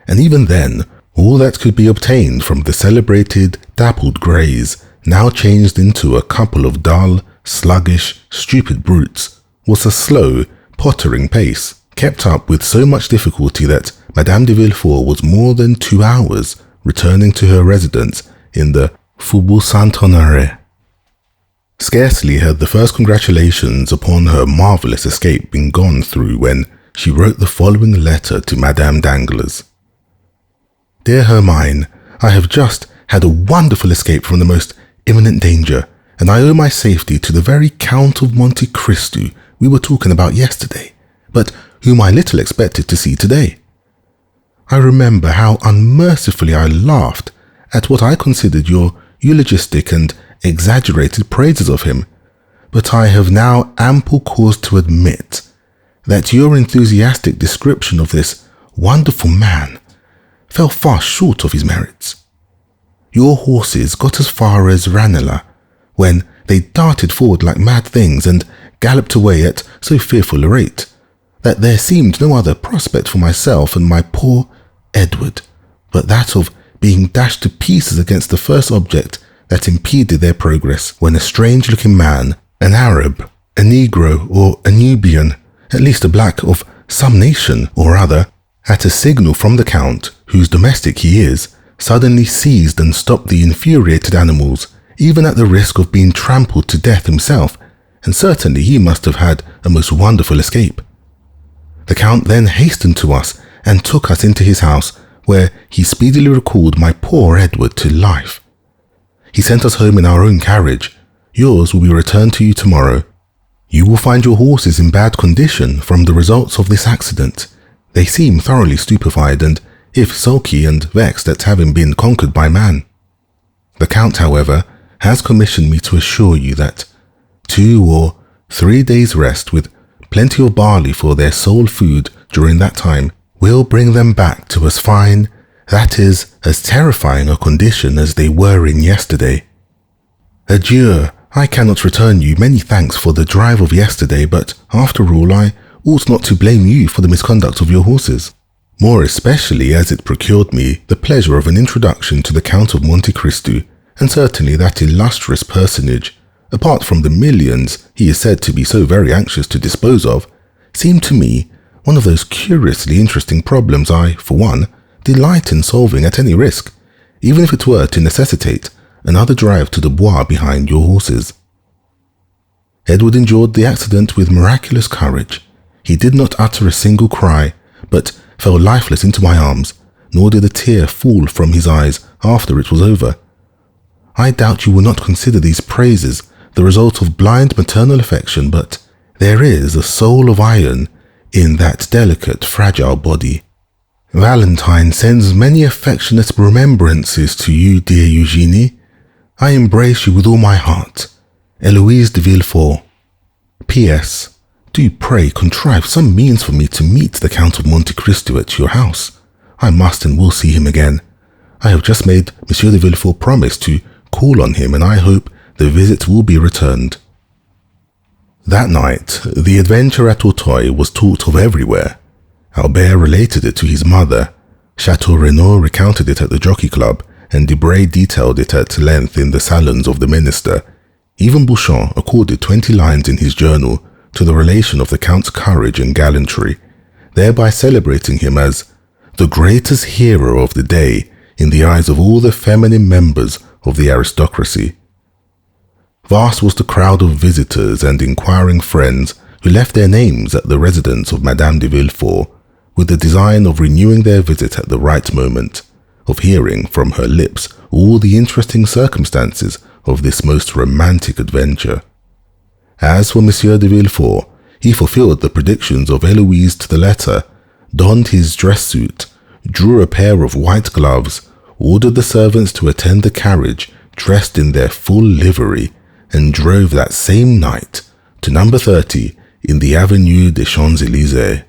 and even then, all that could be obtained from the celebrated dappled greys, now changed into a couple of dull, sluggish, stupid brutes, was a slow, pottering pace, kept up with so much difficulty that Madame de Villefort was more than 2 hours returning to her residence in the Faubourg Saint-Honoré. Scarcely had the first congratulations upon her marvellous escape been gone through when she wrote the following letter to Madame Danglars. "Dear Hermine, I have just had a wonderful escape from the most imminent danger, and I owe my safety to the very Count of Monte Cristo we were talking about yesterday, but whom I little expected to see today. I remember how unmercifully I laughed at what I considered your eulogistic and exaggerated praises of him, but I have now ample cause to admit that your enthusiastic description of this wonderful man fell far short of his merits. Your horses got as far as Ranelagh, when they darted forward like mad things and galloped away at so fearful a rate, that there seemed no other prospect for myself and my poor Edward but that of being dashed to pieces against the first object that impeded their progress, when a strange-looking man, an Arab, A Negro or a Nubian, at least a black of some nation or other, at a signal from the Count, whose domestic he is, suddenly seized and stopped the infuriated animals, even at the risk of being trampled to death himself, and certainly he must have had a most wonderful escape. The Count then hastened to us and took us into his house, where he speedily recalled my poor Edward to life. He sent us home in our own carriage. Yours will be returned to you tomorrow. You will find your horses in bad condition from the results of this accident. They seem thoroughly stupefied and, if sulky and vexed at having been conquered by man. The Count, however, has commissioned me to assure you that 2 or 3 days' rest with plenty of barley for their sole food during that time will bring them back to as fine, that is, as terrifying a condition as they were in yesterday. Adieu. I cannot return you many thanks for the drive of yesterday, but after all I ought not to blame you for the misconduct of your horses, more especially as it procured me the pleasure of an introduction to the Count of Monte Cristo, and certainly that illustrious personage, apart from the millions he is said to be so very anxious to dispose of, seemed to me one of those curiously interesting problems I, for one, delight in solving at any risk, even if it were to necessitate another drive to the Bois behind your horses. Edward endured the accident with miraculous courage. He did not utter a single cry, but fell lifeless into my arms, nor did a tear fall from his eyes after it was over. I doubt you will not consider these praises the result of blind maternal affection, but there is a soul of iron in that delicate, fragile body. Valentine sends many affectionate remembrances to you, dear Eugenie. I embrace you with all my heart. Eloise de Villefort. P.S. Do pray contrive some means for me to meet the Count of Monte Cristo at your house. I must and will see him again. I have just made Monsieur de Villefort promise to call on him, and I hope the visit will be returned. That night, the adventure at Auteuil was talked of everywhere. Albert related it to his mother. Chateau Renaud recounted it at the Jockey Club, and Debray detailed it at length in the salons of the minister. Even Bouchon accorded 20 lines in his journal to the relation of the Count's courage and gallantry, thereby celebrating him as the greatest hero of the day in the eyes of all the feminine members of the aristocracy. Vast was the crowd of visitors and inquiring friends who left their names at the residence of Madame de Villefort, with the design of renewing their visit at the right moment, of hearing from her lips all the interesting circumstances of this most romantic adventure. As for Monsieur de Villefort, he fulfilled the predictions of Eloise to the letter, donned his dress suit, drew a pair of white gloves, ordered the servants to attend the carriage dressed in their full livery, and drove that same night to number 30 in the Avenue des Champs-Élysées.